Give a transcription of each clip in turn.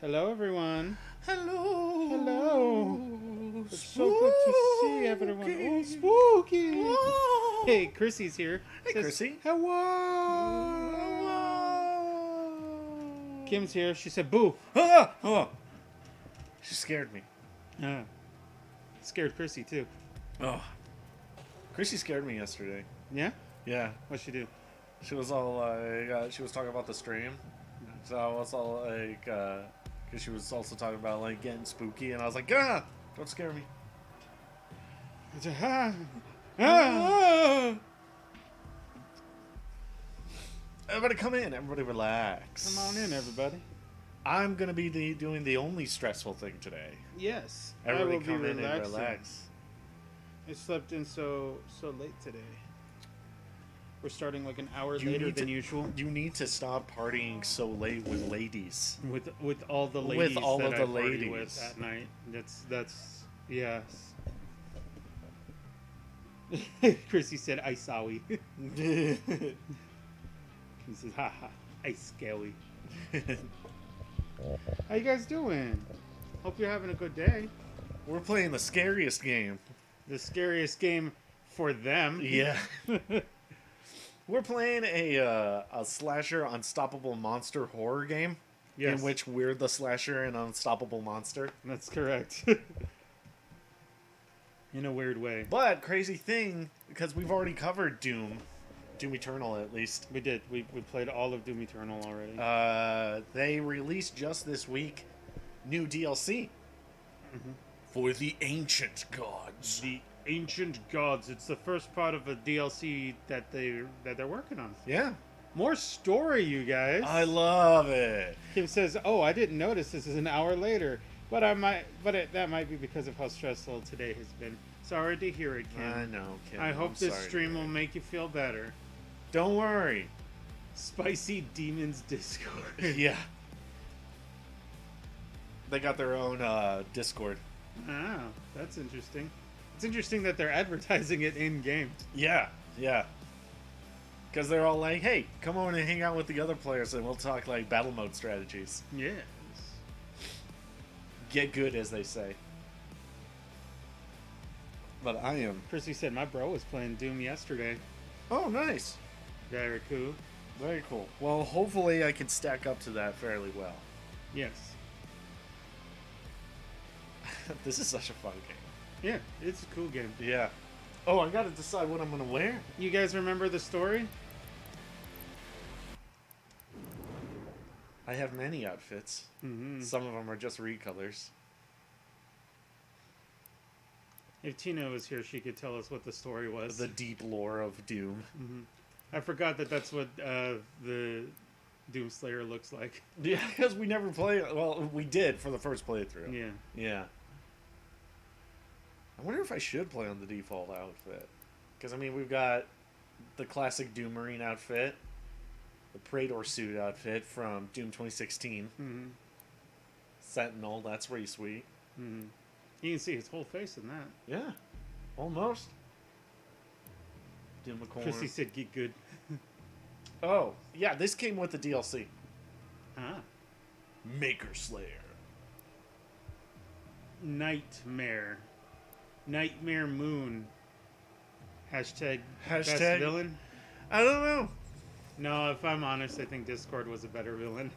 Hello, everyone. Hello. Hello. It's so Spooky. good to see everyone. Oh, spooky. Oh. Hey, Chrissy's here. Hey, Says, Chrissy. hello. Hello. Kim's here. She said, boo. Ah! Oh. She scared me. Ah, scared Chrissy, too. Oh. Chrissy scared me yesterday. Yeah? Yeah. What'd she do? She was all like, she was talking about the stream. So I was all like, because she was also talking about like getting spooky, and I was like, ah, don't scare me. Ah. Ah. Ah. Everybody come in. Everybody relax. Come on in, everybody. I'm going to be doing the only stressful thing today. Yes. Everybody I will come be in and relaxing. relax. I slept in so late today. We're starting like an hour later than usual. You need to stop partying so late with ladies. With all the ladies With all that of I the party ladies. with at night. That's yes. Chrissy said Isawi. He says, haha, ice scaly. How you guys doing? Hope you're having a good day. We're playing the scariest game. The scariest game for them. Yeah. We're playing a slasher unstoppable monster horror game. Yes. In which we're the slasher and unstoppable monster. That's correct. In a weird way. But crazy thing, because we've already covered Doom Eternal at least. We did. We played all of Doom Eternal already. They released just this week new DLC for the Ancient Gods. The Ancient Gods. It's the first part of a DLC that they're working on. Yeah, More story, you guys. I love it. Kim says, "Oh, I didn't notice this is an hour later, but that might be because of how stressful today has been. Sorry to hear it, Kim. I know, Kim. I hope I'm this sorry stream to will hear it. make you feel better." Don't worry. Spicy Demons Discord. Yeah. They got their own Discord. Ah, that's interesting. It's interesting that they're advertising it in game. Yeah, yeah. Because they're all like, hey, come over and hang out with the other players and we'll talk like battle mode strategies. Yes. Get good, as they say. But I am. Chrissy said my bro was playing Doom yesterday. Oh, nice. Very cool. Very cool. Well, hopefully I can stack up to that fairly well. Yes. This is such a fun game. Yeah, it's a cool game. Yeah. Oh, I gotta decide what I'm gonna wear. You guys remember the story? I have many outfits. Mm-hmm. Some of them are just recolors. If Tina was here, she could tell us what the story was. The deep lore of Doom. Mm-hmm. I forgot that's what the Doomslayer looks like. Yeah, because we never played. Well, we did for the first playthrough. Yeah. Yeah. I wonder if I should play on the default outfit. Because, I mean, we've got the classic Doom Marine outfit, the Praetor suit outfit from Doom 2016. Mm-hmm. Sentinel, that's pretty sweet. Mm-hmm. You can see his whole face in that. Yeah, almost. Doom McCorn. Chrissy said, "Get good." Oh, yeah, this came with the DLC. Ah. Maker Slayer. Nightmare Moon. Hashtag best Hashtag- villain. I don't know. No, if I'm honest, I think Discord was a better villain.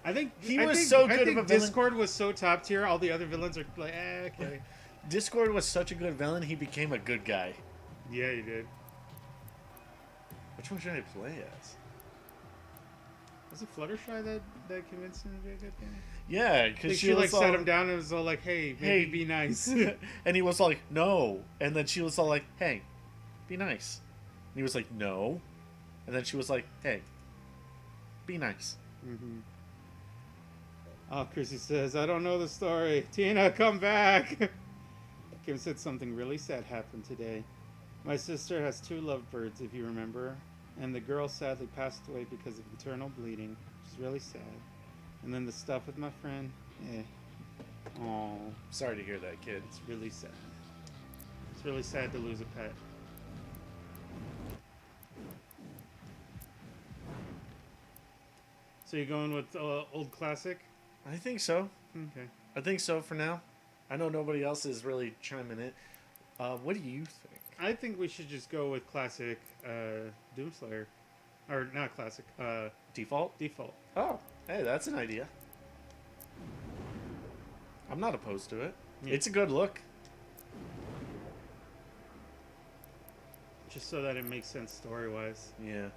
I think He was so good of a villain. Discord was so top tier. All the other villains are like, okay. Discord was such a good villain, he became a good guy. Yeah, he did. Which one should I play as? Was it Fluttershy that convinced him to be a good guy? Yeah, because She like sat him down and was all like, "Hey, maybe Hey. be nice." And he was like, no. And then she was all like, hey, be nice. And he was like, no. And then she was like, hey, be nice. Mm-hmm. Oh, Chrissy says, "I don't know the story. Tina, come back." Kim said something really sad happened today. My sister has 2 lovebirds, if you remember, and the girl sadly passed away because of internal bleeding, which is really sad. And then the stuff with my friend, Oh, Sorry to hear that, kid. it's really sad. It's really sad to lose a pet. So you going with old classic? I think so. Okay. I think so for now. I know nobody else is really chiming in. What do you think? I think we should just go with classic Doomslayer. Or not classic, Default? default. Oh, hey, that's an idea. I'm not opposed to it. Yeah. It's a good look. Just so that it makes sense story-wise. Yeah.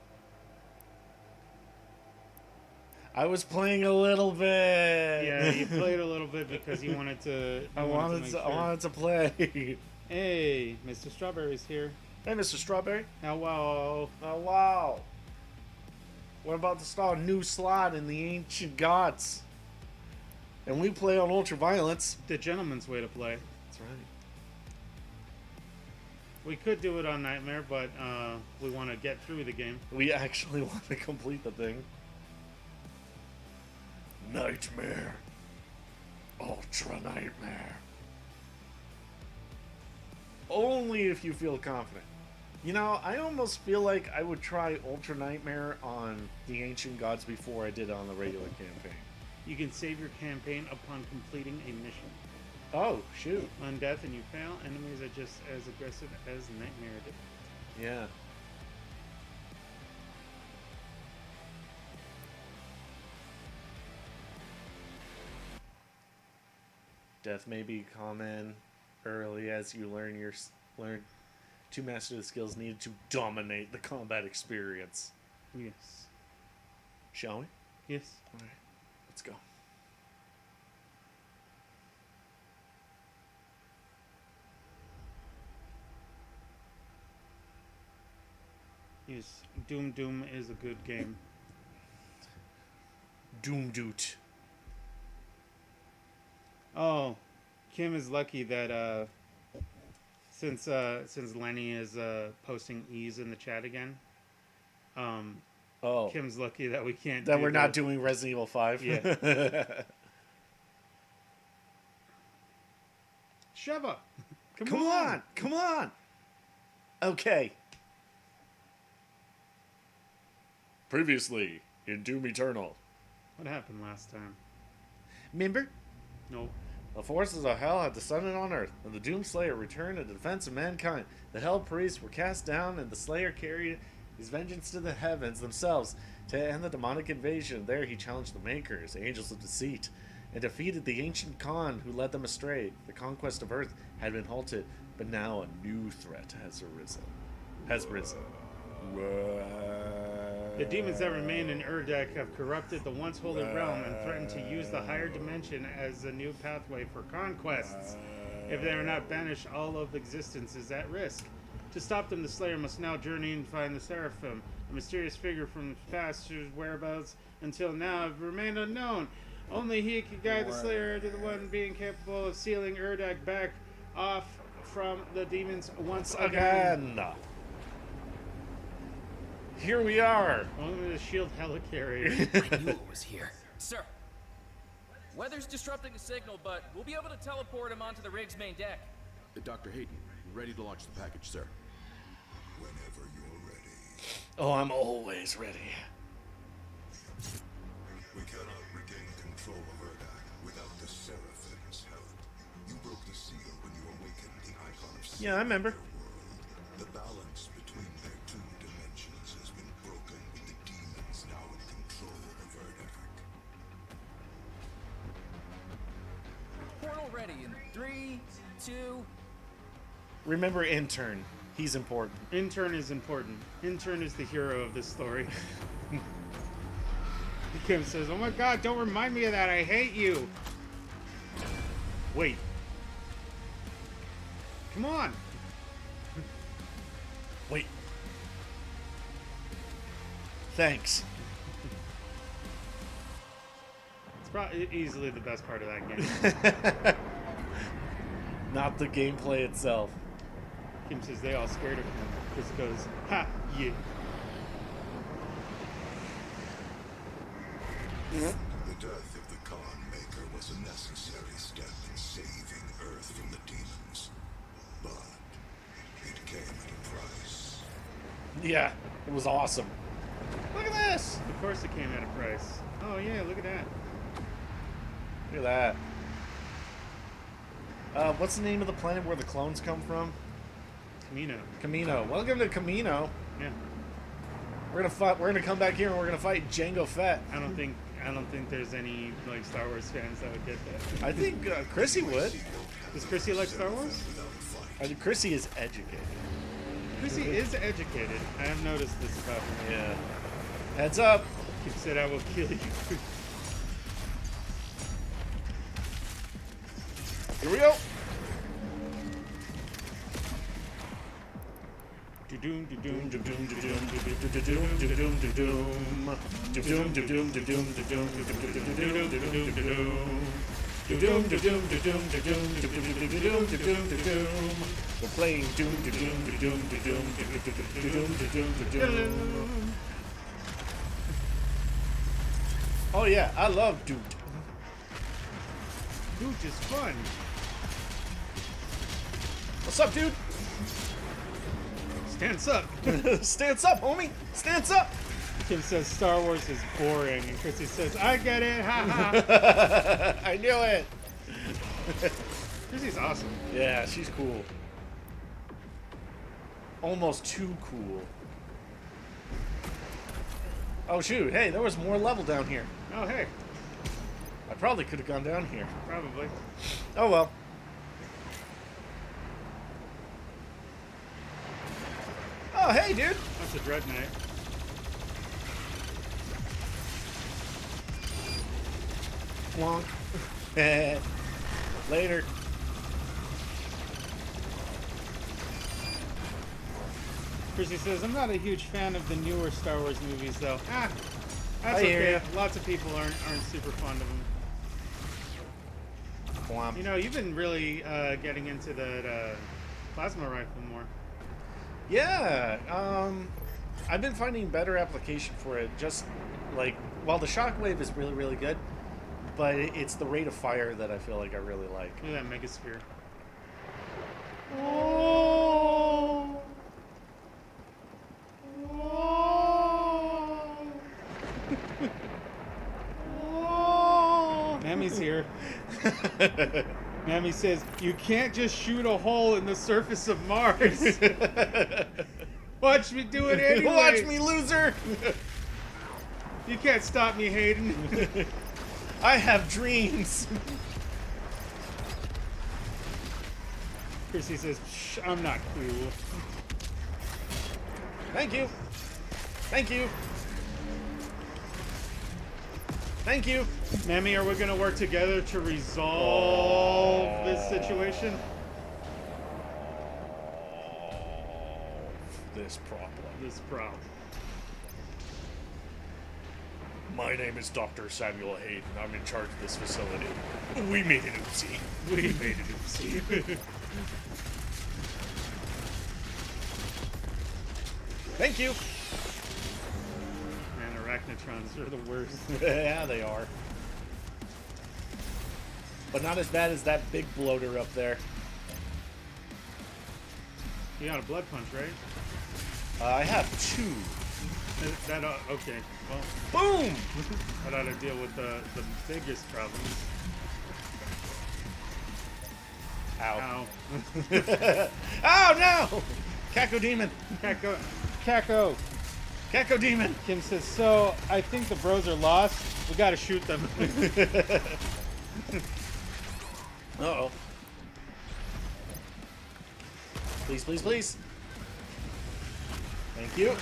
I was playing a little bit. Yeah, you played a little bit because you wanted to. I wanted to play. Hey, Mr. Strawberry's here. Hey, Mr. Strawberry. Hello. Oh, wow. We're about to start a new slot in the Ancient Gods. And we play on Ultraviolence. The gentleman's way to play. That's right. We could do it on Nightmare, but we want to get through the game. We actually want to complete the thing. Nightmare. Ultra Nightmare. Only if you feel confident. You know, I almost feel like I would try Ultra Nightmare on the Ancient Gods before I did on the regular campaign. You can save your campaign upon completing a mission. Oh, shoot. On death and you fail, enemies are just as aggressive as Nightmare did. Yeah. Death may be common early as you learn to master the skills needed to dominate the combat experience. Yes. Shall we? Yes. All right, let's go. Yes. Doom is a good game. Doom Doot. Oh, Kim is lucky that since Lenny is posting E's in the chat again. Oh, Kim's lucky that we can't. that we're not doing Resident Evil 5. Yeah. Sheva, Come on, come on. Okay. Previously in Doom Eternal. What happened last time? Remember? No. The forces of hell had descended on Earth, and the Doomslayer returned in defense of mankind. The Hell Priests were cast down, and the Slayer carried his vengeance to the heavens themselves to end the demonic invasion. There he challenged the Makers, angels of deceit, and defeated the ancient Khan who led them astray. The conquest of Earth had been halted, but now a new threat has risen. The demons that remain in Urdek have corrupted the once holy realm and threaten to use the higher dimension as a new pathway for conquests. If they are not banished, all of existence is at risk. To stop them, the Slayer must now journey and find the Seraphim, a mysterious figure from the past whose whereabouts until now have remained unknown. Only he can guide the Slayer to the one being capable of sealing Urdek back off from the demons once again. Here we are. Only the shield helicarrier. I knew it was here. Sir, weather's disrupting the signal, but we'll be able to teleport him onto the rig's main deck. Dr. Hayden, ready to launch the package, sir. Whenever you're ready. Oh, I'm always ready. We cannot regain control of Urdek without the Seraphim's help. You broke the seal when you awakened the icon of sin Yeah, I remember. in their world. The balance between their two dimensions has been broken with the demons now in control of Urdek. Portal ready in 3, 2. Remember Intern. He's important. Intern is important. Intern is the hero of this story. Kim says, "Oh my god, don't remind me of that. I hate you." Wait. Come on. Wait. Thanks. It's probably easily the best part of that game. Not the gameplay itself. Kim says they all scared of him. Chris goes, "Ha, yeah." The death of the Khan Maker was a necessary step in saving Earth from the demons. But it came at a price. Yeah, it was awesome. Look at this. Of course it came at a price. Oh yeah, look at that. Look at that. What's the name of the planet where the clones come from? Camino. Camino. Welcome to Camino. Yeah. We're gonna fight. We're gonna come back here and we're gonna fight Jango Fett. I don't think there's any like Star Wars fans that would get that. I think Chrissy would. Does Chrissy like Star Wars? I think Chrissy is educated. Chrissy is educated. I have noticed this about her. Yeah. Heads up. She said, "I will kill you." Here we go. Do-doom, do-doom, Doom, do-doom, doom, do-doom, doom, doom, doom, doom, doom. Doom, doom, doom, doom, doom, doom, doom, doom, doom. We're playing doom, doom, doom, doom. Oh yeah, I love Doom. Dude, is fun. What's up, dude? Stands up. Stance up, homie. Stance up. Kim says Star Wars is boring, and Chrissy says, "I get it." Ha ha. I knew it. Chrissy's awesome. Yeah, she's cool. Almost too cool. Oh shoot, hey, there was more level down here. Oh hey, I probably could have gone down here. probably. Oh well. Oh hey, dude. That's a Dread Knight. Plonk. Later. Chrissy says, "I'm not a huge fan of the newer Star Wars movies, though." That's I hear okay. ya. Lots of people aren't super fond of them. Plomp. You know, you've been really getting into that plasma rifle more. Yeah, I've been finding better application for it. Just like, while the shockwave is really, really good, but it's the rate of fire that I feel like I really like. Look at that megasphere. Oh. Mammy's here. Mammy says, "You can't just shoot a hole in the surface of Mars." Watch me do it anyway. Watch me, loser. You can't stop me, Hayden. I have dreams. Chrissy says, "Shh, I'm not cool." Thank you. Thank you. Thank you. Mammy, are we gonna work together to resolve this situation? This problem. This problem. My name is Dr. Samuel Hayden. I'm in charge of this facility. We made an oopsie. We made it oopsie. Thank you. Man, arachnotrons are the worst. Yeah, they are. But not as bad as that big bloater up there. You got a blood punch, right? I have two. Okay. Well, Boom! that ought to deal with the biggest problems. Ow. Ow. Oh no! Caco Demon! Caco. Caco. Caco Demon! Kim says, "So, I think the bros are lost. We gotta shoot them." Uh-oh. Please, please, please. Thank you.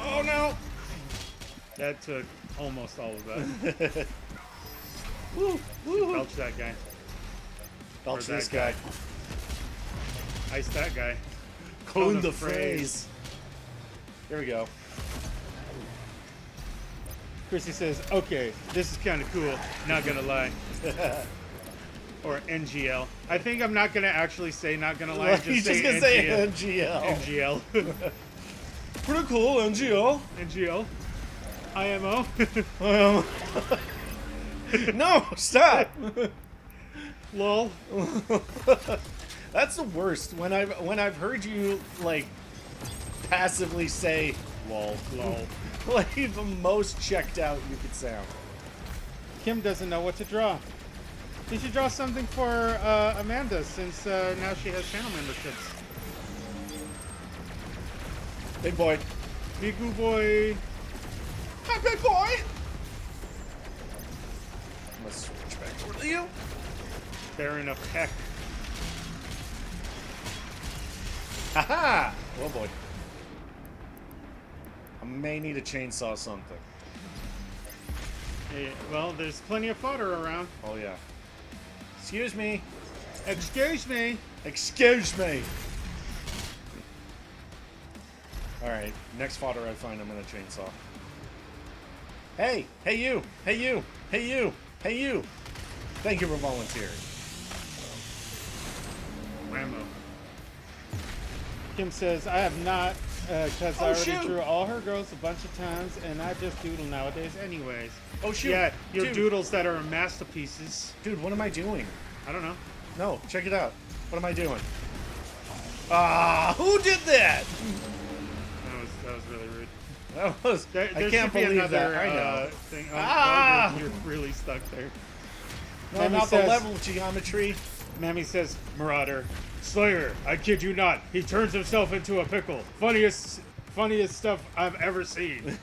Oh no! That took almost all of that. Woo! Woo! Belch that guy. Belch Or this that guy. Ice that guy. Cone the phrase. Here we go. Chrissy says, "Okay, this is kind of cool. Not gonna lie." Or NGL. I think I'm not gonna actually say "not gonna lie." He's Just just gonna say say NGL. NGL. NGL. Pretty cool, NGL. NGL. IMO. No, stop. Lol. That's the worst. When I've heard you like passively say lol, Lol. like the most checked out you could sound. Kim doesn't know what to draw. You should draw something for Amanda, since now she has channel memberships. Big boy. Big boy. Hi, big boy. I'm gonna switch back over to you. Baron of Heck. Haha! Oh boy. I may need to chainsaw something. Hey, well, there's plenty of fodder around. Oh yeah. Excuse me. Excuse me. Excuse me. Alright, next fodder I find, I'm gonna chainsaw. Hey! Hey you! Hey you! Hey you! Hey you! Thank you for volunteering. Whammo. Kim says, I have not, because I already shoot. drew all her girls a bunch of times, and I just doodle nowadays anyways. Oh shoot! Yeah, your Dude. doodles that are masterpieces. Dude, what am I doing? I don't know. No, check it out. What am I doing? Ah, who did that? That was really rude. That was. There I can't should be believe another, that. I know. Thing. Oh, Ah! you're really stuck there. No, Mammy not says- the level geometry. Mammy says, Marauder, Slayer, I kid you not, he turns himself into a pickle. Funniest stuff I've ever seen.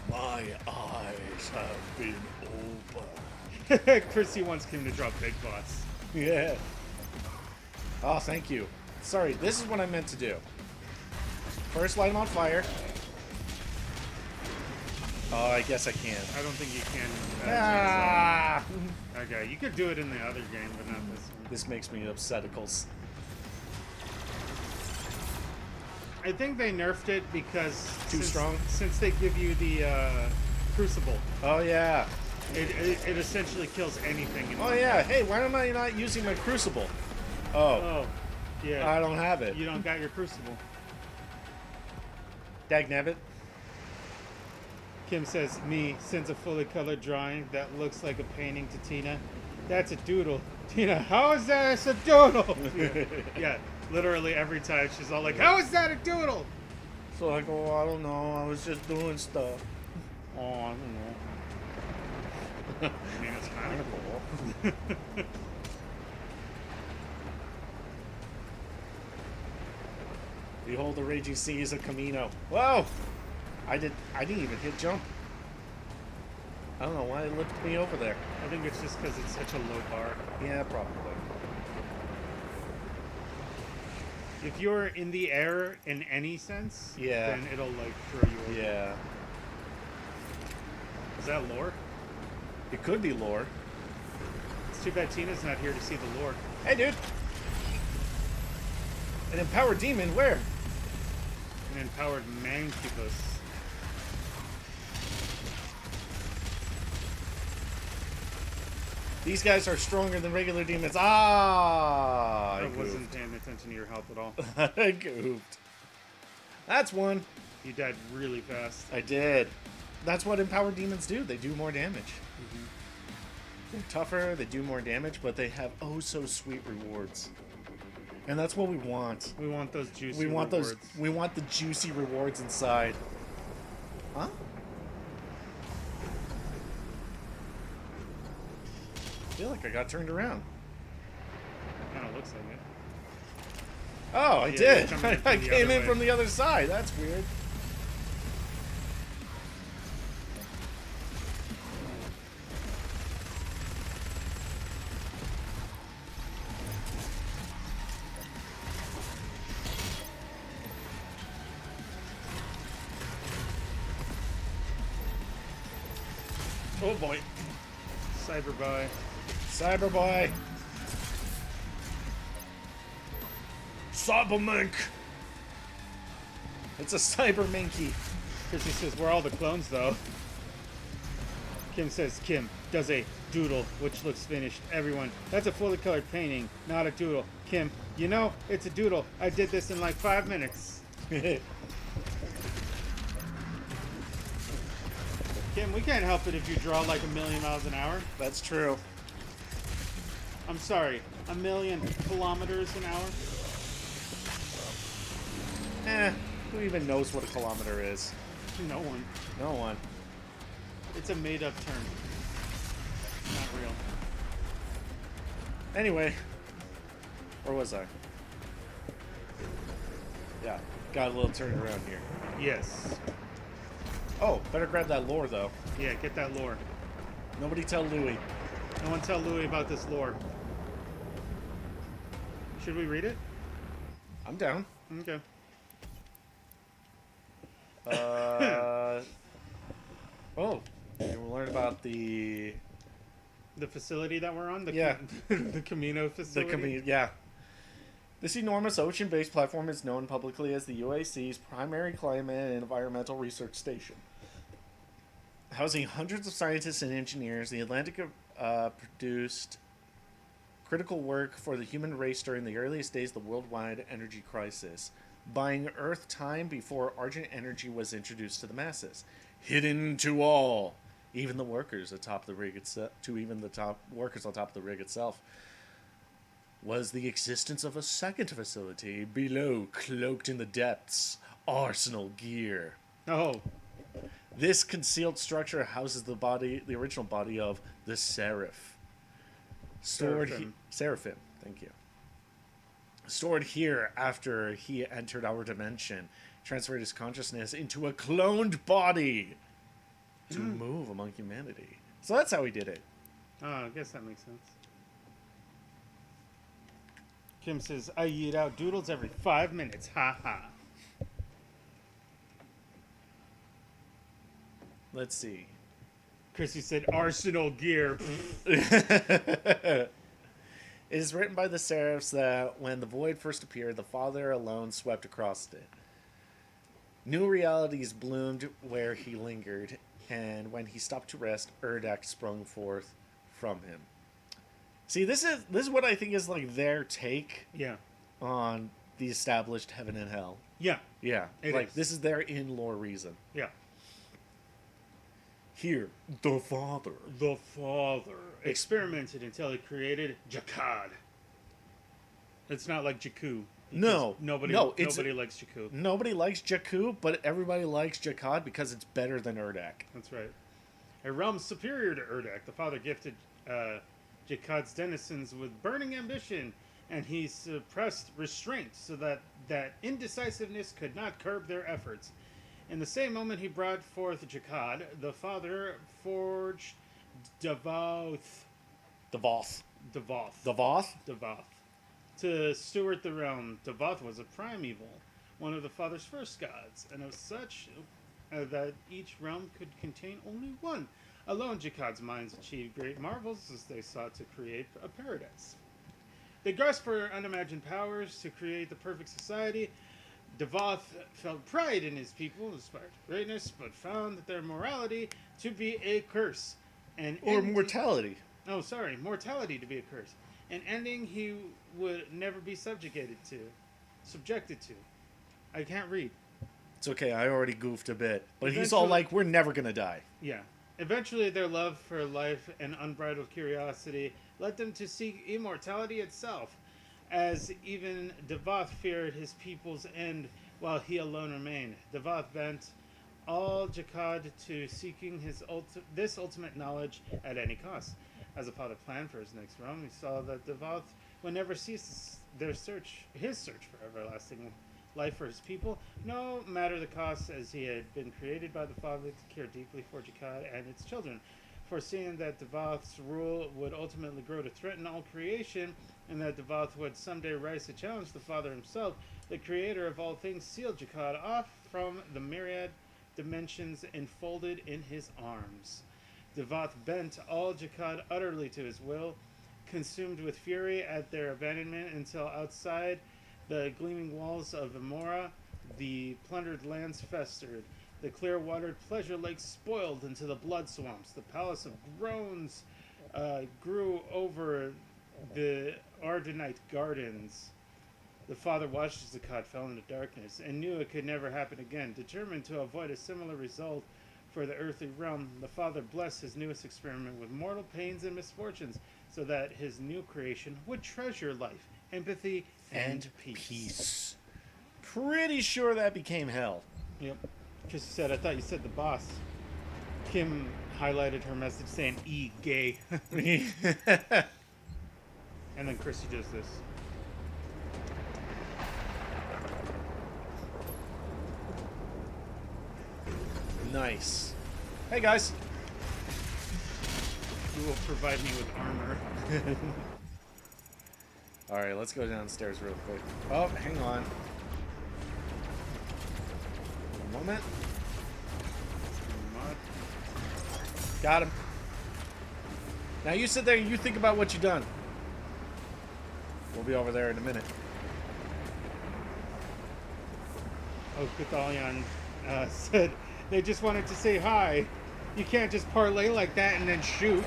My eyes have been opened. Chrissy wants Kim to drop big bots. Yeah. Oh, thank you. Sorry, this is what I meant to do. First, light him on fire. Oh, I guess I can. I don't think you can. Ah! Okay, you could do it in the other game, but not this one. This makes me upseticles. I think they nerfed it because Too strong? Since they give you the Crucible, Oh, yeah. it essentially kills anything. In Oh, one yeah. hit. Hey, why am I not using my crucible? Oh, Oh, yeah. I don't have it. You don't got your Crucible. Dagnabbit. Kim says, me sends a fully colored drawing that looks like a painting to Tina. That's a doodle. Tina, how is that a doodle? Yeah, literally every time she's all like, how is that a doodle? So I go, I don't know. I was just doing stuff. Oh, I don't know. I mean, it's kind of cool. Behold the raging seas of Camino. Whoa! I didn't even hit jump. I don't know why it lifted me over there. I think it's just because it's such a low bar. Yeah, probably. If you're in the air in any sense, Yeah. then it'll like throw you over. Yeah. Is that lore? It could be lore. It's too bad Tina's not here to see the lore. Hey, dude! An empowered demon, where? An empowered mancubus. These guys are stronger than regular demons. Ah! I I wasn't goofed. paying attention to your health at all. I goofed. That's one. You died really fast. I did. That's what empowered demons do. They do more damage. Mm-hmm. They're tougher, they do more damage, but they have oh so sweet rewards. And that's what we want. We want those juicy We want rewards. those. We want the juicy rewards inside. Huh? I feel like I got turned around. Kind of looks like it. Oh, I Yeah, did. you're coming I from the came other in way. from the other side. That's weird. Oh boy. Cyberboy. Cyberboy. Cybermink. It's a cyberminky. Chrissy says, where are all the clones though? Kim says, Kim does a doodle, which looks finished. Everyone, that's a fully colored painting, not a doodle. Kim, you know, it's a doodle. I did this in like 5 minutes. Kim, we can't help it if you draw like 1,000,000 miles an hour. That's true. I'm sorry, 1,000,000 kilometers an hour? Who even knows what a kilometer is? No one. No one. It's a made-up term. Not real. Anyway, where was I? Yeah, got a little turned around here. Yes. Oh, better grab that lore though. Yeah, get that lore. Nobody tell Louis. No one tell Louis about this lore. Should we read it? I'm down. Okay. Oh, you learn about the facility that we're on? Yeah. The Camino facility? yeah. This enormous ocean-based platform is known publicly as the UAC's primary climate and environmental research station. Housing hundreds of scientists and engineers, the Atlantic produced critical work for the human race during the earliest days of the worldwide energy crisis, buying Earth time before Argent energy was introduced to the masses. Hidden to all, even the workers atop the rig itself, workers on top of the rig itself, was the existence of a second facility below, cloaked in the depths, Arsenal Gear. Oh. This concealed structure houses the original body of the Seraph. Seraphim, thank you. Stored here after he entered our dimension, transferred his consciousness into a cloned body to move among humanity. So that's how he did it. Oh, I guess that makes sense. Kim says, I eat out doodles every 5 minutes. Ha ha. Let's see. Chrissy said, Arsenal Gear. It is written by the Seraphs that when the void first appeared, the Father alone swept across it. New realities bloomed where he lingered, and when he stopped to rest, Urdak sprung forth from him. See, this is what I think is like their take Yeah. on the established heaven and hell. Yeah. Yeah, It like is. this is their in-lore reason. Yeah. Here, the Father. The Father experimented until he created Jakad. It's not like Jakku. No, Nobody no, it's- nobody likes Jakku. Nobody likes Jakku, but everybody likes Jakad because it's better than Urdak. That's right. A realm superior to Urdak, the Father gifted Jakad's denizens with burning ambition, and he suppressed restraint so that indecisiveness could not curb their efforts. In the same moment he brought forth Jakad, the Father forged Devoth. Devoth. To steward the realm. Devoth was a primeval, one of the Father's first gods, and of such that each realm could contain only one. Alone, Jakad's minds achieved great marvels as they sought to create a paradise. They grasped for unimagined powers to create the perfect society. Devoth felt pride in his people, aspired to greatness, but found that their morality to be a curse. Mortality. Oh, sorry, mortality to be a curse. An ending he would never be subjected to. I can't read. It's okay, I already goofed a bit. But he's all Eventually- like, we're never gonna die. Yeah. Eventually, their love for life and unbridled curiosity led them to seek immortality itself, as even Devoth feared his people's end while he alone remained. Devoth bent all Jakad to seeking this ultimate knowledge at any cost. As the Father planned for his next realm, he saw that Devoth would never cease his search for everlasting life for his people, no matter the cost, as he had been created by the Father to care deeply for Jakad and its children. Foreseeing that Devoth's rule would ultimately grow to threaten all creation, and that Devoth would someday rise to challenge the Father himself, the creator of all things sealed Jakad off from the myriad dimensions enfolded in his arms. Devoth bent all Jakad utterly to his will, consumed with fury at their abandonment, until outside the gleaming walls of Amora, the plundered lands festered. The clear-watered pleasure lakes spoiled into the blood swamps. The palace of groans grew over the Ardenite gardens. The Father watched as the cod fell into darkness and knew it could never happen again. Determined to avoid a similar result for the earthly realm, the Father blessed his newest experiment with mortal pains and misfortunes, so that his new creation would treasure life, empathy, and peace. Pretty sure that became hell. Yep. Because you said, I thought you said the boss. Kim highlighted her message saying "E gay," and then Chrissy does this. Nice. Hey guys. You will provide me with armor. All right, let's go downstairs real quick. Oh, hang on. One moment. Got him. Now you sit there and you think about what you've done. We'll be over there in a minute. Oh, Kuthalion said they just wanted to say hi. You can't just parlay like that and then shoot.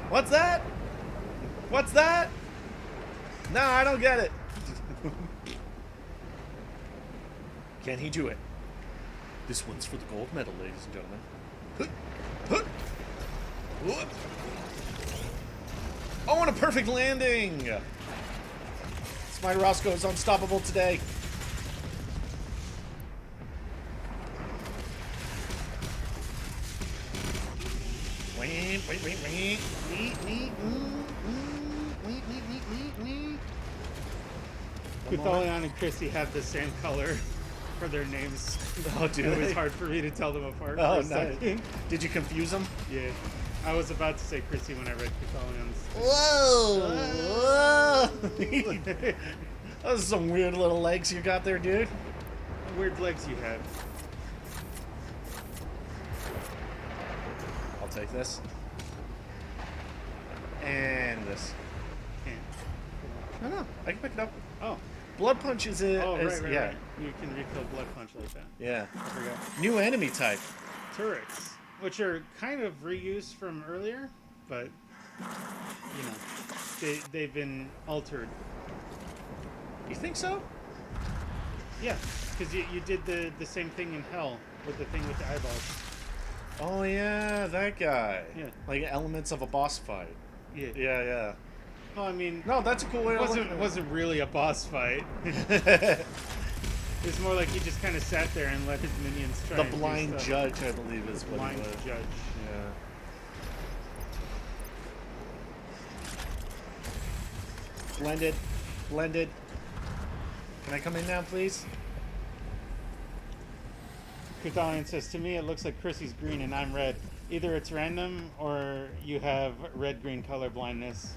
What's that? What's that? No, I don't get it. Can he do it? This one's for the gold medal, ladies and gentlemen. Oh, and a perfect landing! Smiter Roscoe is unstoppable today. Kuthalion and Chrissy have the same color for their names. Oh, dude. It was hard for me to tell them apart Oh, for a nice. second. Did you confuse him? Yeah. I was about to say Chrissy when I read Kuthalion's. Whoa! Those are some weird little legs you got there, dude. What weird legs you have. I'll take this. And this. Can't. No, I can pick it up. Oh. Blood Punch is a... Oh, right, yeah. right. You can refill Blood Punch like that. Yeah. I forgot. New enemy type. Turrets, which are kind of reused from earlier, but, you know, they've been altered. You think so? Yeah, because you did the same thing in Hell with the thing with the eyeballs. Oh, yeah, that guy. Yeah. Like elements of a boss fight. Yeah. Yeah, yeah. Well, I mean, No, that's a cool way it to look at wasn't, wasn't really a boss fight. It's more like he just kind of sat there and let his minions try The and do blind stuff. judge, I believe, is what Blind it was. judge. Yeah. Blended. Blended. Can I come in now, please? Kuthalion says, to me it looks like Chrissy's green and I'm red. Either it's random or you have red-green color blindness.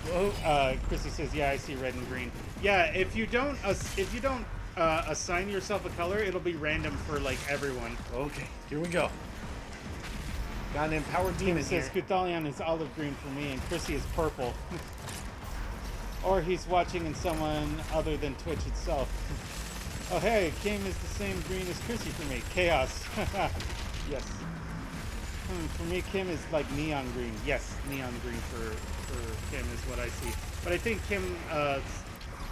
Whoa. Chrissy says, yeah, I see red and green. Yeah, if you don't assign yourself a color, it'll be random for like everyone. Okay, here we go. Got an empowered demon It says here. Kuthalion is olive green for me and Chrissy is purple. Or he's watching in someone other than Twitch itself. Oh hey, Kim is the same green as Chrissy for me. Chaos. Yes. For me, Kim is like neon green. Yes, neon green for Kim is what I see. But I think Kim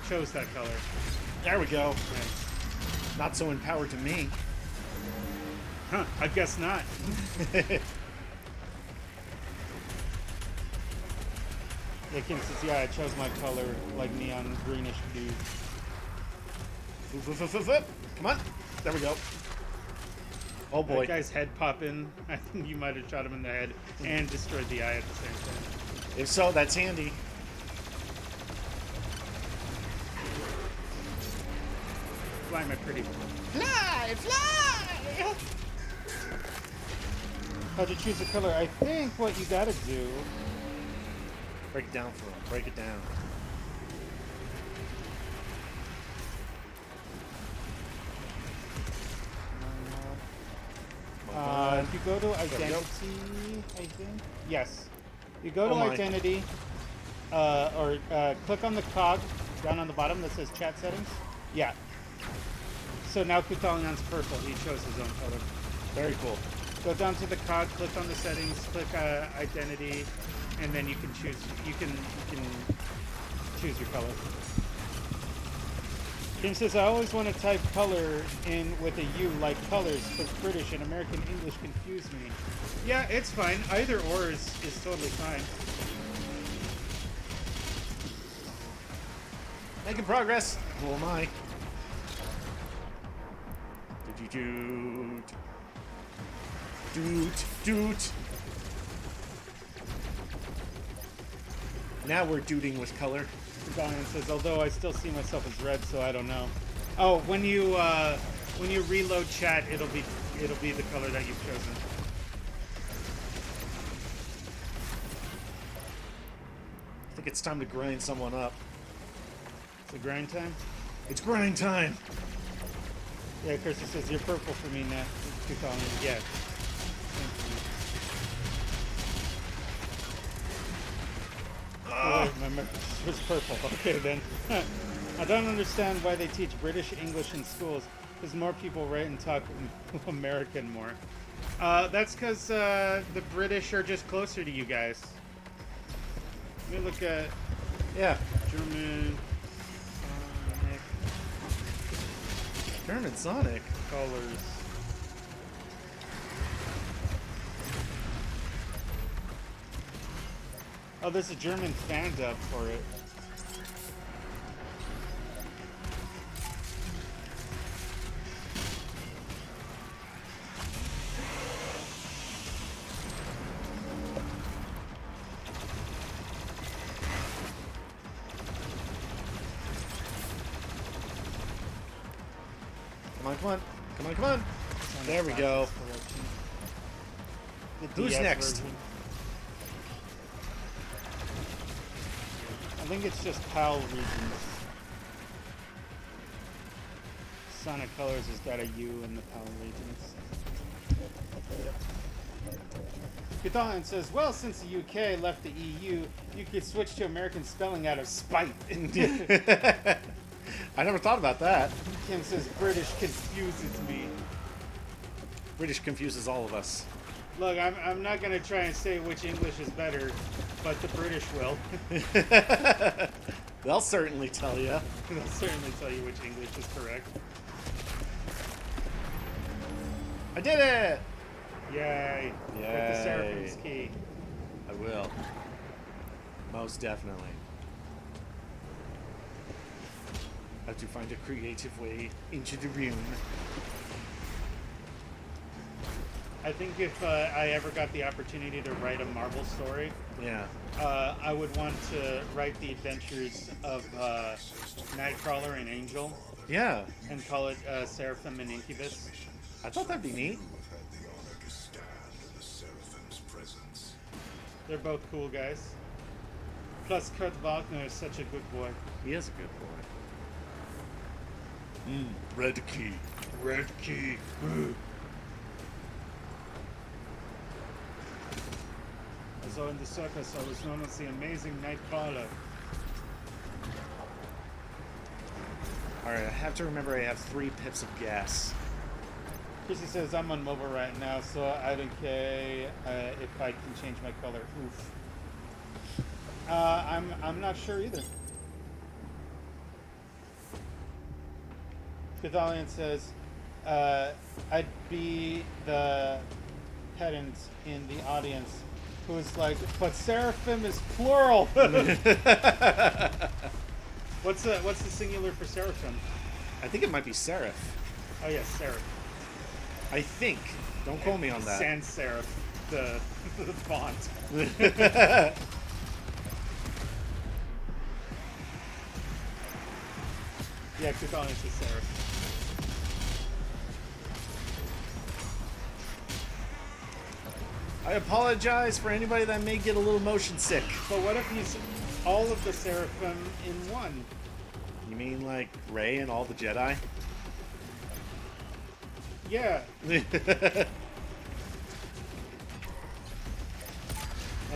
chose that color. There we go. Yeah. Not so empowered to me. Huh, I guess not. Yeah, Kim says, yeah, I chose my color, like neon greenish blue. Come on. There we go. Oh boy. That guy's head popping. I think you might have shot him in the head and destroyed the eye at the same time. If so, that's handy. Fly, my pretty. Fly! Fly! How'd you choose a color? I think what you gotta do. Break it down for him. Break it down. If you go to we go. identity, I think. Yes. You go to Oh my. identity, or click on the cog down on the bottom that says chat settings. Yeah. So now Kuthalion's purple. He chose his own color. Very cool. Go down to the cog, click on the settings, click identity, and then you can choose. You can choose your color. Kim says, I always want to type color in with a U like colors, because British and American English confuse me. Yeah, it's fine. Either or is totally fine. Making progress. Who am I? Did you Doot. Now we're dooting with color. Valiant says, although I still see myself as red, so I don't know. Oh, when you reload chat, it'll be the color that you've chosen. I think it's time to grind someone up. It's a grind time? It's grind time. Yeah, Kirsty says, you're purple for me now. Keep calling me. Yeah. Oh, wait, my message was purple. Okay, then. I don't understand why they teach British English in schools, because more people write and talk American more. That's because the British are just closer to you guys. Let me look at German Sonic. colors. Oh, there's a German fan dub for it. Come on. There we go. Who's DS next? version. I think it's just PAL regions. Sonic Colors has got a U in the PAL regions. Cathalan says, well, since the UK left the EU, you could switch to American spelling out of spite. I never thought about that. Kim says, British confuses me. British confuses all of us. Look, I'm not going to try and say which English is better, but the British will. They'll certainly tell you. They'll certainly tell you which English is correct. I did it! Yay. Yay. Get the Seraphim's key. I will. Most definitely. Have to find a creative way into the room. I think if I ever got the opportunity to write a Marvel story, Yeah. I would want to write the adventures of Nightcrawler and Angel Yeah. and call it Seraphim and Incubus. I thought that'd be neat. Had the honor to stand in the Seraphim's presence. They're both cool guys. Plus, Kurt Wagner is such a good boy. He is a good boy. Red key. Red key. So in the circus, I was known as the amazing Nightcrawler. Alright, I have to remember I have 3 pips of gas. Chrissy says, I'm on mobile right now, so I don't care if I can change my color. Oof. I'm not sure either. Cathalian says, I'd be the pedant in the audience who's like, but Seraphim is plural. What's the singular for Seraphim? I think it might be Seraph. Oh yes, Seraph. I think. Don't quote me on that. Sans serif, the font. Yeah, Cathalian says Seraph. I apologize for anybody that may get a little motion sick. But what if he's all of the Seraphim in one? You mean like Rey and all the Jedi? Yeah. And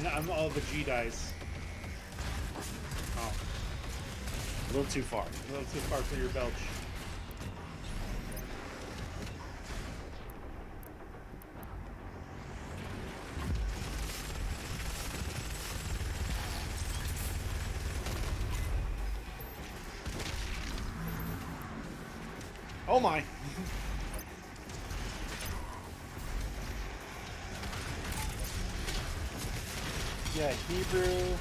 I'm all the Jedis. Oh, A little too far. a little too far for your belch. Oh my! Yeah, Hebrew,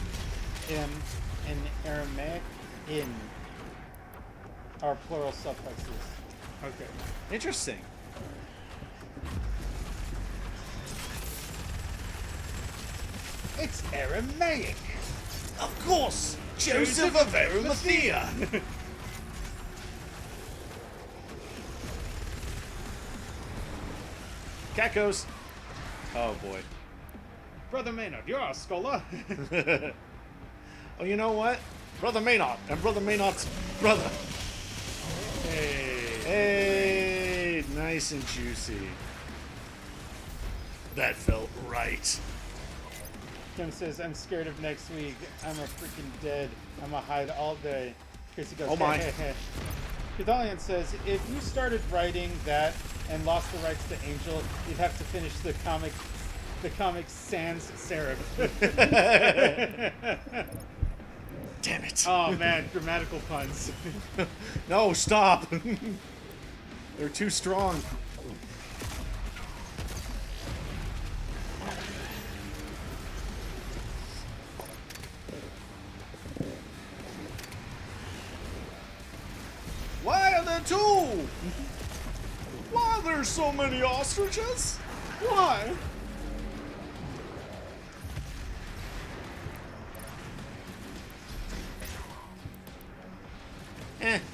and Aramaic, in are plural suffixes. Okay. Interesting. It's Aramaic. Of course! Joseph of Arimathea! Cat goes. Oh boy. Brother Maynard, you're a scholar. Oh, you know what? Brother Maynard and Brother Maynard's brother. Hey. Hey, nice and juicy. That felt right. Kim says, I'm scared of next week. I'm a freaking dead. I'm a hide all day. Chrissy goes, Oh my. Kedalian says, if you started writing that and lost the rights to Angel, you'd have to finish the comic sans serif. Damn it. Oh man, grammatical puns. No, stop. They're too strong. Why are there two? Why are there so many ostriches? Why?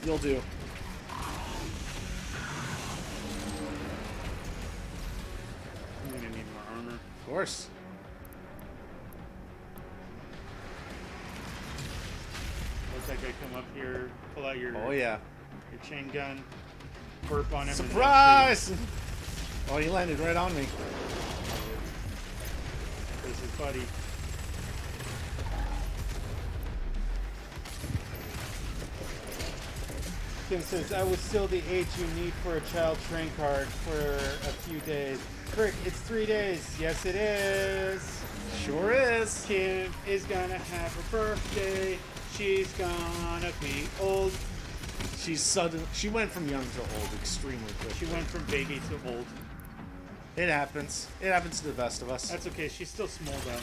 You'll do. I'm gonna need more armor. Of course. Looks like I come up here, pull out your Oh yeah. your chain gun, burp on him. and then Surprise! Oh, he landed right on me. shoot. There's his buddy. Kim says, I was still the age you need for a child train card for a few days. Frick, it's 3 days. Yes, it is. Sure is. Kim is gonna have her birthday. She's gonna be old. She went from young to old extremely quick. She went from baby to old. It happens. It happens to the best of us. That's okay. She's still small though.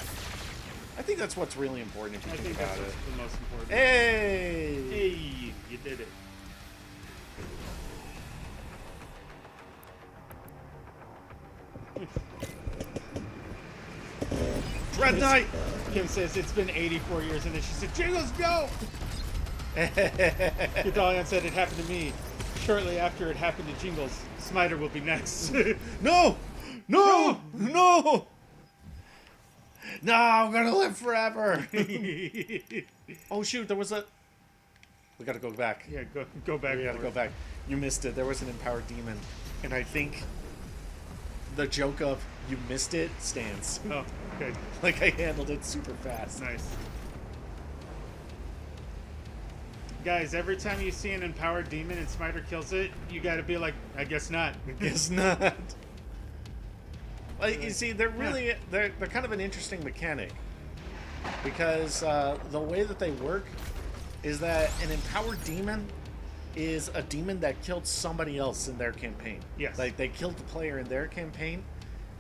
I think that's what's really important if you I think think about that's it. what's the most important. Hey! Hey, you did it. Dread Knight! Kim says it's been 84 years, and then she said, Jingles, go! Kedalian said it happened to me. Shortly after it happened to Jingles, Smiter will be next. No! No! No! No, I'm gonna live forever! Oh shoot, there was a... We gotta go back. Yeah, go back. We gotta for go it. back. You missed it. There was an empowered demon. And I think the joke of you missed it stands. Oh, okay. Like I handled it super fast. Nice. Guys, every time you see an empowered demon and Smiter kills it, you gotta be like, I guess not. Guess not. Like, you see, they're kind of an interesting mechanic. Because the way that they work is that an empowered demon is a demon that killed somebody else in their campaign. Yes. Like, they killed the player in their campaign,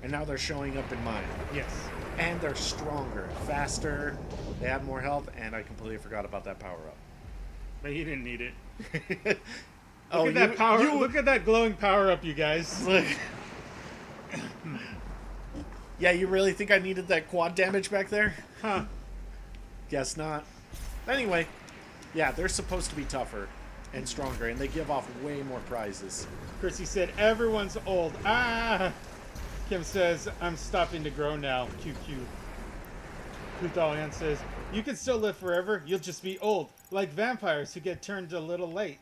and now they're showing up in mine. Yes. And they're stronger, faster, they have more health, and I completely forgot about that power-up. But he didn't need it. Oh, Look at that power. Look at that glowing power up, you guys. Look. Yeah, you really think I needed that quad damage back there? Huh. Guess not. Anyway, yeah, they're supposed to be tougher and stronger, and they give off way more prizes. Chrissy said, everyone's old. Ah! Kim says, I'm stopping to grow now. QQ. Kutalian says, you can still live forever. You'll just be old. Like vampires who get turned a little late.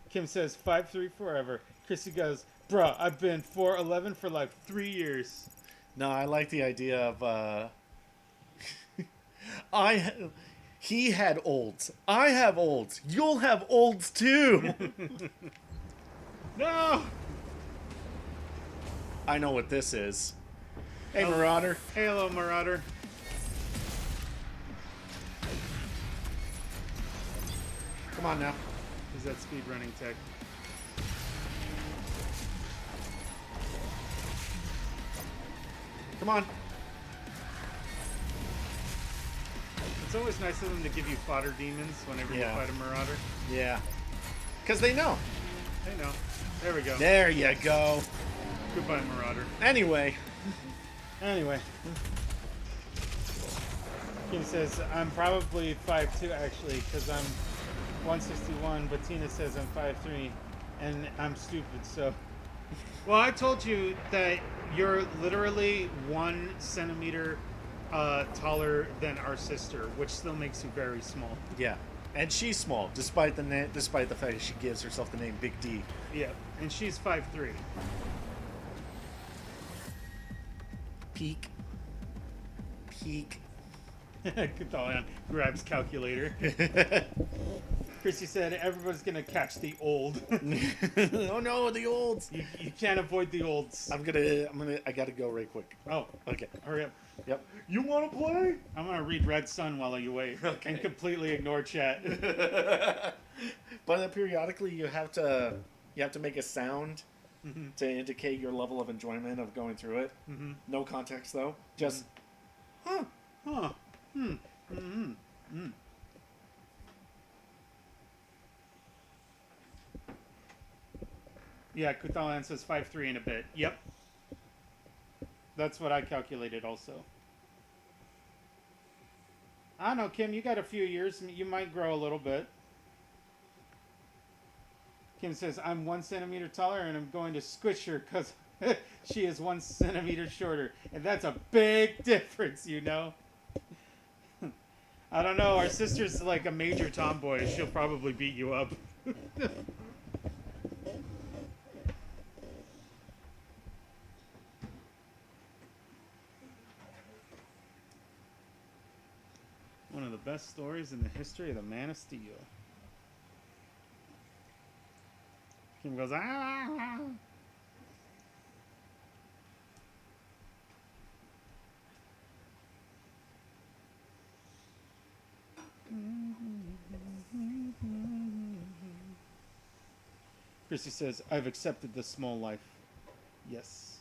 Kim says, 5'3" forever. Chrissy goes, bruh, I've been 4'11" for like 3 years. No, I like the idea of, he had olds. I have olds. You'll have olds too. No! I know what this is. Hey, Marauder. Hey, hello, Marauder. Come on now. Is that speed running tech? Come on. It's always nice of them to give you fodder demons whenever Yeah. you fight a Marauder. Yeah. Because they know. Hey, no. There we go. There you go. Goodbye, Marauder. Anyway. Anyway. Kim says, I'm probably 5'2", actually, because I'm 161, but Tina says I'm 5'3", and I'm stupid, so... Well, I told you that you're literally 1 centimeter taller than our sister, which still makes you very small. Yeah, and she's small, despite the despite the fact that she gives herself the name Big D. Yeah, and she's 5'3". Peak. Cthulhu grabs calculator. Chrissy said, everybody's gonna catch the old. Oh no, the olds. You can't avoid the olds. I gotta go right quick. Oh, Okay. hurry up. Yep. You wanna play? I'm gonna read Red Sun while you wait. Okay. And completely ignore chat. But then periodically you have to make a sound to indicate your level of enjoyment of going through it. No context though. Just huh. Yeah, Kutalan says 5'3" and a bit. Yep. That's what I calculated also. I don't know, Kim, you got a few years. You might grow a little bit. Kim says, I'm 1 centimeter taller and I'm going to squish her because she is 1 centimeter shorter. And that's a big difference, you know? I don't know. Our sister's like a major tomboy. She'll probably beat you up. One of the best stories in the history of the Man of Steel. Kim goes, ah! Chrissy says, I've accepted the small life. Yes.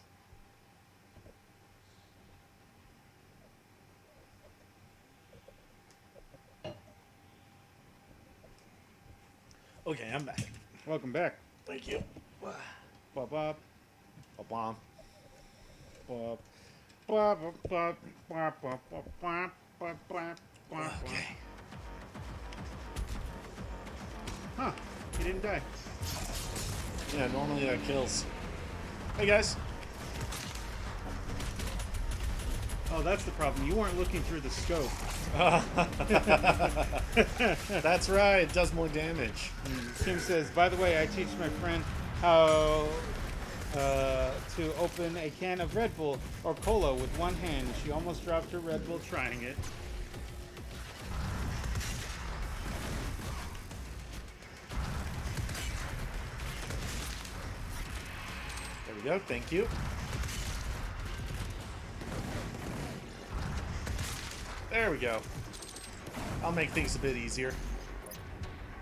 Okay, I'm back. Welcome back. Thank you. Bop bop. A bomb. Bop. Bop bop bop bop bop bop bop bop bop. Okay. Huh. He didn't die. Yeah, normally that kills. Hey guys. Oh, that's the problem. You weren't looking through the scope. That's right, it does more damage. Kim says, by the way, I teach my friend how to open a can of Red Bull or Cola with one hand. She almost dropped her Red Bull trying it. There we go, thank you. There we go. I'll make things a bit easier.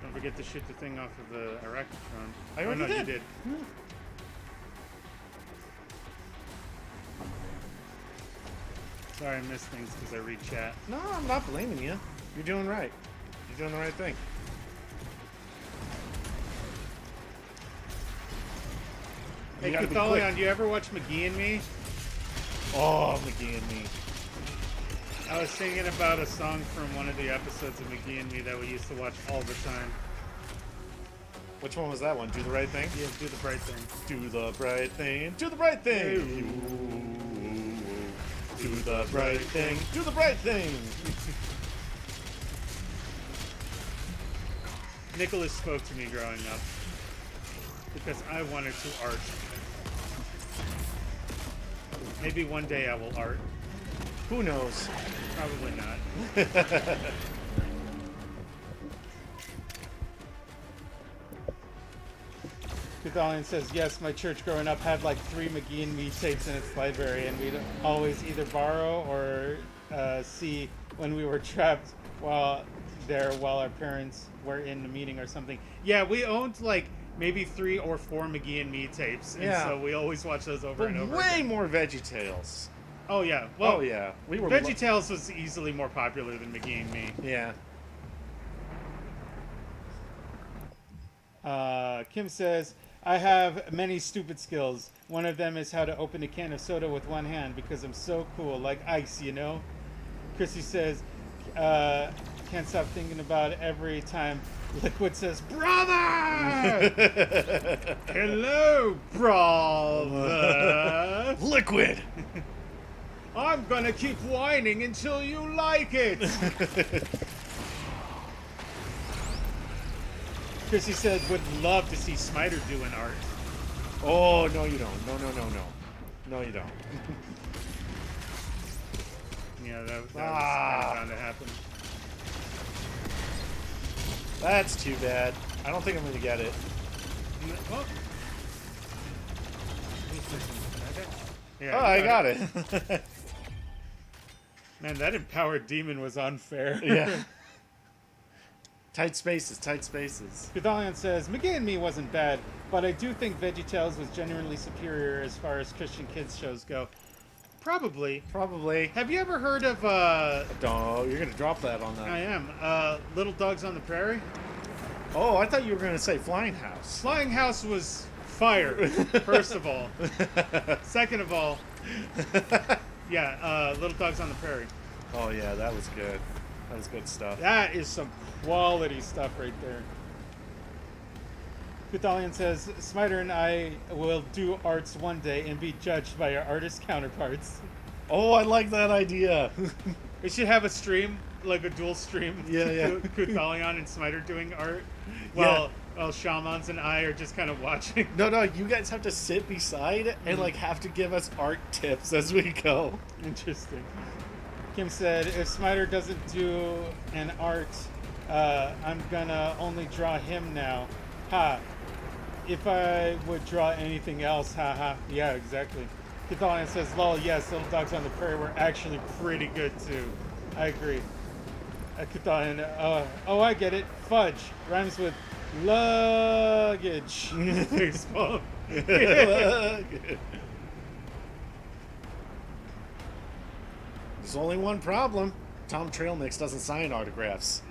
Don't forget to shoot the thing off of the Arachnotron. I already no, did. You did. Sorry, I missed things because I read chat. No, I'm not blaming you. You're doing right. You're doing the right thing. Hey, You gotta be Cthulhu, quick. do you ever watch McGee and Me? Oh, McGee and Me. I was singing about a song from one of the episodes of McGee and Me that we used to watch all the time. Which one was that one? Do the right thing? Yeah, do the bright thing. Do the bright thing. Do the bright thing. Do the bright thing. Do the bright thing. Nicholas spoke to me growing up because I wanted to art. Maybe one day I will art. Who knows? Probably not. Kuthalion says, yes, my church growing up had like 3 McGee and Me tapes in its library, and we'd always either borrow or see when we were trapped while our parents were in the meeting or something. Yeah, we owned like maybe 3 or 4 McGee and Me tapes, and Yeah. so we always watched those over But and over way again. more VeggieTales. Oh yeah, well, Oh yeah, we were. VeggieTales was easily more popular than McGee and Me. Yeah. Kim says, I have many stupid skills. One of them is how to open a can of soda with one hand because I'm so cool, like ice, you know? Chrissy says, Can't stop thinking about it every time Liquid says, "Brother!" Hello, brother. Liquid! I'm gonna keep whining until you like it. Chrissy said, would love to see Smiter doing art. Oh, no, you don't. No, no, no, no. No, you don't. Yeah, that was kind of bound to happen. That's too bad. I don't think I'm going to get it. Well, yeah, Oh, I got it. Man, that empowered demon was unfair. Yeah. Tight spaces, tight spaces. Gothalion says, McGee and Me wasn't bad, but I do think VeggieTales was genuinely superior as far as Christian kids shows go. Probably. Probably. Have you ever heard of, Oh, you're going to drop that on that. I am, Little Dogs on the Prairie? Oh, I thought you were going to say Flying House. Flying House was fire, first of all. Second of all, yeah, Little Dogs on the Prairie. Oh, yeah, that was good. That was good stuff. That is some quality stuff right there. Gothalion says, Smiter and I will do arts one day and be judged by our artist counterparts. Oh, I like that idea. We should have a stream, like a dual stream. Yeah, yeah. Gothalion and Smiter doing art, while Shamans and I are just kind of watching. No, you guys have to sit beside and like have to give us art tips as we go. Interesting. Kim said, if Smiter doesn't do an art, I'm gonna only draw him now. Ha. If I would draw anything else, haha. Yeah, exactly. Gothalion says, lol, yes, Little Dogs on the Prairie were actually pretty good too. I agree. Gothalion, oh, I get it. Fudge rhymes with luggage. Baseball. There's only one problem. Tom Trailmix doesn't sign autographs.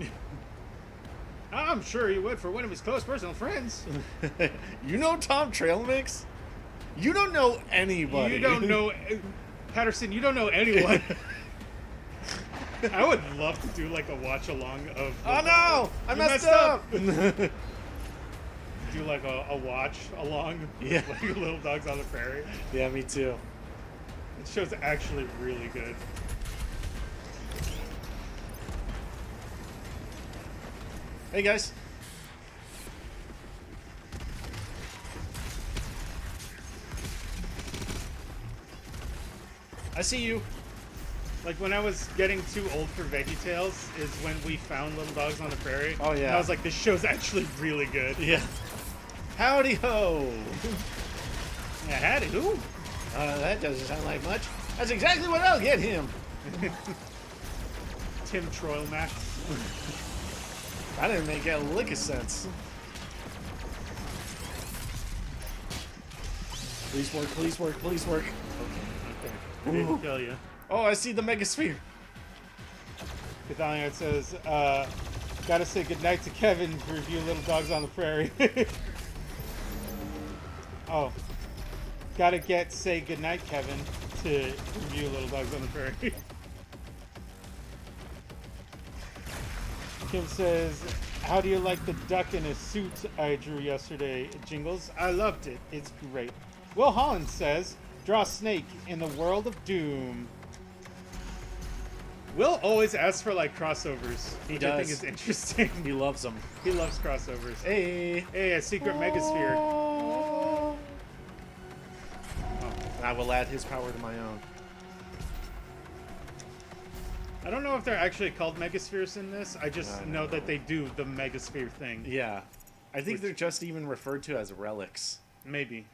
I'm sure he would for one of his close personal friends. You know Tom Trailmix? You don't know anybody. You don't know... Patterson, you don't know anyone. I would love to do like a watch along of... Oh no! I You messed up! Do like a watch along Yeah. with like Little Dogs on the Prairie. Yeah, me too. The show's actually really good. Hey guys. I see you. Like when I was getting too old for VeggieTales is when we found Little Dogs on the Prairie. Oh, yeah. And I was like, this show's actually really good. Yeah. Howdy ho! Yeah, howdy, who? That doesn't sound like much. That's exactly what I'll get him. Tim Troilmax. I didn't make a lick of sense. Please work, please work, please work. Okay. I didn't kill you. Oh, I see the Megasphere. Gothalion says, gotta say goodnight to Kevin to review Little Dogs on the Prairie. Oh. Gotta say goodnight, Kevin, to review Little Dogs on the Prairie. Kim says, how do you like the duck in a suit I drew yesterday, Jingles? I loved it. It's great. Will Holland says, draw Snake in the world of Doom. Will always asks for like crossovers, He which does. I think is interesting. He loves them. He loves crossovers. Hey. Hey, a secret megasphere. Oh. I will add his power to my own. I don't know if they're actually called megaspheres in this. I just know that they do the megasphere thing. Yeah. I think they're just even referred to as relics. Maybe.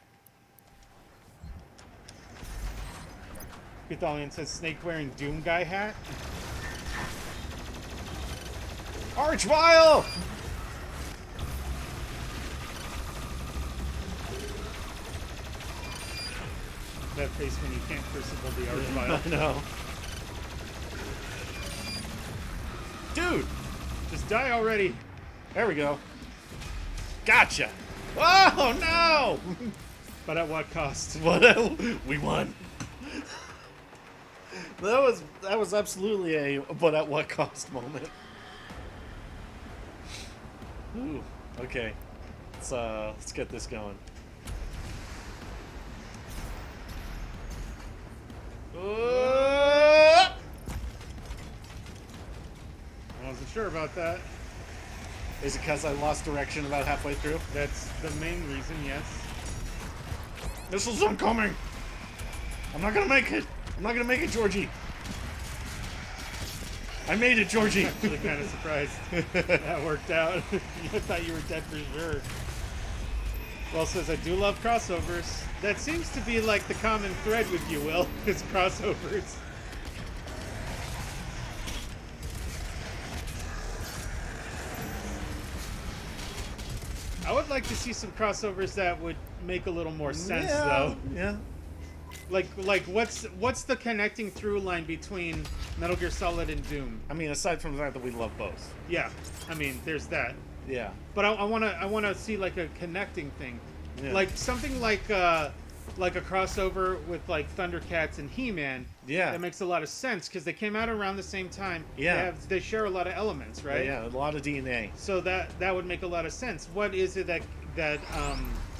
Gothalion says Snake wearing Doom Guy hat. Archvile! That face when you can't crucible the Archvile. I know. Dude! Just die already. There we go. Gotcha! Oh no! But at what cost? What? We won. That was absolutely a but at what cost moment. Ooh, okay. Let's get this going. I wasn't sure about that. Is it because I lost direction about halfway through? That's the main reason, yes. Missiles incoming! I'm not gonna make it! I'm not gonna make it, Georgie! I made it, Georgie! I'm actually kind of surprised that worked out. I thought you were dead for sure. Well says, I do love crossovers. That seems to be like the common thread with you, Will, is crossovers. I would like to see some crossovers that would make a little more sense, though. Yeah. Like what's the connecting through line between Metal Gear Solid and Doom? I mean, aside from the fact that we love both. Yeah, I mean, there's that. Yeah. But I wanna see like a connecting thing, Yeah. like something like a crossover with like Thundercats and He-Man. Yeah. That makes a lot of sense because they came out around the same time. Yeah. They share a lot of elements, right? Yeah, a lot of DNA So that would make a lot of sense. What is it that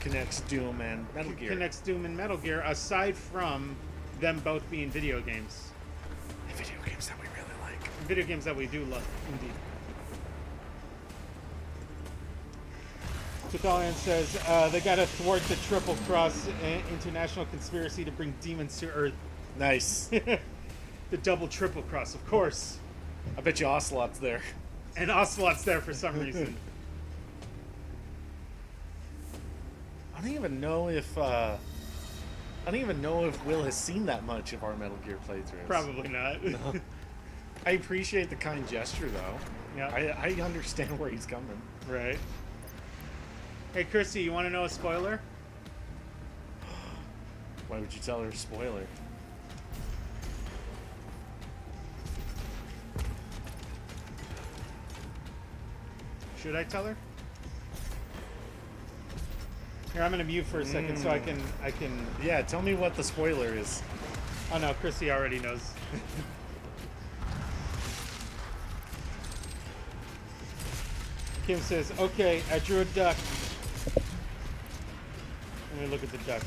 connects Doom and Metal Gear. connects Doom and Metal Gear aside from them both being video games? Video games that we really like. Video games that we do love, indeed. Tutalian says they got to thwart the triple cross international conspiracy to bring demons to Earth. Nice. The double triple cross, of course. I bet you Ocelot's there. And Ocelot's there for some reason. I don't even know if Will has seen that much of our Metal Gear playthroughs. Probably not. I appreciate the kind gesture, though. Yeah. I understand where he's coming. Right. Hey, Chrissy, you want to know a spoiler? Why would you tell her a spoiler? Should I tell her? Here, I'm gonna mute for a second so I can. Yeah, tell me what the spoiler is. Oh no, Chrissy already knows. Kim says, "Okay, I drew a duck." Let me look at the duck.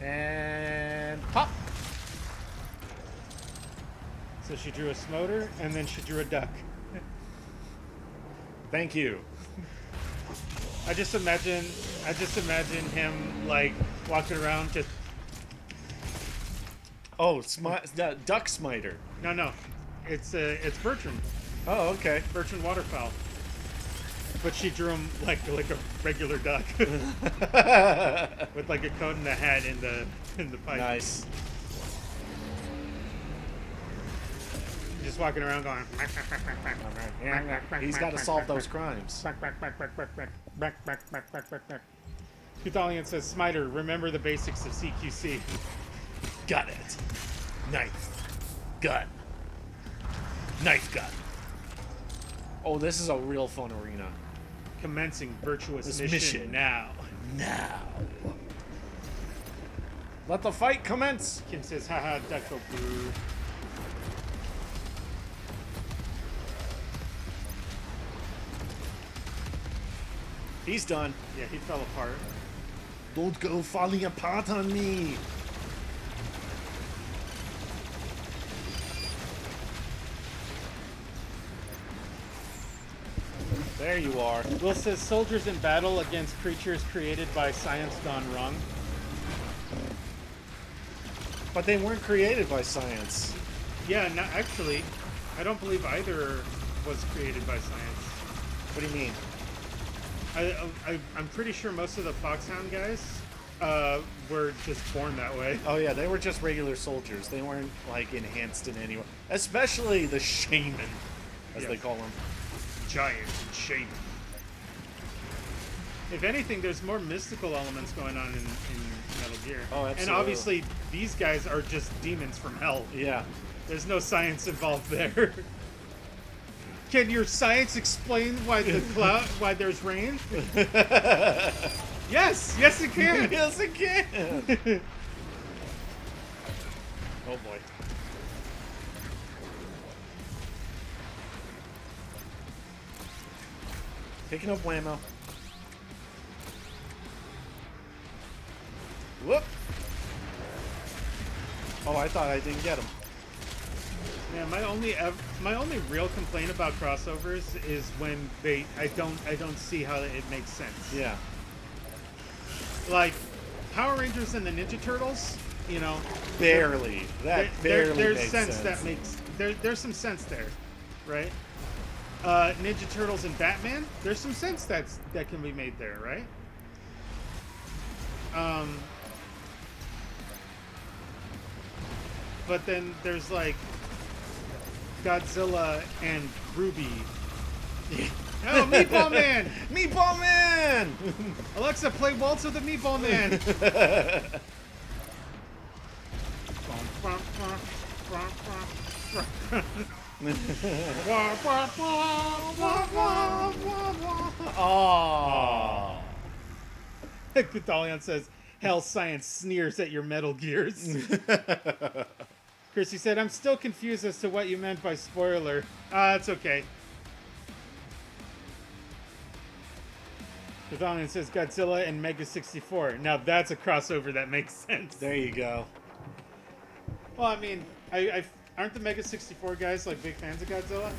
And pop. So she drew a Smoter, and then she drew a duck. Thank you. I just imagine him like walking around just. Oh, Duck Smiter. No, it's Bertrand. Oh, okay. Bertrand Waterfowl. But she drew him like a regular duck with like a coat and a hat in the pipe. Nice. Just walking around going. He's got to solve those crimes. Kuthalian says, Smiter, remember the basics of CQC. Got it. Knife. Gun. Knife gun. Oh, this is a real fun arena. Commencing virtuous This mission now. Now. Let the fight commence. Kim says, haha, Ducko Brew. He's done. Yeah, he fell apart. Don't go falling apart on me. There you are. Will says, soldiers in battle against creatures created by science gone wrong. But they weren't created by science. Yeah, no, actually, I don't believe either was created by science. What do you mean? I'm pretty sure most of the Foxhound guys were just born that way. Oh yeah, they were just regular soldiers. They weren't like enhanced in any way. Especially the shaman, as they call them. Giant shaman. If anything, there's more mystical elements going on in Metal Gear. Oh, absolutely. And obviously, these guys are just demons from hell. Yeah. There's no science involved there. Can your science explain why why there's rain? Yes, it can. Yes, it can. Oh boy. Picking up whammo. Whoop! Oh, I thought I didn't get him. Yeah, my only real complaint about crossovers is when I don't see how it makes sense. Yeah. Like Power Rangers and the Ninja Turtles, you know, Barely. That barely there's makes sense sense. that makes there's some sense there, right? Ninja Turtles and Batman, there's some sense that can be made there, right? But then there's like Godzilla and Ruby. Oh, Meatball Man! Meatball Man! Alexa, play Waltz with the Meatball Man. Oh. Gothalion says, "Hell science sneers at your Metal Gears." Chrissy said, "I'm still confused as to what you meant by spoiler." It's okay. Gothalion says, "Godzilla and Mega 64." Now that's a crossover that makes sense. There you go. Well, I mean, I aren't the Mega 64 guys like big fans of Godzilla?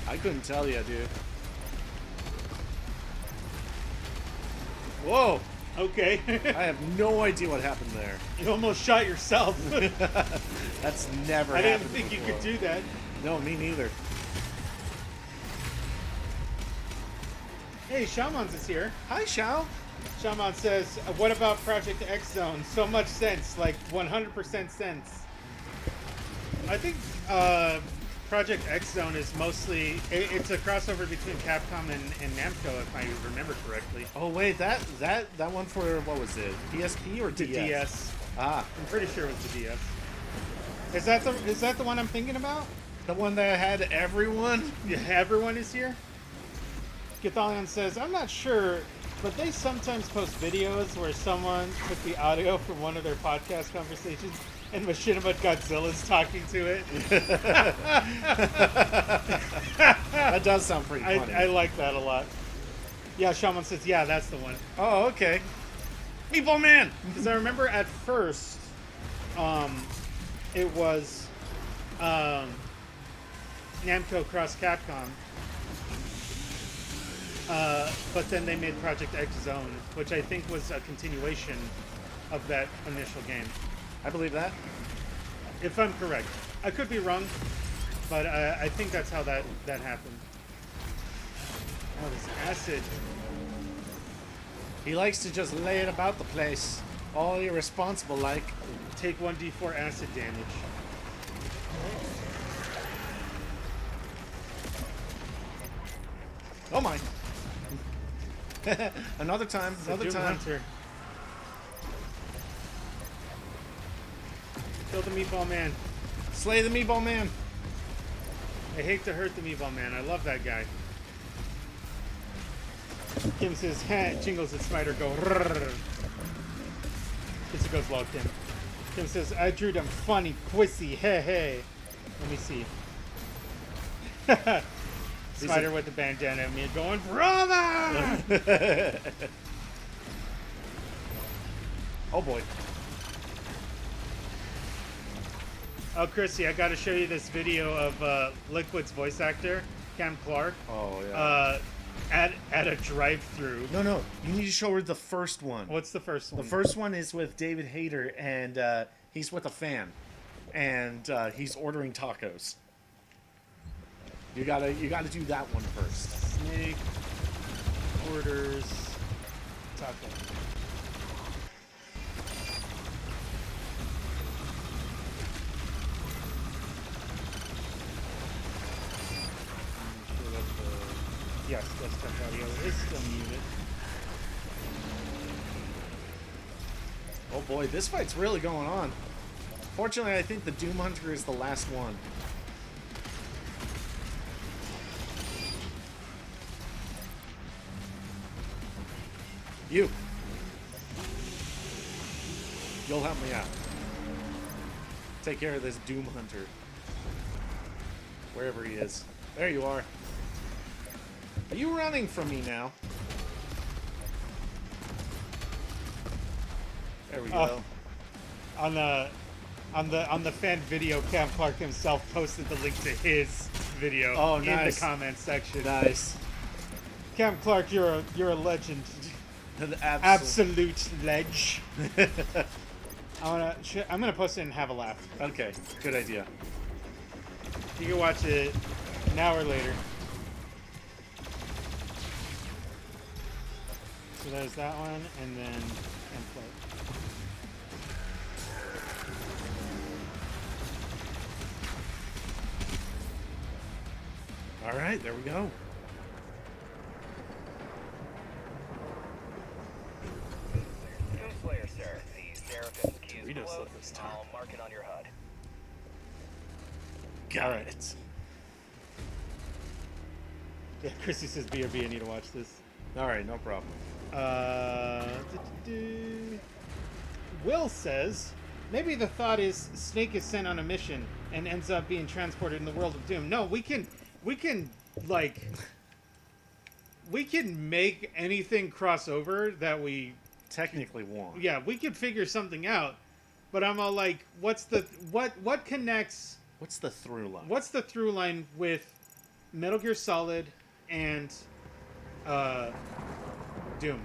I couldn't tell you, dude. Whoa! Okay. I have no idea what happened there. You almost shot yourself. That's never I didn't happened think before. you could do that. No, me neither. Hey, Shamans is here. Hi, Shao. Shaman says, "What about Project X Zone? So much sense, like 100% sense." I think Project X Zone is mostly it's a crossover between Capcom and Namco, if I remember correctly. Oh wait, that one for what was it? PSP or The DS? DS. Ah, I'm pretty sure it was the DS. Is that the one I'm thinking about? the one that had everyone. Yeah, everyone is here. Gothalion says, "I'm not sure, but they sometimes post videos where someone took the audio from one of their podcast conversations and Machinima Godzilla's talking to it." That does sound pretty funny. I like that a lot. Yeah, Shaman says, "Yeah, that's the one." Oh, okay. Meatball Man. Because I remember at first, it was Namco cross Capcom. But then they made Project X Zone, which I think was a continuation of that initial game. I believe that. If I'm correct. I could be wrong, but I think that's how that happened. Oh, this acid. He likes to just lay it about the place, all irresponsible like. Take 1d4 acid damage. Oh my. Another time. It's a Another Doom time. Hunter. Kill the Meatball Man. Slay the Meatball Man. I hate to hurt the Meatball Man. I love that guy. Kim says, Jingles and Smiter go rrrr. Guess it goes well, Kim. Kim says, "I drew them funny, quissy, hey. Let me see." Smiter with the bandana and me going, "Brother!" Oh boy. Oh, Chrissy, I gotta show you this video of Liquid's voice actor, Cam Clark, Oh yeah. at a drive-thru. No. You need to show her the first one. What's the first one? The first one is with David Hayter, and he's with a fan, and he's ordering tacos. You gotta do that one first. Snake orders taco. Yes, desktop audio is still muted. Oh boy, this fight's really going on. Fortunately, I think the Doom Hunter is the last one. You. You'll help me out. Take care of this Doom Hunter. Wherever he is. There you are. Are you running from me now? There we go. On the fan video, Cam Clark himself posted the link to his video in the comments section. Nice. Cam Clark, you're a legend. An Absolute ledge. I'm gonna post it and have a laugh. Okay, good idea. You can watch it now or later. So there's that one, and then template. All right, there we go. Doomslayer, sir. The Seraphim's key is Doritos closed. left this time. I'll mark it on your HUD. Got it. Yeah, Chrissy says BRB, I need to watch this. All right, no problem. Will says, maybe the thought is Snake is sent on a mission and ends up being transported in the world of Doom. No, we can make anything cross over that we, Technically won't. yeah, we could figure something out. But I'm all like, what connects, What's the through line? what's the through line with Metal Gear Solid and Doom?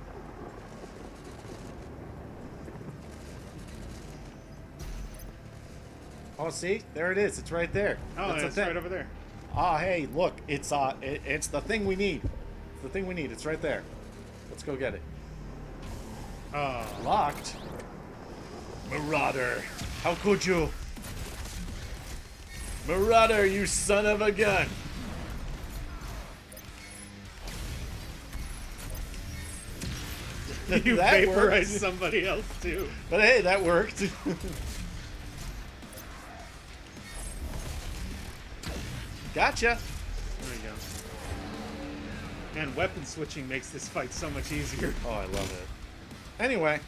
Oh, see, there it is. It's right there. Oh, That's the it's thing. right over there. Ah, hey, look, it's the thing we need. It's the thing we need. It's right there. Let's go get it. Locked. Marauder, how could you? Marauder, you son of a gun! You That vaporized worked. somebody else too. But hey, that worked. Gotcha. There we go. Man, weapon switching makes this fight so much easier. Oh, I love it. Anyway,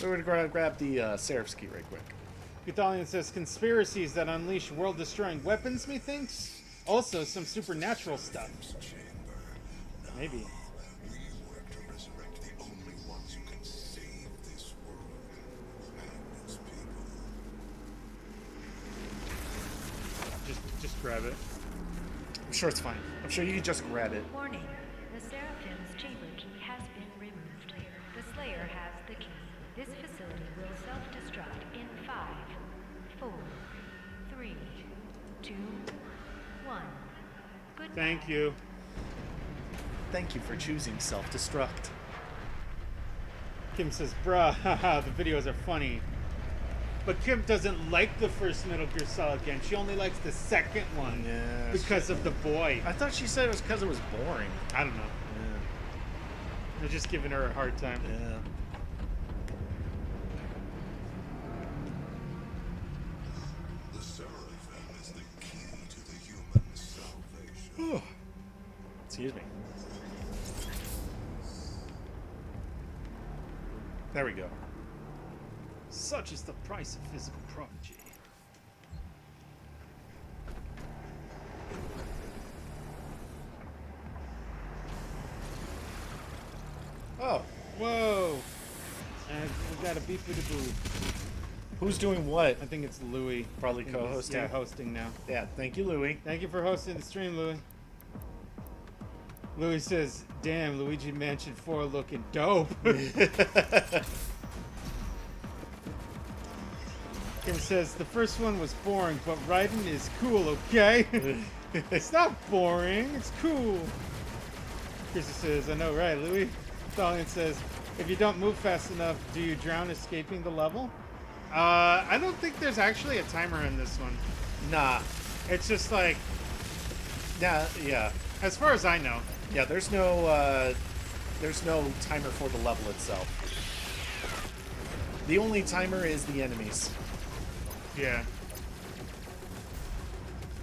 we're gonna grab the Seraph's key right quick. Guthalion says conspiracies that unleash world-destroying weapons, methinks? Also, some supernatural stuff. Maybe. We work to resurrect the only ones who can save this world and its people. Just grab it. I'm sure it's fine. I'm sure you can just grab it. Warning. The Seraphim's chamber key has been removed. The Slayer has the key. This facility will self-destruct in 5, 4, 3, 2, 1. Good Thank you. Thank you for choosing self-destruct. Kim says, bruh, haha, the videos are funny. But Kim doesn't like the first Metal Gear Solid game. She only likes the second one. Yeah, Because of the boy. I thought she said it was because it was boring. I don't know. I'm just giving her a hard time. Yeah. The Seraphim is the key to the human salvation. Excuse me. There we go. Such is the price of physical prodigy. Oh, Whoa! And we got a beef with a boo. who's doing what? I think it's Louis. Probably I think he's- co-hosting. Yeah, hosting now. Yeah, thank you, Louie. Thank you for hosting the stream, Louis. Louis says, damn, Luigi Mansion 4 looking dope. Kim says, the first one was boring, but Raiden is cool, okay? It's not boring, it's cool. Chrissy says, I know, right, Louis? Thalian says, if you don't move fast enough, do you drown escaping the level? I don't think there's actually a timer in this one. Nah. It's just like, Yeah. as far as I know. Yeah, there's no timer for the level itself. The only timer is the enemies. Yeah.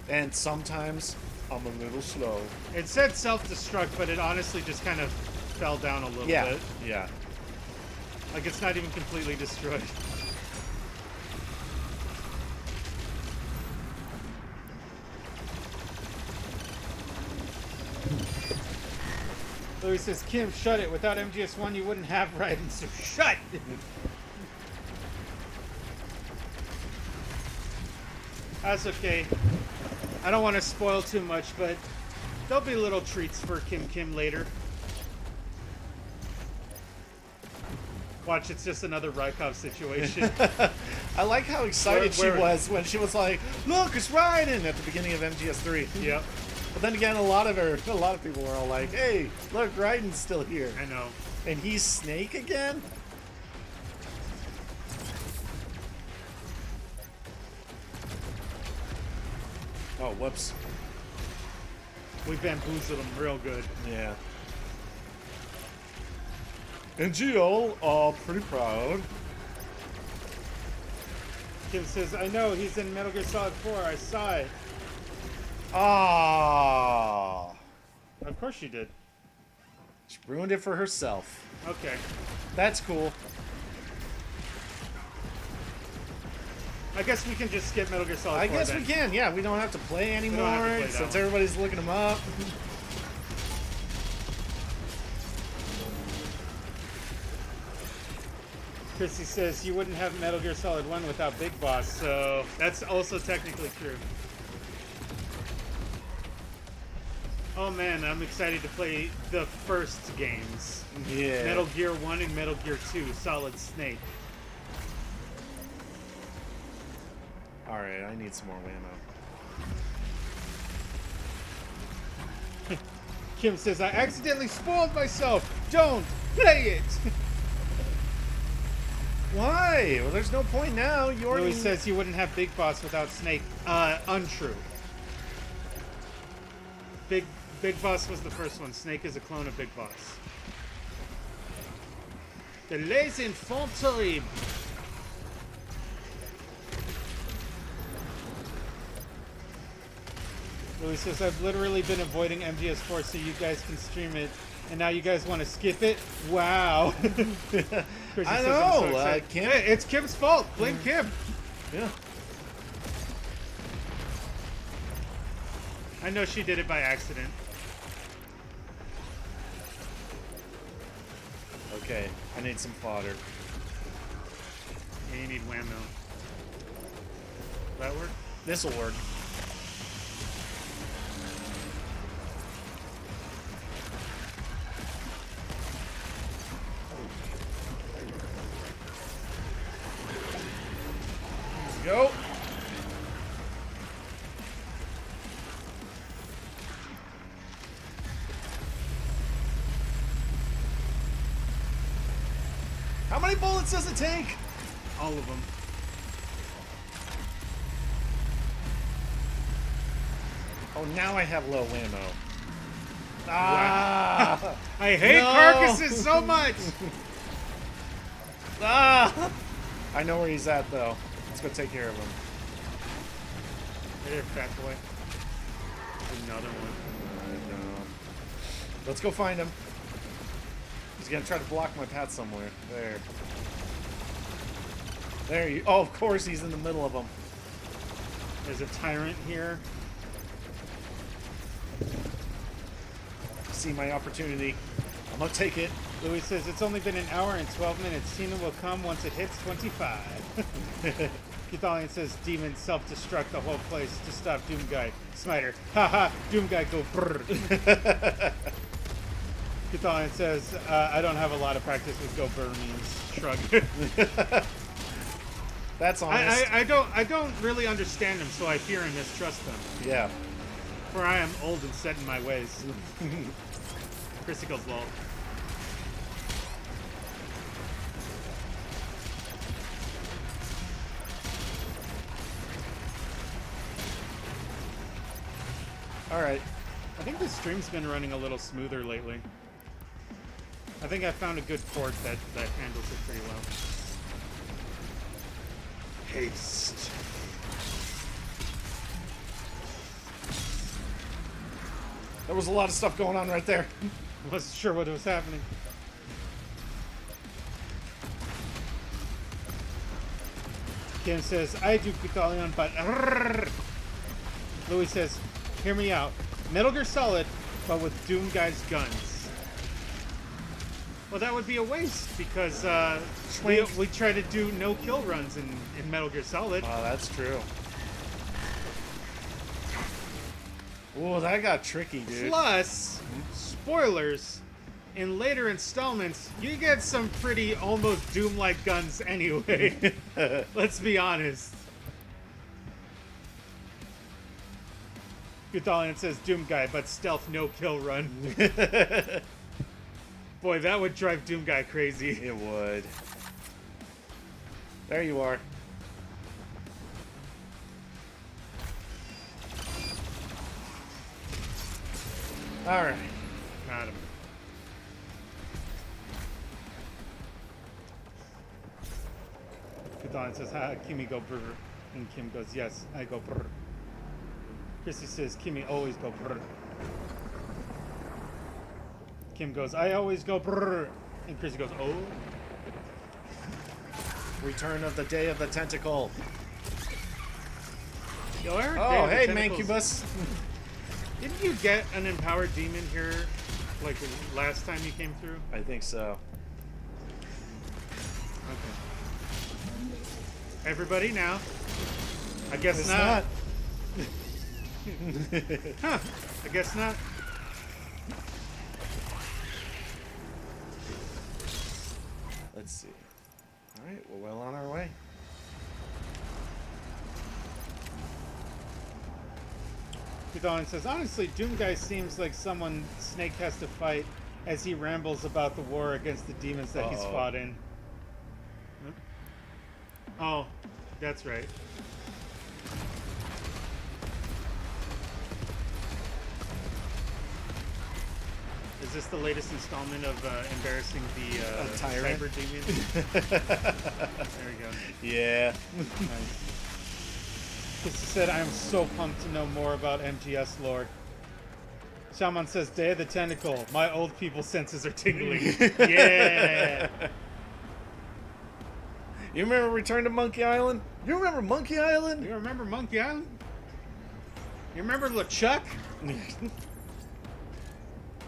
And sometimes I'm a little slow. It said self-destruct, but it honestly just kind of fell down a little bit. Yeah. Like it's not even completely destroyed. Louis says, Kim, shut it. Without MGS1, you wouldn't have Raiden, so shut! That's okay. I don't want to spoil too much, but there'll be little treats for Kim later. Watch, it's just another Rykov situation. I like how excited she was when she was like, "Look, it's Raiden!" at the beginning of MGS3. Yep. But then again, a lot of people were all like, "Hey, look, Raiden's still here." I know. And he's Snake again? Oh, whoops. We bamboozled him real good. Yeah. And GL are pretty proud. Kim says, I know, he's in Metal Gear Solid 4. I saw it. Ah. Of course she did. She ruined it for herself. Okay. That's cool. I guess we can just skip Metal Gear Solid 4 I guess then. we can. Yeah, we don't have to play anymore have to play that since one. everybody's looking them up. Chrissy says, you wouldn't have Metal Gear Solid 1 without Big Boss, so that's also technically true. Oh man, I'm excited to play the first games. Yeah. Metal Gear 1 and Metal Gear 2, Solid Snake. Alright, I need some more whammo. Kim says, I accidentally spoiled myself. Don't play it. Why? Well, there's no point now. You already... Louis says you wouldn't have Big Boss without Snake. Untrue. Big Boss was the first one. Snake is a clone of Big Boss. The Les Infanteries. Louis says, I've literally been avoiding MGS4 so you guys can stream it, and now you guys want to skip it? Wow. Chrissy I says, know. I'm so excited. Kim... Hey, it's Kim's fault. Blame Kim. Yeah. I know she did it by accident. Okay, I need some fodder. Yeah, you need whammo. That work? This'll work. Go. How many bullets does it take? All of them. Oh, now I have low ammo. Ah! I hate No. carcasses so much. Ah! I know where he's at, though. Let's go take care of him. Hey there, fat boy. Another one. Let's go find him. He's gonna try to block my path somewhere. There. There you. Oh, of course he's in the middle of them. There's a tyrant here. See my opportunity. I'm gonna take it. Louis says it's only been an hour and 12 minutes. Tina will come once it hits 25. Euthalion says demons self-destruct the whole place to stop Doom Guy. Smiter. Haha, Doom Guy go brrr. Euthalion says, I don't have a lot of practice with go brr means. Shrug. That's honest. I don't really understand them, so I fear and mistrust them. Yeah. For I am old and set in my ways. Chrissy goes lol. Alright. I think the stream's been running a little smoother lately. I think I found a good port that handles it pretty well. Haste. There was a lot of stuff going on right there. Wasn't sure what was happening. Kim says, I do Gudalion, but... Louis says, hear me out. Metal Gear Solid, but with Doom Guy's guns. Well, that would be a waste, because we try to do no-kill runs in Metal Gear Solid. Oh, that's true. Ooh, that got tricky, dude. Plus, spoilers, in later installments, you get some pretty almost Doom-like guns anyway. Let's be honest. Gudalion says Doom Guy, but stealth no-kill run. Boy, that would drive Doom Guy crazy. It would. There you are. Alright. Got him. Gudalion says, ha, Kimi go brr. And Kim goes, yes, I go brr. Chrissy says, Kimi always go brr. Kim goes, I always go brr. And Chrissy goes, oh. Return of the Day of the Tentacle. Yo, Eric, Day Oh, of the hey, Tentacles. Mancubus. Didn't you get an empowered demon here, like, last time you came through? I think so. Okay. Everybody now. I guess It's not. Huh. I guess not. Let's see. Alright, we're well on our way. Gudalion says, honestly, Doom Guy seems like someone Snake has to fight as he rambles about the war against the demons that he's fought in. Oh, that's right. Is this the latest installment of embarrassing the Tyrant? cyber demon? There we go. Yeah. Nice. Christy said, I am so pumped to know more about MGS lore. Shaman says, Day of the Tentacle. My old people senses are tingling. Yeah. You remember Return to Monkey Island? You remember Monkey Island? You remember Monkey Island? You remember LeChuck?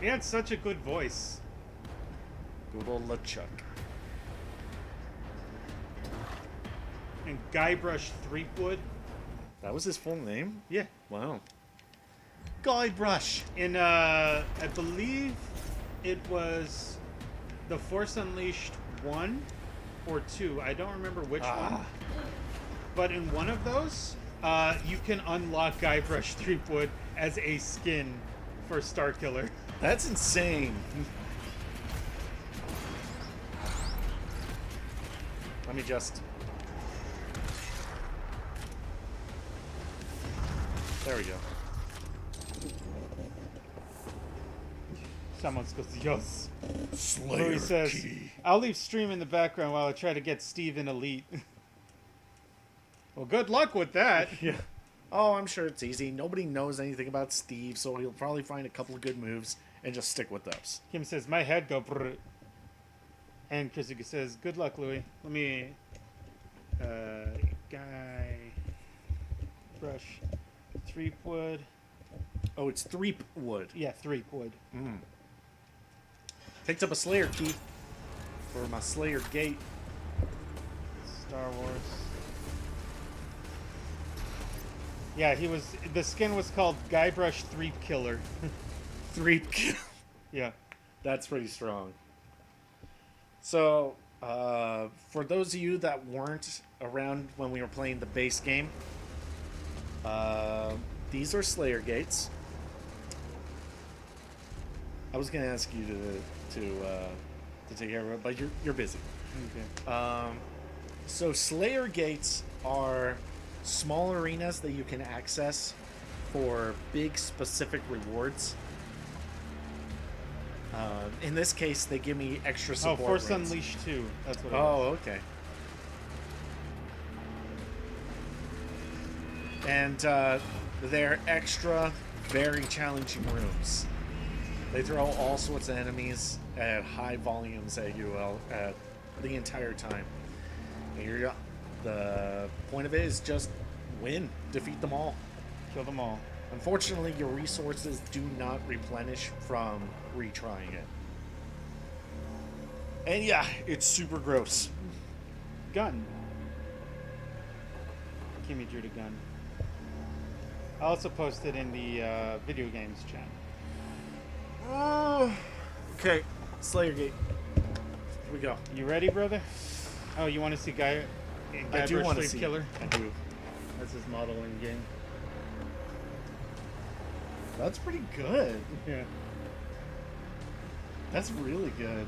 He had such a good voice. Good old LeChuck. And Guybrush Threepwood. That was his full name? Yeah. Wow. Guybrush. In, I believe it was The Force Unleashed 1 or 2. I don't remember which one. But in one of those, you can unlock Guybrush Threepwood as a skin for Starkiller. That's insane. Let me just... There we go. Someone goes, yes. Slayer Louis says, key. I'll leave stream in the background while I try to get Steve in Elite. Well, good luck with that. Yeah. Oh, I'm sure it's easy. Nobody knows anything about Steve, so he'll probably find a couple of good moves and just stick with those. Kim says, my head go brr. And Krisuke says, good luck, Louis. Let me, guy, brush, Threepwood. Oh, it's Threepwood. Yeah, Threepwood. Picked up a Slayer key for my Slayer gate. Star Wars. Yeah, the skin was called Guybrush Threep Killer. Threep. Yeah. That's pretty strong. So, for those of you that weren't around when we were playing the base game, these are Slayer gates. I was gonna ask you to take care of it, but you're busy. Okay. So Slayer gates are small arenas that you can access for big specific rewards. In this case, they give me extra support. Force runs. Unleashed 2. That's what it Oh, was. okay. And they're extra, very challenging rooms. They throw all sorts of enemies at high volumes at you the entire time. And you're The point of it is just win, defeat them all. Kill them all. Unfortunately, your resources do not replenish from retrying it. And yeah, it's super gross. Gun. Kimmy drew the gun. I also posted in the video games chat. Oh, okay. Slayer Gate. Here we go. You ready, brother? Oh, you want to see I do want to Sleep see. Killer? I do. That's his model in game. That's pretty good. Yeah. That's really good.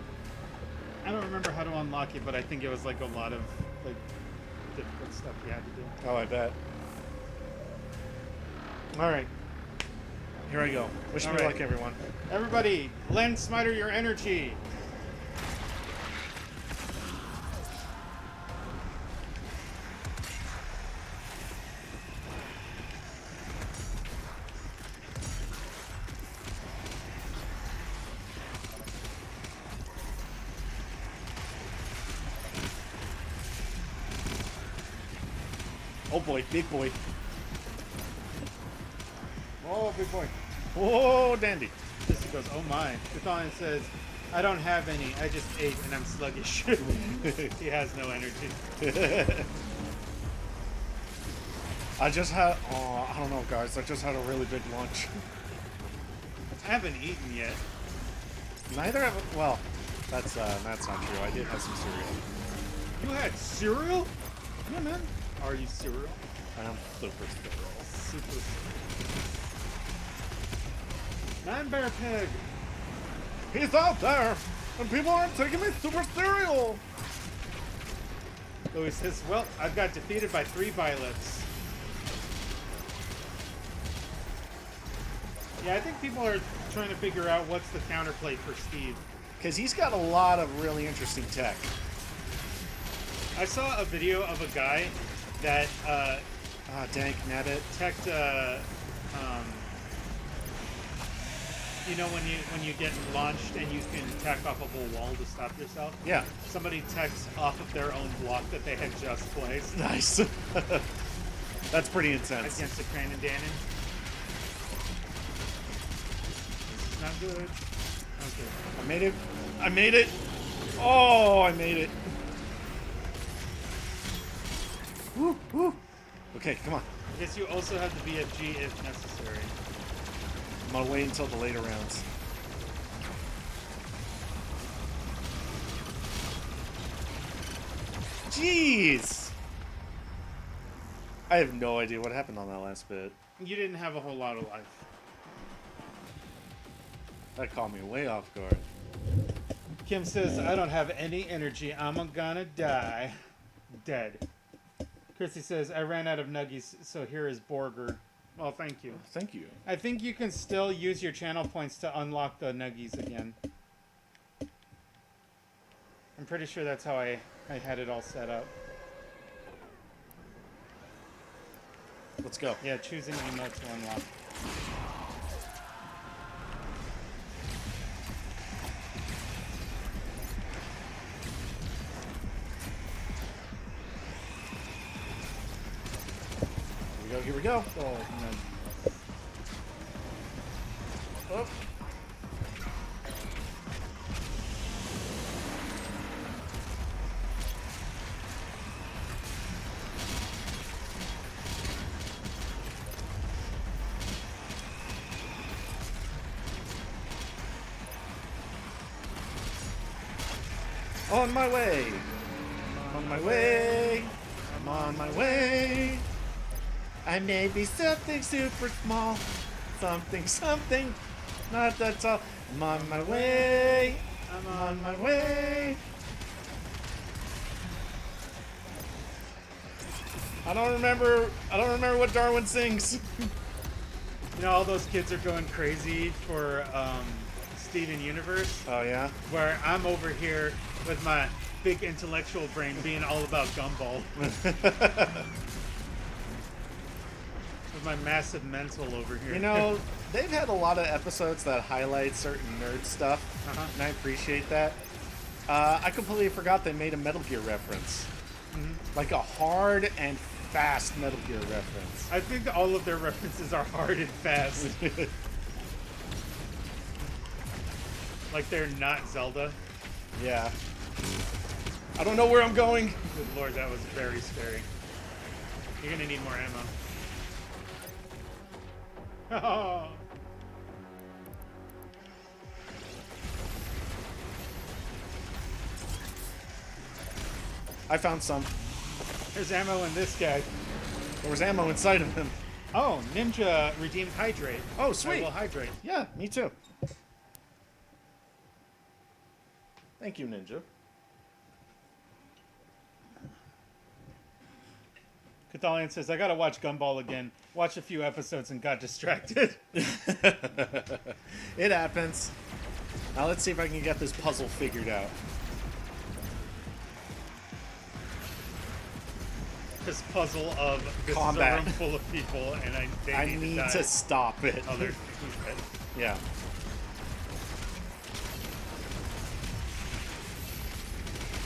I don't remember how to unlock it, but I think it was like a lot of like difficult stuff you had to do. Oh, I bet. All right. Here I go. Wish me All right. luck, everyone. Everybody, lend Smiter your energy. Oh boy, big boy. Oh, big boy. Oh, dandy. Jesse goes, oh my. Cathallion says, I don't have any. I just ate and I'm sluggish. He has no energy. I just had. Oh, I don't know, guys. I just had a really big lunch. I haven't eaten yet. Neither have. Well, that's not true. I did have some cereal. You had cereal? Yeah, man. Are you cereal? I am super cereal. Super. Man Bear Pig. He's out there, and people aren't taking me super cereal. Louis says, well, I've got defeated by 3 violets. Yeah, I think people are trying to figure out what's the counterplay for Steve. Because he's got a lot of really interesting tech. I saw a video of a guy that Dank, nabbit. teched you know when you get launched and you can tack off a whole wall to stop yourself? Yeah. Somebody techs off of their own block that they had just placed Nice. That's pretty intense. against the Crane and Dannon. This is not good. Okay. I made it. I made it. Oh, I made it. Woo, woo. Okay, come on. I guess you also have the VFG if necessary. I'm gonna wait until the later rounds. Jeez! I have no idea what happened on that last bit. You didn't have a whole lot of life. That caught me way off guard. Kim says, I don't have any energy. I'm gonna die. Dead. Chrissy says, I ran out of nuggies, so here is Borger. Well, thank you. Thank you. I think you can still use your channel points to unlock the nuggies again. I'm pretty sure that's how I had it all set up. Let's go. Yeah, choosing emote to unlock. Here we go. Oh, no. Oh. On my way. On my way. I'm on my way. I may be something super small. Something. Not that tall. I'm on my way. I'm on my way. I don't remember what Darwin sings. You know, all those kids are going crazy for Steven Universe, Oh yeah? where I'm over here with my big intellectual brain being all about Gumball. With my massive mental over here. You know, they've had a lot of episodes that highlight certain nerd stuff, and I appreciate that. I completely forgot they made a Metal Gear reference. Like a hard and fast Metal Gear reference. I think all of their references are hard and fast. Like they're not Zelda. Yeah. I don't know where I'm going. Good lord, that was very scary. You're gonna need more ammo. Oh. I found some. There's ammo in this guy. There was ammo inside of him. Oh, Ninja redeemed hydrate. Oh, I sweet. will hydrate. Yeah, me too. Thank you, Ninja. Cathalion says, I gotta watch Gumball again. Watched a few episodes and got distracted. It happens. Now let's see if I can get this puzzle figured out. This puzzle of this Combat. is a room full of people and they I need need to die. to stop it. Oh, there's who's dead? Yeah.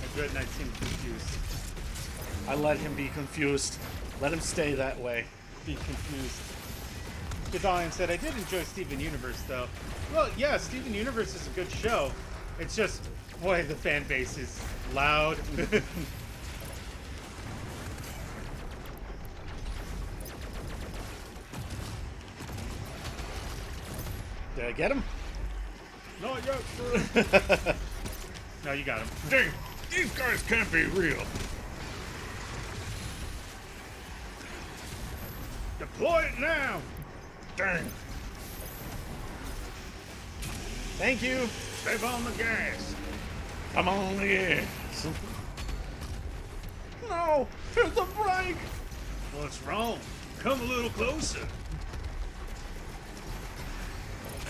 A good night seemed confused. I let him be confused. Let him stay that way. Be confused. Cathalion said, I did enjoy Steven Universe though. Well, yeah, Steven Universe is a good show. It's just, boy, the fan base is loud. Did I get him? No, yeah. No, you got him. Dang, these guys can't be real. Deploy it now. Dang. Thank you. Save on the gas. I'm on the gas. No, to the brake. What's wrong? Come a little closer.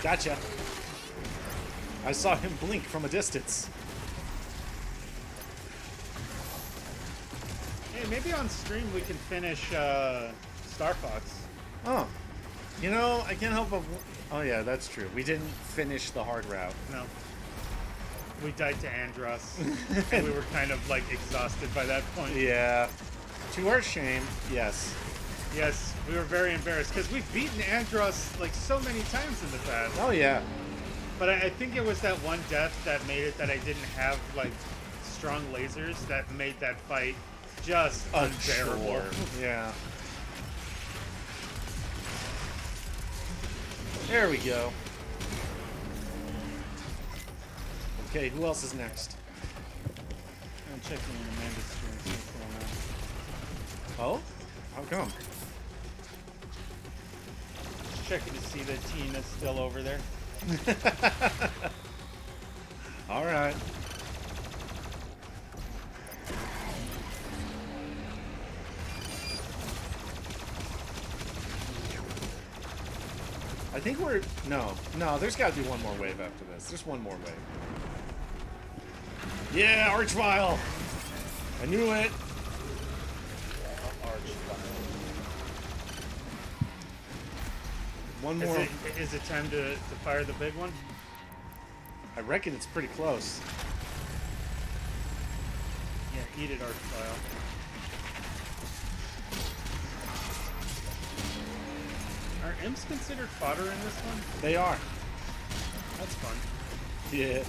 Gotcha. I saw him blink from a distance. Hey, maybe on stream we can finish Star Fox. Oh, you know, I can't help but... Oh yeah, that's true. We didn't finish the hard route. No. We died to Andros. And we were kind of like exhausted by that point. Yeah. To our shame, yes. Yes, we were very embarrassed because we've beaten Andros like so many times in the past. Oh yeah. But I think it was that one death that made it that I didn't have like strong lasers that made that fight just unbearable. Sure. Yeah. There we go. Okay, who else is next? I'm checking in Amanda's stream. See what's going on. Oh? How come? Just checking to see that Tina's still over there. All right. I think we're... No, there's got to be one more wave after this. There's one more wave. Yeah, Archvile! I knew it! One more. Is it time to fire the big one? I reckon it's pretty close. Yeah, eat it, Archvile. Are imps considered fodder in this one? They are. That's fun. Yeah.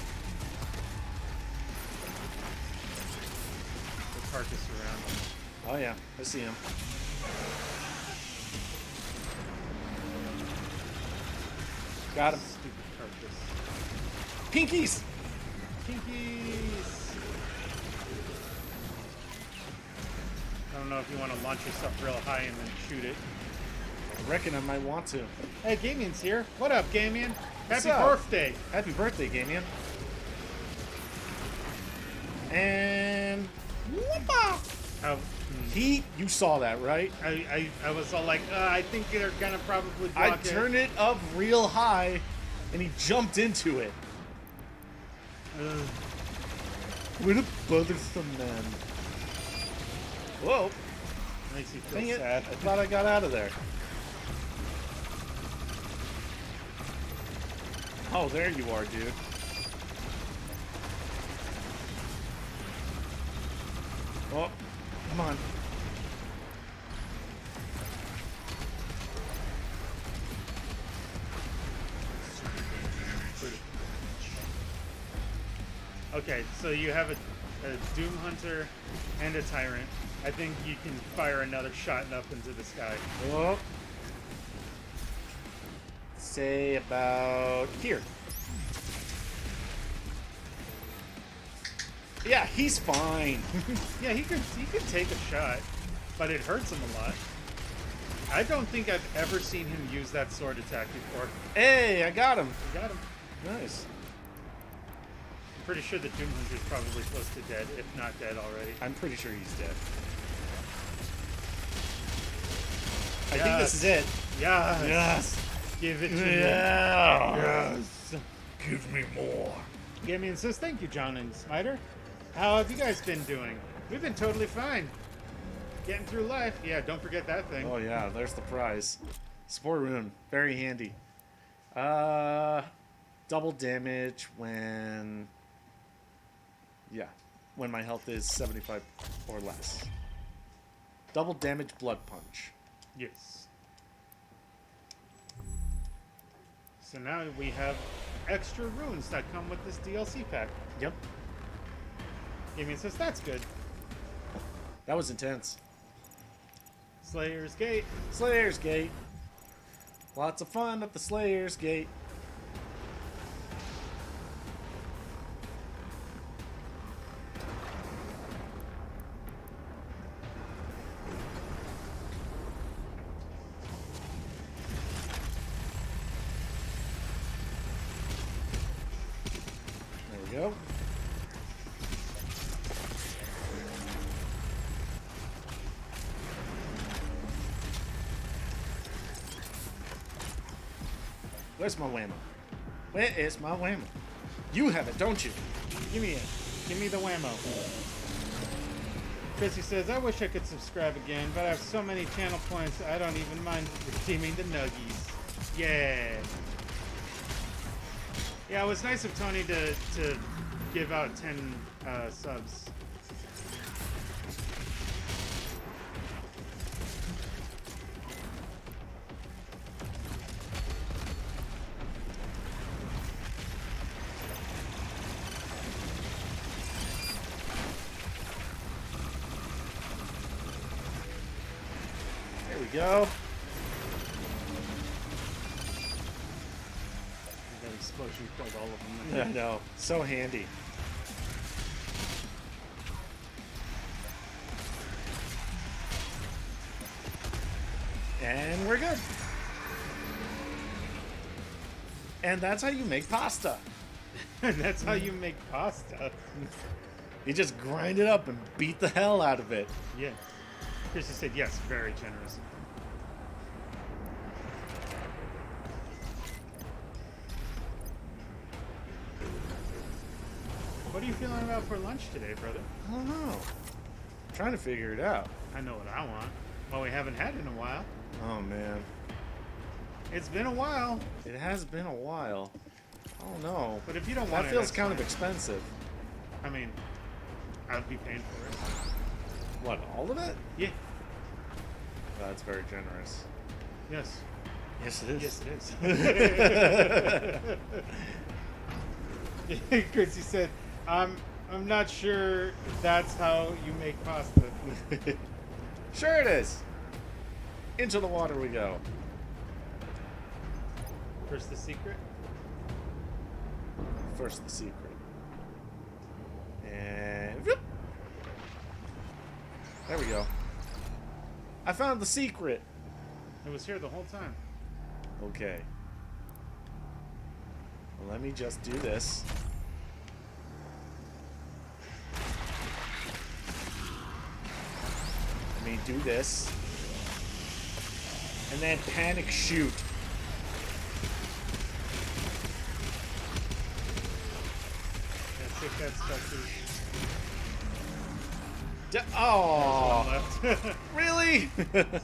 The carcass around. Oh yeah, I see him. Got him. Stupid carcass. Pinkies! Pinkies! I don't know if you want to launch yourself real high and then shoot it. I reckon I might want to. Hey, Gamian's here. What up, Gamian? What's Happy up? birthday! Happy birthday, Gamian. And... Whoopa! How, You saw that, right? I was all like, I think they're gonna probably I block it. turned it up real high, and he jumped into it. What a bothersome man. Whoa. Makes you feel Dang it. I sad. thought I got out of there. Oh, there you are, dude. Oh. Come on. Okay, so you have a Doom Hunter and a Tyrant. I think you can fire another shot up into the sky. Oh. Say about here. Yeah, he's fine. Yeah, he could take a shot, but it hurts him a lot. I don't think I've ever seen him use that sword attack before. Hey, I got him. You got him. Nice. I'm pretty sure the Doom Hunter's probably close to dead, if not dead already. I'm pretty sure he's dead. I think Yes. this is it. Yes. Yes. Give it to me. Yeah. Yes. Give me more. Gaming says, thank you, John and Smiter. How have you guys been doing? We've been totally fine. Getting through life. Yeah, don't forget that thing. Oh yeah, there's the prize. Spore rune, very handy. Double damage when... Yeah, when my health is 75 or less. Double damage blood punch. Yes. So now we have extra runes that come with this DLC pack. Yep, Gaming says, that's good. that was intense. Slayer's Gate. Slayer's Gate. Lots of fun at the Slayer's Gate. There we go. Where's my whammo? Where is my whammo? You have it, don't you? Give me it. Give me the whammo. Chrissy says, I wish I could subscribe again, but I have so many channel points I don't even mind redeeming the nuggies. Yeah. Yeah, it was nice of Tony to give out 10 subs. There we go. That explosion killed all of them. I know. So handy. And we're good. And that's how you make pasta. And that's how you make pasta. You just grind it up and beat the hell out of it. Yeah. Chrissy said, yes, very generous. What are you feeling about for lunch today, brother? I don't know. I'm trying to figure it out. I know what I want. Well, we haven't had it in a while. Oh man. It's been a while. It has been a while. I don't know. But if you don't want That it, feels that's kind of fine. expensive. I mean, I'd be paying for it. What, all of it? Yeah. That's very generous. Yes. Yes, it is. Yes, it is. Chrissy said, I'm not sure that's how you make pasta. Sure it is. Into the water we go. First the secret. First the secret. And whoop. There we go. I found the secret. It was here the whole time. Okay. Well, let me just do this. Let me do this. And then panic shoot. That's if that's Texas. Oh, One left. really?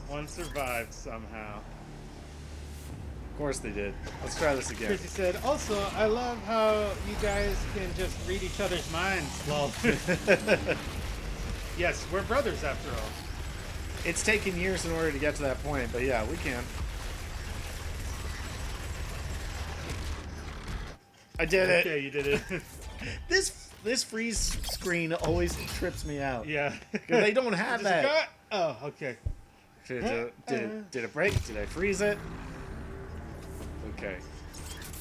One survived somehow. Of course they did. Let's try this again. Chrissy said, also, I love how you guys can just read each other's minds. Lol. Yes, we're brothers after all. It's taken years in order to get to that point, but yeah, we can. I did it. Okay, you did it. This freeze screen always trips me out. Yeah. 'Cause they don't have Does it that. go? Oh, okay. Did it break? Did I freeze it? Okay.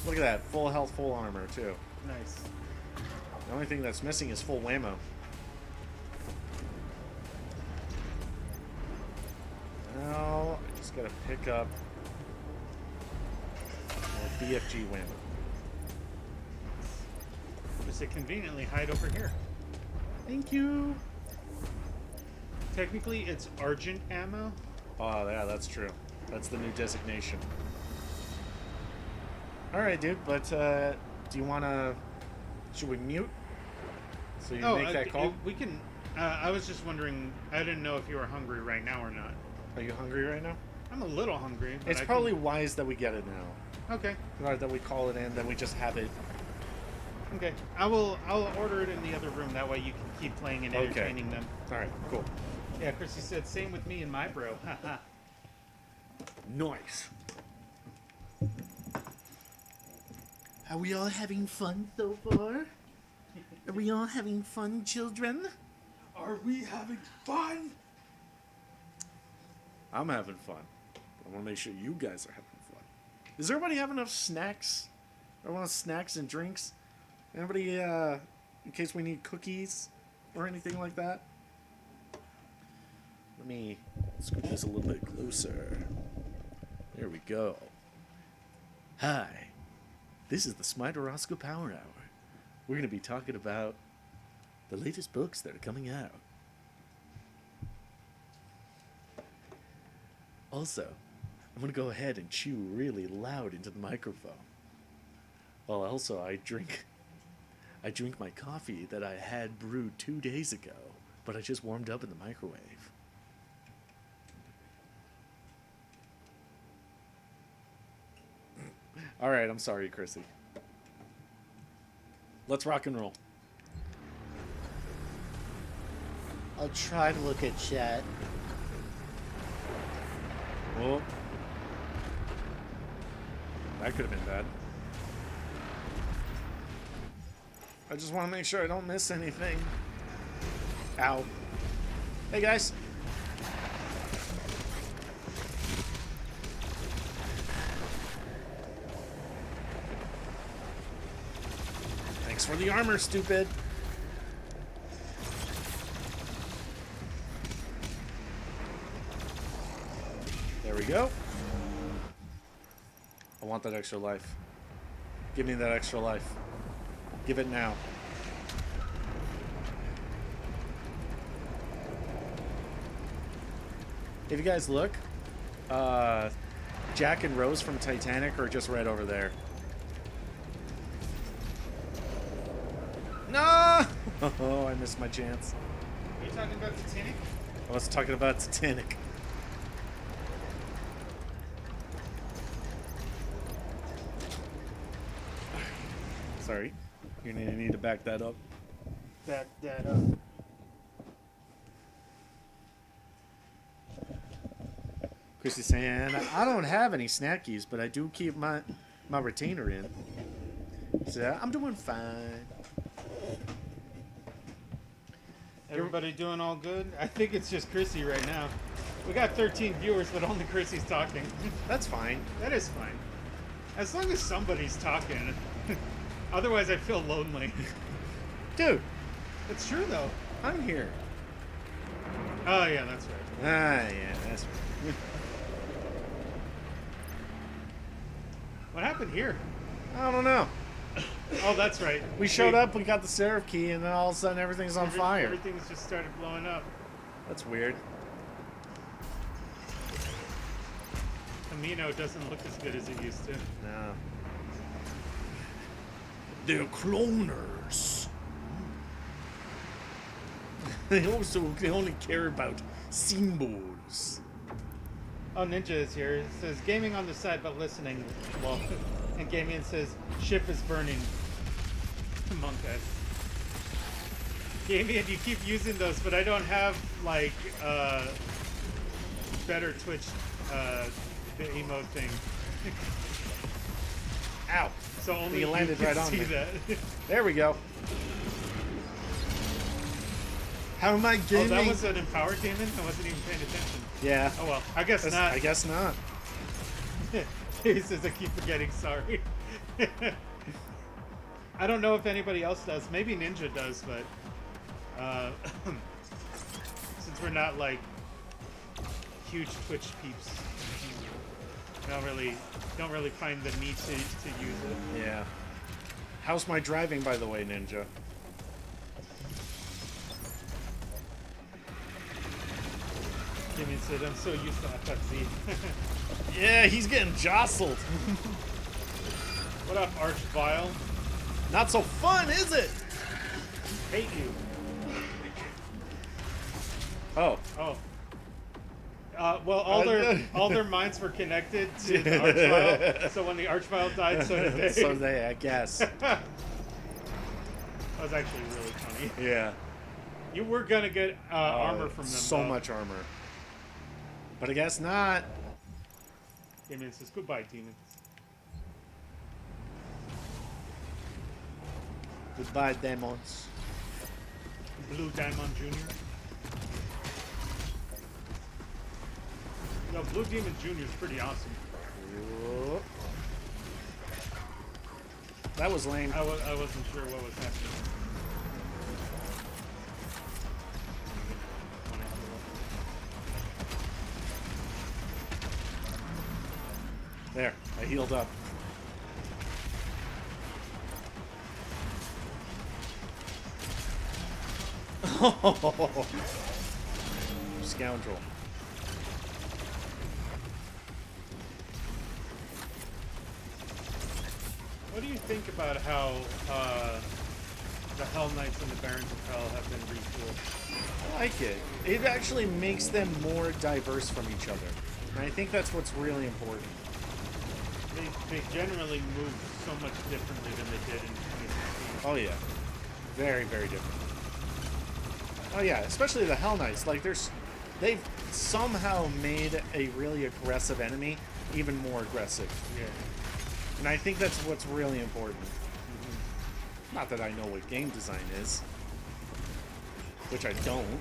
Look at that. Full health, full armor, too. Nice. The only thing that's missing is full whammo. Now, I just gotta pick up more BFG whammo. Just to conveniently hide over here. Thank you. Technically, it's Argent ammo. Oh, yeah, that's true. That's the new designation. Alright, dude, but do you wanna... Should we mute? So you make that call? We can... I was just wondering, I didn't know if you were hungry right now or not. Are you hungry right now? I'm a little hungry. But It's I probably wise that we get it now. Okay. Or that we call it in, that we just have it. Okay. I'll order it in the other room. That way you can keep playing and entertaining them. Alright, cool. Yeah, Chrissy said, same with me and my bro. Haha. Nice. Are we all having fun so far? Are we all having fun, children? Are we having fun? I'm having fun. I want to make sure you guys are having fun. Does everybody have enough snacks? I want snacks and drinks. Anybody, in case we need cookies or anything like that? Let me scoot this a little bit closer. There we go. Hi. This is the Smiter Power Hour. We're going to be talking about the latest books that are coming out. Also, I'm going to go ahead and chew really loud into the microphone. Well, also, I drink my coffee that I had brewed 2 days ago, but I just warmed up in the microwave. All right, I'm sorry, Chrissy. Let's rock and roll. I'll try to look at chat. Oh. That could have been bad. I just want to make sure I don't miss anything. Ow. Hey, guys. Thanks for the armor, stupid. There we go. I want that extra life. Give me that extra life. Give it now. If you guys look, Jack and Rose from Titanic are just right over there. No! Oh, I missed my chance. Are you talking about Titanic? I was talking about Titanic. Sorry. You're gonna need to back that up. Back that up. Chrissy's saying, I don't have any snackies, but I do keep my retainer in. So I'm doing fine. Everybody doing all good? I think it's just Chrissy right now. We got 13 viewers, but only Chrissy's talking. That's fine. That is fine. As long as somebody's talking. Otherwise, I feel lonely. Dude, It's true, though. I'm here. Oh, yeah, that's right. Ah, yeah, that's right. What happened here? I don't know. Oh, that's right. We showed up, we got the seraph key, and then all of a sudden everything's on fire. Everything's just started blowing up. That's weird. Camino doesn't look as good as it used to. No. They're cloners. They only care about symbols. Oh, Ninja is here. It says gaming on the side but listening. Well, and Gamian says ship is burning. Monk guys. Damien, you keep using those, but I don't have like better Twitch the emote thing. Ow. So only You landed can right on see me. that. There we go. How am I Oh, gaming? that was an empowered Damon? I wasn't even paying attention. Yeah. Oh well, I guess not. I guess not. He says I keep forgetting, sorry. I don't know if anybody else does. Maybe Ninja does, but since we're not like huge Twitch peeps, don't really find the need to use it. Yeah. How's my driving, by the way, Ninja? Jimmy said, I'm so used to FFZ. Yeah, he's getting jostled. What up, Archvile? Not so fun, is it? Hate you. Oh. Oh. Well, all their minds were connected to the Archvile, so when the Archvile died, so did they. So they, I guess. That was actually really funny. Yeah. You were gonna get armor from them. So though. much armor. But I guess not. Damien says goodbye, demons. Goodbye, demons. Blue Diamond Jr. No, Blue Demon Jr. is pretty awesome. Whoop. That was lame. I wasn't sure what was happening. There, I healed up. Scoundrel. What do you think about how the Hell Knights and the Barons of Hell have been retooled? I like it. It actually makes them more diverse from each other. And I think that's what's really important. They generally move so much differently than they did in 2016. Oh yeah. Very, very different. Oh yeah, especially the Hell Knights. Like they've somehow made a really aggressive enemy even more aggressive. Yeah. And I think that's what's really important. Mm-hmm. Not that I know what game design is. Which I don't.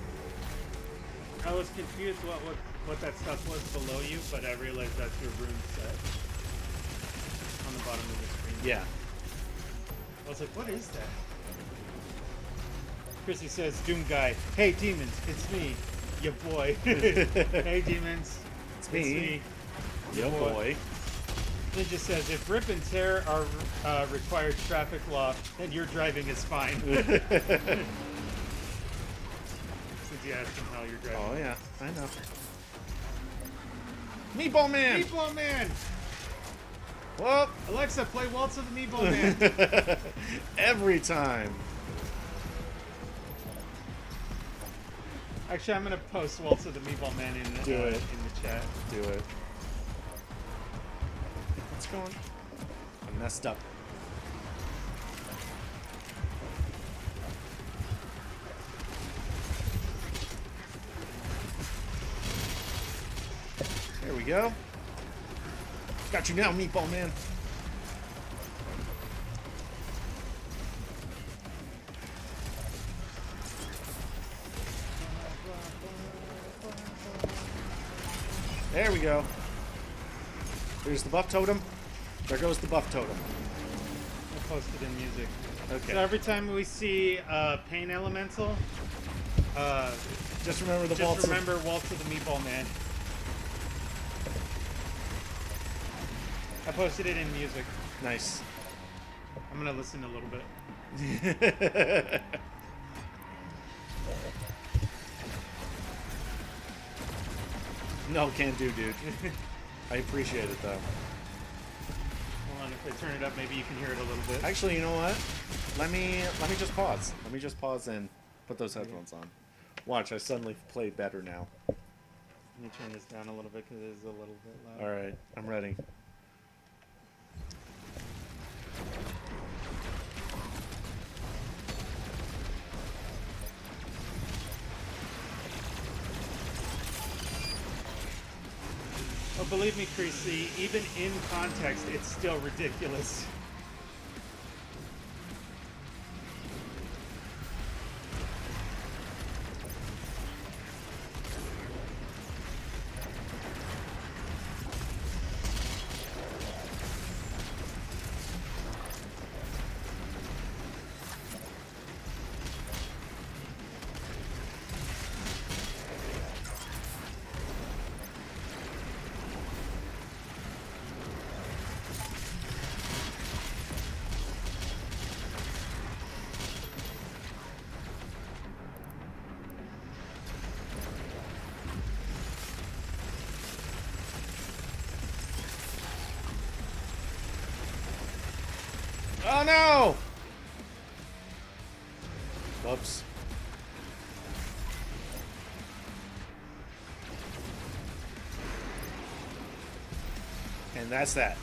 I was confused what that stuff was below you, but I realized that's your rune set on the bottom of the screen. Yeah. I was like, what is that? Chrissy says, Doom Guy, hey demons, it's me, your boy. Hey demons, It's me. your Yo boy. Ninja says, if rip and tear are required traffic law, then your driving is fine. Since you asked him how you're driving. Oh yeah, I know. Meatball Man! Meatball Man! Whoop! Alexa, play Waltz of the Meatball Man. Every time. Actually, I'm gonna post Waltz of the Meatball Man in the chat. Do it. What's going on? I messed up. There we go. Got you now, Meatball Man. There we go. There's the buff totem. There goes the buff totem. I'll post it in music. Okay. So every time we see Pain Elemental, Just remember the just vaults. remember Waltz of the Meatball Man. I posted it in music. Nice. I'm gonna listen a little bit. No, can't do, dude. I appreciate it though. Hold on, if I turn it up, maybe you can hear it a little bit. Actually, you know what? Let me just pause. Let me just pause and put those headphones on. Watch, I suddenly play better now. Let me turn this down a little bit because it is a little bit loud. All right, I'm ready. Oh, believe me, Creasy, even in context, it's still ridiculous. Oh no! Whoops. And that's that.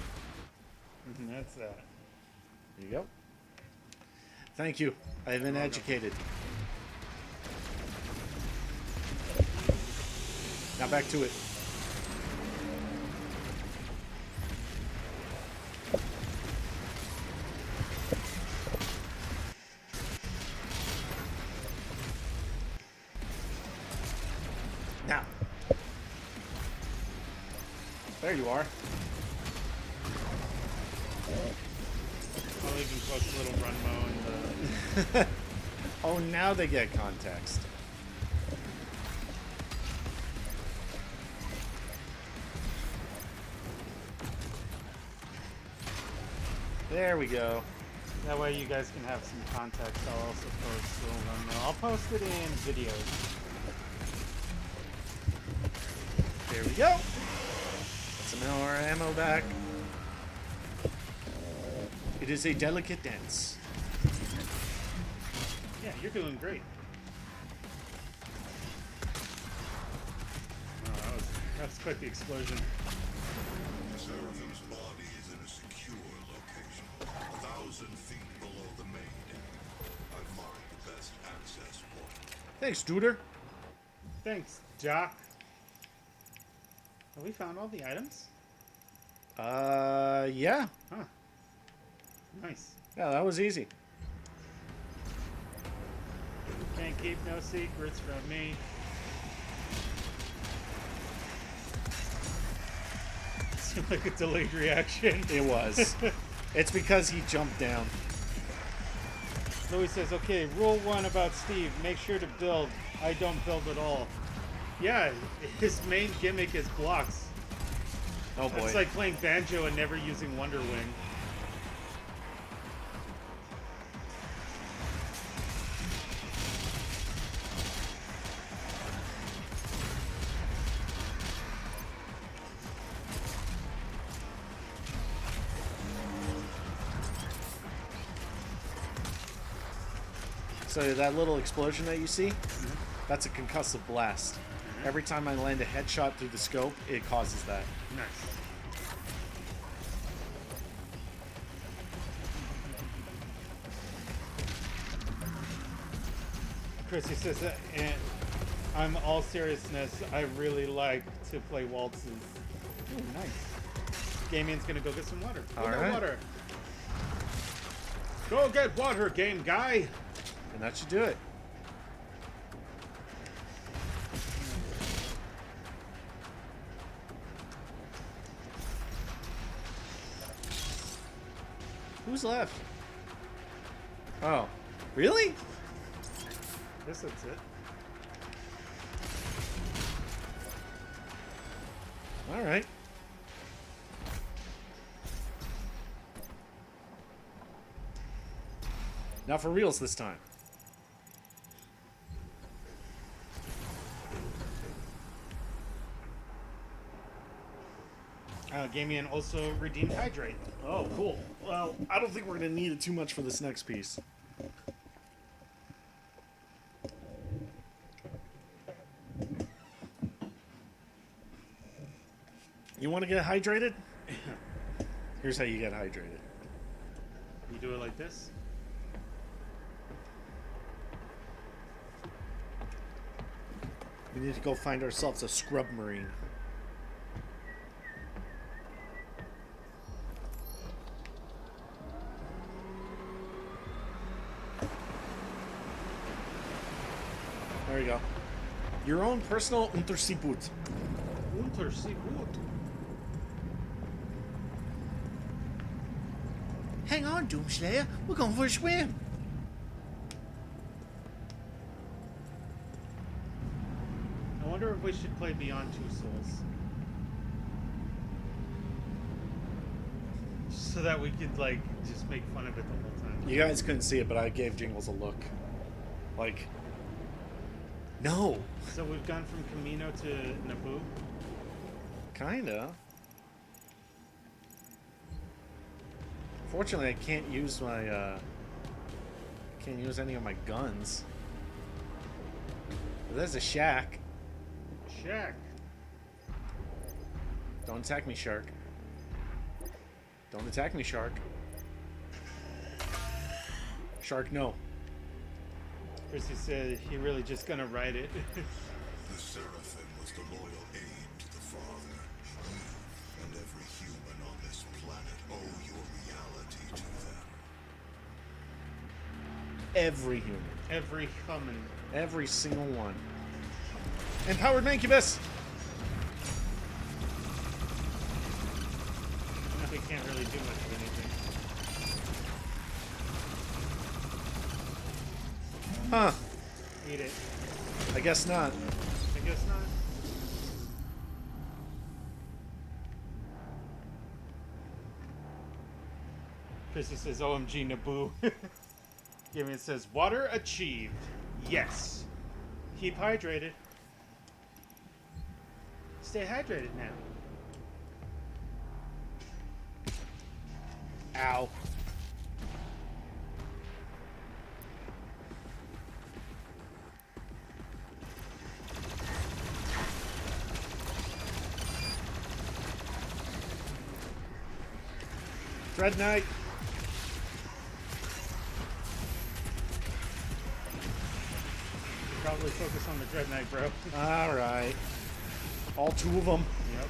That's that. There you go. Thank you. I've been educated. Now back to it. Now. There you are. I'll even post a little run mo in the... Oh, now they get context. There we go. That way you guys can have some context. I'll also post a little run mo. I'll post it in videos. There we go. Some more ammo back. It is a delicate dance. Yeah, you're doing great. Oh, that's quite the explosion. Seraphim's body is in a secure location, 1,000 feet below the main deck. I've marked the best access point. Thanks, Duder. Thanks, Jock. Have we found all the items? Yeah. Huh. Nice. Yeah, that was easy. Can't keep no secrets from me. Seemed like a delayed reaction. It was. It's because he jumped down. Louis says, okay, rule 1 about Steve, make sure to build. I don't build at all. Yeah, his main gimmick is blocks. Oh boy. It's like playing banjo and never using Wonder Wing. So that little explosion that you see, that's a concussive blast. Every time I land a headshot through the scope, it causes that. Nice. Chrissy says that, and I'm all seriousness, I really like to play waltzes. Ooh, nice. Gamian's gonna go get some water. Go All get right. water. Go get water, game guy. And that should do it. Who's left? Oh, really? Guess that's it. All right. Now for reals this time. Gamian also redeemed Hydrate. Oh, cool. Well, I don't think we're going to need it too much for this next piece. You want to get hydrated? Here's how you get hydrated. You do it like this. We need to go find ourselves a scrub marine. Your own personal Unterseeboot. Unterseeboot. Hang on, Doomslayer. We're going for a swim. I wonder if we should play Beyond Two Souls. So that we could, like, just make fun of it the whole time. You guys couldn't see it, but I gave Jingles a look. Like, no. So we've gone from Camino to Naboo. Kinda. Fortunately, I can't use my, can't use any of my guns. But there's a shack. Shack. Don't attack me, shark. Don't attack me, shark. Shark, no. Chrissy said he really just gonna write it. The Seraphim was the loyal aid to the Father. You and every human on this planet owe your reality to them. Every human. Every human. Every single one. Empowered Mancubus! Now we can't really do much of anything. Huh. Eat it. I guess not. I guess not. Chrissy says, OMG Naboo. Gideon says, water achieved. Yes. Keep hydrated. Stay hydrated now. Ow. Dread Knight. Probably focus on the Dread Knight, bro. Alright. All two of them. Yep.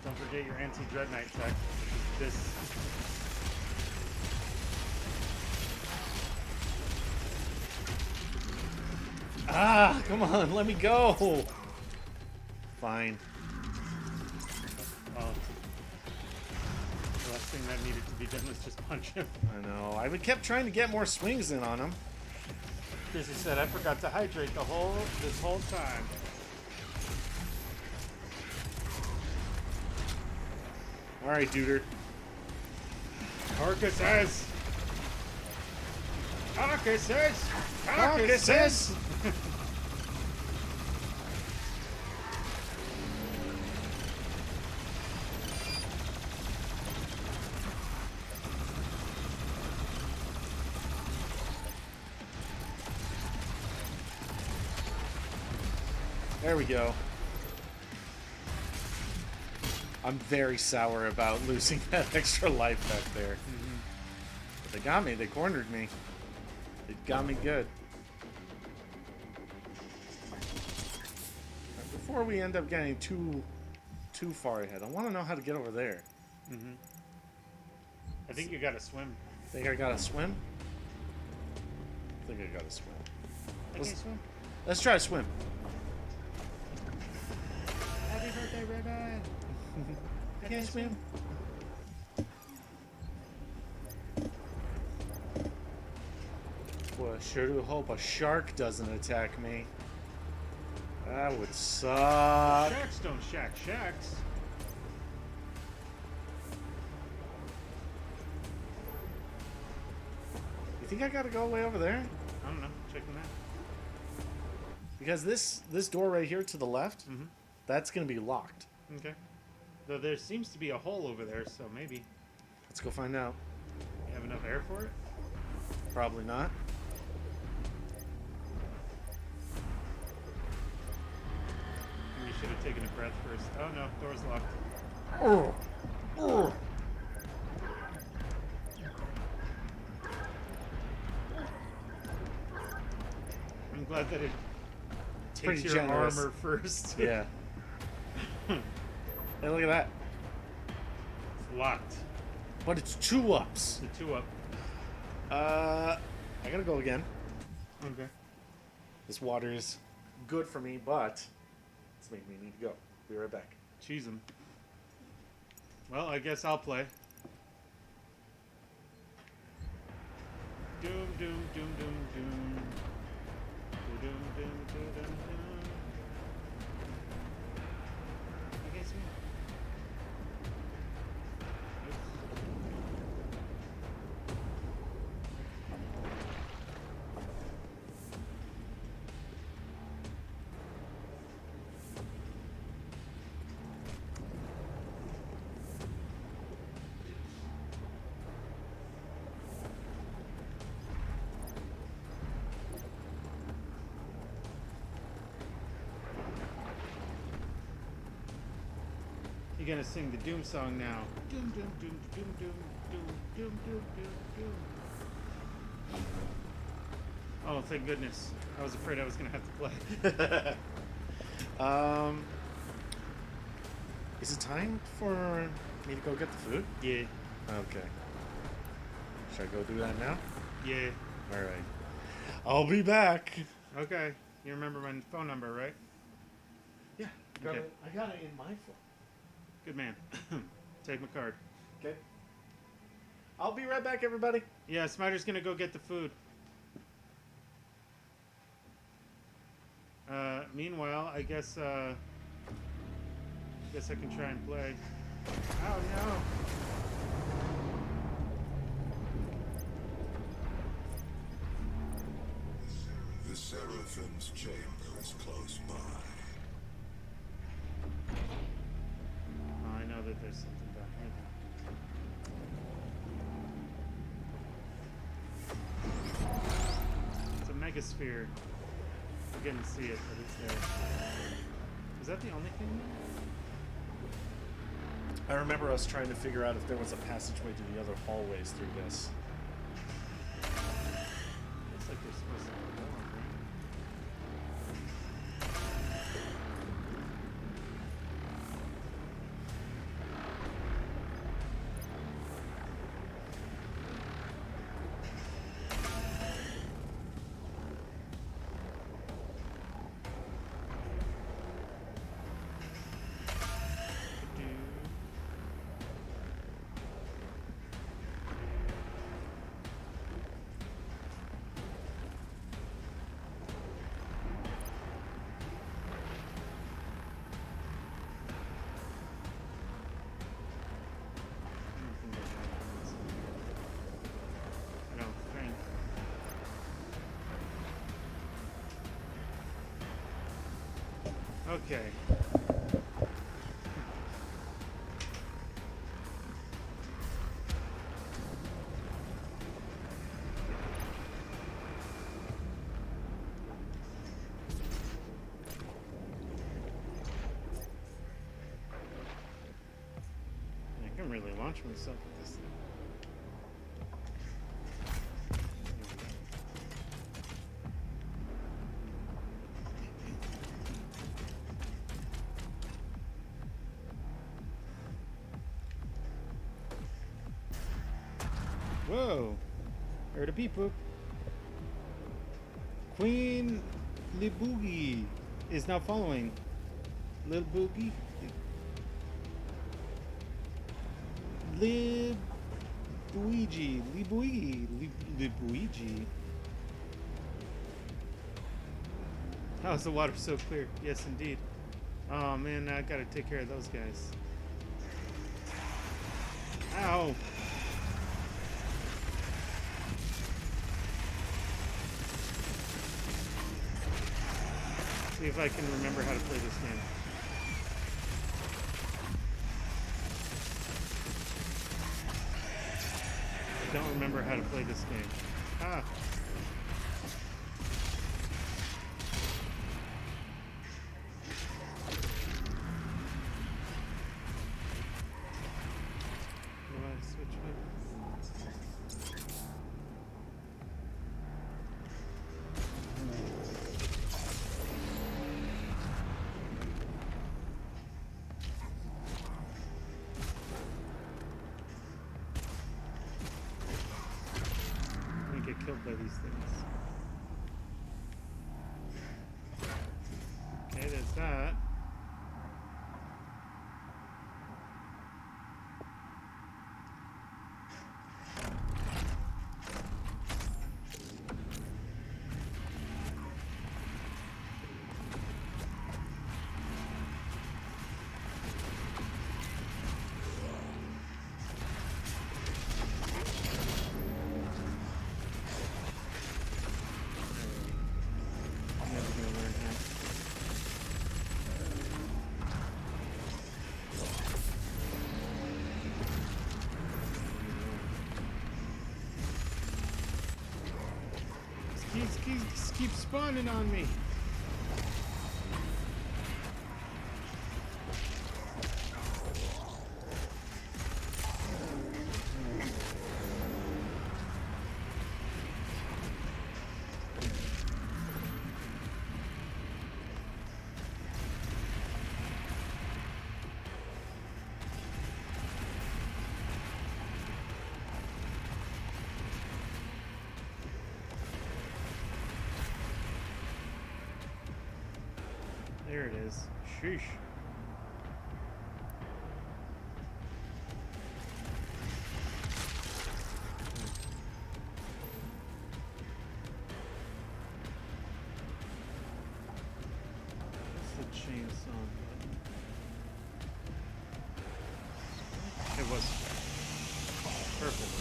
Don't forget your anti-Dread Knight tech. This. Ah, come on, let me go. Fine. Oh. The last thing that needed to be done was just punch him. I know. I kept trying to get more swings in on him. Chrissy said, I forgot to hydrate this whole time. Alright, duder. Carcasses! Carcasses! Carcasses! There we go. I'm very sour about losing that extra life back there. Mm-hmm. But they got me. They cornered me. They got me good. Before we end up getting too far ahead, I want to know how to get over there. Mm-hmm. I think you gotta swim. Think I gotta swim? I think I gotta swim. I can swim. Let's try to swim. Happy birthday, Red I can't swim. Well, I sure do hope a shark doesn't attack me. That would suck. Sharks don't shack shacks. You think I gotta go way over there? I don't know. Check them out. Because this door right here to the left, Mm-hmm. that's gonna be locked. Okay. Though there seems to be a hole over there, so maybe Let's go find out. you have enough air for it. Probably not. You should have taken a breath first. Oh no, door's locked. Oh. Oh. I'm glad that it pretty takes your generous. armor first. Yeah. Hey, look at that. It's locked. But it's 2 ups. The 2 up. I gotta go again. Okay. This water is good for me, but it's making me need to go. Be right back. Cheese 'em. Well, I guess I'll play. Doom, doom, doom, doom, doom. Doom, doom, doom, doom, doom, doom. You guys hear? You're gonna sing the Doom song now. Doom, doom, doom, doom, doom, doom, doom, doom, doom, doom. Oh, thank goodness. I was afraid I was gonna have to play. Is it time for me to go get the food? Yeah, Okay. Should I go do that now? yeah. All right. I'll be back. Okay. You remember my phone number, right? Yeah. Okay. I got it in my phone. Good man. Take my card. Okay. I'll be right back, everybody. Yeah, Smiter's gonna go get the food. Meanwhile, I guess I can try and play. Oh no! The Seraphim's chamber is close by. Oh, I know that there's something back here. It's a megasphere. I didn't see it, but it's there. Is that the only thing there? I remember us trying to figure out if there was a passageway to the other hallways through this. Looks like there's supposed to be more, right? I don't think. Okay. I can really launch myself with this thing. Whoa! Heard a beep boop. Queen Liboogie is now following. Lil Boogie? Libuigi. How is the water so clear? Yes, indeed. Oh man, I gotta take care of those guys. Ow! See if I can remember how to play this game. I don't remember how to play this game. Ah! Do I switch weapons? I'm gonna get killed by these things. that. I'm never gonna learn how. Keep spawning on me. There it is. Sheesh. What's the chainsaw button? It was perfect.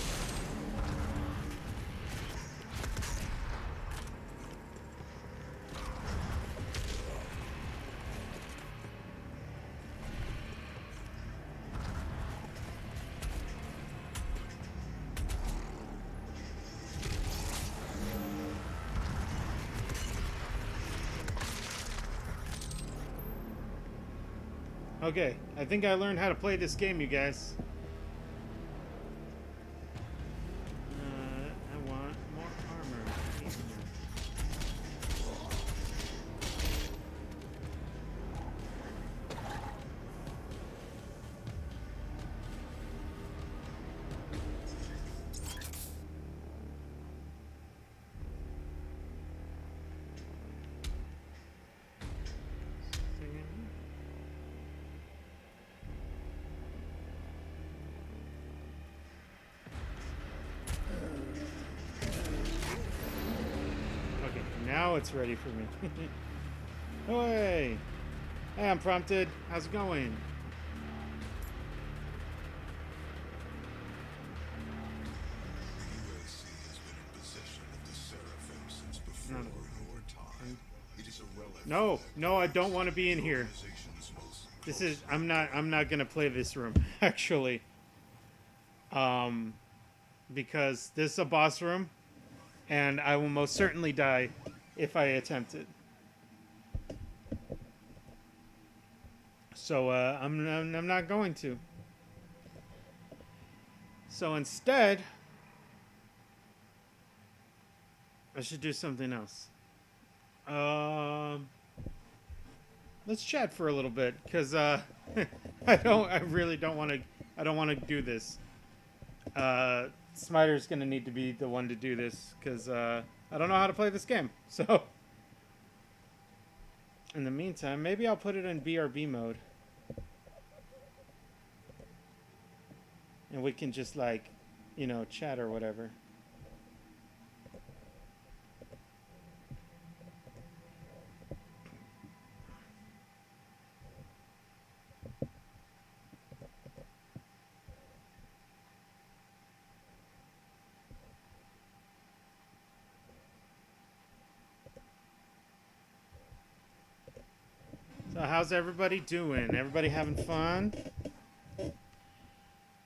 Okay, I think I learned how to play this game, you guys. I want more armor. Okay, now it's ready for me. Hey! Hey, I'm prompted. How's it going? UAC has been in possession of the Seraphim since before your time. It is a relic. No, I don't want to be in here. Civilization's most This is I'm not gonna play this room, actually. Because this is a boss room, and I will most certainly die if I attempt it. So I'm not going to. So instead, I should do something else. Let's chat for a little bit, because I really don't want to. I don't want to do this. Smiter's gonna need to be the one to do this, because I don't know how to play this game. So in the meantime, maybe I'll put it in BRB mode. And we can just, like, you know, chat or whatever. So how's everybody doing? Everybody having fun?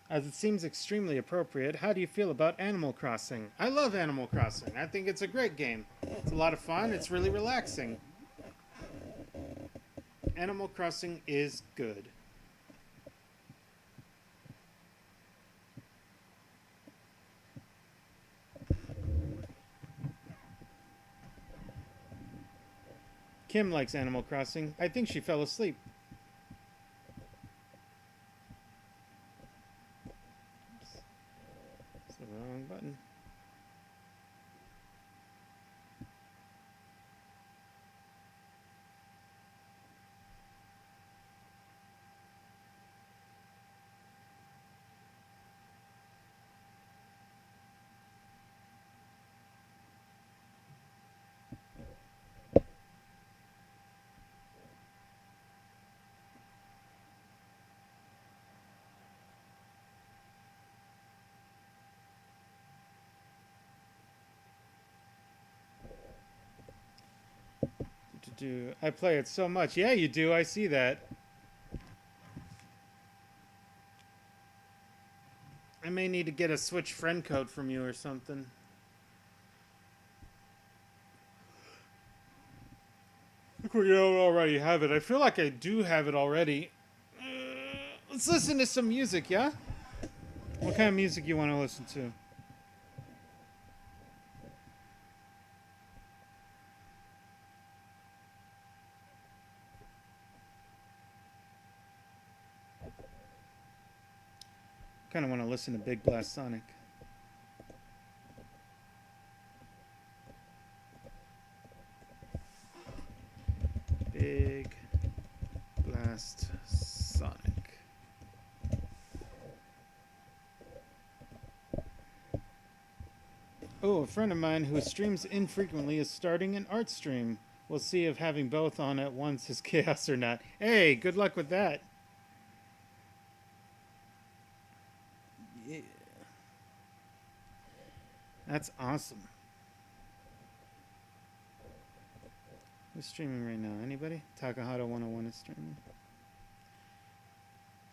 As it seems extremely appropriate, how do you feel about Animal Crossing? I love Animal Crossing. I think it's a great game. It's a lot of fun. It's really relaxing. Animal Crossing is good. Kim likes Animal Crossing. I think she fell asleep. It's the wrong button. do. I play it so much. Yeah, you do. I see that. I may need to get a Switch friend code from you or something. I think we don't already have it. I feel like I do have it already. Let's listen to some music, yeah? What kind of music you want to listen to? Kind of want to listen to Big Blast Sonic. Big Blast Sonic. Oh, a friend of mine who streams infrequently is starting an art stream. We'll see if having both on at once is chaos or not. Hey, good luck with that. Yeah. That's awesome. Who's streaming right now? Anybody? Takahata 101 is streaming.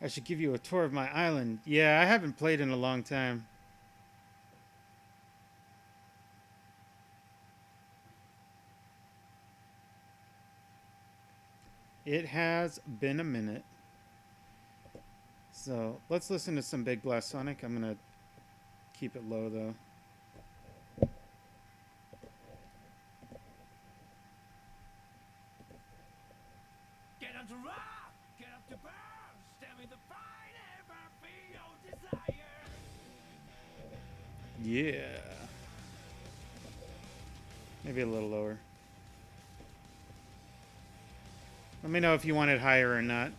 I should give you a tour of my island. Yeah, I haven't played in a long time. It has been a minute. So let's listen to some Big Blast Sonic. I'm going to keep it low though. Get up to rock, get up to burn, stand with the fight, ever feel desire. Yeah. Maybe a little lower. Let me know if you want it higher or not.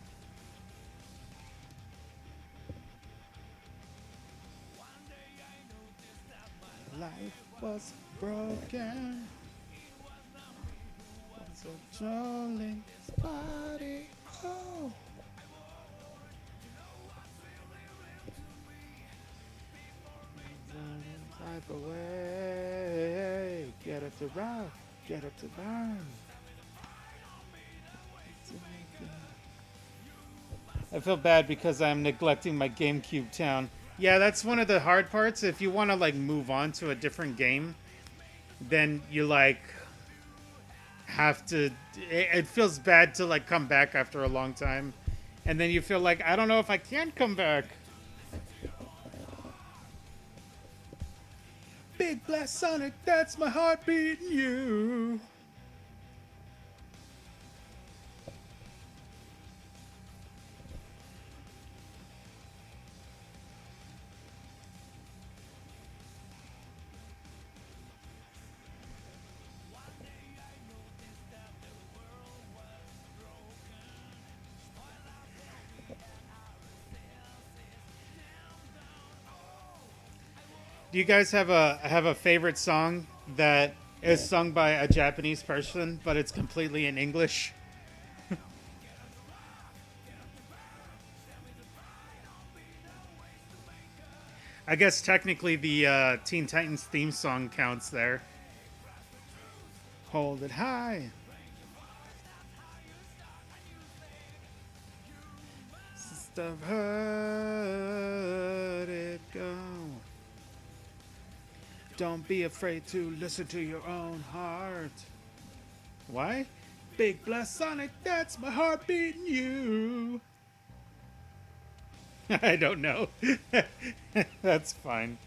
Life was broken. Was a trolling body. Oh. Life away. Get it to rock. Get it to burn. I feel bad because I'm neglecting my GameCube town. Yeah, that's one of the hard parts. If you want to like move on to a different game, then you like have to. It feels bad to like come back after a long time, and then you feel like I don't know if I can come back. Big Blast Sonic, that's my heart beating you. Do you guys have a favorite song that is sung by a Japanese person, but it's completely in English? I guess technically the Teen Titans theme song counts there. Hold it high. Sister, heard it go. Don't be afraid to listen to your own heart. Why? Big Blast Sonic, that's my heart beating you. I don't know. That's fine.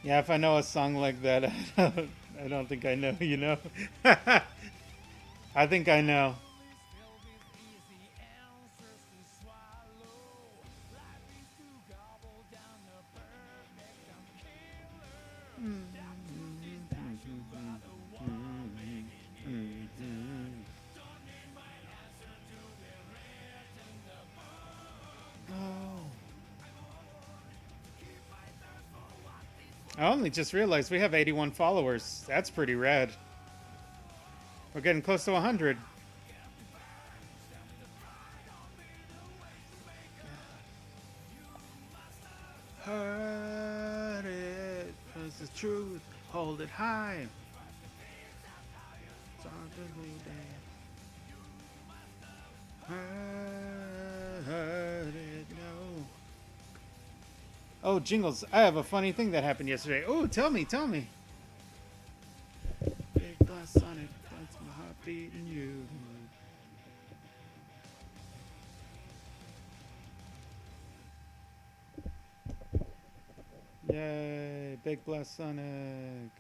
Yeah, if I know a song like that, I don't think I know, you know? I think I know. I only just realized we have 81 followers. That's pretty rad. We're getting close to 100. Heard it, 'cause the truth, hold it high. It's on the way down. Heard it, no. Oh, Jingles, I have a funny thing that happened yesterday. Oh, tell me. Big glass on it, that's my heart beating you. Yay, Big Blast Sonic.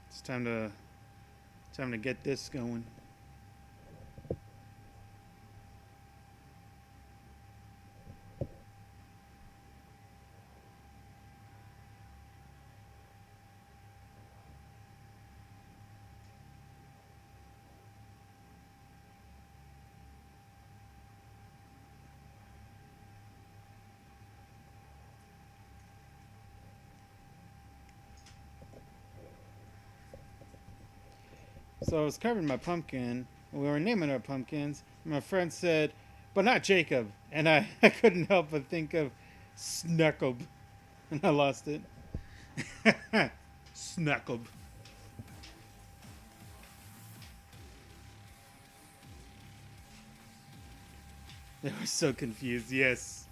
It's time to get this going. So I was carving my pumpkin. We were naming our pumpkins. My friend said, but not Jacob. And I couldn't help but think of Snuckle. And I lost it. Snuckle. They were so confused, yes.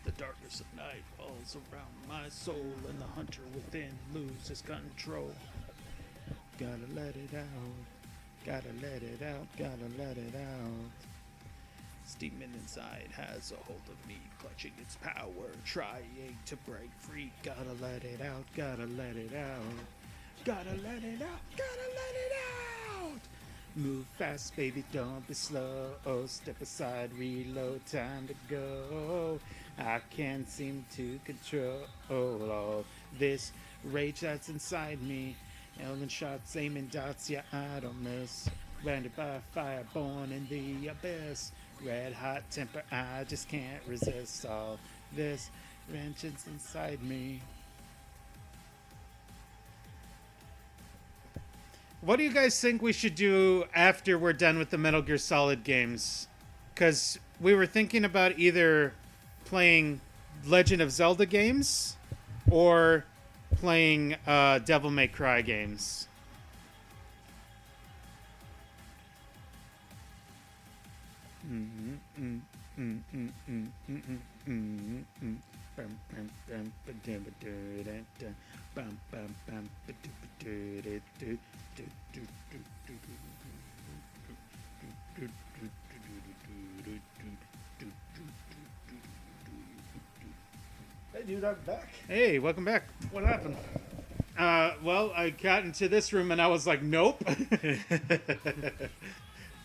The darkness of night falls around my soul, and the hunter within loses control. Gotta let it out, gotta let it out, gotta let it out. This demon inside has a hold of me, clutching its power, trying to break free. Gotta let it out, gotta let it out. Gotta let it out, gotta let it out. Move fast, baby, don't be slow. Step aside, reload, time to go. I can't seem to control all this rage that's inside me. Ellen shots, aiming dots, yeah, I don't miss. Branded by fire, born in the abyss. Red hot temper, I just can't resist all this vengeance inside me. What do you guys think we should do after we're done with the Metal Gear Solid games? Because we were thinking about either playing Legend of Zelda games or playing Devil May Cry games. Hey, dude, I'm back. Hey, welcome back. What happened? Well, I got into this room and I was like, nope.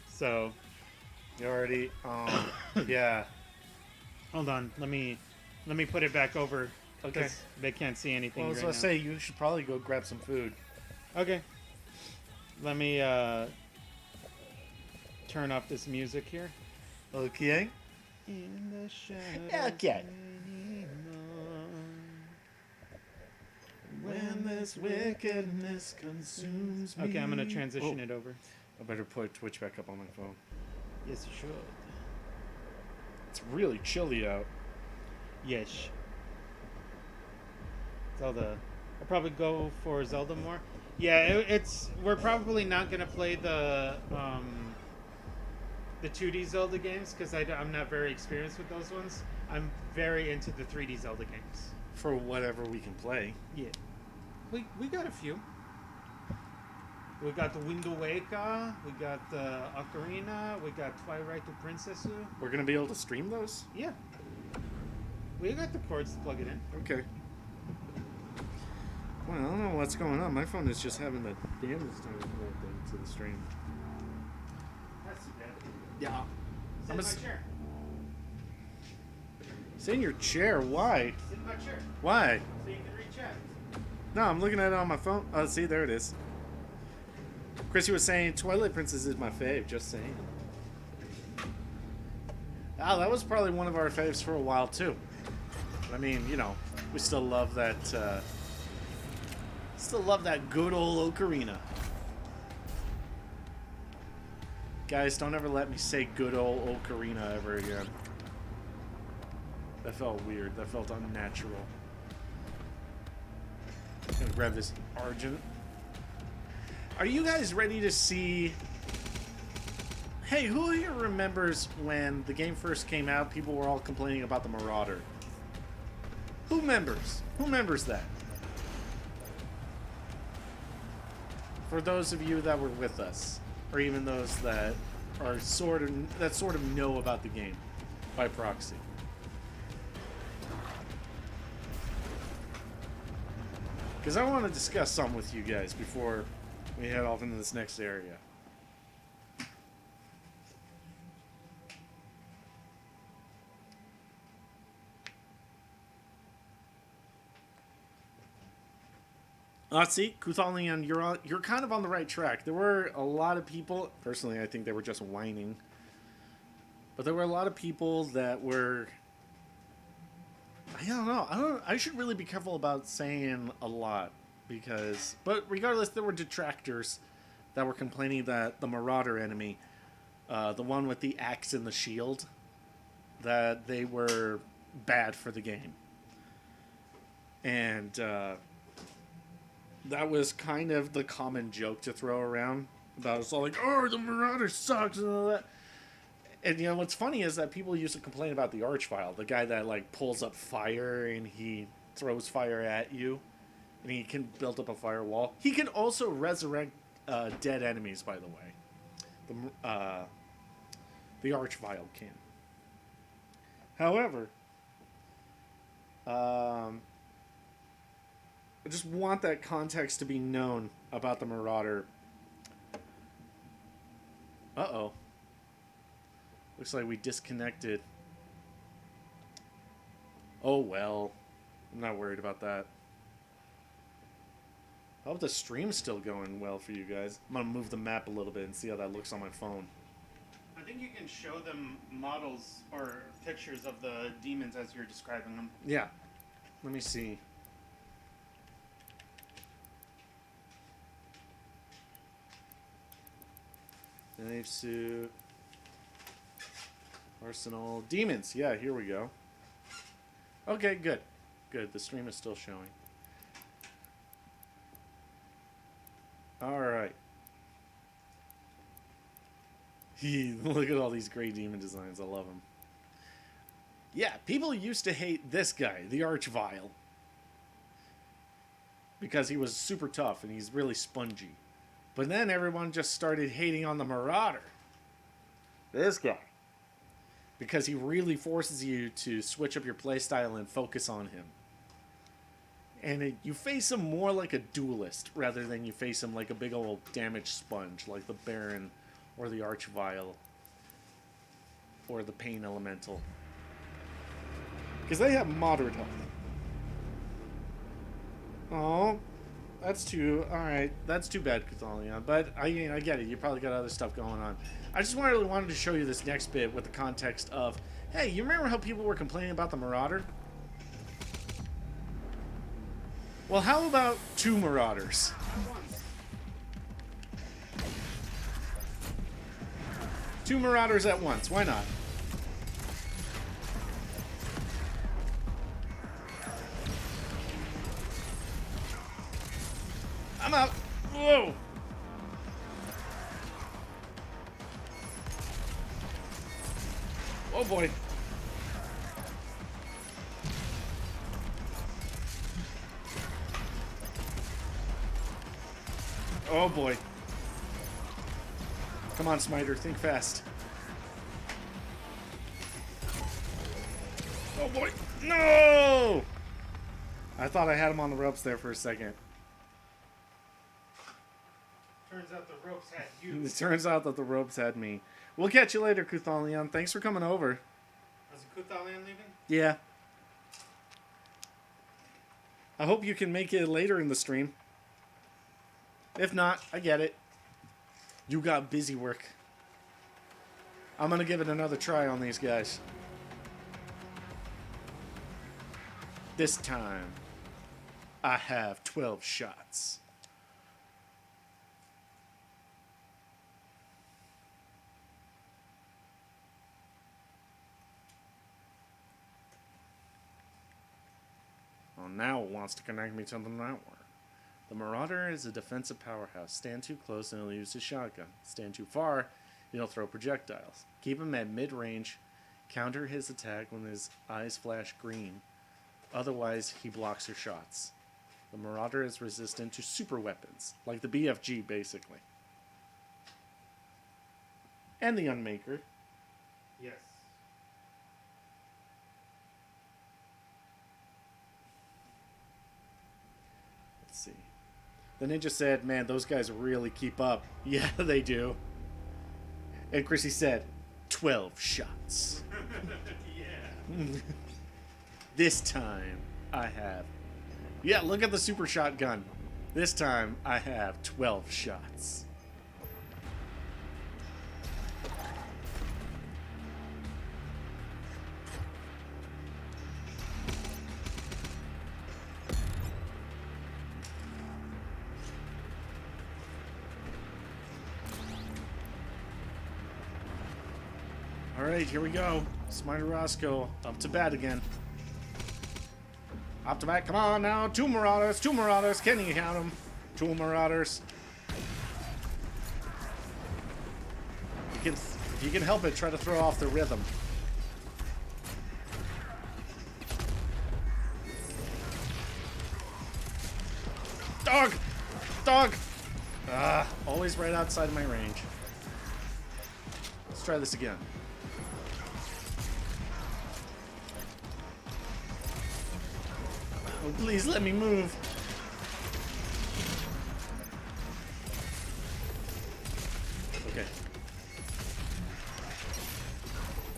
So, You already, yeah. hold on. Let me put it back over. Okay. 'Cause they can't see anything Well, I was right gonna now. say, you should probably go grab some food. Okay. Let me turn off this music here. Okay. In the shadows Okay. anymore. When this wickedness consumes me. Okay, I'm gonna transition it over. I better put Twitch back up on my phone. Yes, you should. It's really chilly out. Yes. Zelda. I'll probably go for Zelda more. Yeah, it's we're probably not gonna play the 2D Zelda games because I'm not very experienced with those ones. I'm very into the 3D Zelda games. For whatever we can play. Yeah, we got a few. We got the Wind Waker, we got the Ocarina, we got Twilight to Princess. We're gonna be able to stream those? Yeah, we got the cords to plug it in. Okay. Well, I don't know what's going on. My phone is just having the damage time to the stream. That's too bad. Yeah. Sit in my chair. Sit in your chair. Why? Sit in my chair. Why? So you can reach out. No, I'm looking at it on my phone. Oh, see, there it is. Chrissy was saying Twilight Princess is my fave, just saying. Oh, that was probably one of our faves for a while, too. I mean, you know, we still love that, good old Ocarina. Guys, don't ever let me say good old Ocarina ever again. That felt weird. That felt unnatural. I'm gonna grab this Argent. Are you guys ready to see... Hey, who here remembers when the game first came out, people were all complaining about the Marauder? Who remembers? Who remembers that? For those of you that were with us, or even those that are sort of know about the game by proxy. Because I want to discuss something with you guys before we head off into this next area. See, Kuthalian, you're kind of on the right track. There were a lot of people, personally I think they were just whining, but there were a lot of people that were, I don't know, I should really be careful about saying a lot, but regardless, there were detractors that were complaining that the Marauder enemy, the one with the axe and the shield, that they were bad for the game. And, that was kind of the common joke to throw around. About it's all like, oh, the Marauder sucks and all that. And, you know, what's funny is that people used to complain about the Archvile, the guy that, like, pulls up fire and he throws fire at you. And he can build up a firewall. He can also resurrect dead enemies, by the way. The Archvile can. However, I just want that context to be known about the Marauder. Uh-oh. Looks like we disconnected. Oh, well. I'm not worried about that. I hope the stream's still going well for you guys. I'm going to move the map a little bit and see how that looks on my phone. I think you can show them models or pictures of the demons as you're describing them. Yeah. Let me see. Knife suit. Arsenal. Demons. Yeah, here we go. Okay, good. Good. The stream is still showing. Alright. Look at all these great demon designs. I love them. Yeah, people used to hate this guy, the Archvile. Because he was super tough and he's really spongy. But then everyone just started hating on the Marauder. This guy. Because he really forces you to switch up your playstyle and focus on him. And you face him more like a duelist rather than you face him like a big old damage sponge like the Baron or the Archvile or the Pain Elemental. Because they have moderate health. Oh, that's too... Alright, that's too bad, Cathalia. But I get it. You probably got other stuff going on. I just really wanted to show you this next bit with the context of, hey, you remember how people were complaining about the Marauder? Well, how about 2 Marauders? 2 Marauders at once. Why not? I'm out. Whoa. Oh boy. Oh boy. Come on, Smiter, think fast. Oh boy. No! I thought I had him on the ropes there for a second. Turns out the ropes had you. It turns out that the ropes had me. We'll catch you later, Kuthalion. Thanks for coming over. Was Kuthalion leaving? Yeah. I hope you can make it later in the stream. If not, I get it. You got busy work. I'm gonna give it another try on these guys. This time, I have 12 shots. Well, now it wants to connect me to the network. The Marauder is a defensive powerhouse. Stand too close and he'll use his shotgun. Stand too far, he'll throw projectiles. Keep him at mid-range. Counter his attack when his eyes flash green. Otherwise, he blocks your shots. The Marauder is resistant to super weapons, like the BFG, basically. And the Unmaker. Yes. Let's see. The ninja said, man, those guys really keep up. Yeah, they do. And Chrissy said, 12 shots. Yeah. This time, I have... Yeah, look at the super shotgun. This time, I have 12 shots. Alright, here we go. Smiter Roscoe up to bat again. Up to bat, come on now. Two Marauders. Can you count them? Two Marauders. If you can help it, try to throw off the rhythm. Dog! Dog! Always right outside my range. Let's try this again. Oh, please let me move. Okay.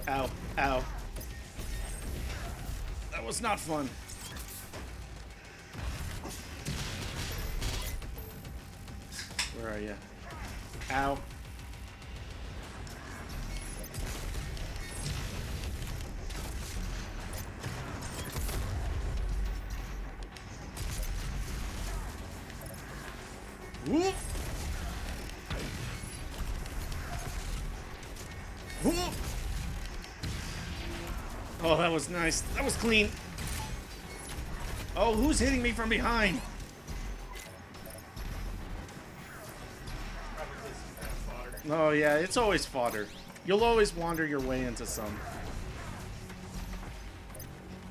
Ow. Ow. That was not fun. Where are you? Ow. Whoop. Whoop. Oh, that was nice. That was clean. Oh, who's hitting me from behind? Oh, yeah, it's always fodder. You'll always wander your way into some.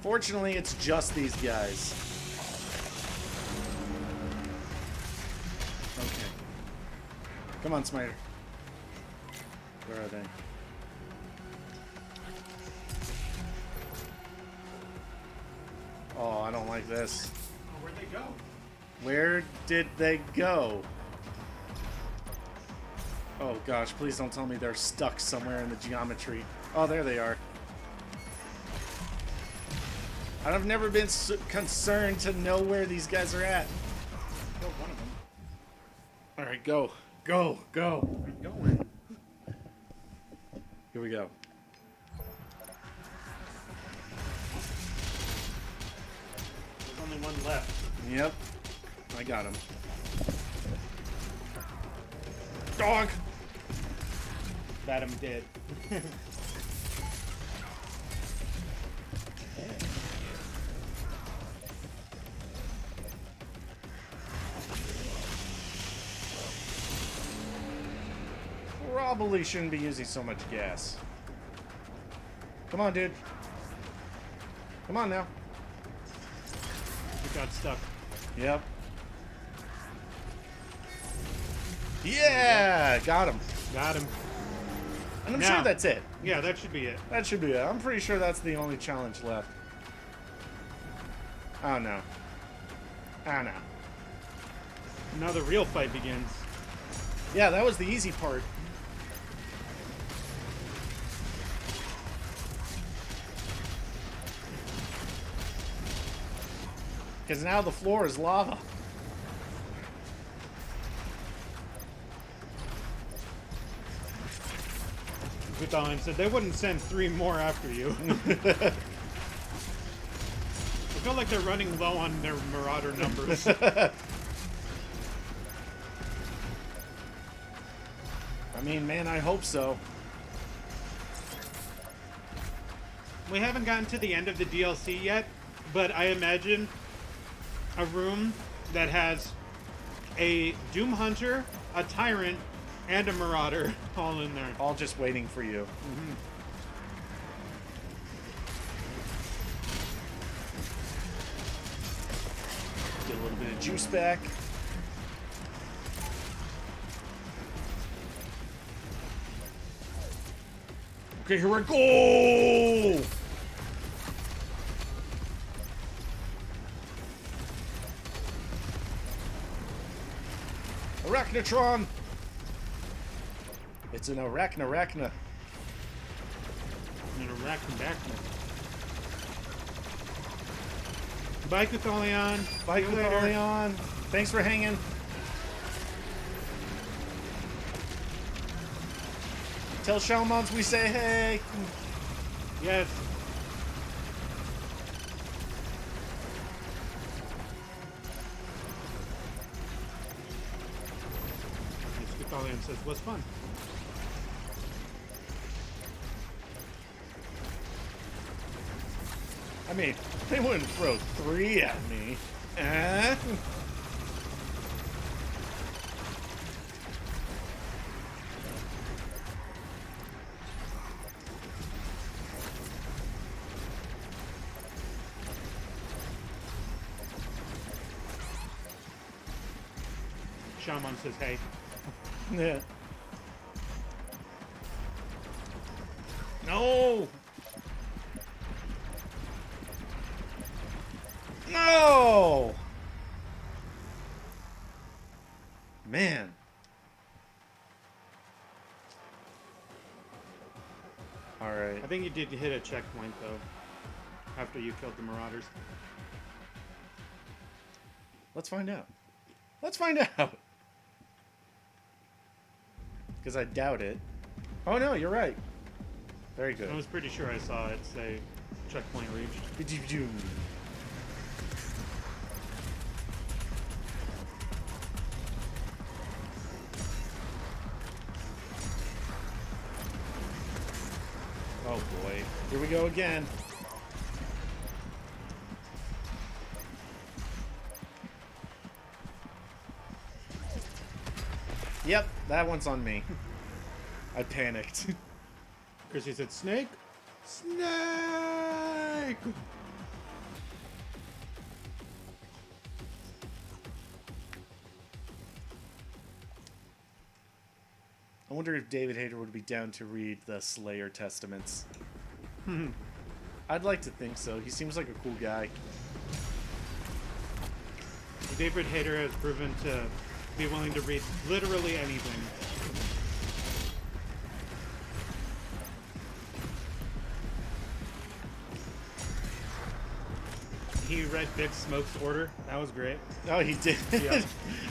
Fortunately, it's just these guys. Okay. Come on, Smiter. Where are they? Oh, I don't like this. Oh, where'd they go? Where did they go? Oh gosh, please don't tell me they're stuck somewhere in the geometry. Oh, there they are. I've never been so concerned to know where these guys are at. Killed one of them. Alright, go. Go, go. Where you going? Here we go. There's only one left. Yep. I got him. Dog! That I'm dead. Probably shouldn't be using so much gas. Come on, dude. Come on now. It got stuck. Yep. Yeah! Got him. Got him. And I'm Now. sure that's it. Yeah, that should be it. That should be it. I'm pretty sure that's the only challenge left. Oh no. Oh no. Now the real fight begins. Yeah, that was the easy part. Because now the floor is lava. Guthalion said they wouldn't send 3 more after you. I feel like they're running low on their Marauder numbers. I mean, man, I hope so. We haven't gotten to the end of the DLC yet, but I imagine a room that has a Doom Hunter, a Tyrant, and a Marauder all in there. All just waiting for you. Get a little bit of juice back. Okay, here we go! Arachnotron! It's an arachna. And a Arachnidactyl. Bye, Guthalion. Bye, See you later. Guthalion. Thanks for hanging. Tell Shalmons we say hey. Yes. Guthalion says, was fun. I mean, they wouldn't throw 3 at me. Eh? Shaman says, hey. Yeah. No! No! Man. Alright. I think you did hit a checkpoint, though, after you killed the Marauders. Let's find out. Let's find out. Because I doubt it. Oh no, you're right. Very good. I was pretty sure I saw it say checkpoint reached. Oh boy. Here we go again. Yep, that one's on me. I panicked. Chrissy said, snake? Snake! I wonder if David Hayter would be down to read the Slayer Testaments. I'd like to think so. He seems like a cool guy. David Hayter has proven to be willing to read literally anything. He read Big Smoke's order. That was great. Oh, he did? Yep.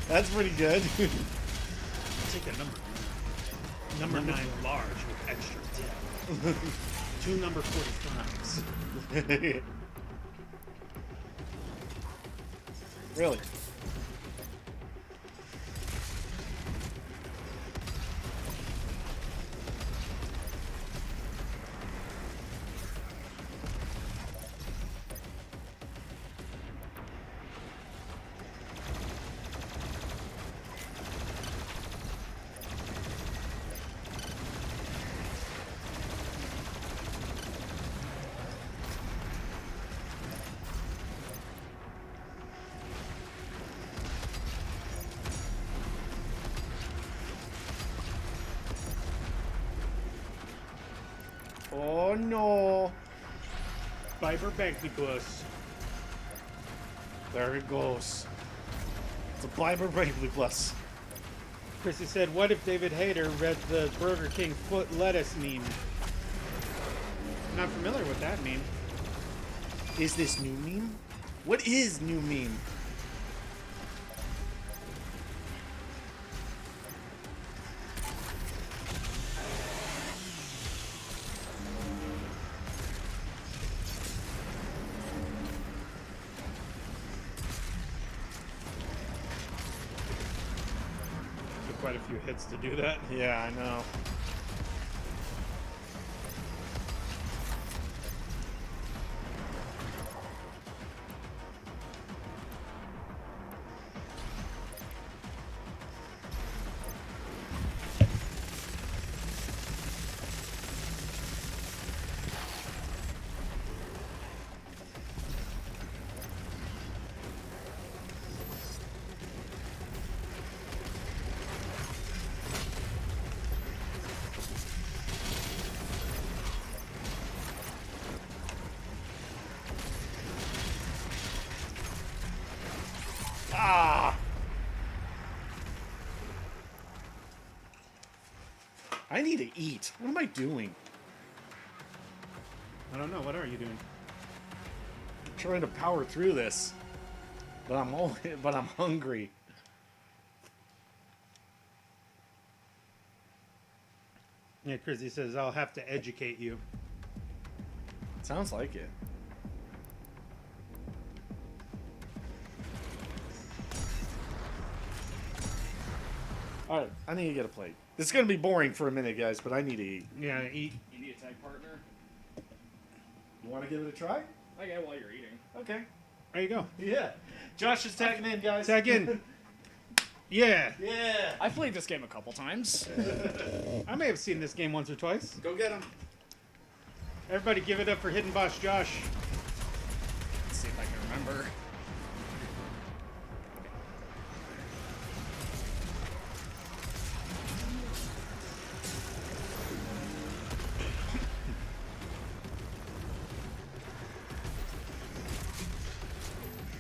That's pretty good. Take a number. Number 9 large with extra depth. 2 number 45s. Really? Oh no! Fiber Bankley. There it goes. It's a Biber Bravely Plus. Chrissy said, what if David Hayter read the Burger King foot lettuce meme? I'm not familiar with that meme. Is this new meme? What is new meme? Took quite a few hits to do that. Yeah, I know. Ah! I need to eat. What am I doing? I don't know. What are you doing? I'm trying to power through this, but I'm hungry. Yeah, Chrissy says, I'll have to educate you. Sounds like it. Alright, I need to get a plate. This is gonna be boring for a minute, guys, but I need to eat. Yeah, eat. You need a tag partner? You want to give it a try? Okay, while you're eating. Okay. There you go. Yeah. Josh is tagging in, guys. Tag in. Yeah. Yeah. I've played this game a couple times. I may have seen this game once or twice. Go get him. Everybody give it up for Hidden Boss Josh. Let's see if I can remember.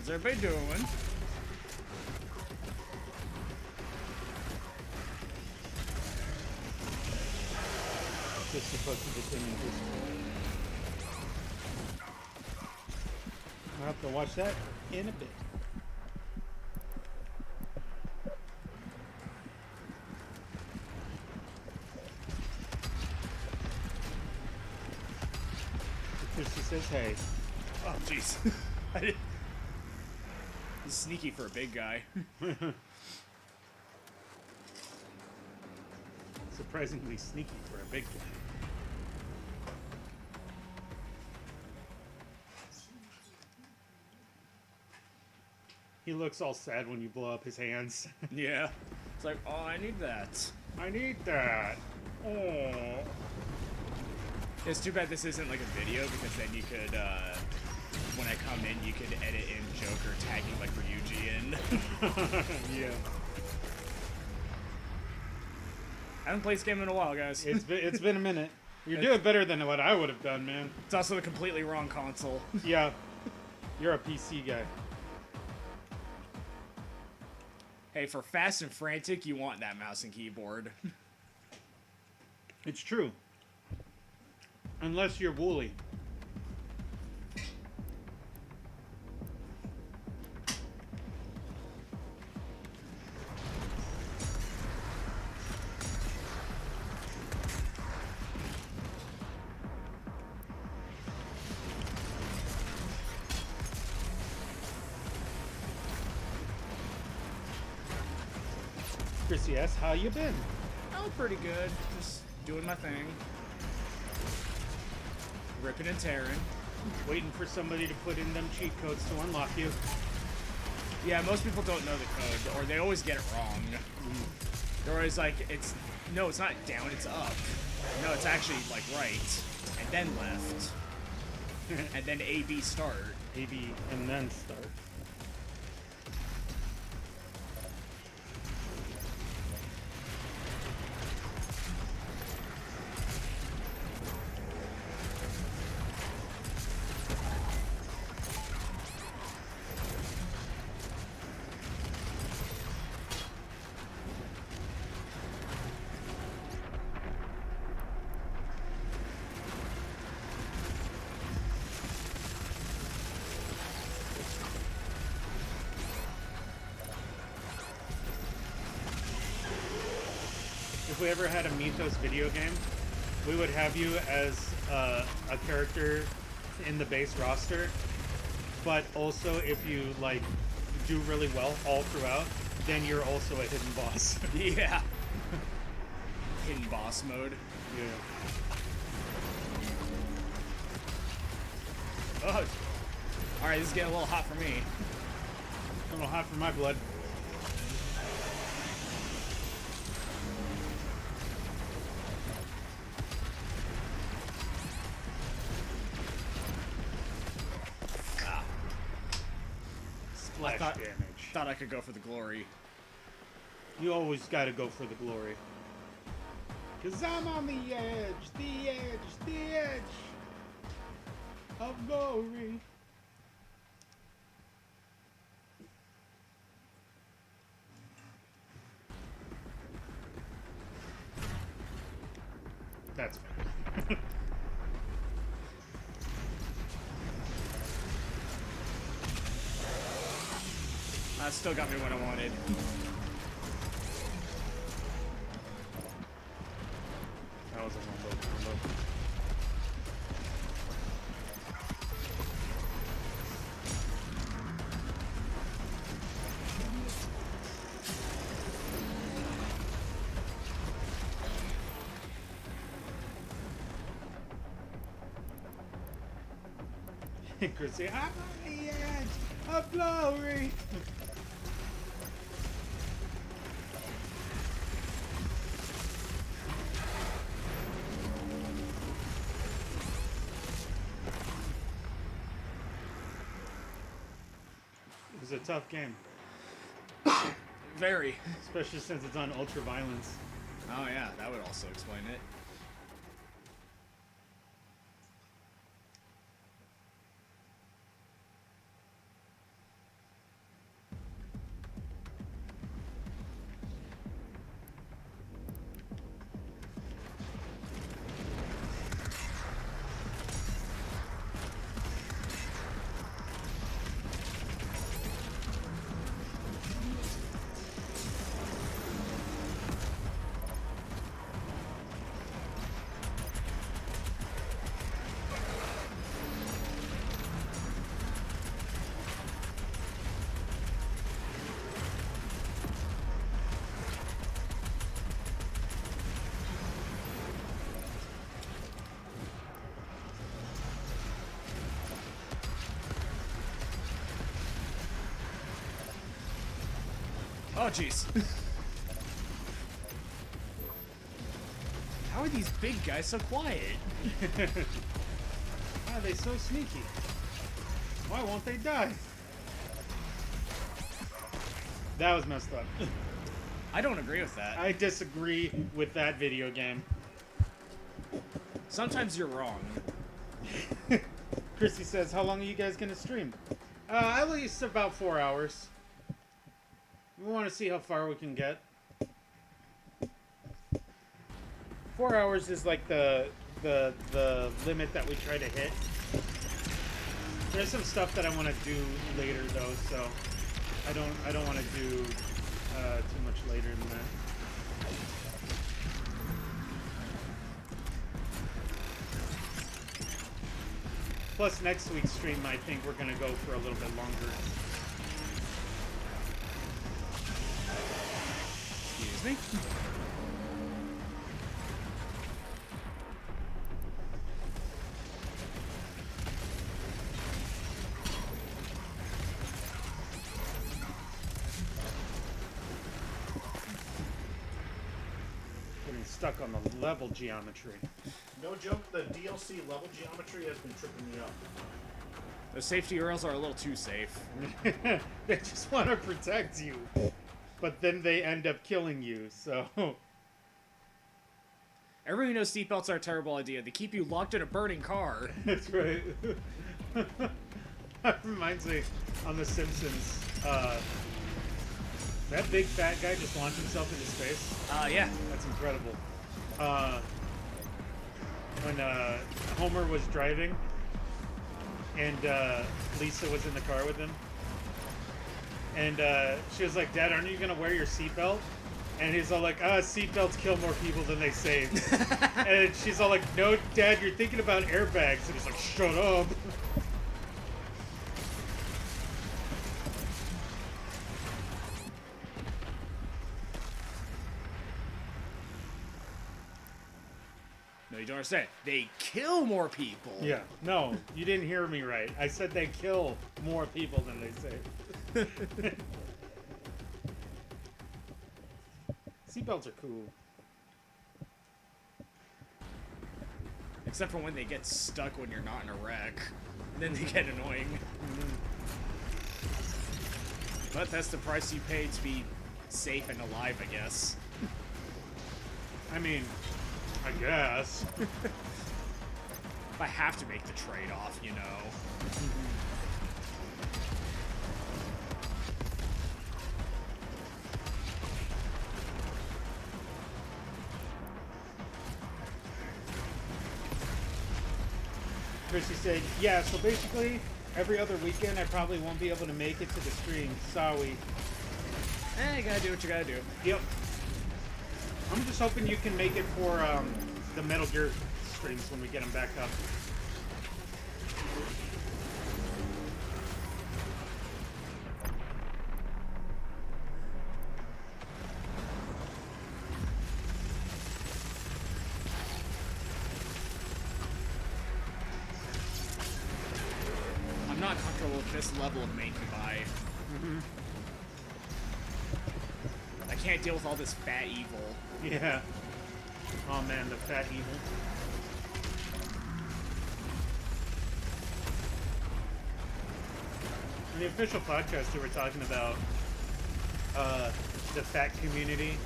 How's everybody doing? Just supposed to be in Discord. I'll have to watch that in a bit. Chrissy says, hey. Oh, jeez. He's sneaky for a big guy. Surprisingly sneaky for a big guy. He looks all sad when you blow up his hands. Yeah. It's like, oh, I need that. I need that. Oh. It's too bad this isn't like a video, because then you could, when I come in, you could edit in Joker tagging like Ryuji in. Yeah. I haven't played this game in a while, guys. It's been a minute. You're doing better than what I would have done, man. It's also the completely wrong console. Yeah. You're a PC guy. Hey, for Fast and Frantic, you want that mouse and keyboard. It's true. Unless you're Wooly. Chrissy asks, how you been? Oh, pretty good. Just doing my thing. Ripping and tearing. Waiting for somebody to put in them cheat codes to unlock you. Yeah, most people don't know the code, or they always get it wrong. They're always like, it's not down, it's up. No, it's actually like right, and then left, and then A, B, start. A, B, and then start. if we ever had a Mythos video game, we would have you as a character in the base roster, but also if you like do really well all throughout, then you're also a hidden boss. Yeah. Hidden boss mode. Yeah. Oh. Alright, this is getting a little hot for me. A little hot for my blood. Ah. Splash thought- damage. Thought I could go for the glory. You always gotta go for the glory. Cause I'm on the edge of glory. That's fine. That still got me what I wanted. That was a combo. Chrissy, I'm on the edge of glory. It was a tough game, Very. especially since it's on ultra violence. Oh yeah, that would also explain it. Oh jeez. How are these big guys so quiet? Why are they so sneaky? Why won't they die? That was messed up. I don't agree with that. I disagree with that video game. Sometimes you're wrong. Chrissy says, how long are you guys going to stream? At least about 4 hours. We want to see how far we can get. 4 hours is like the limit that we try to hit. There's some stuff that I want to do later though, so I don't want to do too much later than that. Plus next week's stream, I think we're gonna go for a little bit longer. Excuse me. Getting stuck on the level geometry. No joke, the DLC level geometry has been tripping me up. The safety URLs are a little too safe. They just want to protect you, but then they end up killing you, so... Everybody knows seatbelts are a terrible idea. They keep you locked in a burning car. That's right. That reminds me, on The Simpsons, that big fat guy just launched himself into space. Yeah. That's incredible. When Homer was driving, and Lisa was in the car with him, and she was like, "Dad, aren't you gonna wear your seatbelt?" And he's all like, seatbelts kill more people than they save. And she's all like, no, Dad, you're thinking about airbags. And he's like, shut up. No, you don't understand. They kill more people. Yeah, no, you didn't hear me right. I said they kill more people than they save. Seatbelts are cool. Except for when they get stuck when you're not in a wreck. Then they get annoying. But that's the price you pay to be safe and alive, I guess. I mean, I guess. I have to make the trade-off, you know. Chrissy said, yeah, so basically, every other weekend I probably won't be able to make it to the stream. Sorry. You gotta do what you gotta do. Yep. I'm just hoping you can make it for the Metal Gear streams when we get them back up. I'm not comfortable with this level of main buy. I can't deal with all this fat evil. Yeah. Oh man, the fat evil. In the official podcast, we were talking about the fat community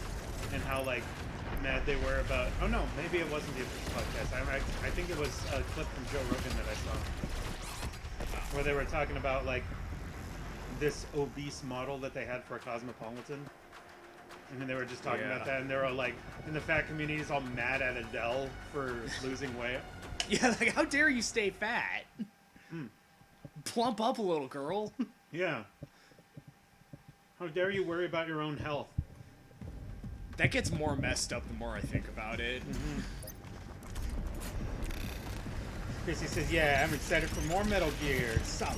and how like mad they were about. Oh no, maybe it wasn't the official podcast. I think it was a clip from Joe Rogan that I saw, where they were talking about like this obese model that they had for a Cosmopolitan. And then they were just talking about that, and they were all like, and the fat community is all mad at Adele for losing weight. Yeah, like, how dare you stay fat? Plump up a little, girl. Yeah. How dare you worry about your own health? That gets more messed up the more I think about it. Chrissy says, yeah, I'm excited for more Metal Gear. Solid.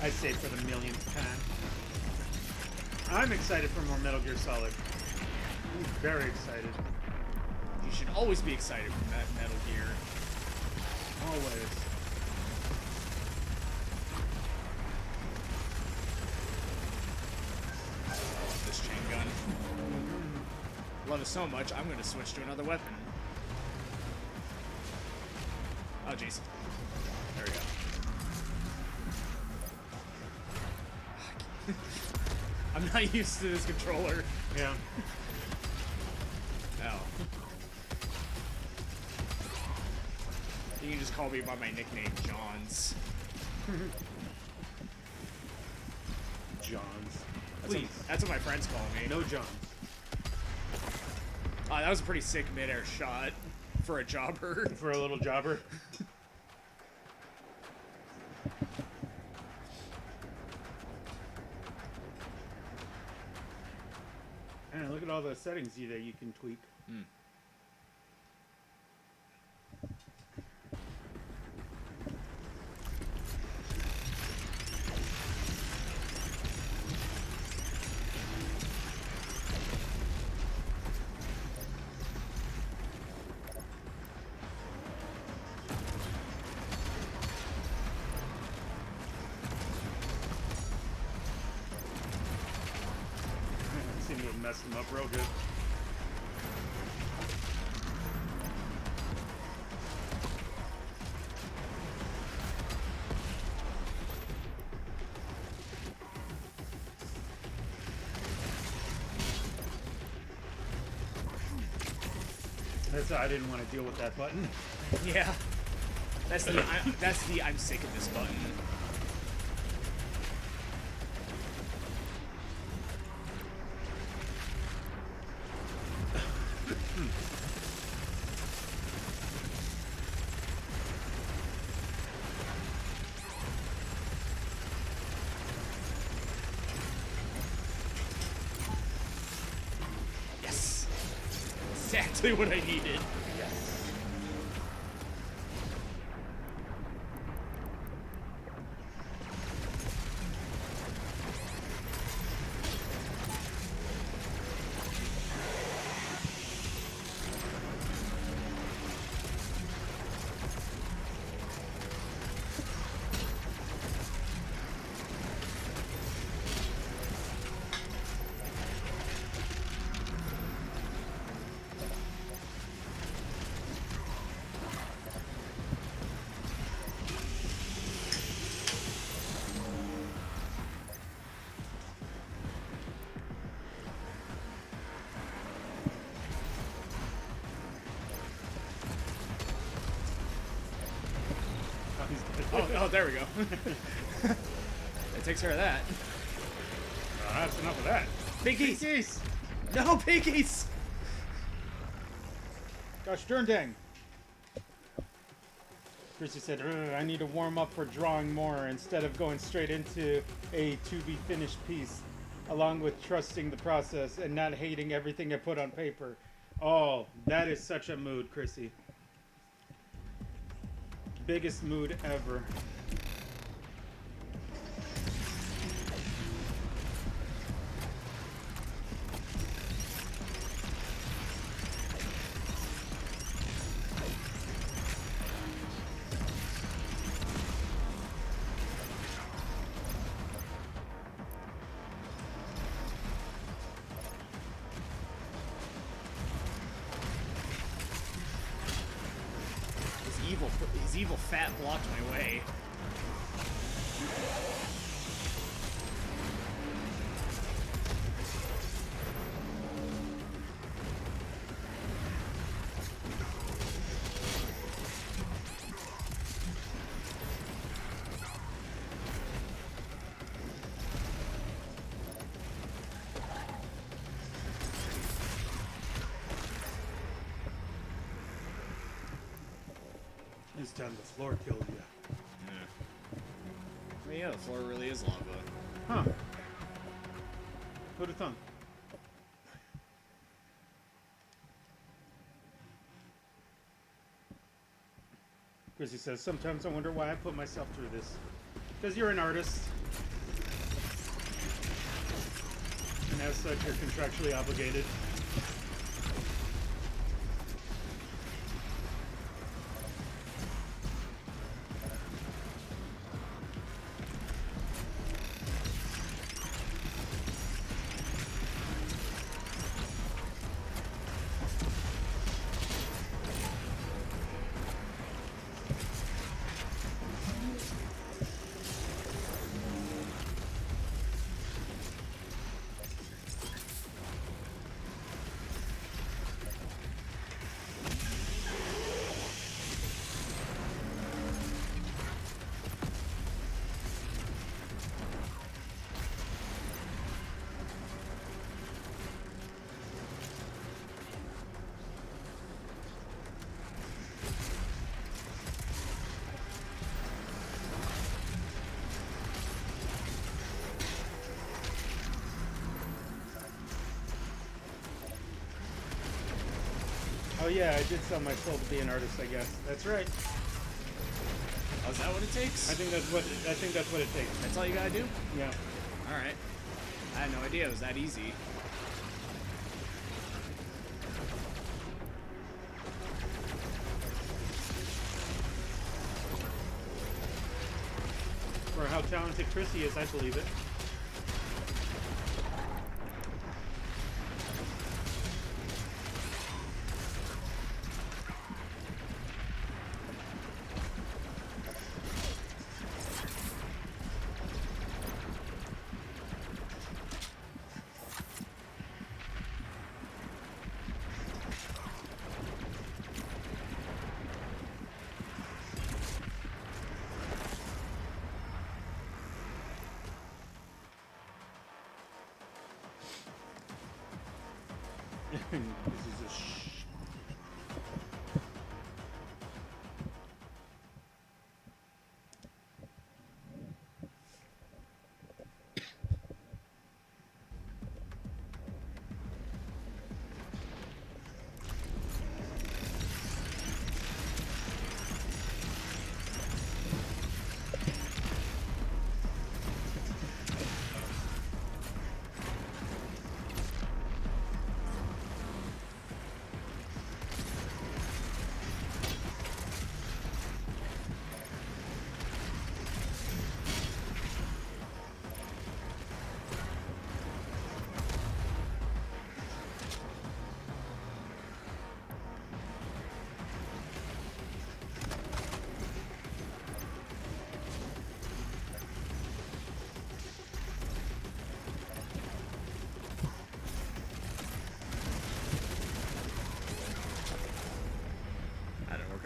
I say for the millionth time. I'm excited for more Metal Gear Solid. I'm very excited. You should always be excited for that Metal Gear. Always. This chain gun. Love it so much, I'm gonna switch to another weapon. Oh, jeez. There we go. I'm not used to this controller. Yeah. Oh. You can just call me by my nickname, Johns. Johns. Please. That's what my friends call me. No Johns. That was a pretty sick mid-air shot for a jobber. For a little jobber. Man, look at all the settings that you can tweak. Seem to have messed them up real good. That's I didn't want to deal with that button. Yeah. That's the I'm sick of this button. Yes. exactly what I needed. Yes. Oh, he's dead. Oh, there we go. That takes care of that. That's enough of that. Pinkies! Pinkies! No, pinkies! Gosh darn dang. Chrissy said, "Ugh, I need to warm up for drawing more instead of going straight into a to-be finished piece, along with trusting the process and not hating everything I put on paper." Oh, that is such a mood, Chrissy. Biggest mood ever. His evil fat blocked my way. This time the floor killed you. Well, yeah, the floor really is lava. Huh. Who'd have thunk? Chrissy says, sometimes I wonder why I put myself through this. Because you're an artist. And as such, you're contractually obligated. Oh yeah, I did sell my soul to be an artist, I guess. That's right. Oh, is that what it takes? I think that's what it takes. That's all you gotta do? Yeah. Alright. I had no idea it was that easy. For how talented Chrissy is, I believe it. This is a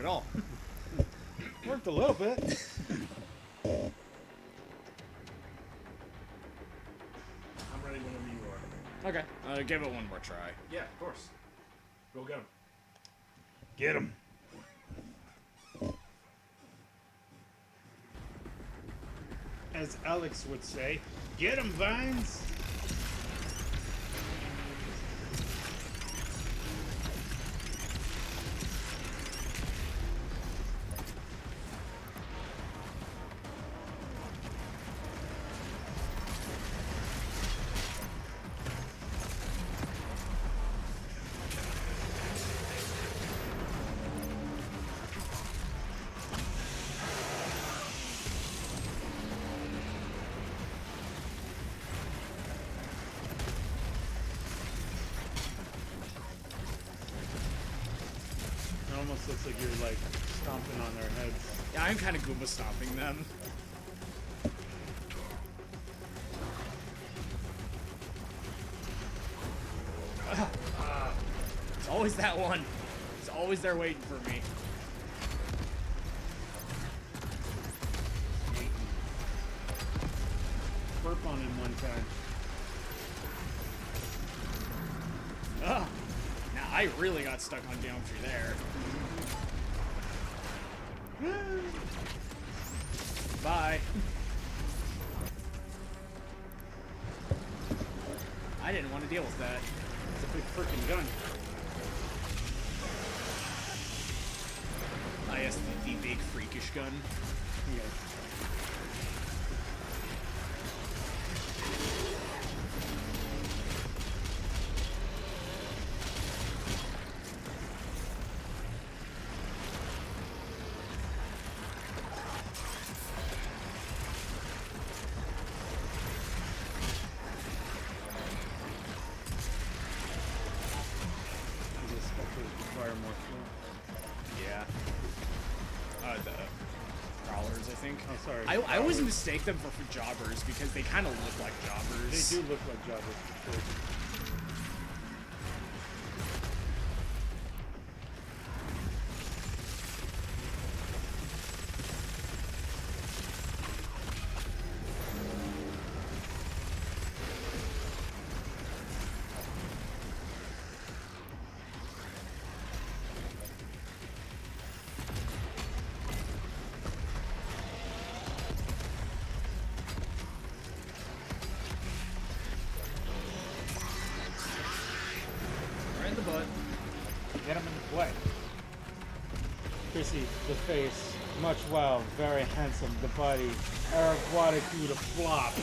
all. Worked a little bit. I'm ready whenever you are. Okay, give it one more try. Yeah, of course. Go get him. Get him. As Alex would say, get him, Vines. It almost looks like you're like stomping on their heads. Yeah, I'm kind of Goomba stomping them. It's always that one. It's always there waiting for me. Burp on him one time. Ugh. Now I really got stuck on geometry there. Bye. I didn't want to deal with that. It's a big freaking gun. I guess the big freakish gun. Yeah. These specters require more fuel. Yeah. The crawlers, I think. Oh, sorry. I always mistake them for jobbers because they kind of look like jobbers. They do look like jobbers for sure. Right in the butt. Get him in the butt. Chrissy, the face, much well, very handsome, the body, aerobatic to the flop.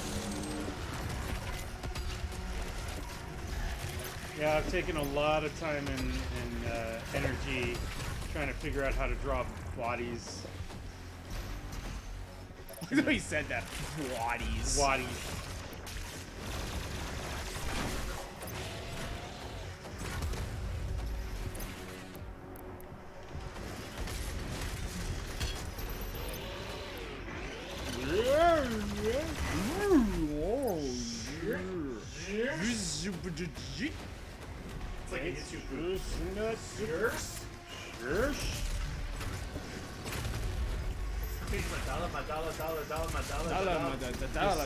Yeah, I've taken a lot of time and energy trying to figure out how to draw bodies. Look at how he said that. Waddies. Bodies. It's like it hits you first. You're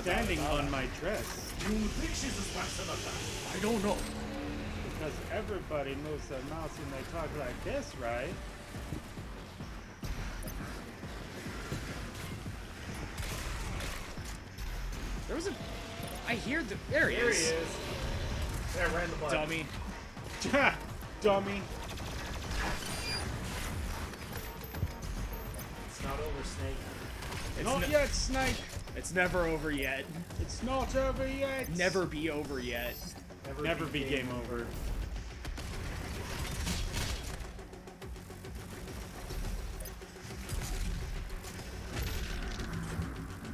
standing on my dress. I don't know. Because everybody moves their mouths when they talk like this, right? There was a. I hear the. There he There he is. is. There, right in the butt. Dummy. Dummy. It's not over, Snake. It's Not ne- yet, Snake. It's never over yet. It's not over yet. Never be over yet. Never be game over.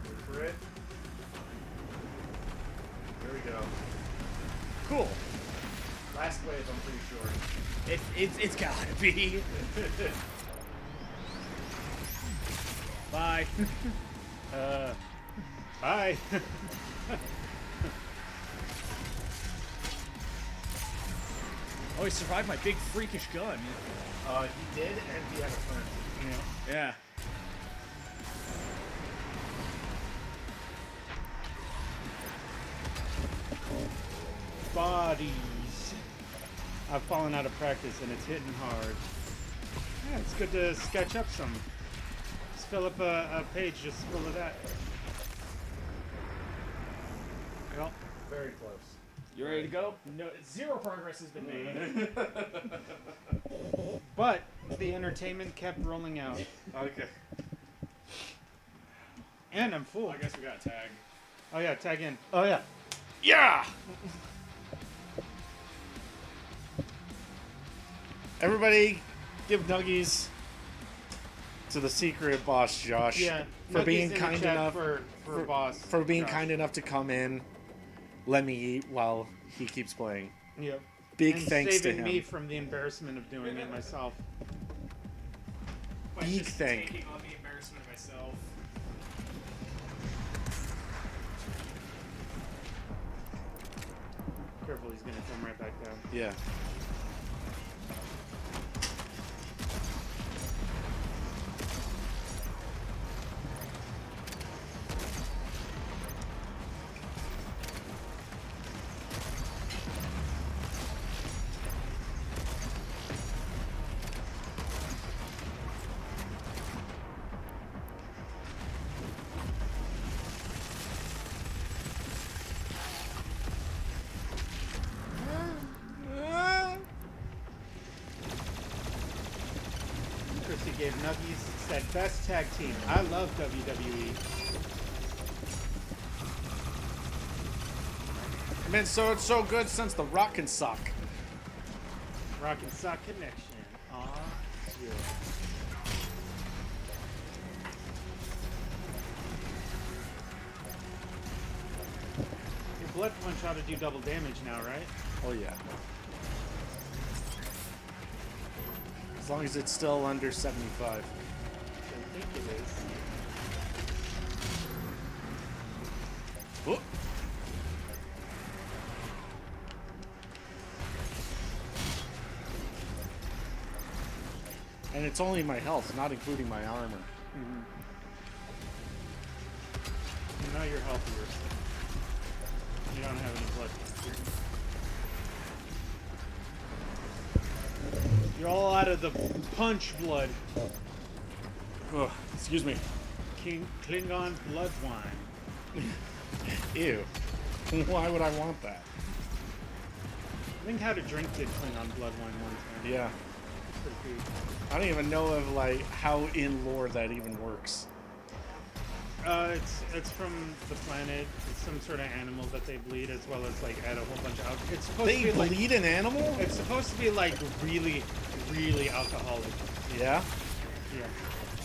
Wait for it. There we go. Cool. Last wave, I'm pretty sure. It's gotta be. Bye. Bye. Oh, he survived my big freakish gun. He did, and he had a friend. Yeah. Bodies. I've fallen out of practice and it's hitting hard. Yeah, it's good to sketch up some. Just fill up a page just full of that. Well, Very close. You ready to go? No, 0 progress has been made. but the entertainment kept rolling out. Okay. And I'm full. I guess we got a tag. Oh yeah, tag in. Oh yeah. Yeah! Everybody give nuggies to the secret boss, Josh. Yeah. For Nuggies being in the kind chat enough for boss. for being Josh. kind enough to come in, let me eat while he keeps playing. Yep. Big and thanks to saving him. me from the embarrassment of doing it myself. By Big just thank. taking on the embarrassment of myself. Careful, he's gonna come right back down. Yeah. Chrissy gave Nuggies, said best tag team. I love WWE. Man, so it's so good since the Rock and Sock. Rock and Sock connection. Aw, yeah. Your blood punch ought to do double damage now, right? Oh yeah. As long as it's still under 75. I think it is. Oh. And it's only my health, not including my armor. Mm-hmm. Now you're healthier. You don't have any blood punch. You're all out of the punch blood. Oh, excuse me. Klingon blood wine. Ew. Why would I want that? I think How to Drink did Klingon blood wine one time. Yeah. Pretty cool. I don't even know of like how in lore that even works. It's from the planet. It's some sort of animal that they bleed, as well as like add a whole bunch of alcohol. It's supposed They to be bleed an animal? It's supposed to be like really, really alcoholic. Yeah. Yeah.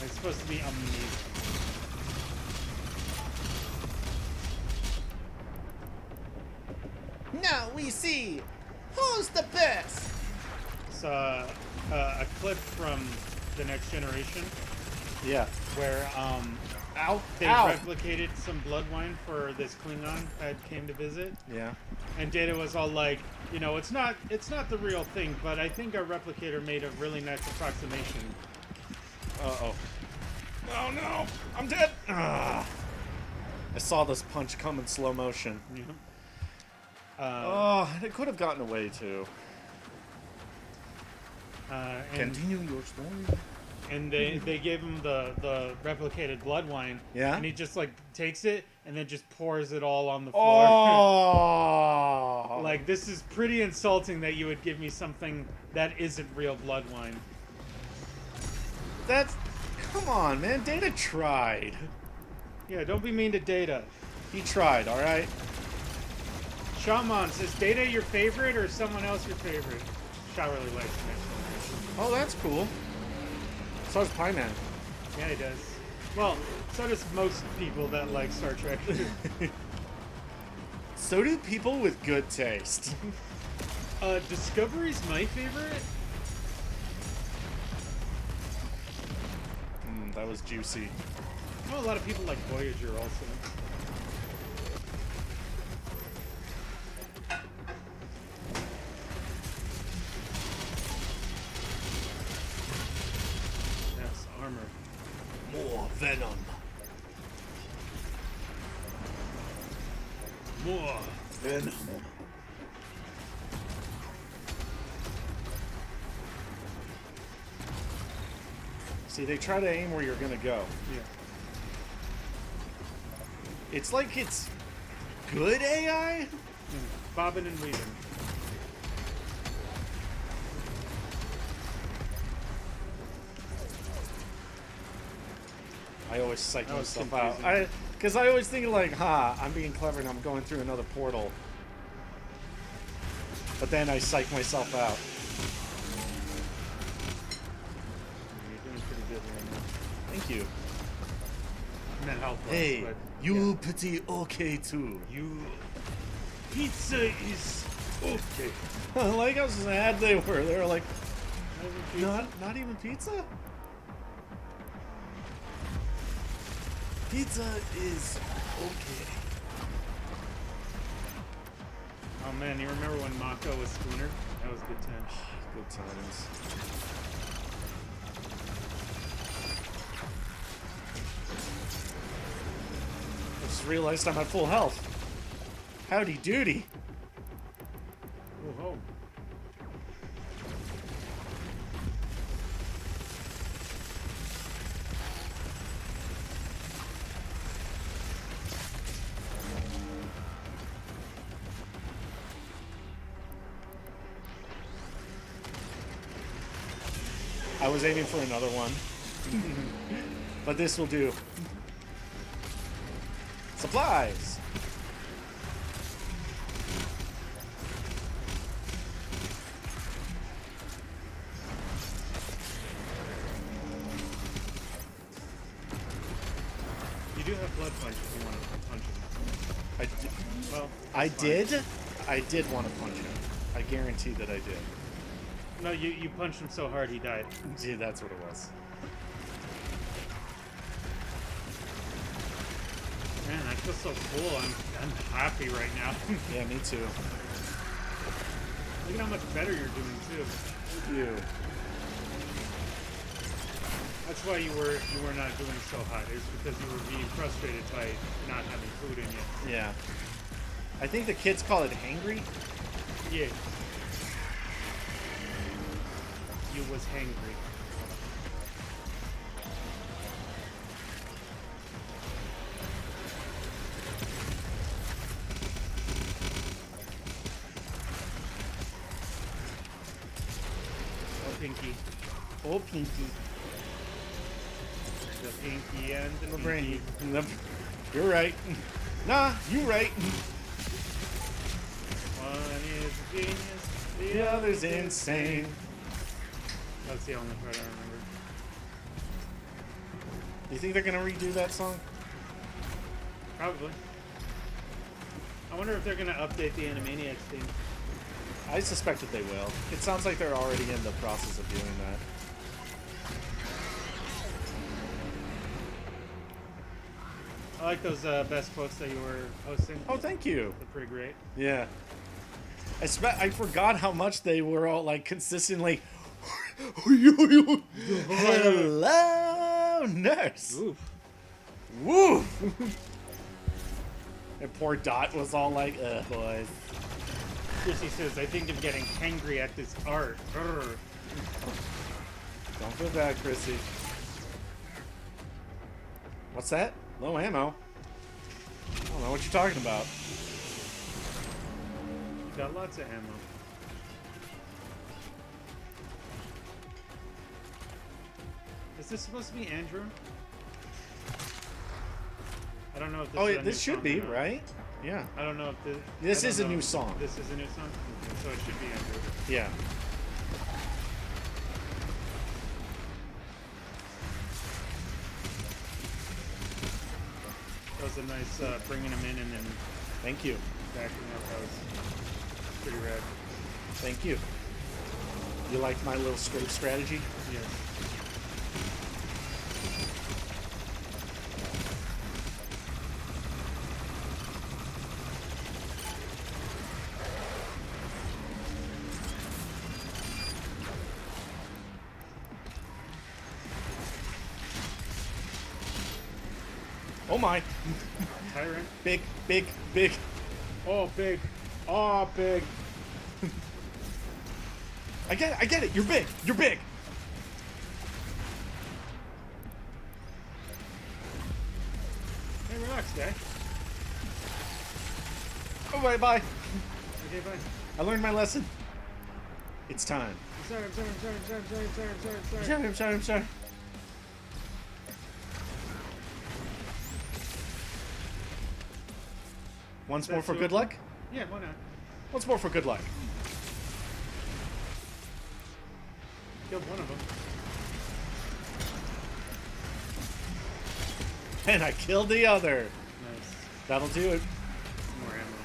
It's supposed to be amazing. Now we see who's the best. It's a clip from The Next Generation Yeah. where Ow. they Ow. replicated some blood wine for this Klingon that came to visit, Yeah. and Data was all like, you know, it's not the real thing, but I think our replicator made a really nice approximation. Uh-oh. Oh no! I'm dead! Ah. I saw this punch come in slow motion. You know? Oh, it could have gotten away too. And Continue your story. and they gave him the replicated blood wine. Yeah? And he just like takes it and then just pours it all on the floor. Oh! Like, this is pretty insulting that you would give me something that isn't real blood wine. That's... Come on, man. Data tried. Yeah, don't be mean to Data. He tried, alright? Shaman, is Data your favorite or someone else your favorite? Shaw really likes the Next Generation. Oh, that's cool. So does Pie Man. Yeah, he does. Well, so does most people that like Star Trek. So do people with good taste. Discovery's my favorite. That was juicy. I know a lot of people like Voyager also. Yes, armor. venom. More venom. See, they try to aim where you're gonna go. Yeah. It's like it's good AI? Bobbing and weaving. I always psych That was myself out. confusing. Because I always think like, I'm being clever and I'm going through another portal. But then I psych myself out. You're doing pretty good right now. Thank you. I meant health wise, Hey, but you pretty okay too. you. Pizza is okay. I like how sad they were. They were like, not even pizza? Pizza is okay. Oh man, you remember when Mako was Spooner? That was good times. Good times. I just realized I'm at full health. Howdy doody. Oh, I was aiming for another one. But this will do. Supplies! you do have blood punch if you want to punch him. I did, Well, I that's fine. did? I did want to punch him. I guarantee that I did. No, you punched him so hard he died. Gee, that's what it was. Man, I feel so cool. I'm happy right now. Yeah, me too. Look at how much better you're doing too. You. That's why you were not doing so hot. It was because you were being frustrated by not having food in you. Yeah. I think the kids call it hangry. Yeah. You was hangry. Oh, Pinky. Oh, Pinky. The Pinky and the The Pinky. brain. You're right. Nah, you right. One is a genius, The other's insane. That's the only part I remember. Do you think they're gonna redo that song? Probably. I wonder if they're gonna update the Animaniacs theme. I suspect that they will. It sounds like they're already in the process of doing that. I like those best quotes that you were posting. Oh, thank you. They're pretty great. Yeah. I forgot how much they were all like consistently. Hello, nurse. Oof. Woo. And poor Dot was all like, boys. Chrissy says, I think I'm getting angry at this art. Urgh. Don't feel bad, Chrissy. What's that? Low ammo. I don't know what you're talking about. You got lots of ammo. Is this supposed to be Andrew? I don't know if this Oh, is yeah, a this new should song be, or not. right? Yeah. I don't know if This I don't is a know. new song. This is a new song? Okay, so it should be Andrew. Yeah. That was a nice bringing him in and then Thank you. backing up. That was pretty rad. Thank you. You like my little scrape strategy? Yes. Oh my. Tyrant. Big, big, big. Oh, big. Oh, big. I get it. You're big. You're big. Hey, relax, guy. Oh, bye. Okay, bye. I learned my lesson. It's time. I'm sorry. I'm sorry. Once more That's for two good of them? luck? Yeah, why not? Once more for good luck. Killed one of them. And I killed the other. Nice. That'll do it. More ammo.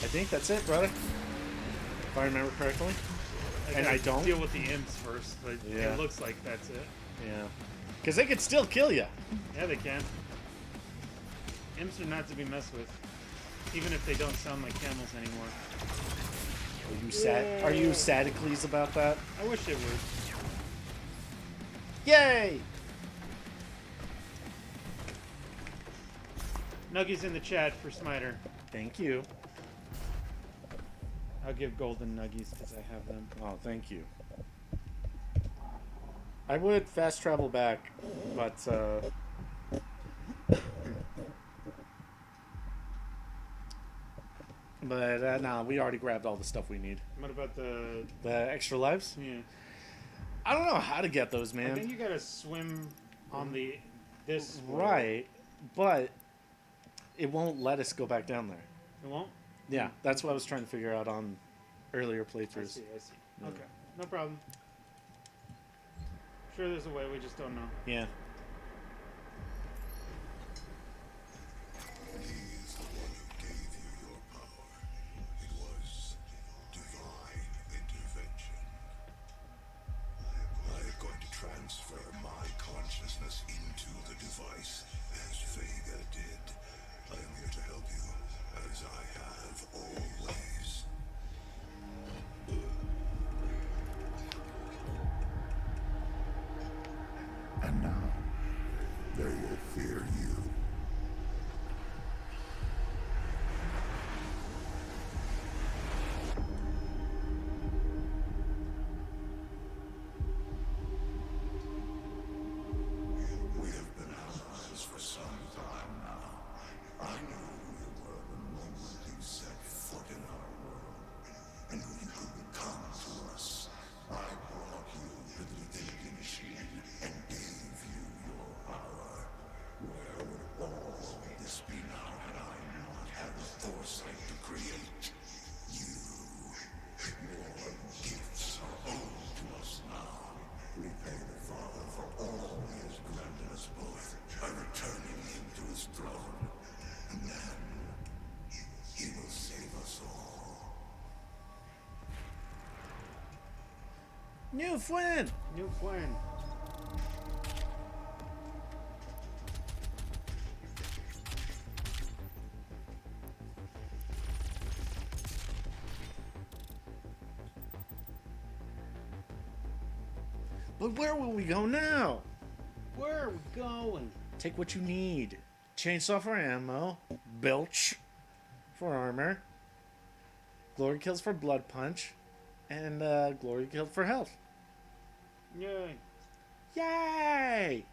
I think that's it, brother. If I remember correctly. And I gotta don't. deal with the imps first, but Yeah. it looks like that's it. Yeah. Because they could still kill you. Yeah, they can. Imps are not to be messed with, even if they don't sound like camels anymore. Are you sad? Are you Sadicles about that? I wish they would. Yay! Nuggies in the chat for Smiter. Thank you. I'll give golden nuggies because I have them. Oh, thank you. I would fast travel back, but nah, we already grabbed all the stuff we need. What about the? The extra lives? Yeah. I don't know how to get those, I man. think you gotta swim on this. Right, but it won't let us go back down there. It won't. Yeah, that's what I was trying to figure out on earlier I playthroughs. see. Yeah. Okay, no problem. Sure, there's a way. We just don't know. Yeah. He is the one who gave you your power. It was divine intervention. I am going to transfer my consciousness into the device, as Vega did. I am here to help you, as I have always. And now, they will fear you. We have been allies for some time now. I knew who you were the moment you set foot in our world, and who you could become to us. I brought you to the thinking machine and gave you your power. Where would all of this be now had I not had the foresight to create you? Your gifts are owed to us now. Repay the Father for all he has granted us both by returning him to his throne. And then he will save us all. New friend! New friend. But where will we go now? Where are we going? Take what you need. Chainsaw for ammo. Bilch for armor. Glory kills for blood punch. And glory kill for health. Yay. Yay!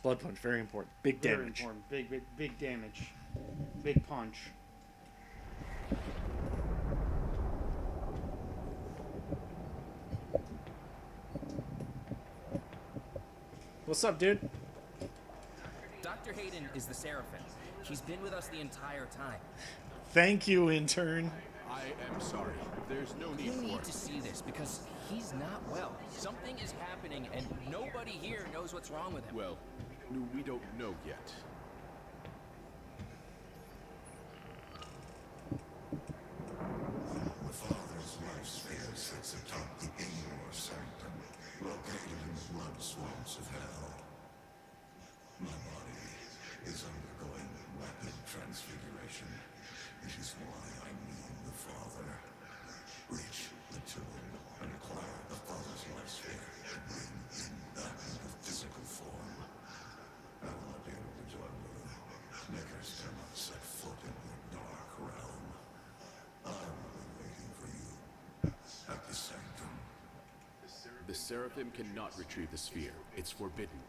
Blood punch, very important. Big Very damage. important. Big damage. Big punch. What's up, dude? Dr. Hayden is the Seraphim. She's been with us the entire time. Thank you, intern. I am sorry. There's no need You for need it. to see this because he's not well. Something is happening and nobody here knows what's wrong with him. Well, we don't know yet. The Father's life sphere sits atop the indoor sanctum, located in the blood swamps of hell. My body is undergoing rapid transfiguration, which is why I need the Father. Reach the tomb and acquire the Father's The Seraphim cannot retrieve the sphere. It's forbidden.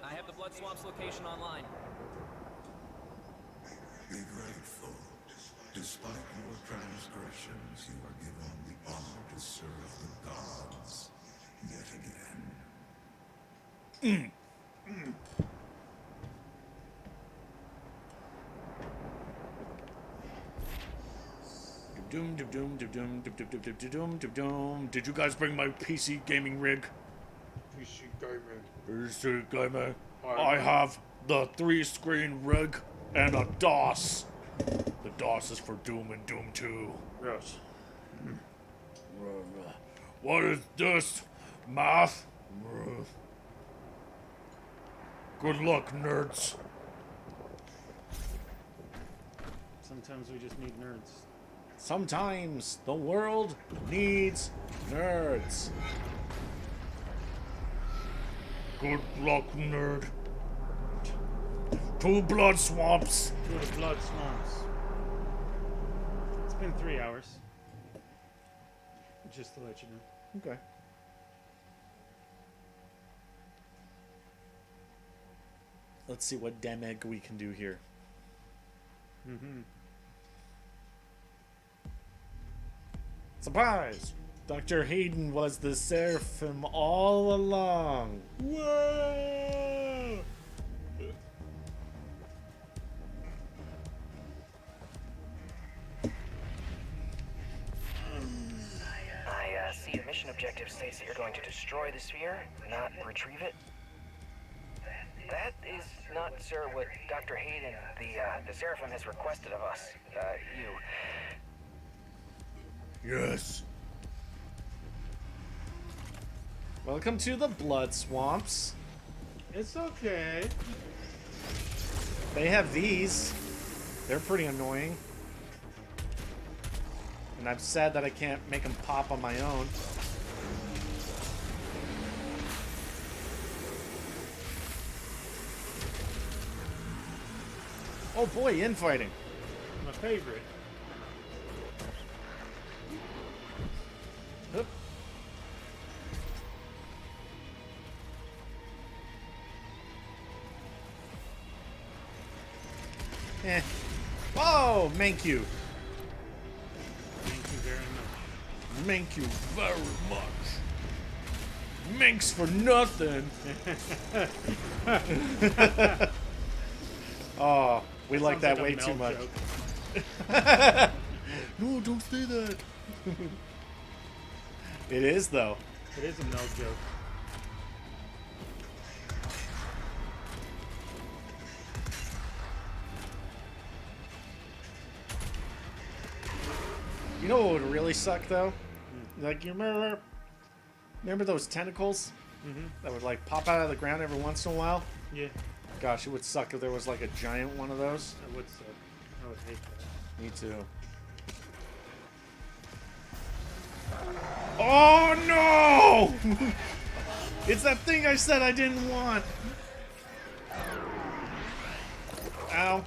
I have the Blood Swamp's location online. Be grateful. Despite your transgressions, you are given the honor to serve the gods yet again. Doom, doom, doom, doom, doom, doom, doom, doom, doom, doom, doom, doom. Did you guys bring my PC gaming rig? PC gaming. PC gaming. I have the 3-screen rig and a DOS. The DOS is for Doom and Doom 2. Yes. What is this? Math? Good luck, nerds. Sometimes we just need nerds. Sometimes the world needs nerds. Good luck, nerd. 2 blood swamps. To the blood swamps. It's been 3 hours. Just to let you know. Okay. Let's see what damage we can do here. Mm-hmm. Surprise! Dr. Hayden was the Seraphim all along. Whoa! I see your mission objective states that you're going to destroy the sphere, not retrieve it. That is not, sir, what Dr. Hayden, the Seraphim, has requested of us. Yes. Welcome to the blood swamps. It's okay. They have these. They're pretty annoying. And I'm sad that I can't make them pop on my own. Oh boy, infighting. My favorite. Oop. Eh. Oh, thank you. Thank you very much. Thank you very much. Minks for nothing. Oh, we like Sounds that a way too Mel much. joke. No, don't say that. It is, though. It is a Mel joke. You know what would really suck, though? Like, you remember those tentacles that would, like, pop out of the ground every once in a while? Yeah, Gosh, it would suck if there was, like, a giant one of those. I would say. I would hate that. Me too. Oh, no! It's that thing I said I didn't want. Ow.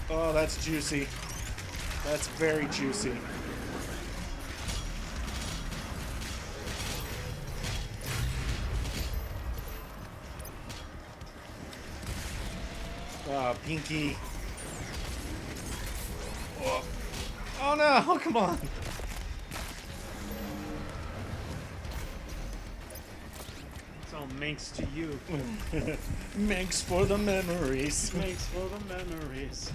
Oh, that's juicy. That's very juicy. Oh, Pinky. Oh no, come on. It's all Manx to you. Thanks for the memories. Manx for the memories.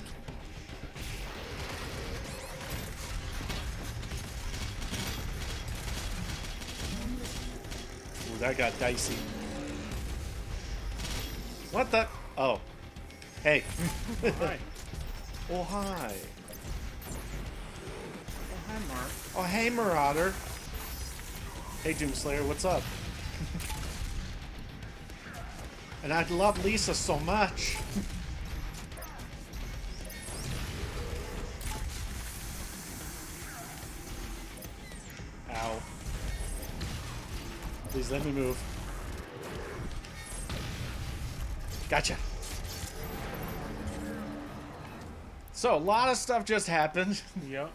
Ooh, that got dicey. What the? Oh. Hey. Hi. Oh, hi. Oh, hi, Mark. Oh, hey, Marauder. Hey, Doomslayer, what's up? And I love Lisa so much. Ow. Please let me move. So, a lot of stuff just happened. Yep.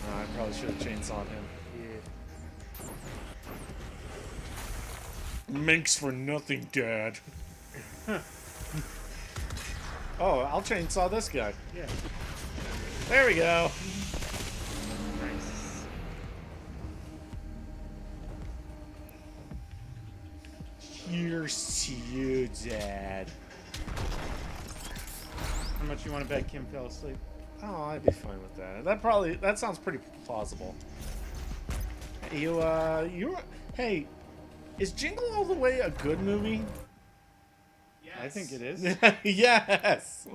I probably should have chainsawed him. Yeah. Minks for nothing, Dad. Oh, I'll chainsaw this guy. Yeah. There we go. Nice. Here's to you, Dad. How much you want to bet Kim fell asleep? Oh, I'd be fine with that. That sounds pretty plausible. Hey, is Jingle All the Way a good movie? Yes. I think it is. Yes.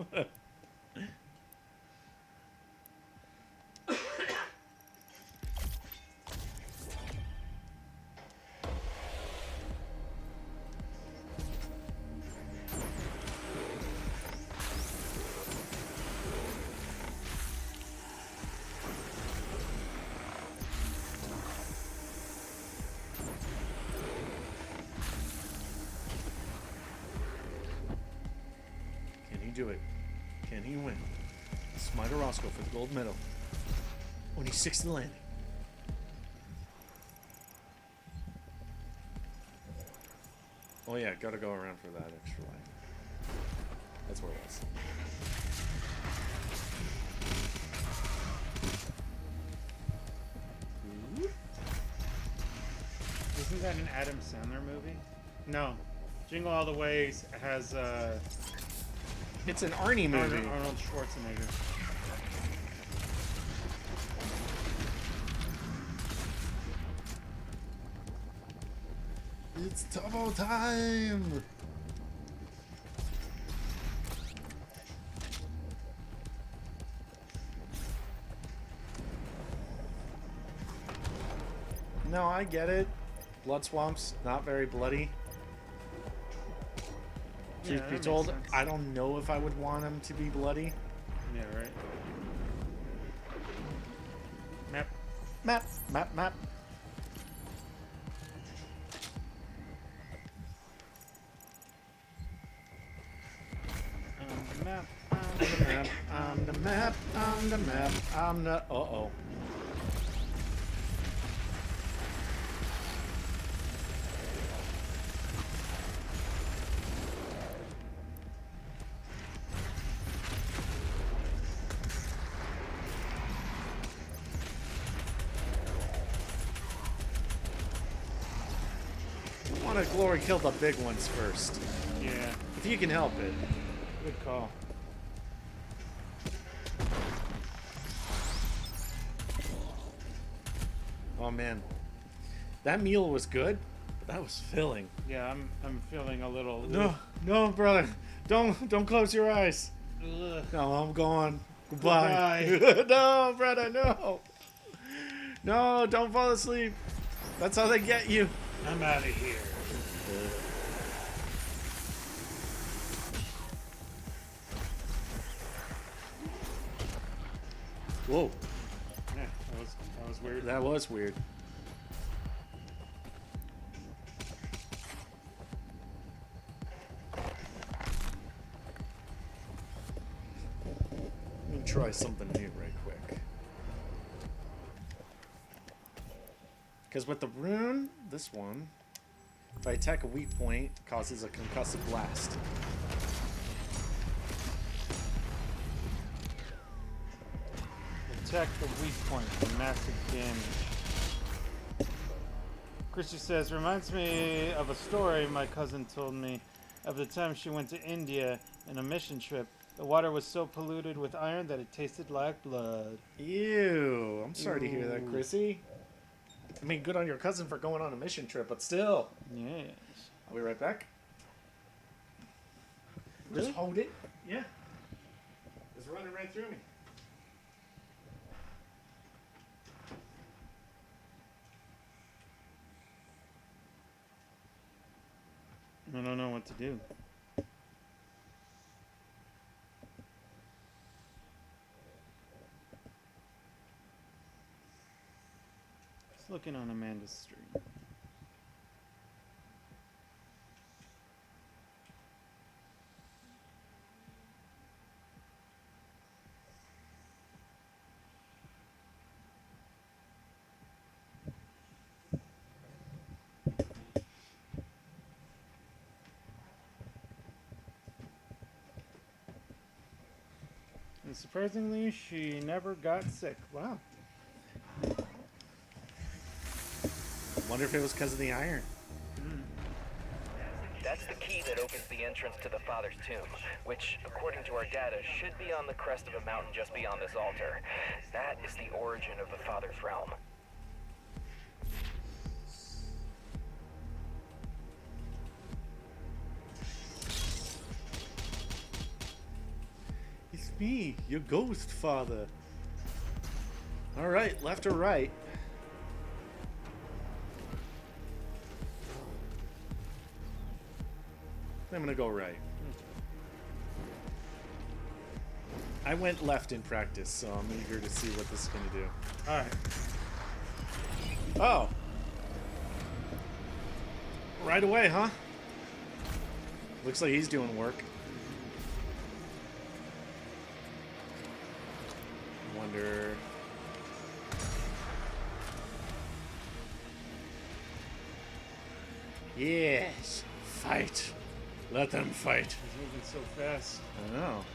Can he do it? Can he win? Smiter Roscoe for the gold medal. Only 6 to the landing. Oh yeah, gotta go around for that extra line. That's where it was. Isn't that an Adam Sandler movie? No. Jingle All the Way has It's an Arnie movie. Arnold Schwarzenegger. It's turbo time! No, I get it. Blood swamps, not very bloody. Yeah, Truth that be makes told, sense. I don't know if I would want them to be bloody. Yeah, right. Map. Map, map, map. Map. The map, I'm the map, I'm the map, I'm the... Uh-oh. I want to glory kill the big ones first. Yeah. If you can help it. Good call. Oh man. That meal was good, but that was filling. Yeah, I'm feeling a little. No, no, brother. Don't close your eyes. Ugh. No, I'm gone. Goodbye. No, brother, no. No, don't fall asleep. That's how they get you. I'm out of here. Whoa, Yeah, that was weird. that was weird. Let me try something new right quick. Because with the rune, this one, if I attack a weak point, it causes a concussive blast. Attack the weak point for massive damage. Christy says, reminds me of a story my cousin told me of the time she went to India in a mission trip. The water was so polluted with iron that it tasted like blood. Ew, I'm sorry to hear that, Ew. Chrissy. I mean, good on your cousin for going on a mission trip, but still. Yes. I'll be right back. Really? Just hold it. Yeah. It's running right through me. I don't know what to do. Just looking on Amanda's stream. surprisingly, she never got sick. Wow. Wonder if it was because of the iron. That's the key that opens the entrance to the Father's tomb, which, according to our data, should be on the crest of a mountain just beyond this altar. That is the origin of the Father's realm. It's me, your ghost father. Alright, left or right? I'm gonna go right. I went left in practice, so I'm eager to see what this is gonna do. Alright. Oh! Right away, huh? Looks like he's doing work. Wonder... Yes! Fight! Let them fight. He's moving so fast. I know.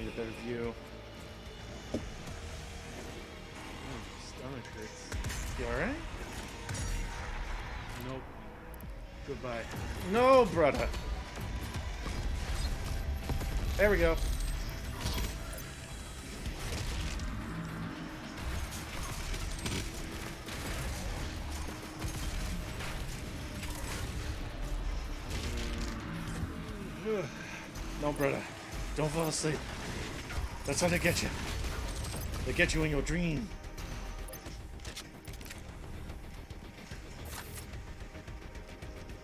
Need a better view. Stomach hurts. You alright? Nope. Goodbye. No, brother. There we go. No, brother. Don't fall asleep. That's how they get you. They get you in your dream.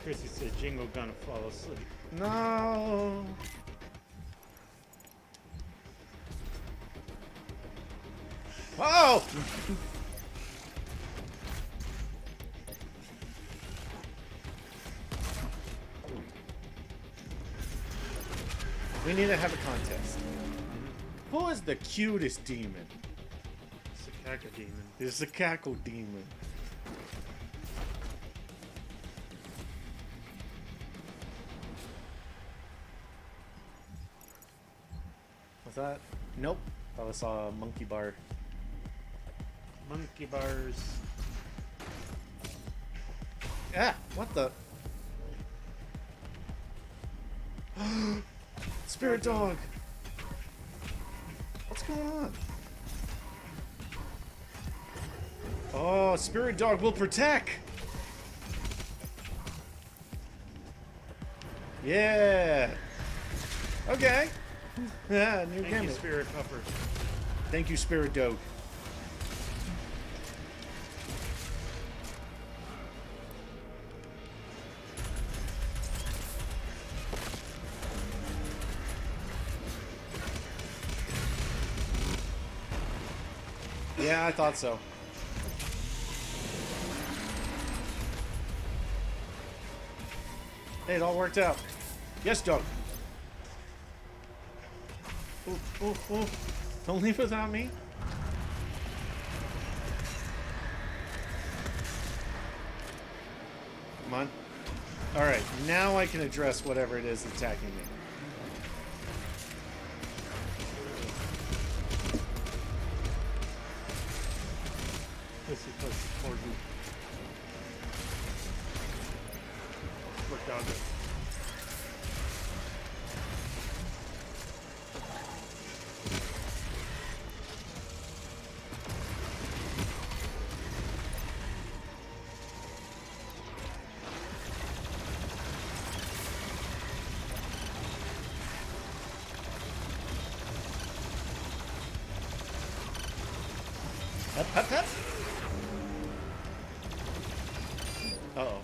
Chrissy said Jingle gonna fall asleep. No. Oh! We need to have a contest. Who is the cutest demon? It's a caca demon. It's the cackle demon. Was that? Nope. Thought I saw a monkey bar. Monkey bars. Ah! What the? Spirit dog! What's going on? Oh, spirit dog will protect! Yeah! Okay! Yeah, new Thank you, gimmick. Spirit Puffer. Thank you, spirit dog. Yeah, I thought so. Hey, it all worked out. Yes, dog. Ooh, ooh, ooh. Don't leave without me. Come on. Alright, now I can address whatever it is attacking me. Chrissy plus Corgi. Worked out good. Hup, hup, hup. Uh-oh.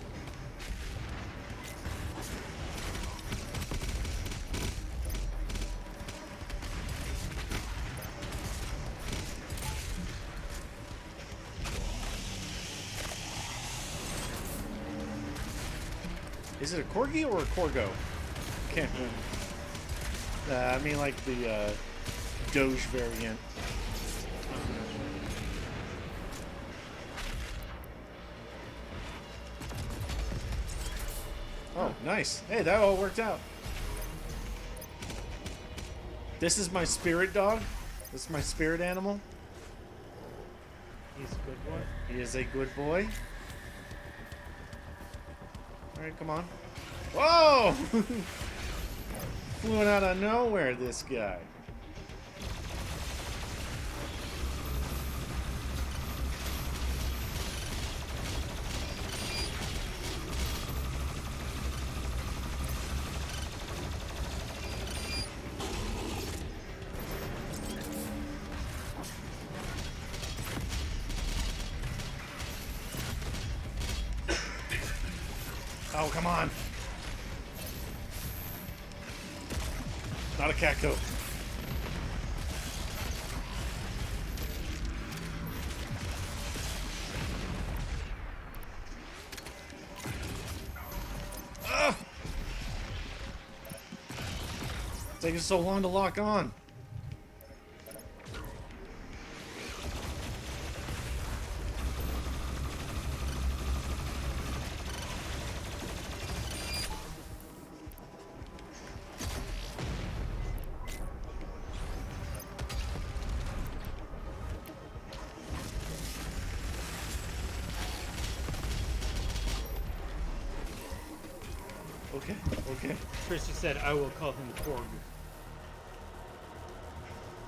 Is it a corgi or a corgo? Can't remember. I mean, like the Doge variant. Oh, nice. Hey, that all worked out. This is my spirit dog. This is my spirit animal. He's a good boy. He is a good boy. Alright, come on. Whoa! Flew out of nowhere, this guy. Oh, come on. Not a cacto. Ugh. It's taking so long to lock on. Okay, okay. Chrissy said, I will call him Korg.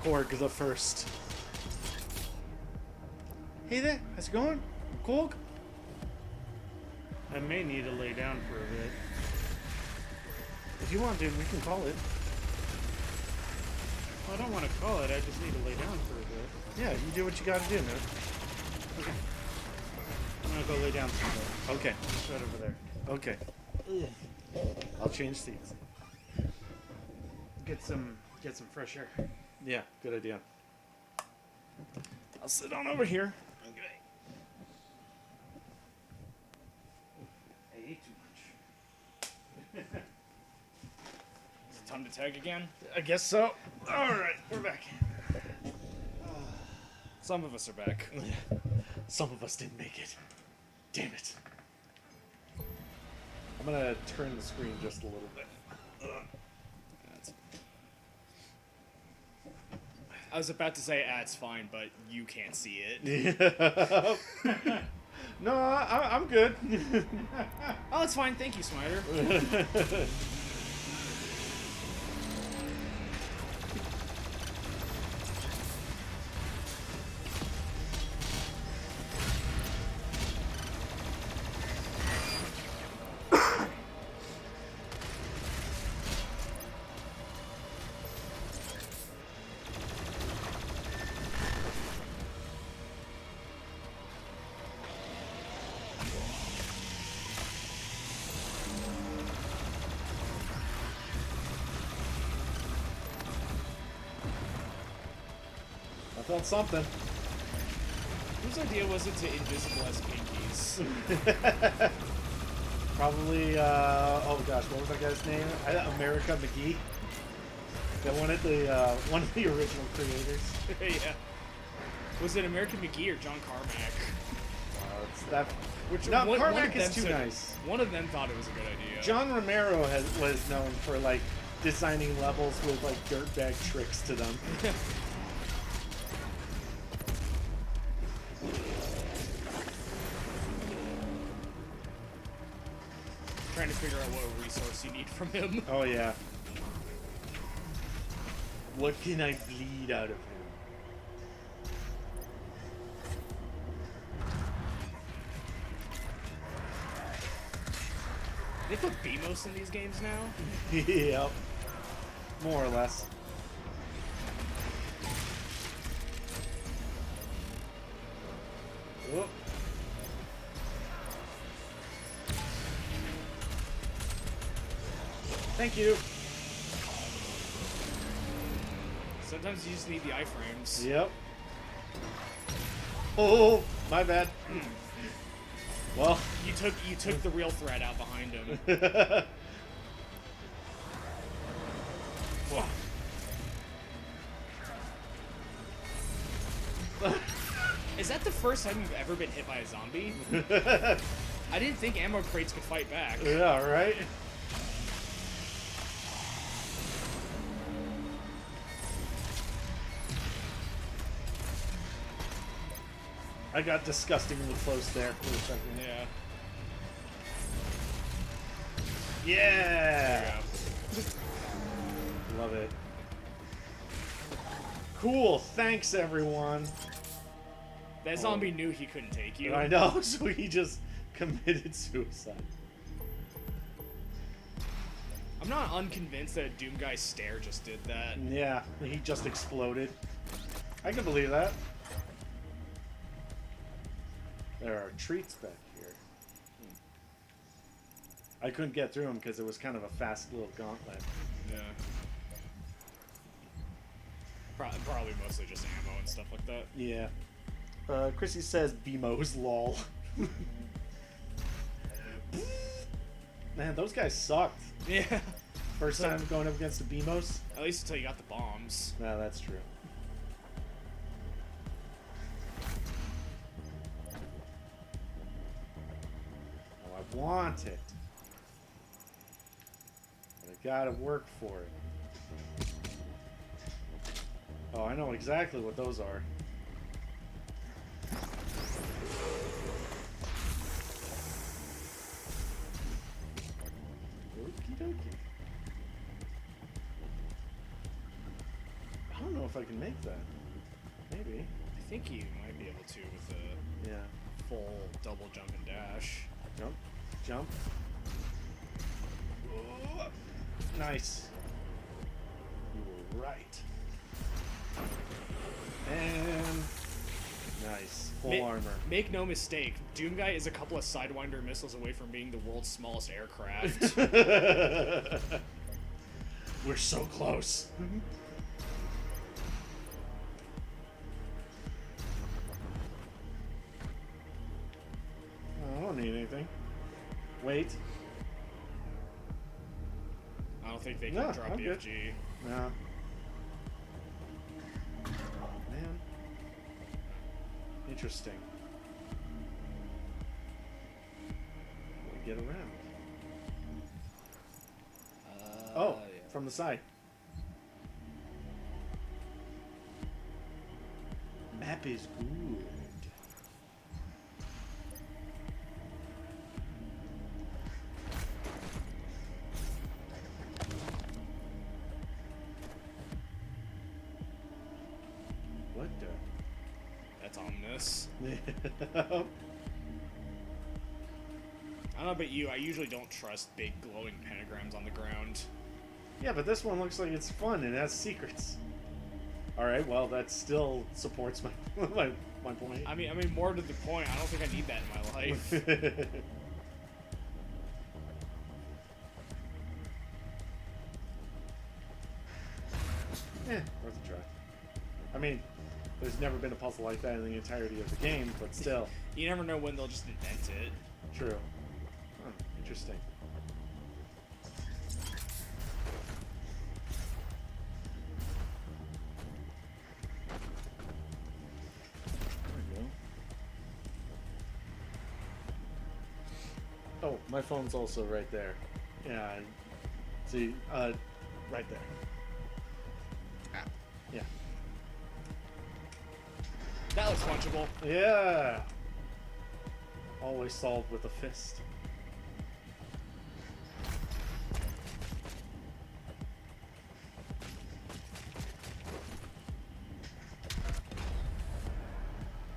Korg the first. Hey there, how's it going? Korg? I may need to lay down for a bit. If you want, dude, we can call it. Well, I don't want to call it, I just need to lay down for a bit. Yeah, you do what you gotta do, man. Okay. I'm gonna go lay down somewhere. Okay, It's right over there. okay. I'll change seats. Get some fresh air. Yeah, good idea. I'll sit on over here. Okay. I ate too much. Is it time to tag again? I guess so. Alright, we're back. Some of us are back. Some of us didn't make it. Damn it. I'm gonna turn the screen just a little bit. I was about to say, it's fine, but you can't see it. No, I'm good. Oh, it's fine. Thank you, Smiter. I felt something. Whose idea was it to invisible as pinkies? Probably, oh gosh, what was that guy's name? America McGee. That one of the original creators. Yeah. Was it American McGee or John Carmack? It's that. Which No, one Carmack of them is too said- nice. One of them thought it was a good idea. John Romero was known for like designing levels with like dirtbag tricks to them. Trying to figure out what resource you need from him. Oh yeah. What can I bleed out of him? They put BMOS in these games now? Yep. More or less. Whoop. Thank you. Sometimes you just need the iframes. Yep. Oh, my bad. Well, You took the real threat out behind him. Whoa. Is that the first time you've ever been hit by a zombie? I didn't think ammo crates could fight back. Yeah, right? I got disgustingly close there for a second. Yeah. Yeah! There you Love it. Cool, thanks everyone. go. That zombie knew he couldn't take you. I know, so he just committed suicide. I'm not unconvinced that a Doom Guy stare just did that. Yeah, he just exploded. I can believe that. There are treats back here. I couldn't get through them because it was kind of a fast little gauntlet. Yeah. Probably mostly just ammo and stuff like that. Yeah. Chrissy says BMO's lol. Man, those guys sucked. Yeah. First time going up against the BMOs? At least until you got the bombs. No, that's true. Oh, I want it. But I gotta work for it. Oh, I know exactly what those are. Okie dokie. I don't know if I can make that. Maybe. I think you might be able to with a Yeah. full double jump and dash. Jump. Jump. Oh, nice. You were right. And nice. Full armor. Make no mistake, Doom Guy is a couple of Sidewinder missiles away from being the world's smallest aircraft. We're so close. I don't need anything. Wait. I don't think they can No, drop I'm good. BFG. No. Man. Interesting. We'll get around. Oh, yeah. from the side. Map is good. What the? That's ominous. Yeah. I don't know about you, I usually don't trust big glowing pentagrams on the ground. Yeah, but this one looks like it's fun and has secrets. Alright, well, that still supports my my point. I mean, more to the point, I don't think I need that in my life. Worth a try. I mean, there's never been a puzzle like that in the entirety of the game, but still. You never know when they'll just invent it. True. Huh, interesting. There we go. Oh, my phone's also right there. Yeah. See, right there. Yeah. That looks punchable. Yeah. Always solved with a fist.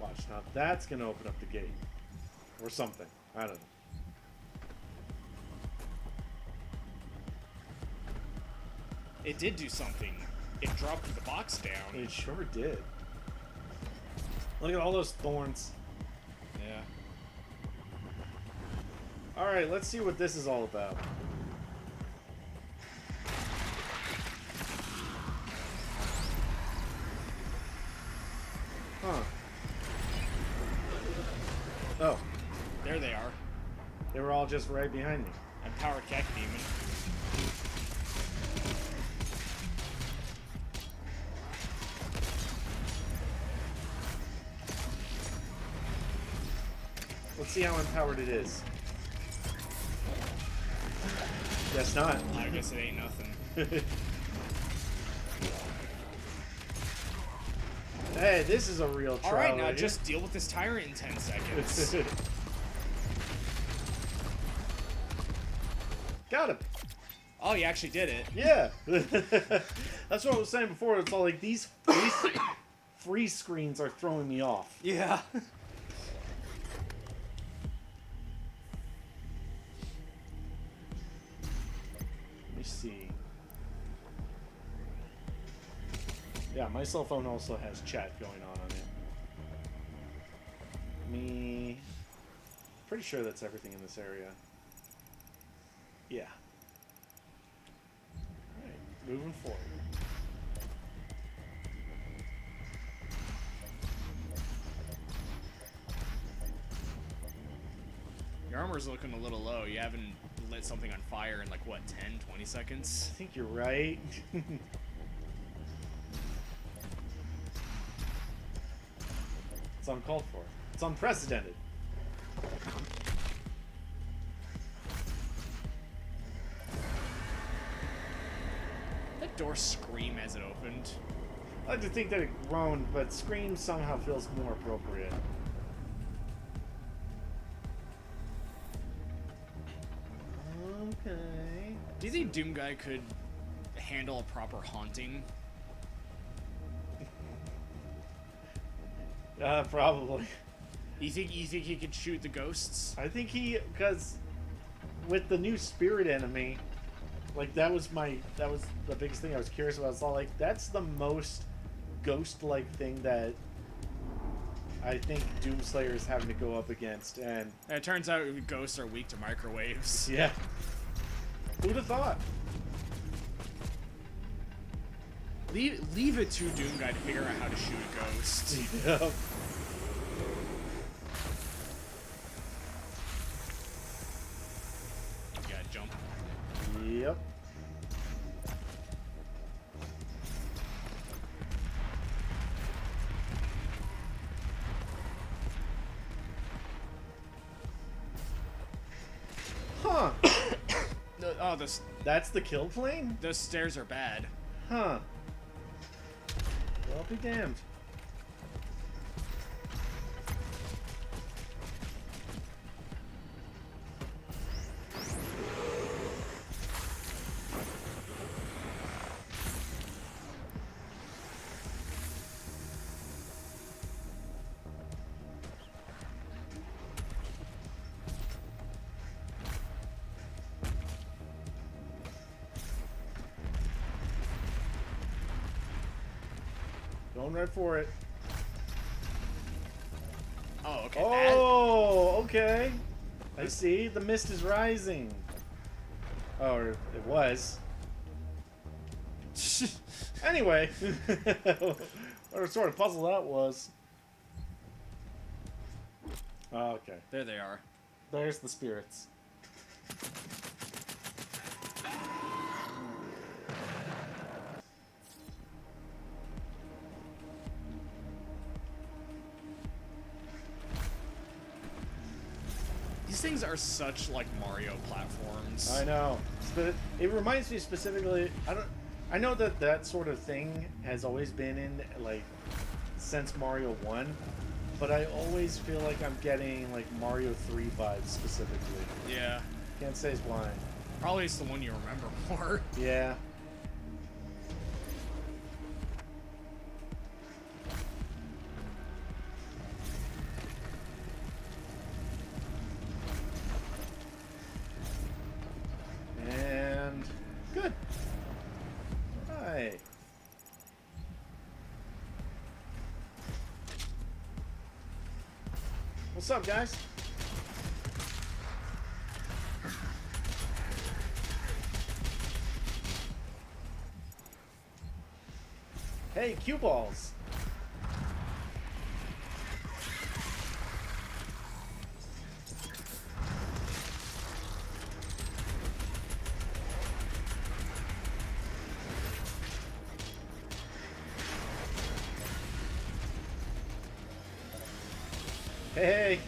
Watch, now that's gonna open up the gate. Or something. I don't know. It did do something. It dropped the box down. It sure did. Look at all those thorns. Yeah. Alright, let's see what this is all about. Huh. Oh, There they are. they were all just right behind me. And Power Kek Demon. Let's see how empowered it is. Guess not. I guess it ain't nothing. Hey, this is a real trial. All right, now right just deal with this tyrant in 10 seconds. here. Got him. Oh, you actually did it. Yeah. That's what I was saying before. It's all like these free screens are throwing me off. Yeah. Let me see. Yeah, my cell phone also has chat going on it. Me. Pretty sure that's everything in this area. Yeah. Alright, moving forward. Your armor's looking a little low. You haven't lit something on fire in like, what, 10, 20 seconds? I think you're right. It's uncalled for. It's unprecedented. That door scream as it opened. I like to think that it groaned, but scream somehow feels more appropriate. Okay. Do you think Doom Guy could handle a proper haunting? Probably. You think he could shoot the ghosts? I think because with the new spirit enemy, like that was the biggest thing I was curious about. It's all like that's the most ghost-like thing that I think Doomslayer is having to go up against, and it turns out ghosts are weak to microwaves. Yeah. Who'd have thought? Leave it to Doom Guy to figure out how to shoot a ghost. Yep. You gotta jump. Yep. Huh. Oh, That's the kill plane? those stairs are bad. Huh. Well, be damned. Going right for it. Oh, okay. Oh, okay. I see. The mist is rising. Oh, or it was. Anyway. What sort of puzzle that was. Oh, okay. There they are. There's the spirits. These things are such like Mario platforms. I know. But it reminds me specifically. I know that that sort of thing has always been in like since Mario 1, but I always feel like I'm getting like Mario 3 vibes specifically. Yeah. Can't say why. Probably it's the one you remember more. Yeah. And good. Hi. What's up, guys? Hey, cue balls. Hey.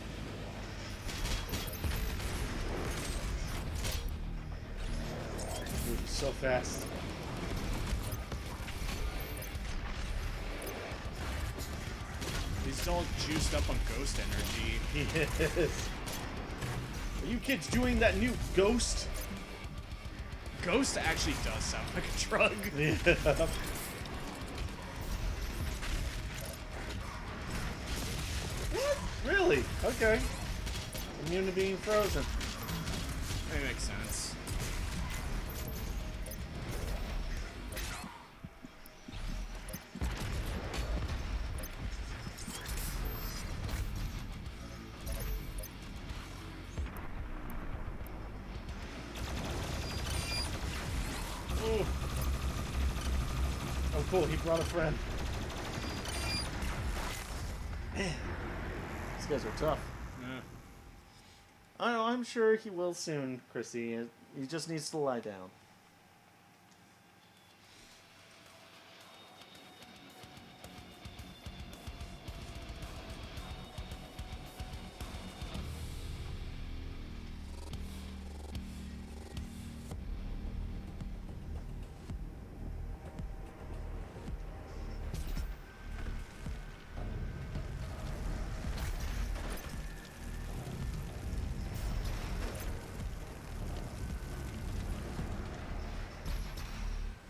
Moving so fast. He's all juiced up on ghost energy. He is. Are you kids doing that new Ghost? Ghost actually does sound like a drug. Yeah. What? Really? Okay. Immune to being frozen. That makes sense. Ooh. Oh, cool. He brought a friend. Man, these guys are tough. Yeah. I'm sure he will soon, Chrissy. He just needs to lie down.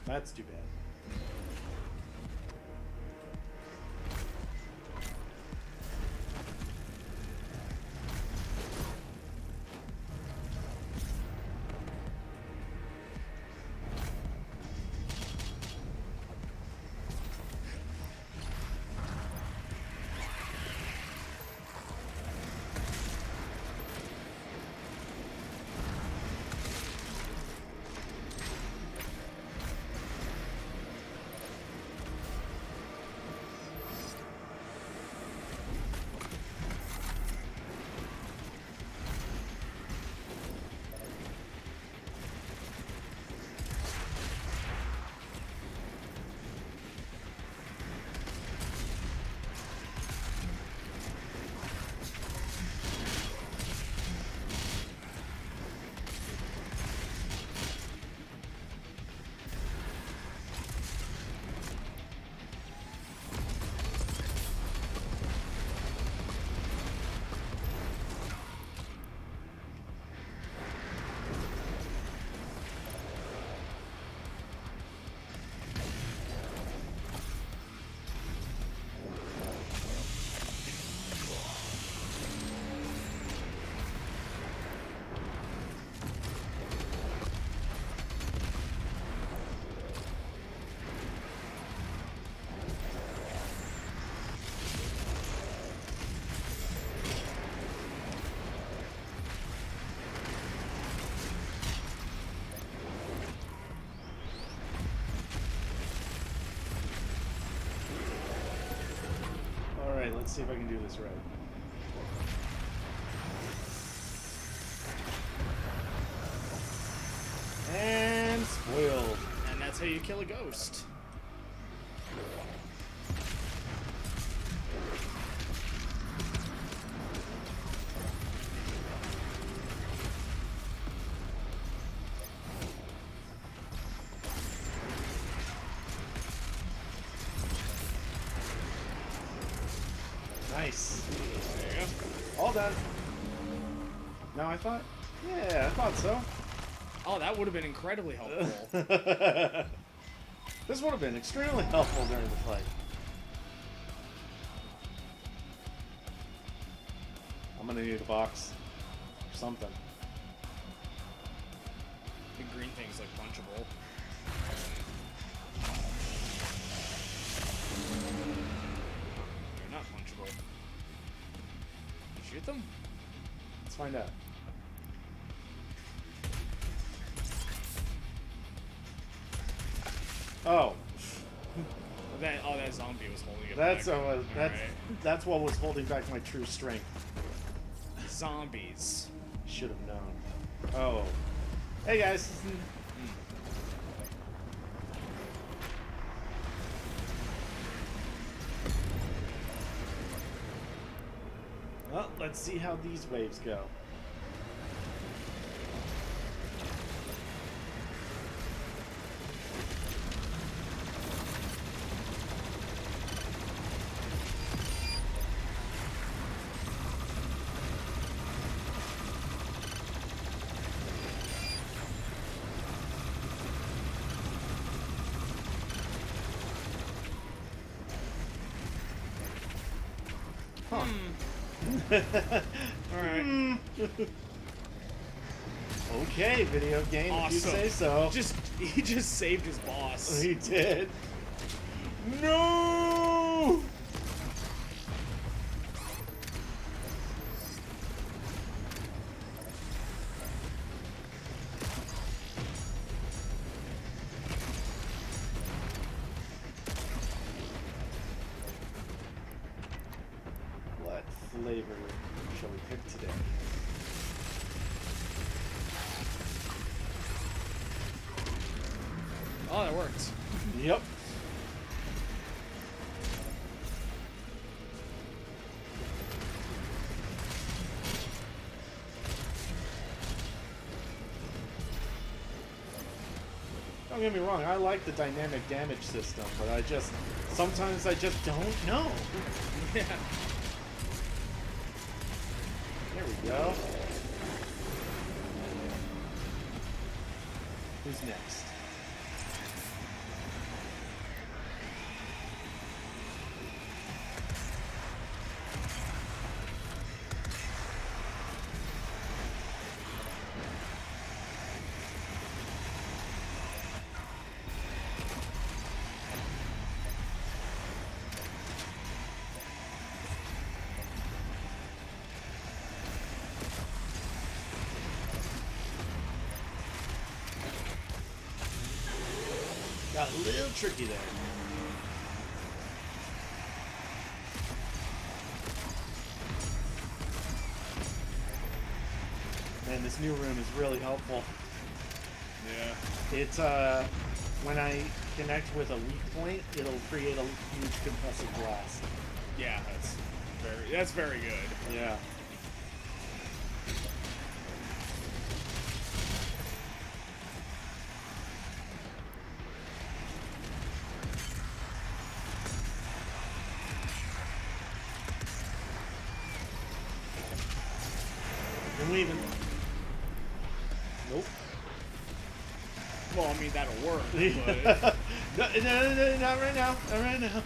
That's too bad. Alright, let's see if I can do this right. And spoiled. And that's how you kill a ghost. Nice. There you go. All done. Now I thought, yeah, I thought so. Oh, that would have been incredibly helpful. This would have been extremely helpful during the fight. I'm gonna need a box or something. The green thing's like punchable. They're not punchable. You shoot them? Let's find out. Oh, That zombie was holding it that's back. that's Alright. that's what was holding back my true strength. Zombies. Should have known. Oh, hey guys. Well, let's see how these waves go. Alright. Okay, video game, if you Awesome. say so. He just saved his boss. He did. No! What flavor shall we pick today? Oh, that worked. Yep. Don't get me wrong, I like the dynamic damage system, but sometimes I just don't know. Yeah. There we go. Who's next? Got a little tricky there. Man, this new room is really helpful. Yeah. It's when I connect with a weak point, it'll create a huge concussive blast. Yeah, that's very good. Yeah. And we even. Nope. Well, I mean, that'll work, but... no, not right now. Not right now.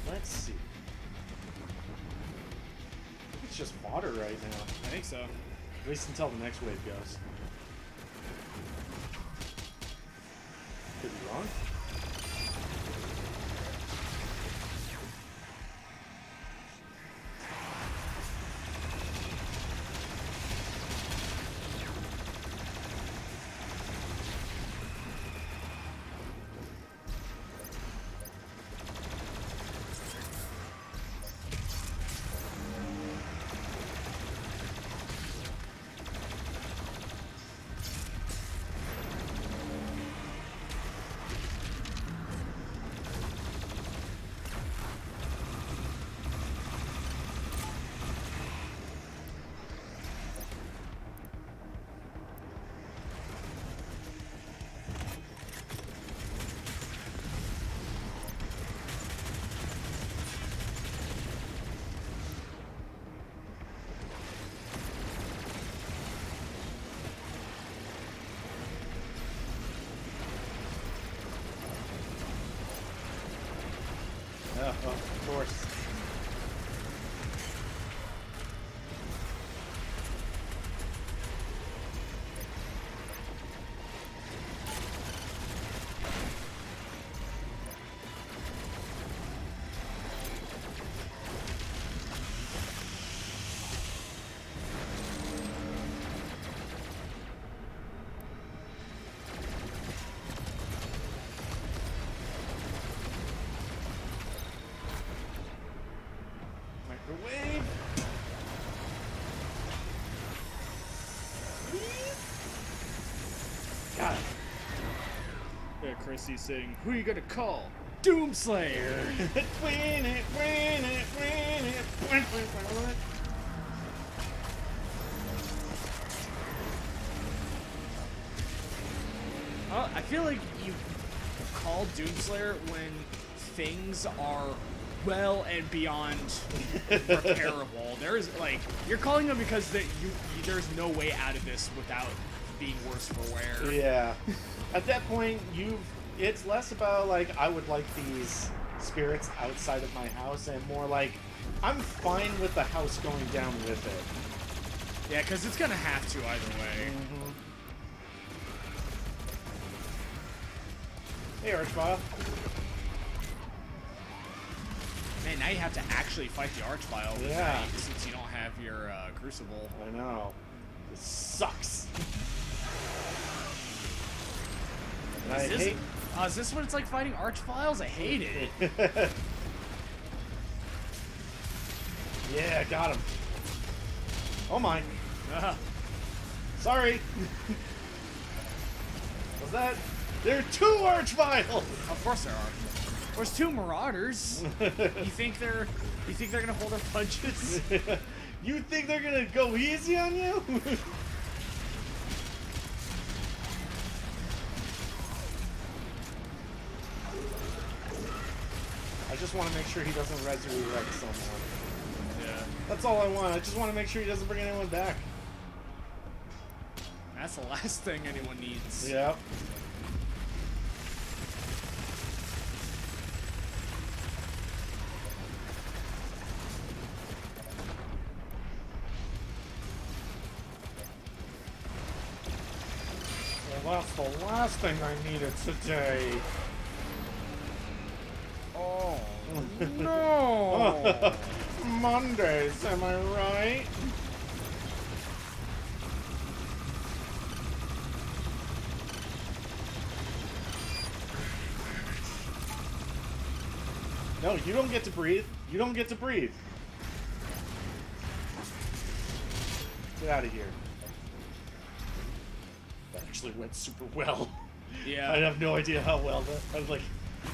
Let's see. It's just fodder right now. I think so. At least until the next wave goes. Could be wrong. Yeah, well, of course. Microwave. Got it. Yeah, Chrissy's saying, who you gonna call? Doomslayer. I feel like you call Doomslayer when things are well and beyond repairable. There's like you're calling them because there's no way out of this without being worse for wear. Yeah. At that point, it's less about like I would like these spirits outside of my house, and more like I'm fine with the house going down with it. Yeah, because it's gonna have to either way. Mm-hmm. Hey, Archvile. Man, now you have to actually fight the Archvile Yeah. since you don't have your Crucible. I know. It sucks. And Is this what it's like fighting Archviles? I hate it. Yeah, got him. Oh my. Sorry. Was that? There are 2 Archviles! Of course there are. There's 2 Marauders. You think they're gonna hold their punches? You think they're gonna go easy on you? I just want to make sure he doesn't resurrect someone. Yeah. That's all I want. I just want to make sure he doesn't bring anyone back. That's the last thing anyone needs. Yep. Well, that's the last thing I needed today. Oh, no! Mondays, am I right? No, you don't get to breathe. You don't get to breathe. Get out of here. That actually went super well. Yeah. I have no idea how well that.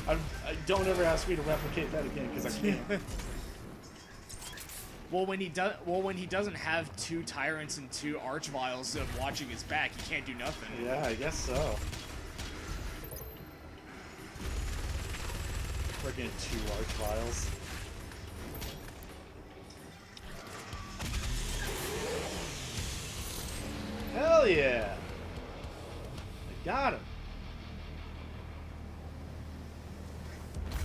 I don't ever ask me to replicate that again because I can't. Well, when he doesn't have 2 tyrants and 2 archviles of watching his back, he can't do nothing. Yeah, I guess so. Freaking 2 archviles. Hell yeah! I got him.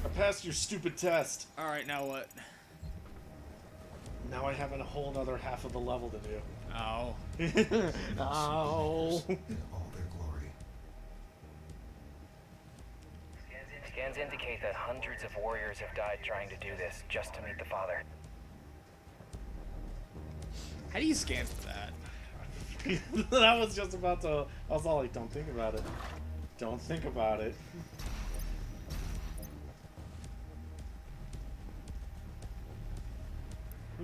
I passed your stupid test. All right, now what? Now I have a whole other half of the level to do. Oh. Ow. In all their glory. Scans indicate that hundreds of warriors have died trying to do this just to meet the Father. How do you scan for that? That was just about to. I was all like, don't think about it. Don't think about it.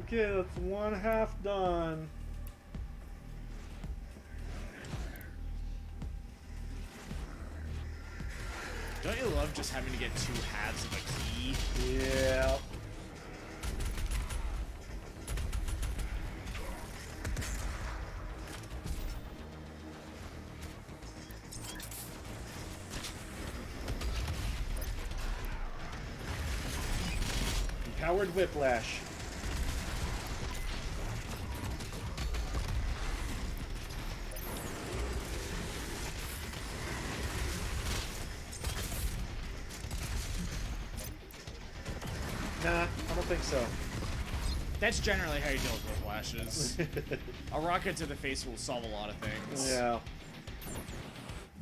Okay, that's 1/2 done. Don't you love just having to get 2 halves of a key? Yeah. Empowered whiplash. Nah, I don't think so. That's generally how you deal with whiplashes. A rocket to the face will solve a lot of things. Yeah.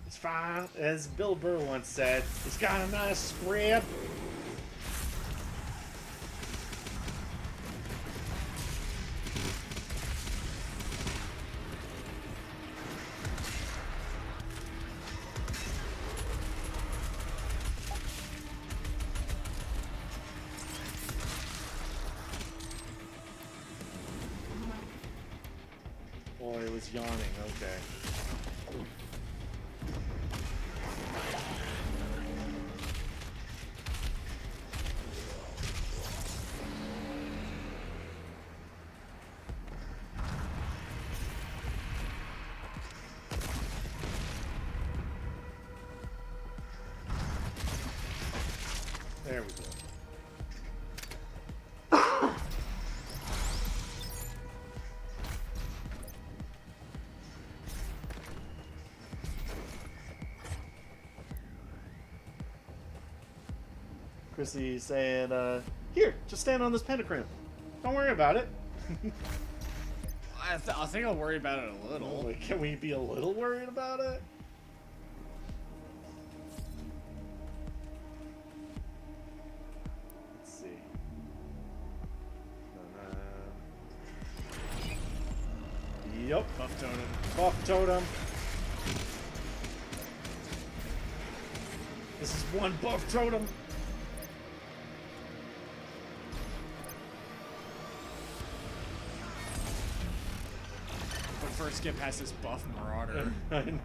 It's fine. As Bill Burr once said, it's got a nice spread. Boy, it was yawning. Okay. There we go. Chrissy's saying, here, just stand on this pentagram. Don't worry about it. I think I'll worry about it a little. Like, can we be a little worried about it? Let's see. Yup. Buff totem. Buff totem. This is one buff totem. But first, get past this buff marauder. I know.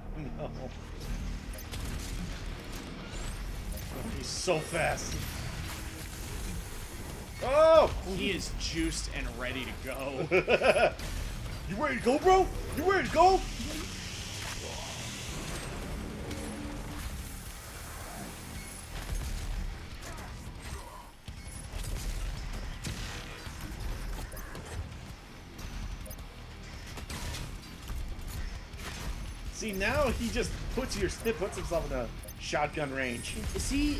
He's so fast. Oh! He is juiced and ready to go. You ready to go, bro? You ready to go? See, now he just puts himself in a shotgun range. Is he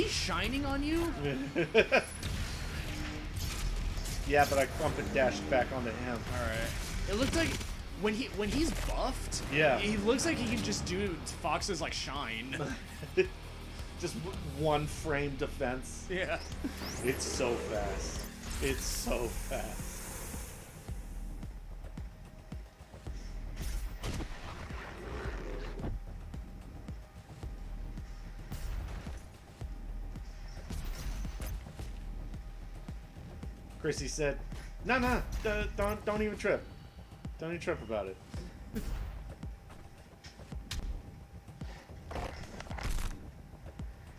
shining on you? Yeah, but I crump and dashed back onto him. All right. It looked like when he's buffed. Yeah. He looks like he can just do Fox's like shine. Just one frame defense. Yeah. It's so fast. It's so fast. Chrissy said, "No, don't even trip. Don't even trip about it."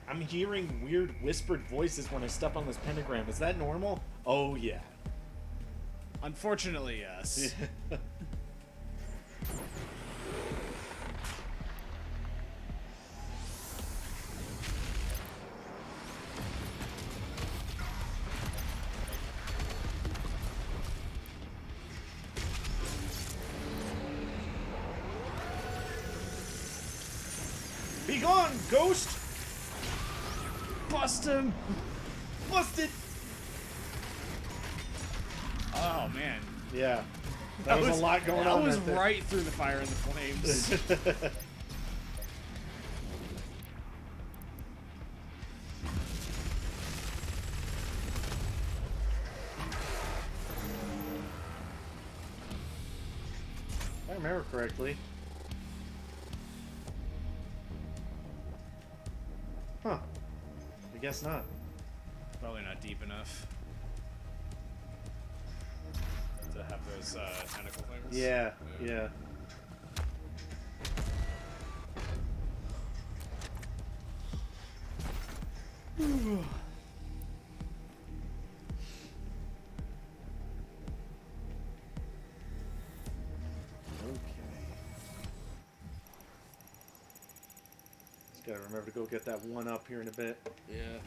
I'm hearing weird whispered voices when I step on this pentagram. Is that normal? Oh yeah. Unfortunately, yes. Be gone, ghost! Bust him! Busted! Oh man. Yeah. That was a lot going on. That was right there. right through the fire and the flames. If I remember correctly. Huh. I guess not. Probably not deep enough to have those tentacle things. Yeah, yeah. Just gotta remember to go get that one up here in a bit. Yeah.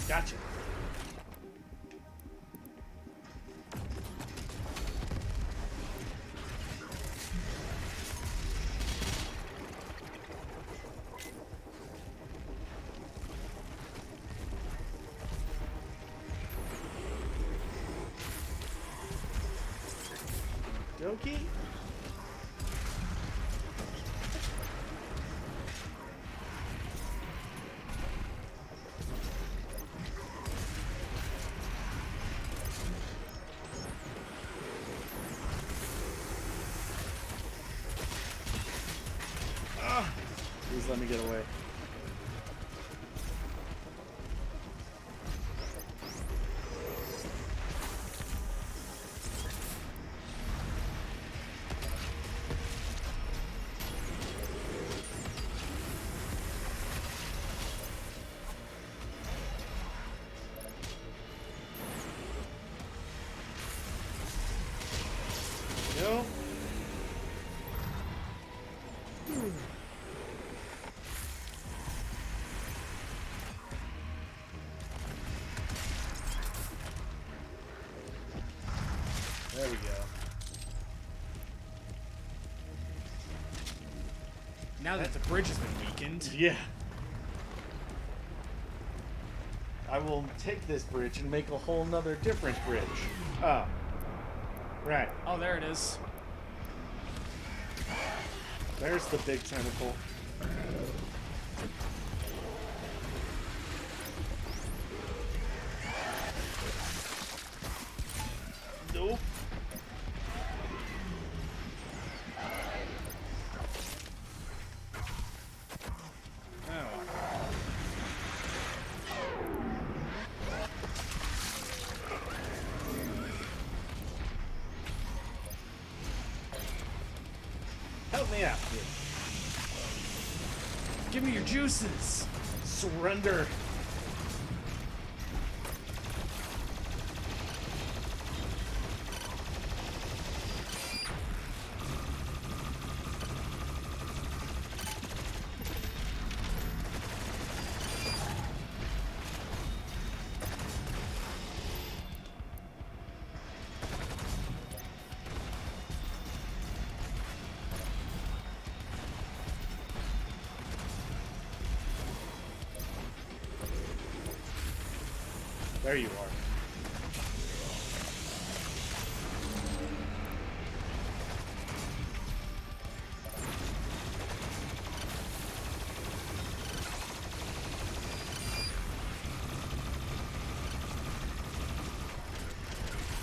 Gotcha. Doki? let me get away. Go. There we go. Now that the bridge has been weakened. Yeah. I will take this bridge and make a whole nother different bridge. Oh. Right. Oh, there it is. There's the big tentacle. Nope. Oh. Help me out. Give me your juices. Surrender. There you are.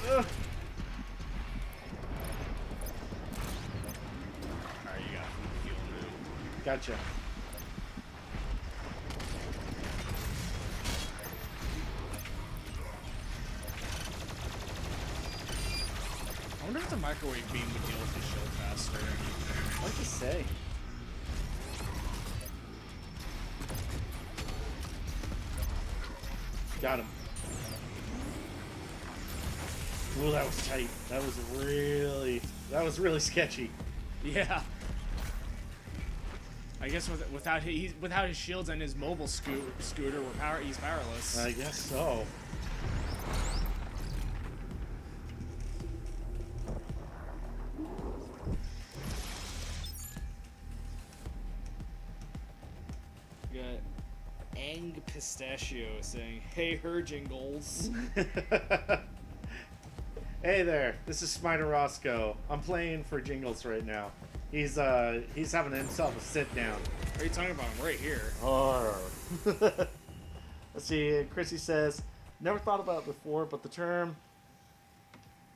Ugh. Alright, you got food fuel now. Gotcha. I wonder if the microwave beam would deal with the shield faster. Hard to say. Got him. Ooh, that was tight. That was really sketchy. Yeah. I guess without his shields and his mobile scooter, he's powerless. I guess so. We got Ang Pistachio saying, "Hey, her Jingles." Hey there, this is Smiter Roscoe. I'm playing for Jingles right now. He's having himself a sit down. What are you talking about? I'm right here. Oh. Let's see, Chrissy says, never thought about it before, but the term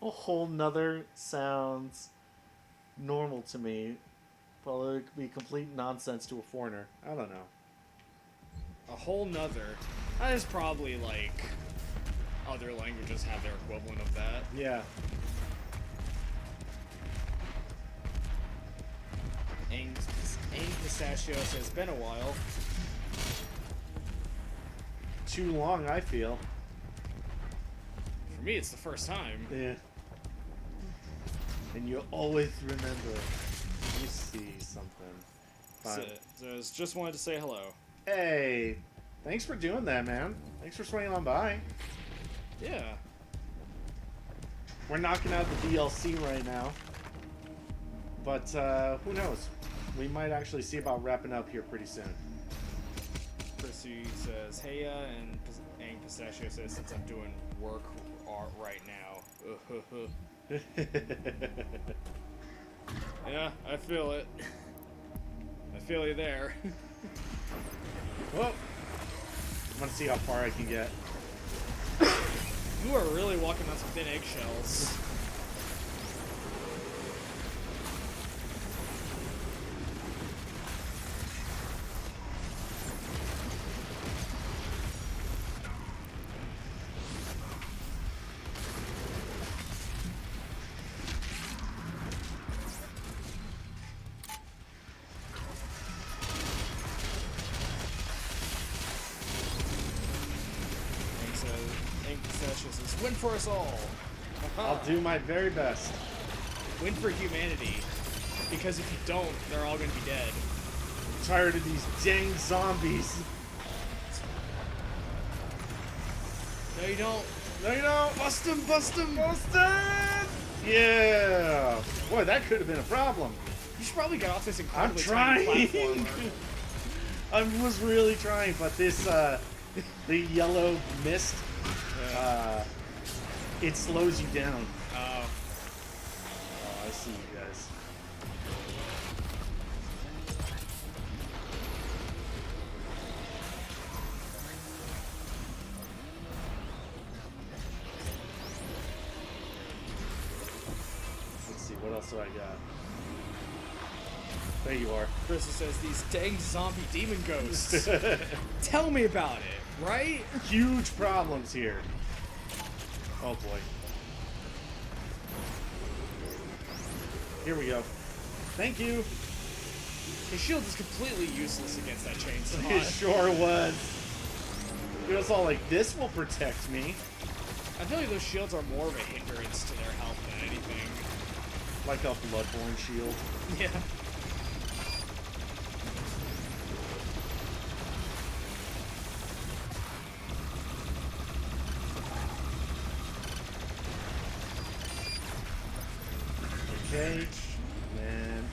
a whole nother sounds normal to me. Well, it could be complete nonsense to a foreigner. I don't know. A whole nother. That is probably like other languages have their equivalent of that. Yeah. Ang Pistachio says, "Been a while." Too long, I feel. For me, it's the first time. Yeah. And you always remember. Let me see something. Fine. So just wanted to say hello. Hey, thanks for doing that, man. Thanks for swinging on by. Yeah. We're knocking out the DLC right now. But, who knows? We might actually see about wrapping up here pretty soon. Chrissy says, "Hey, and Ang Pistachio says, since I'm doing work right now." Yeah, I feel it. I feel you there. Whoa! I'm gonna see how far I can get. You are really walking on some thin eggshells. Session says, win for us all. I'll do my very best. Win for humanity. Because if you don't, they're all going to be dead. I'm tired of these dang zombies. No, you don't. No, you don't. Bust him, bust him. Bust it! Yeah. Boy, that could have been a problem. You should probably get off this I'm incredibly trying. tiny platformer. I was really trying, but this, the yellow mist, it slows you down. Oh. Oh, I see you guys. Let's see, what else do I got? There you are. Chris says, these dang zombie demon ghosts. Tell me about it, right? Huge problems here. Oh boy. Here we go. Thank you. His shield is completely useless against that chainsaw. It sure was. It was all like, this will protect me. I feel like those shields are more of a hindrance to their health than anything. Like a Bloodborne shield. Yeah. Okay. And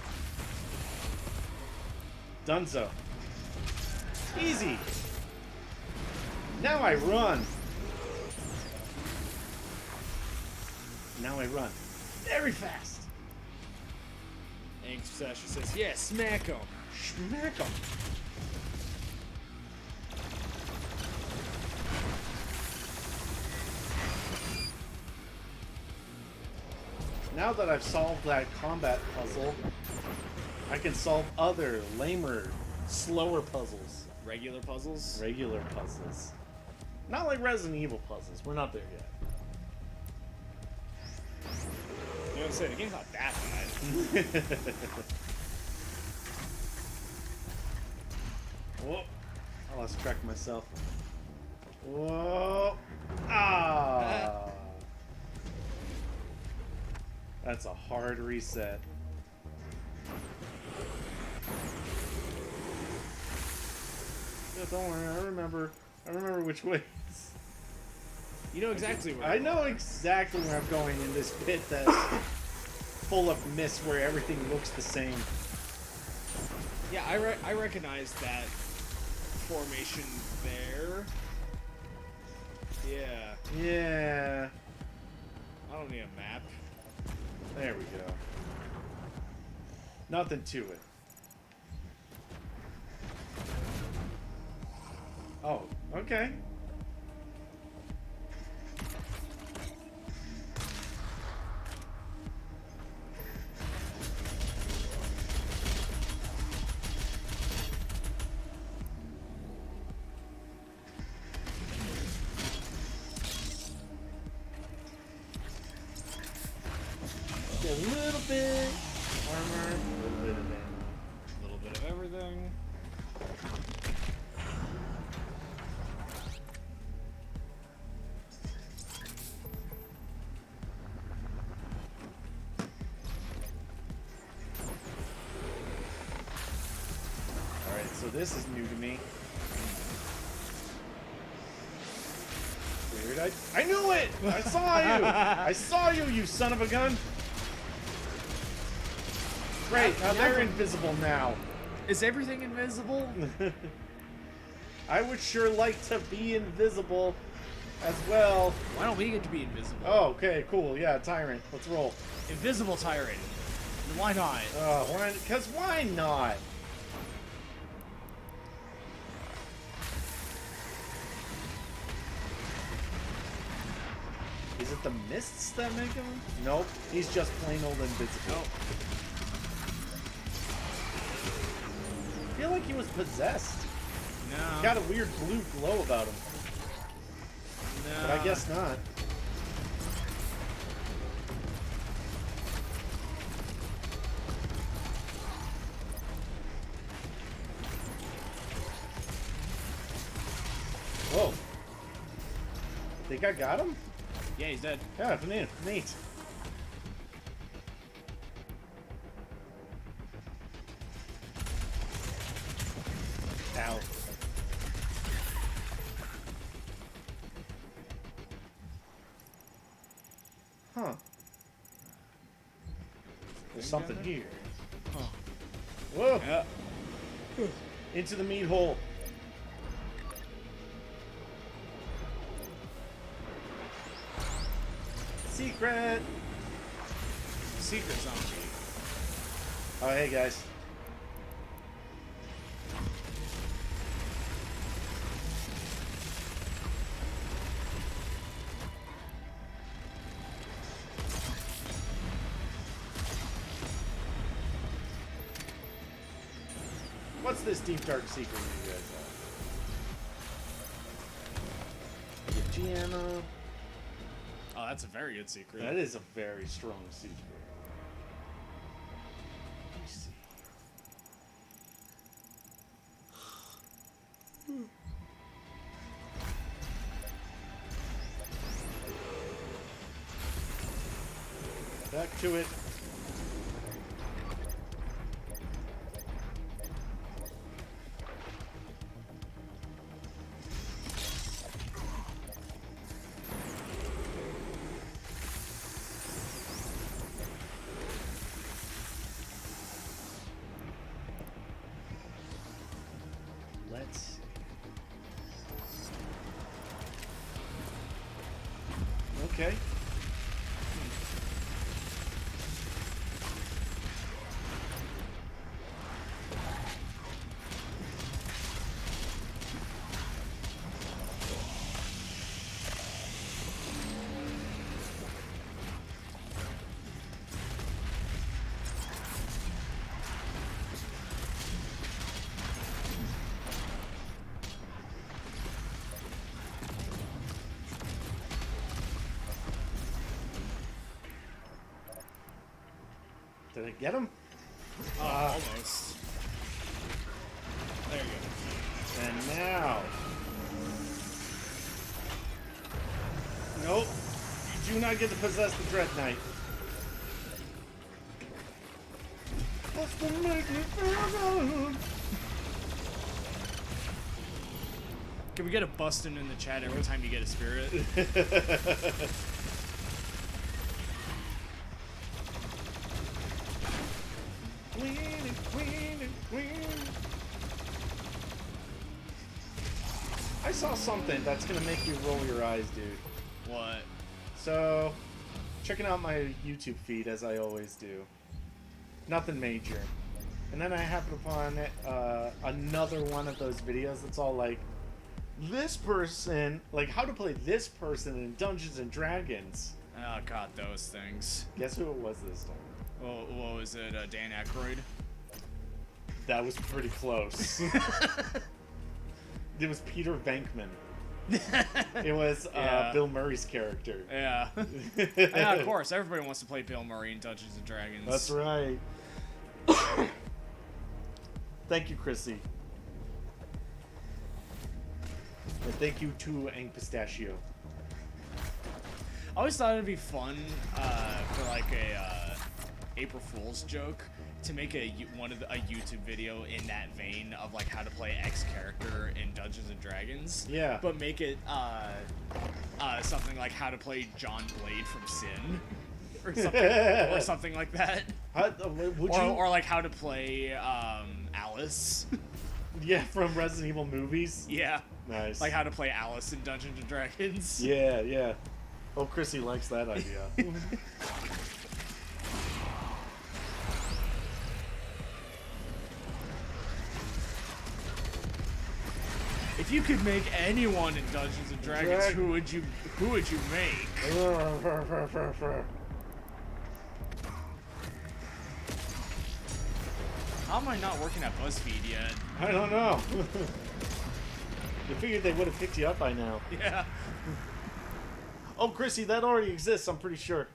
Dunzo. Easy. Now I run. Now I run. Very fast. Angst Sasha says, yeah, smack him. Smack 'em. Now that I've solved that combat puzzle, I can solve other, lamer, slower puzzles. Regular puzzles? Regular puzzles. Not like Resident Evil puzzles. We're not there yet. You know what I'm saying? The game's not that bad. Whoa. I lost track of myself. Whoa. Ah. That's a hard reset. Yeah, don't worry, I remember which way. You know exactly where I know exactly where I'm going in this pit that's full of mist where everything looks the same. Yeah, I recognize that formation there. Yeah. Yeah. I don't need a map. There we go. Nothing to it. Oh, okay. A little bit armor, a little bit of ammo. A little bit of everything. Alright, so this is new to me. Weird. I knew it! I saw you! I saw you, you son of a gun! Great, now they're invisible now. Is everything invisible? I would sure like to be invisible as well. Why don't we get to be invisible? Oh, okay, cool. Yeah, Tyrant. Let's roll. Invisible Tyrant. Why not? Because why not? Is it the mists that make him? Nope. He's just plain old invisible. Nope. I feel like he was possessed. No. Got a weird blue glow about him. No. But I guess not. Whoa. Think I got him? Yeah, he's dead. Yeah, neat. Ow. Huh. There's something here. Huh. Whoa! Yeah. Into the meat hole. Secret! Secret zombie. Oh, hey guys. What's this deep dark secret you guys have? Gianna. Oh, that's a very good secret. That is a very strong secret. Let me see. Back to it. Let's see. Okay. Did I get him? Almost. There you go. And now. Nope. You do not get to possess the Dread Knight. That's to make me feel good. Can we get a bustin' in the chat every time you get a spirit? I saw something that's gonna make you roll your eyes, dude. What? So, checking out my YouTube feed as I always do. Nothing major. And then I happened upon another one of those videos that's all like, this person, like how to play this person in Dungeons and Dragons. Oh god, those things. Guess who it was this time? Oh, what was it? Dan Aykroyd? That was pretty close. It was Peter Venkman. It was Yeah. Bill Murray's character. Yeah. Yeah, of course. Everybody wants to play Bill Murray in Dungeons and Dragons. That's right. Thank you, Chrissy. And thank you to Ang Pistachio. I always thought it'd be fun for like a April Fool's joke to make a YouTube video in that vein of like how to play X character in Dungeons and Dragons. Yeah. But make it something like how to play John Blade from Sin, or something like that. Or like how to play Alice. Yeah, from Resident Evil movies. Yeah. Nice. Like how to play Alice in Dungeons and Dragons. Yeah, yeah. Oh, Chrissy likes that idea. If you could make anyone in Dungeons and Dragons, who would you make? How am I not working at BuzzFeed yet? I don't know. You figured they would have picked you up by now. Yeah. Oh, Chrissy, that already exists, I'm pretty sure.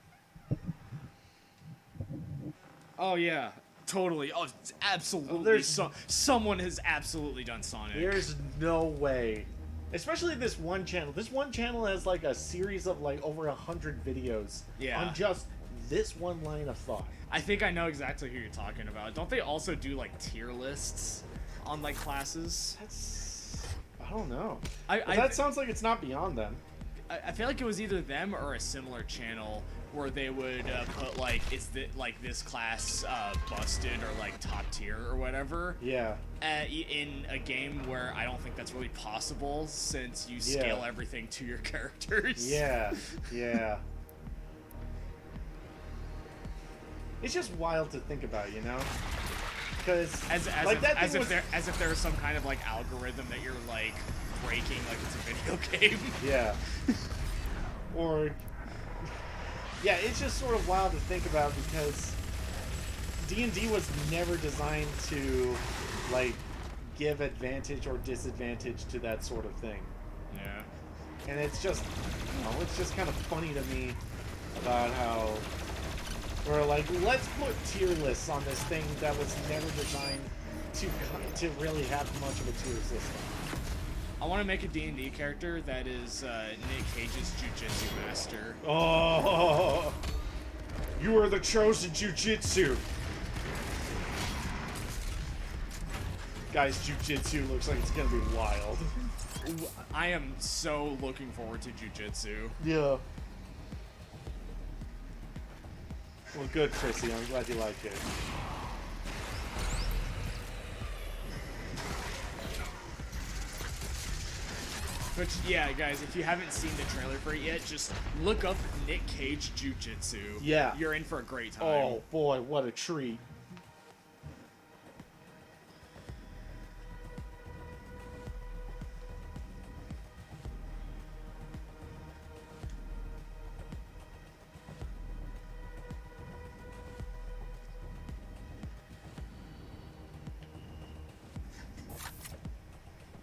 Oh yeah, totally. Oh, it's absolutely. There's- Someone has absolutely done Sonic. There's no way Especially this one channel. This one channel has like a series of like over 100 videos Yeah. on just this one line of thought. I think I know exactly who you're talking about. Don't they also do like tier lists on like classes? I don't know. I That sounds like it's not beyond them. I feel like it was either them or a similar channel where they would put like, is like this class busted or like top tier or whatever. Yeah. In a game where I don't think that's really possible since you scale everything to your characters. Yeah. Yeah. It's just wild to think about, you know? Because as like if there was some kind of like algorithm that you're like breaking like it's a video game. Yeah. Or yeah, it's just sort of wild to think about because D&D was never designed to like give advantage or disadvantage to that sort of thing. Yeah. And it's just, you know, it's just kind of funny to me about how we're like, let's put tier lists on this thing that was never designed to really have much of a tier system. I want to make a D&D character that is Nick Cage's jujitsu master. Oh, you are the chosen jujitsu. Guys, jujitsu looks like it's gonna be wild. I am so looking forward to jujitsu. Yeah. Well, good, Chrissy. I'm glad you like it. But yeah, guys, if you haven't seen the trailer for it yet, just look up Nick Cage Jujitsu. Yeah. You're in for a great time. Oh boy, what a treat.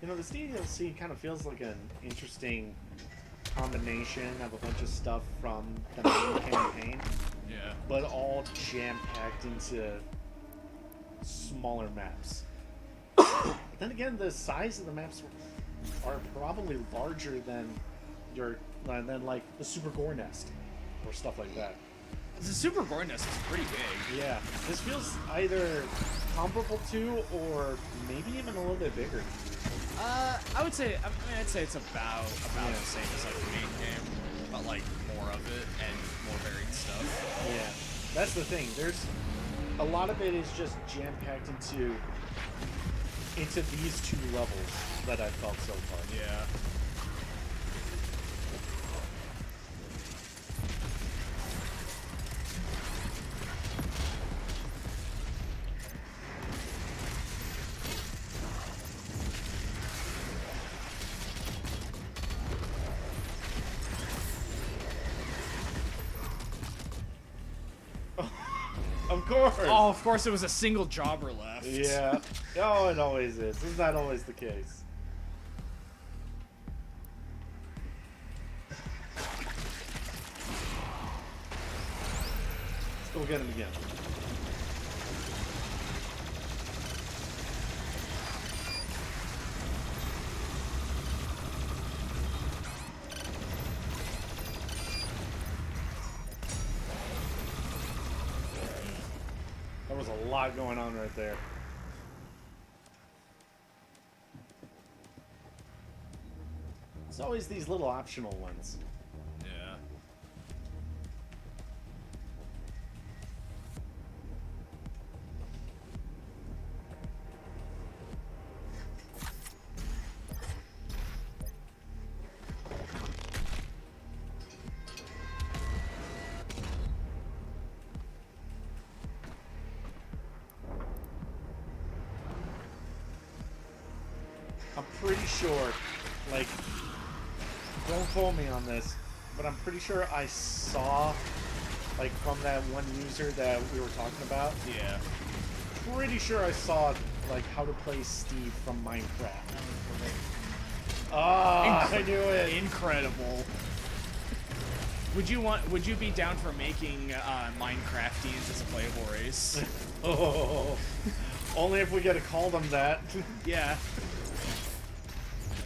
You know, this DLC kind of feels like an interesting combination of a bunch of stuff from the main campaign. Yeah. But all jam-packed into smaller maps. Then again, the size of the maps are probably larger than like the Super Gore Nest or stuff like that. The Super Gore Nest is pretty big. Yeah, this feels either comparable to or maybe even a little bit bigger. I'd say it's about the same as like the main game, but like more of it and more varied stuff. Yeah, that's the thing. There's a lot of it is just jam-packed into these two levels that I've felt so far. Yeah. Of course. Oh, of course, it was a single jobber left. Yeah. Oh, it always is. Isn't that always the case? Let's go get him again. There was a lot going on right there. It's always these little optional ones. Yeah. I'm pretty sure, like, don't quote me on this, but I'm pretty sure I saw, like, from that one user that we were talking about. Yeah. Pretty sure I saw, like, how to play Steve from Minecraft. Ah, I knew it. Incredible. Would you be down for making Minecraftians as a playable race? Oh, only if we get to call them that. Yeah.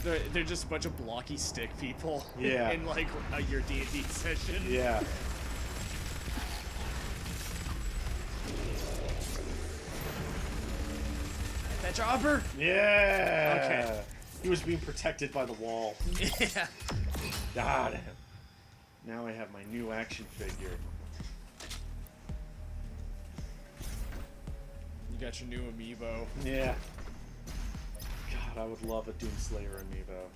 They're just a bunch of blocky stick people. Yeah. In like your D&D session. Yeah. That jobber? Yeah. Okay. He was being protected by the wall. Yeah. Got him. Now I have my new action figure. You got your new amiibo. Yeah. God, I would love a Doomslayer amiibo.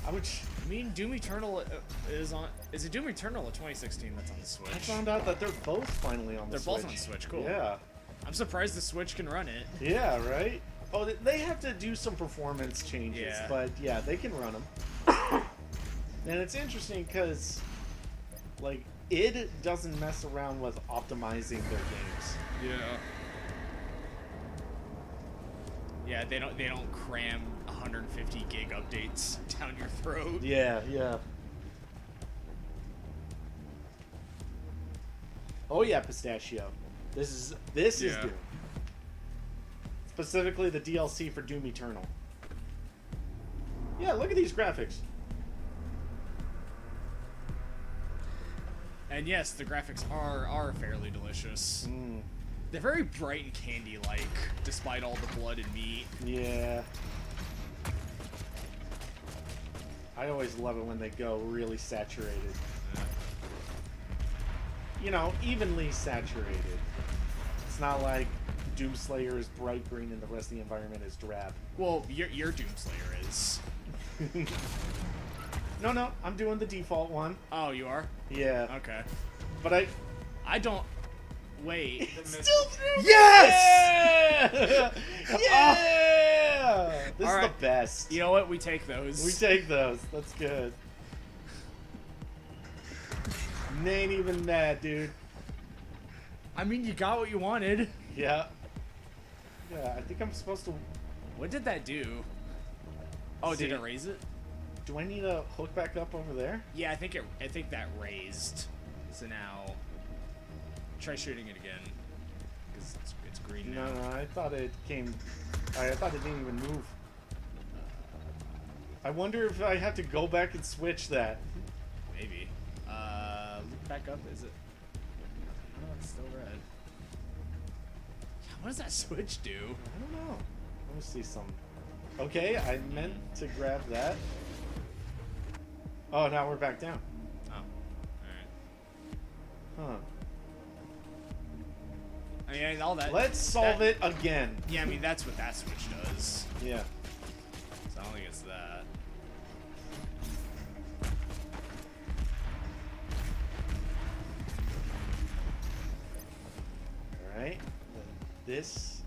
I would. I mean, Doom Eternal is on. Is it Doom Eternal or 2016 that's on the Switch? I found out that they're both finally on the They're Switch. both on the Switch. Cool. Yeah. I'm surprised the Switch can run it. Yeah, right? Oh, they have to do some performance changes, Yeah. but yeah, they can run them. And it's interesting because, like, id doesn't mess around with optimizing their games. Yeah. Yeah, they don't cram 150 gig updates down your throat. Yeah, yeah. Oh yeah, Pistachio. This is Yeah. Doom. Specifically the DLC for Doom Eternal. Yeah, look at these graphics. And yes, the graphics are fairly delicious. They're very bright and candy-like, despite all the blood and meat. Yeah. I always love it when they go really saturated. You know, evenly saturated. It's not like Doomslayer is bright green and the rest of the environment is drab. Well, your Doomslayer is. No, I'm doing the default one. Oh, you are? Yeah. Okay. But I don't. Wait. Still Yes! Yeah! Yeah! This is Alright. the best. You know what? We take those. We take those. That's good. Ain't even that, dude. I mean, you got what you wanted. Yeah. Yeah, I think I'm supposed to... What did that do? Oh, See, did it raise it? Do I need to hook back up over there? Yeah, I think that raised. So now, try shooting it again, because it's green now. No, I thought it came... I thought it didn't even move. I wonder if I have to go back and switch that. Maybe. Look back up. Is it? Oh, it's still red. What does that switch do? I don't know. Let me see some. Okay, I meant to grab that. Oh, now we're back down. Oh, alright. Huh. I mean, all that. Let's solve it again. Yeah, I mean, that's what that switch does. Yeah. So I don't think it's that. Alright. This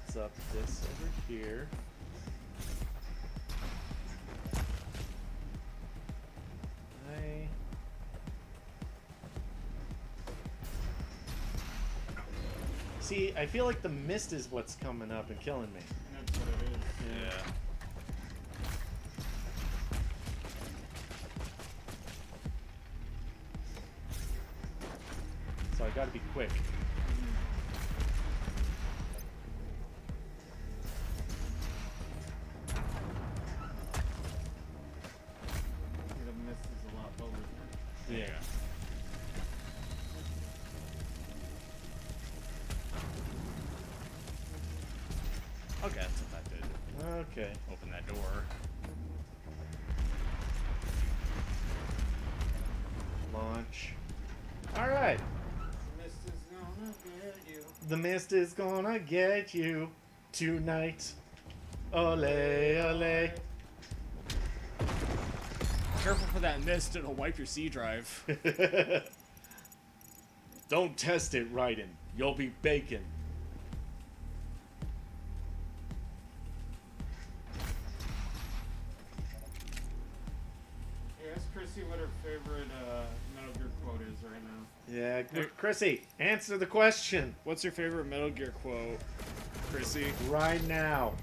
is up this over here. See, I feel like the mist is what's coming up and killing me. That's what it is. Yeah. So I gotta be quick. The mist is a lot lower. Yeah. Okay, that's what that did. Okay. Open that door. Launch. Alright. Mist is gonna get you. The mist is gonna get you tonight. Ole, ole. Careful for that mist, it'll wipe your C drive. Don't test it, Raiden. You'll be bacon. Hey, ask Chrissy what her favorite Metal Gear quote is right now. Yeah, Chrissy, answer the question What's your favorite Metal Gear quote, Chrissy? right now.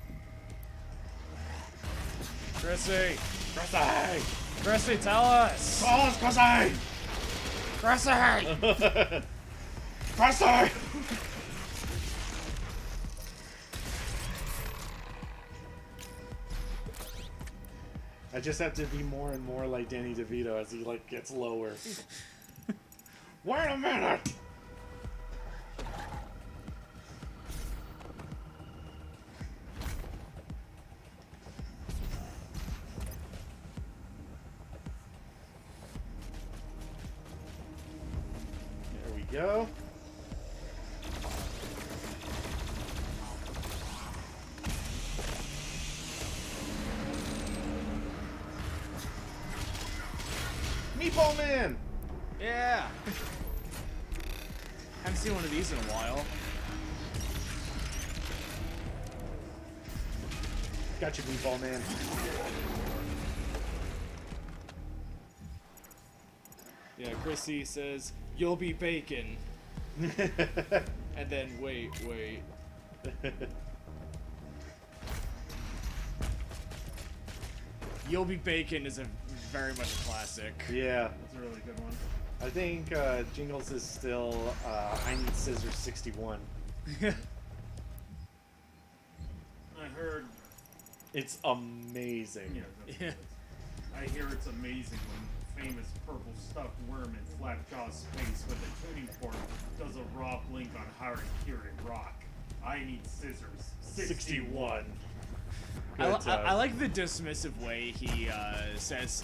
Chrissy! Chrissy! Chrissy, tell us! Call us, Chrissy! Chrissy! Chrissy! I just have to be more and more like Danny DeVito as he like gets lower. Wait a minute! There we go. Meatball Man! Yeah. Haven't seen one of these in a while. Got you, Meatball Man. Yeah, Chrissy says, "You'll be bacon." And then, wait. You'll be bacon is a very much a classic. Yeah. That's a really good one. I think Jingles is still I Need Scissors 61. I heard. It's amazing. Yeah. I hear it's amazing when famous purple stuffed worm in Flapjaw's space with a tuning fork does a raw blink on hard cured rock. I Need Scissors 61. I like the dismissive way he says,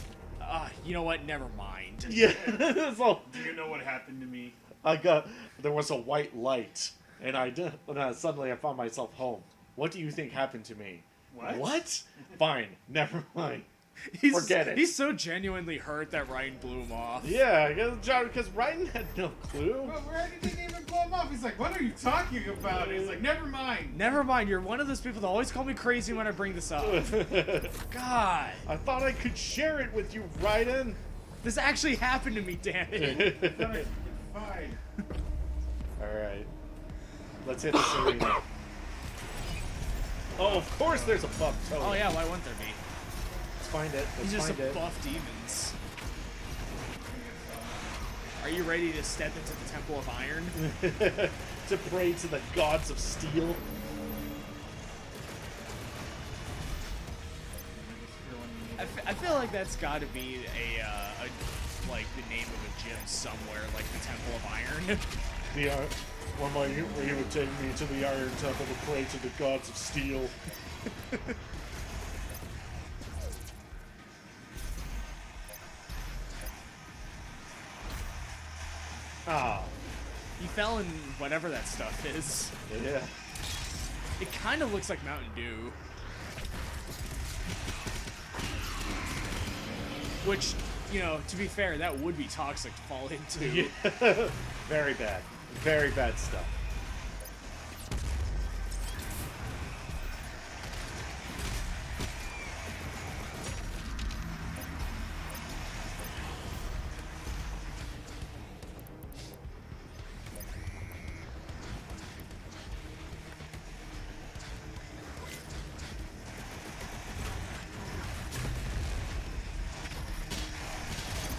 you know what, never mind. Yeah. So, Do you know what happened to me? there was a white light, and suddenly I found myself home. What do you think happened to me? What? Fine, never mind. Forget it. He's so genuinely hurt that Ryan blew him off. Yeah, because Ryan had no clue. Well, Randy didn't even blow him off. He's like, what are you talking about? He's like, never mind. Never mind, you're one of those people that always call me crazy when I bring this up. God. I thought I could share it with you, Raiden. This actually happened to me, damn it. Fine. Alright. Let's hit this arena. Oh, of course there's a buff toad. Oh yeah, why wouldn't there be? Let's find it. These are Let's some find it. buff demons. Are you ready to step into the Temple of Iron? To pray to the gods of steel. I feel like that's got to be like the name of a gym somewhere, like the Temple of Iron. Were you would take me to the Iron Temple to pray to the gods of steel. Ah. You fell in whatever that stuff is. Yeah. It kind of looks like Mountain Dew. Which, you know, to be fair, that would be toxic to fall into. Yeah. Very bad. Very bad stuff.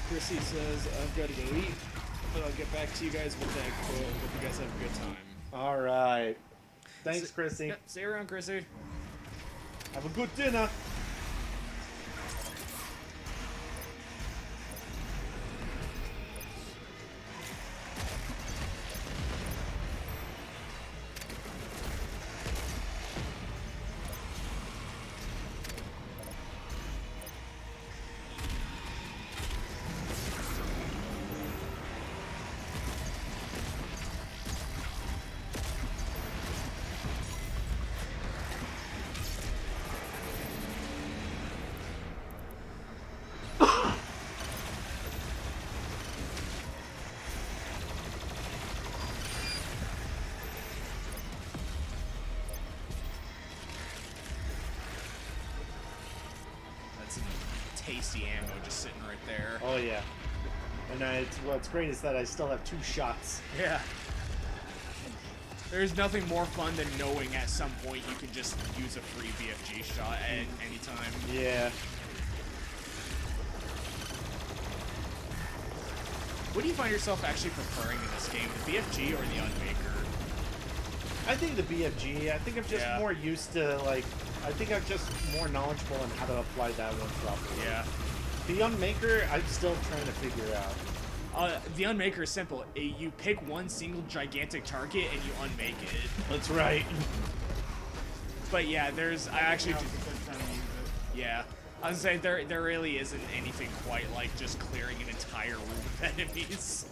Chrissy says, I've got to go eat, but I'll get back to you guys with that quote. Hope you guys have a good time. All right. Thanks, Chrissy. Yep, see you around, Chrissy. Have a good dinner. Some tasty ammo just sitting right there. Oh yeah. And what's great is that I still have 2 shots. Yeah. There's nothing more fun than knowing at some point you can just use a free BFG shot at any time. Yeah. What do you find yourself actually preferring in this game, the BFG or the Unmaker? I think the BFG. I think I'm just more used to like I think I'm just more knowledgeable on how to apply that one properly. Yeah. The Unmaker, I'm still trying to figure out. The Unmaker is simple. You pick one single gigantic target and you unmake it. That's right. But yeah, I actually yeah. I was saying there really isn't anything quite like just clearing an entire room of enemies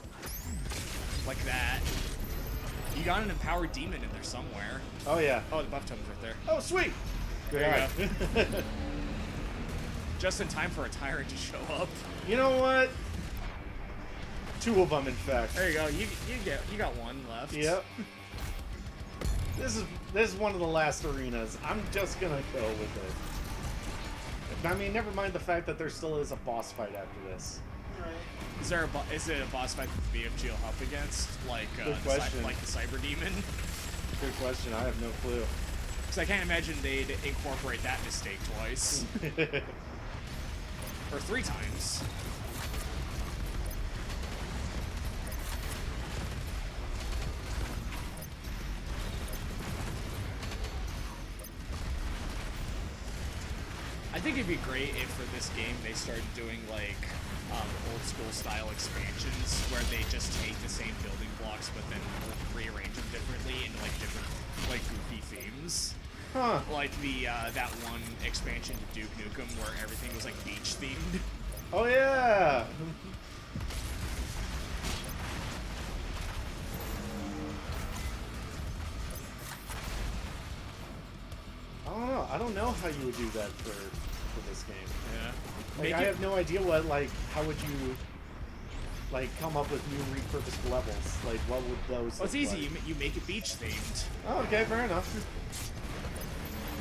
like that. You got an empowered demon in there somewhere. Oh yeah. Oh, the buff totem's right there. Oh sweet. There you go. Just in time for a tyrant to show up. You know what? 2 of them, in fact. There you go. You got one left. Yep. This is one of the last arenas. I'm just gonna go with it. I mean, never mind the fact that there still is a boss fight after this. Is it a boss fight that the BFG will help against, like Good question. like the Cyber Demon? Good question. I have no clue. Because I can't imagine they'd incorporate that mistake twice or 3 times. I think it'd be great if for this game they started doing like old school style expansions where they just take the same building blocks but then rearrange them differently into like different like goofy themes. Huh. Like the that one expansion to Duke Nukem where everything was like beach themed. Oh yeah. I don't know how you would do that for this game. Yeah. Like, I have no idea how would you, like, come up with new repurposed levels? Like, what would those Well, it's look easy. like? You make it beach themed. Oh, okay, fair enough.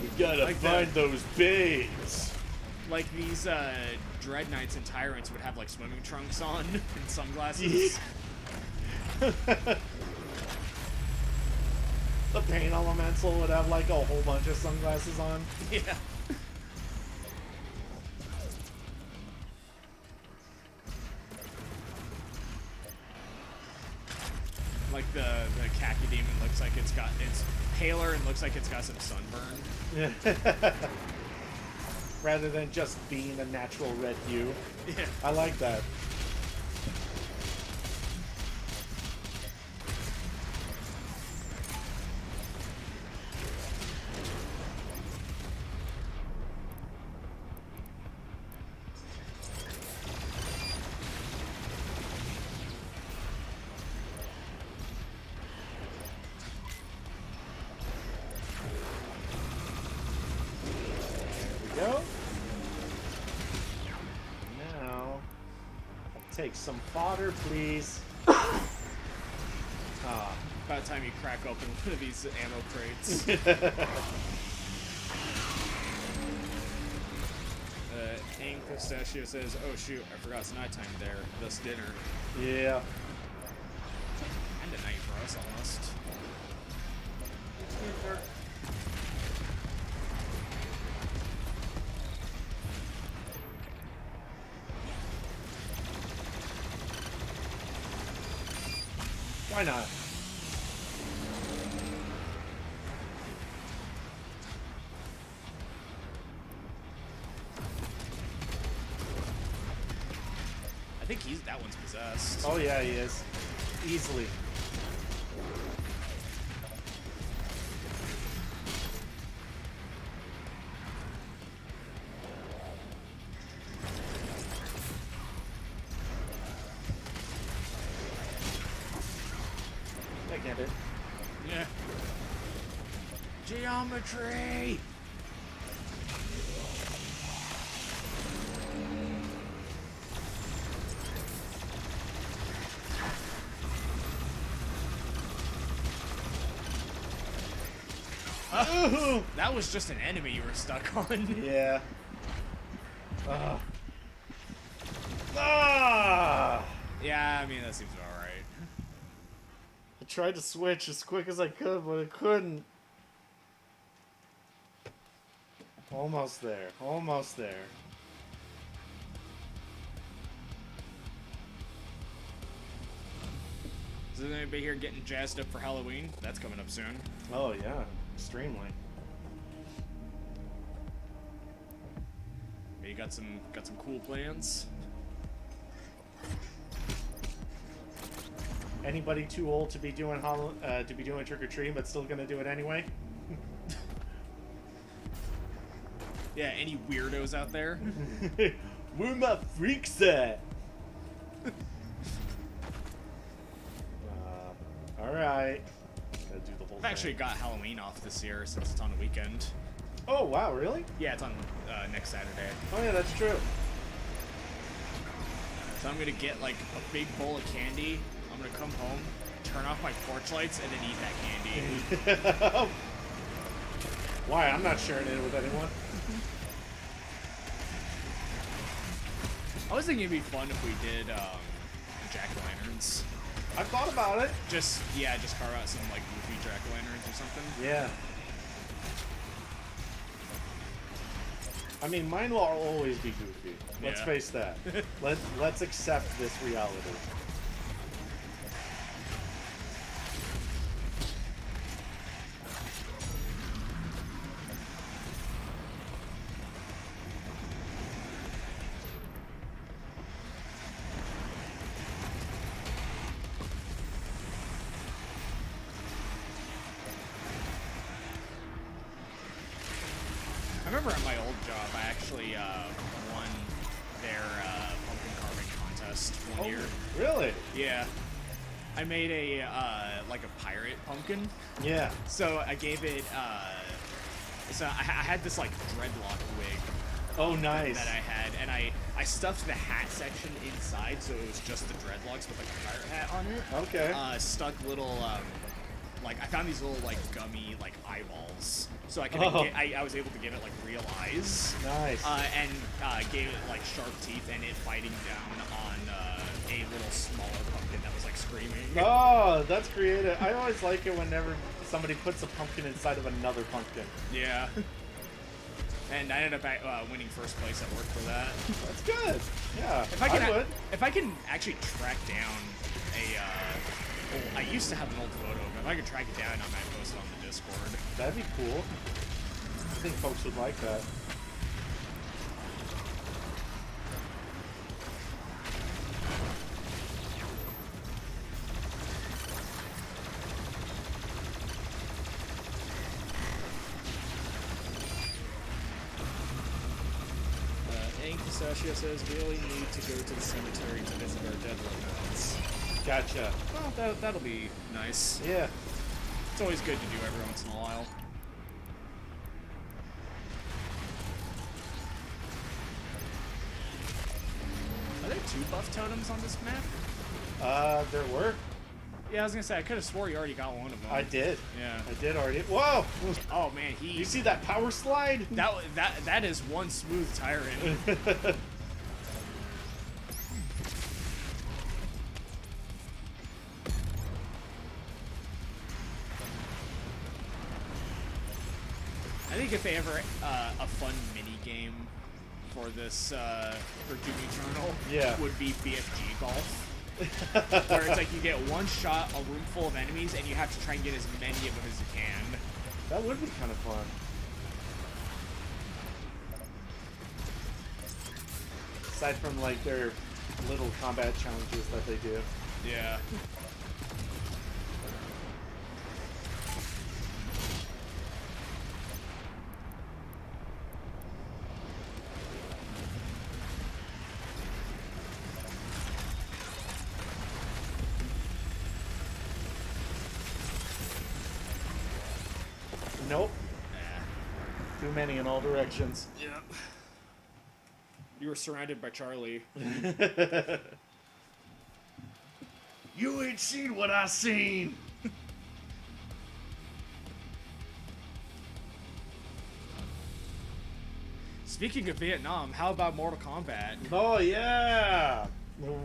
We gotta Like find those babes. Like these Dread Knights and Tyrants would have like swimming trunks on and sunglasses. The Pain Elemental would have like a whole bunch of sunglasses on. Yeah. Like the khaki demon looks like it's paler and looks like it's got some sunburn. Yeah. Rather than just being a natural red hue. Yeah. I like that. Go. Now, I'll take some fodder, please. About time you crack open one of these ammo crates. King Pistachio says, "Oh shoot, I forgot it's nighttime there. Thus dinner." Yeah. End of night for us almost. Why not? I think that one's possessed. Oh yeah, he is. Easily. I get it. Yeah. Geometry! That was just an enemy you were stuck on. Yeah. Ah! Yeah, I mean, that seems alright. I tried to switch as quick as I could, but I couldn't. Almost there. Almost there. Is there anybody here getting jazzed up for Halloween? That's coming up soon. Oh yeah, extremely. got some cool plans. Anybody too old to be doing trick or treating, but still gonna do it anyway? Yeah, any weirdos out there? Where my freaks at? All right. Gotta do the whole I've actually got Halloween off this year since it's on a weekend. Oh wow, really? Yeah, it's on next Saturday. Oh yeah, that's true. So I'm gonna get like a big bowl of candy. I'm gonna come home, turn off my porch lights, and then eat that candy. Why? I'm not sharing it with anyone. I was thinking it'd be fun if we did jack-o'-lanterns. I thought about it. Just carve out some like goofy jack-o'-lanterns or something. Yeah. I mean, mine will always be goofy. Let's Yeah. face that. Let's accept this reality. I remember at my old job, I actually won their pumpkin carving contest one year. Really? Yeah. I made a like a pirate pumpkin. Yeah. So I gave it. So I had this like dreadlock wig. Oh, nice. That I had, and I stuffed the hat section inside, so it was just the dreadlocks with like a pirate hat on it. Okay. Stuck little like I found these little like gummy like eyeballs, so I could I was able to give it like real eyes. Nice. And gave it like sharp teeth, and it fighting down on a little smaller pumpkin that was like screaming. Oh, that's creative. I always like it whenever somebody puts a pumpkin inside of another pumpkin. Yeah. And I ended up winning first place at work for that. That's good. Yeah. If I can actually track down I used to have an old photo, but if I could track it down, I might post it on the Discord. That'd be cool. I think folks would like that. Hank Pistachio says we only need to go to the cemetery to visit our dead loved ones. Gotcha. Well, that'll be nice. Yeah. It's always good to do every once in a while. Are there 2 buff totems on this map? There were. Yeah, I was gonna say I could have swore you already got one of them. I did. Yeah. I did already. Whoa! Oh man, You see that power slide? That is one smooth tyrant. I think if they ever a fun mini game for this for Doom Eternal, Yeah. would be BFG golf. Where it's like you get one shot, a room full of enemies, and you have to try and get as many of them as you can. That would be kind of fun. Aside from like their little combat challenges that they do. Yeah. Nope. Too many in all directions. Yep. You were surrounded by Charlie. You ain't seen what I seen. Speaking of Vietnam, how about Mortal Kombat? Oh yeah,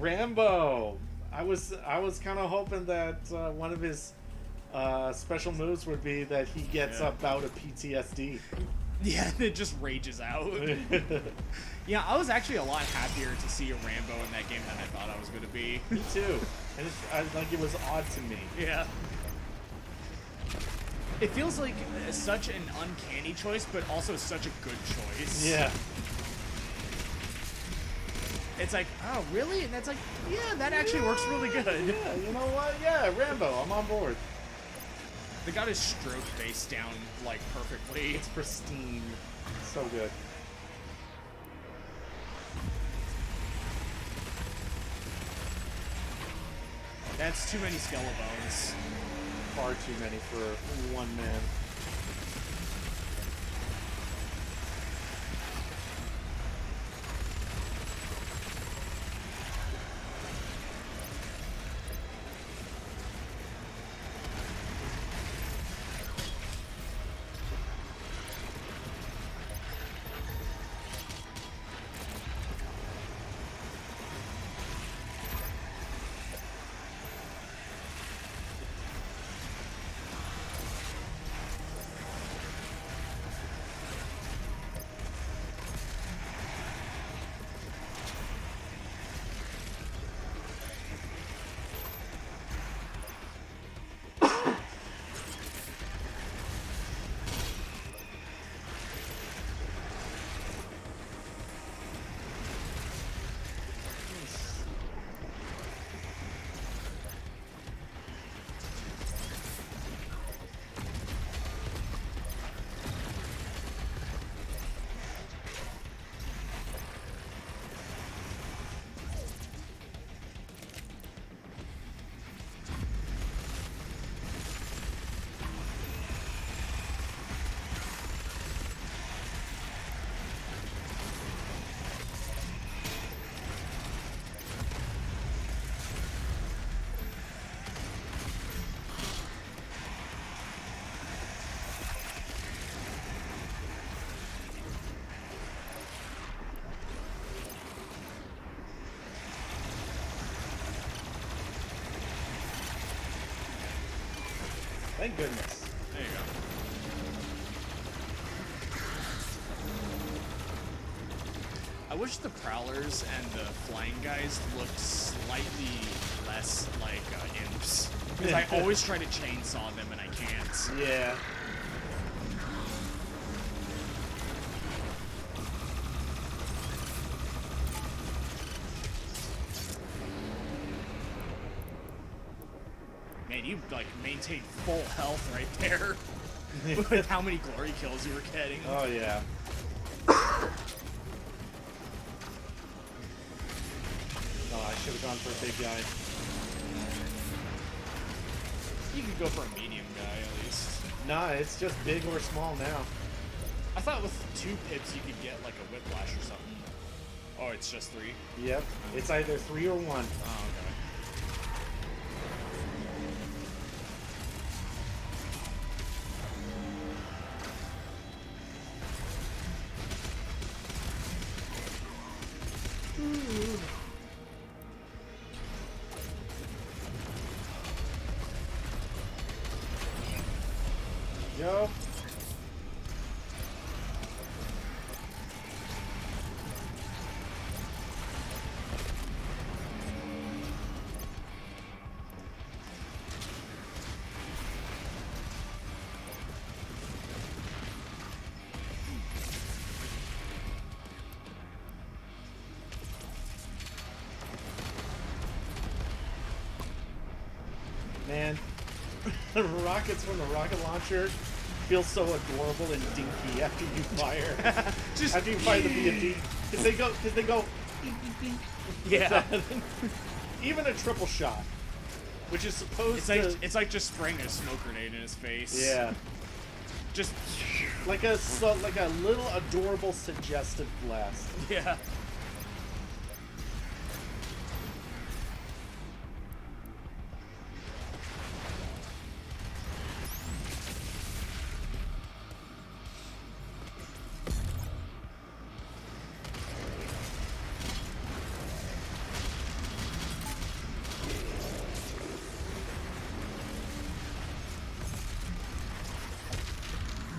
Rambo. I was kind of hoping that one of his special moves would be that he gets a bout of PTSD. Yeah, it just rages out. Yeah, I was actually a lot happier to see a Rambo in that game than I thought I was going to be. Me too. And it was odd to me. Yeah. It feels like such an uncanny choice, but also such a good choice. Yeah. it's like, oh, really? And that's like, yeah, that actually works really good. Yeah, you know what? Yeah, Rambo, I'm on board. They got his stroke face down, like, perfectly. It's pristine. So good. That's too many skelebones. Far too many for one man. Thank goodness. There you go. I wish the Prowlers and the Flying guys looked slightly less like imps. Because I always try to chainsaw them and I can't. Yeah. Man, you like maintained full health right there. With how many glory kills you were getting. Oh yeah. Oh, I should have gone for a big guy. You could go for a medium guy at least. Nah, it's just big or small now. I thought with 2 pips you could get like a whiplash or something. Oh, it's just 3? Yep. It's either 3 or 1. Oh, okay. Yo. Man, the rockets from the rocket launcher feel so adorable and dinky after you fire. Just after you fire the BFD, because they go. Yeah. Even a triple shot, which is supposed It's like just spraying a smoke grenade in his face. Yeah. Just like a little adorable suggestive blast. yeah.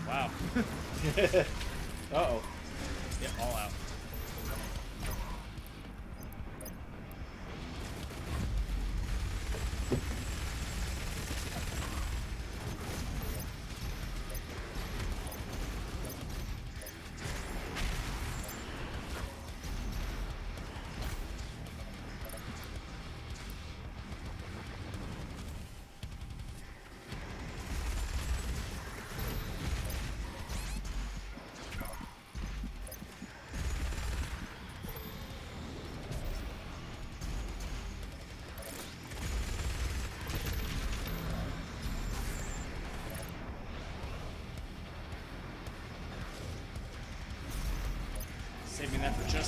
Wow. Uh-oh. Yeah, all out.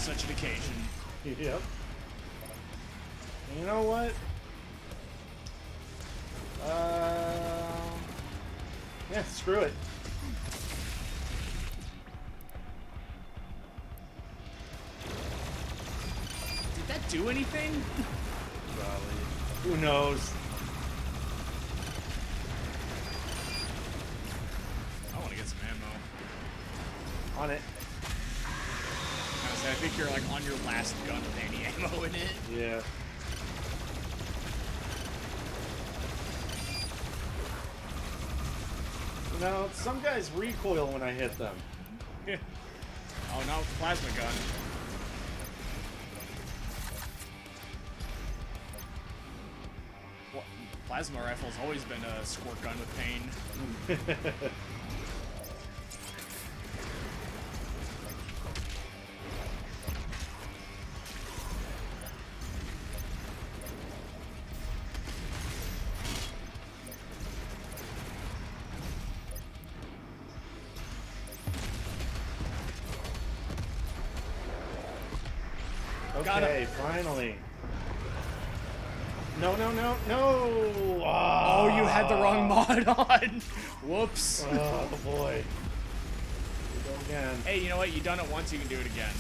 such an occasion. Yep. You know what? Yeah, screw it. Did that do anything? Probably. Who knows? I want to get some ammo. On it. I think you're like on your last gun with any ammo in it. Yeah. You know, some guys recoil when I hit them. Oh, not with the plasma gun. Well, plasma rifle's always been a squirt gun with pain. Okay, finally. No, no, no, no! Oh, you had the wrong mod on. Whoops. Oh, boy. Go again. Hey, you know what? You done it once, you can do it again.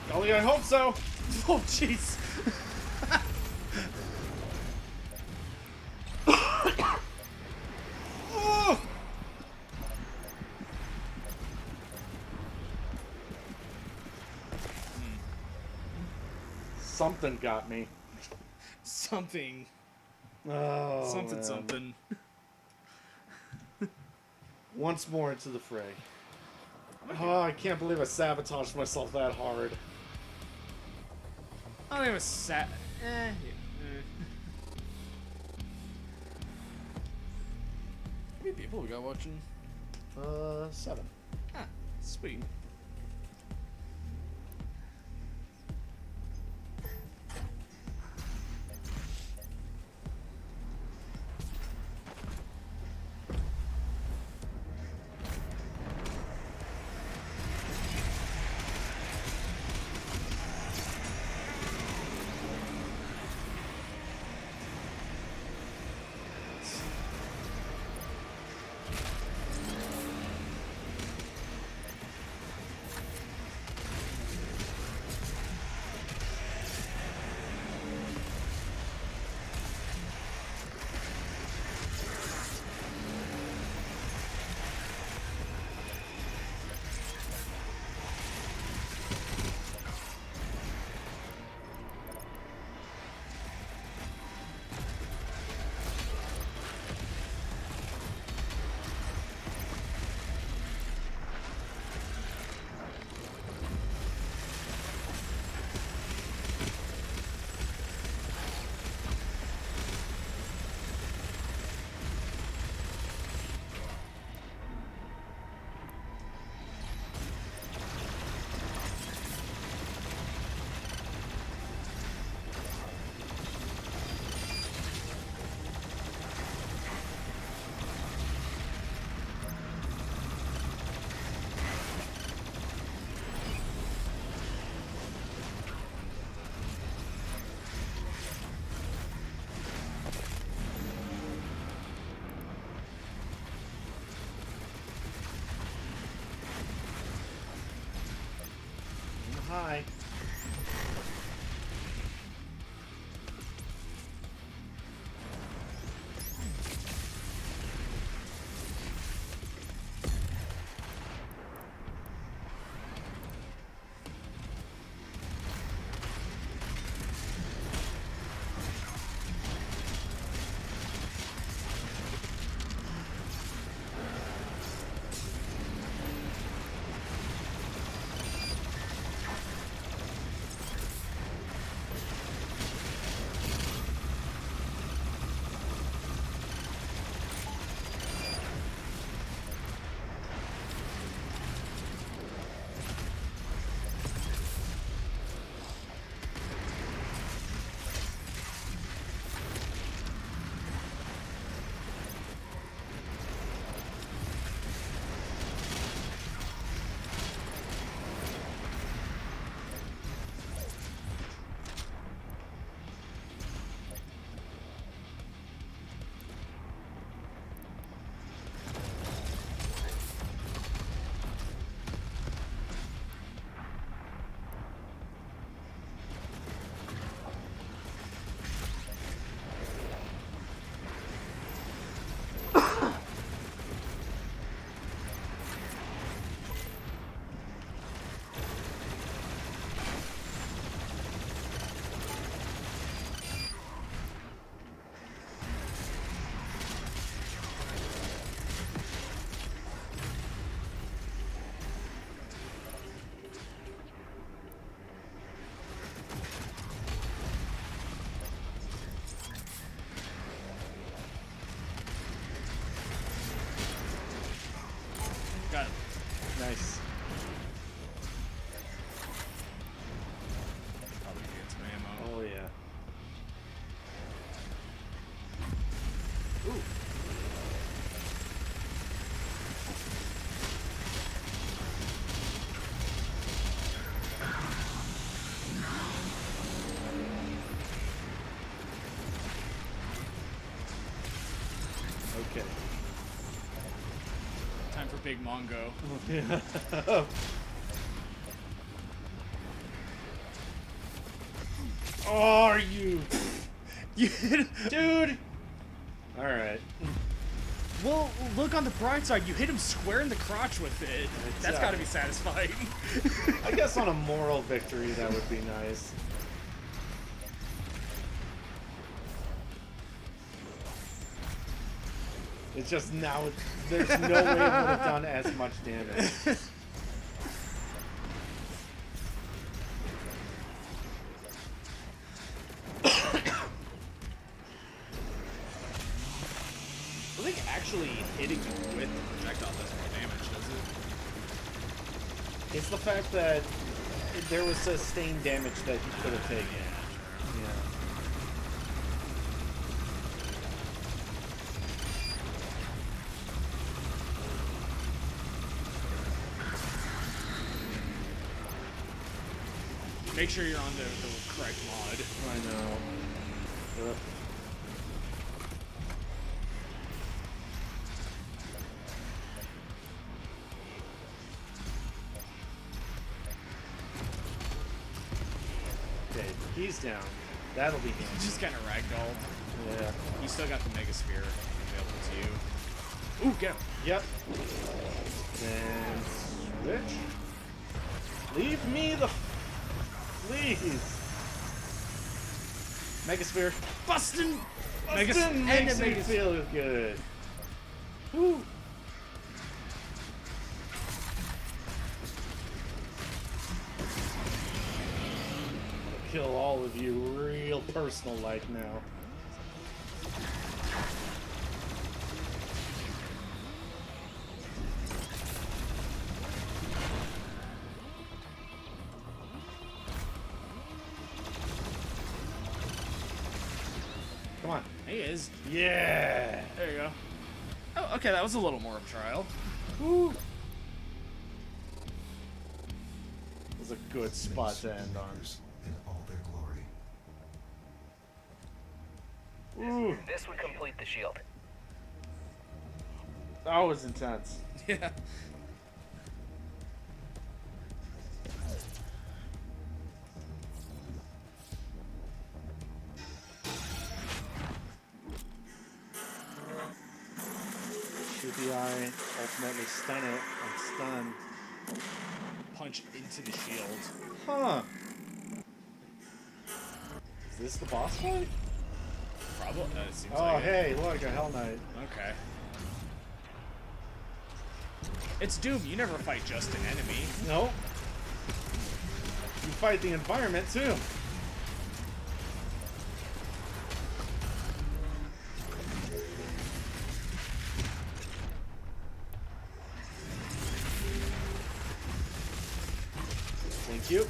Golly, I hope so. Oh, jeez. Oh! Something got me. Something. Oh, Something, man. something. Once more into the fray. Oh, I can't believe I sabotaged myself that hard. I think it was sad. How many people we got watching? 7. Ah, sweet. Hi. Okay. Time for Big Mongo. Yeah. Oh, are you? You hit him. Dude! Alright. Well, look on the bright side. You hit him square in the crotch with it. That's got to be satisfying. I guess on a moral victory, that would be nice. It's just now, there's no way it would have done as much damage. I think actually hitting you with the projectile does more damage, does it? It's the fact that there was sustained damage that he could have taken. Yeah. Make sure you're on the correct mod. I know. Ugh. Okay, he's down. That'll be handy. Just kind of ragdolled. Yeah. You still got the Mega Sphere available to you. Ooh, get him. Yep. And switch. Leave me the. Please. Megasphere. Bustin'! Bustin' makes me feel good. Woo. I'll kill all of you real personal like now. Come on. He is. Yeah. There you go. Oh, okay, that was a little more of a trial. Woo. It was a good spot to end on. In all their glory. Ooh. This would complete the shield. That was intense. Yeah. Shoot the eye, ultimately stun it. I'm stunned. Punch into the shield. Huh. Is this the boss fight? Probably. It seems Oh, like hey, look, a Hell Knight. Okay. It's Doom. You never fight just an enemy. Nope. You fight the environment, too. Thank you.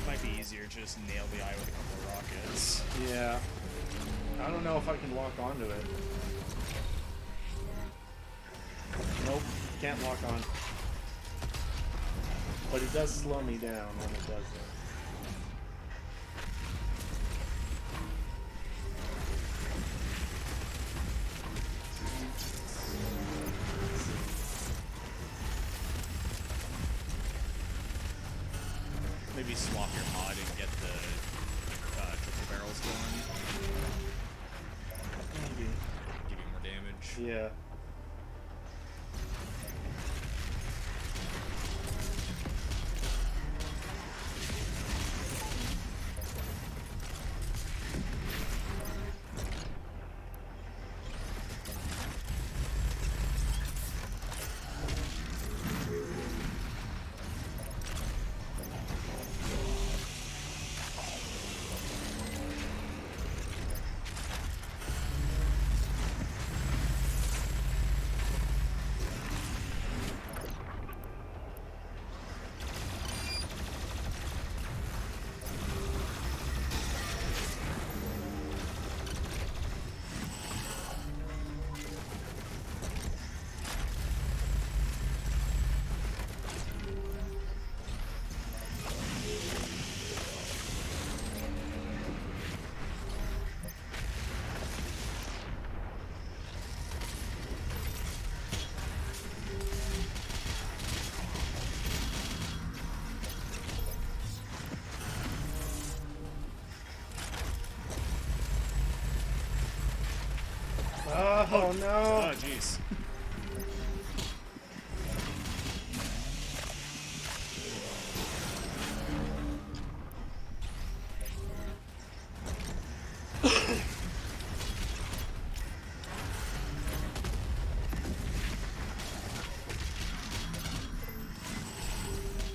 Might be easier to just nail the eye with a couple of rockets. Yeah. I don't know if I can lock onto it. Nope, can't lock on. But it does slow me down when it does that. Maybe swap your mod and get the triple barrels going. Maybe. Give you more damage. Yeah. Oh no! Oh, jeez.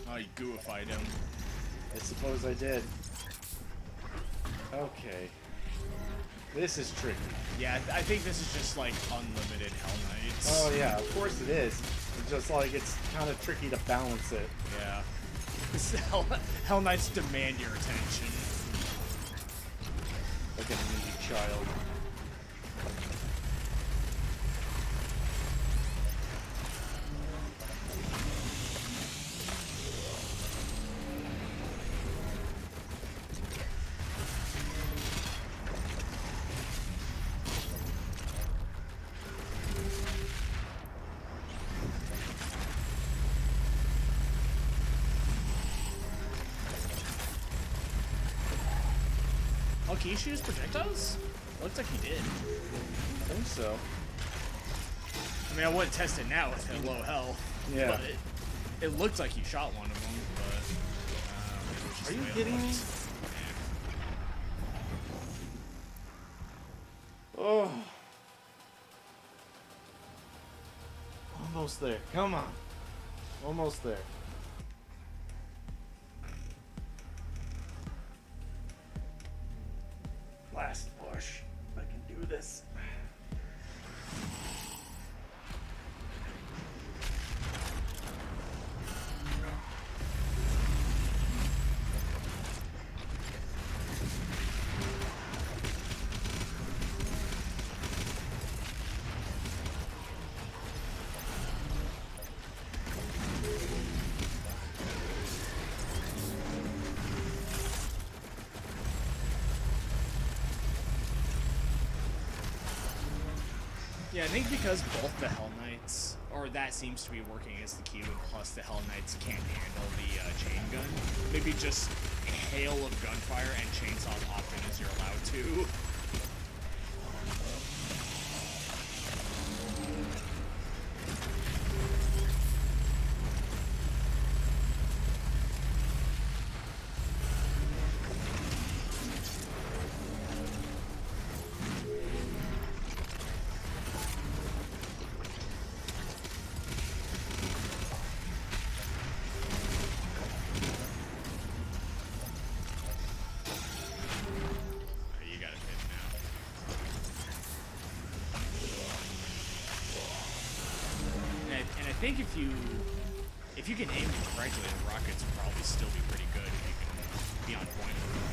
Oh, you gooified him. I suppose I did. Okay. This is tricky. Yeah, I think this is just like unlimited Hell Knights. Oh yeah, of course it is. It's just like it's kind of tricky to balance it. Yeah. Hell Knights demand your attention. Like a needy child. Oh, can you shoot his projectiles? Looks like he did. I think so. I mean, I wouldn't test it now with him low health. Yeah. But it looked like he shot one of them, but... it was just Are the you way it kidding me? looked. Oh. Almost there. Come on. Almost there. Last push. I can do this. Yeah, I think because both the Hell Knights, or that seems to be working as the key, plus the Hell Knights can't handle the chain gun, maybe just hail of gunfire and chainsaw as often as you're allowed to. You got it hit now. And I think if you can aim it correctly, the rockets will probably still be pretty good if you can be on point with them.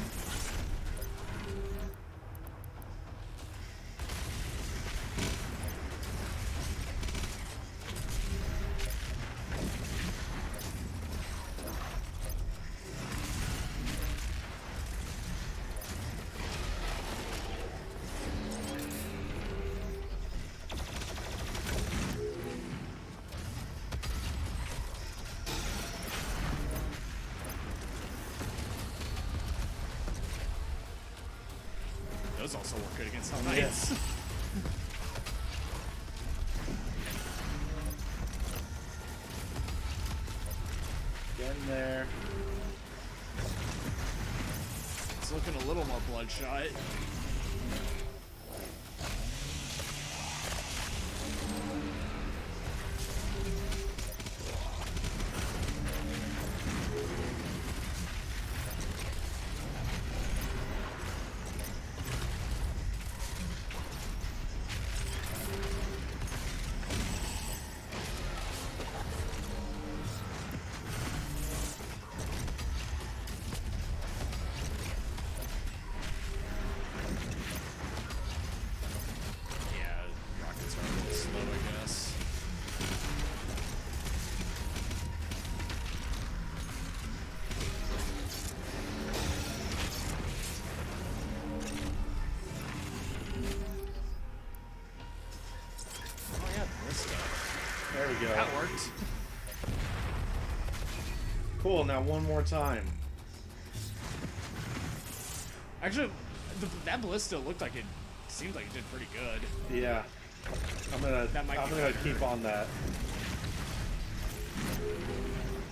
Those also work good against Hell Knights. Getting there. It's looking a little more bloodshot. Yeah, rockets are a little slow, I guess. Oh yeah, this stuff. There we go. That worked. Cool, now one more time. Actually, that ballista looked like it seemed like it did pretty good. Yeah. I'm gonna That might be gonna better. keep on that.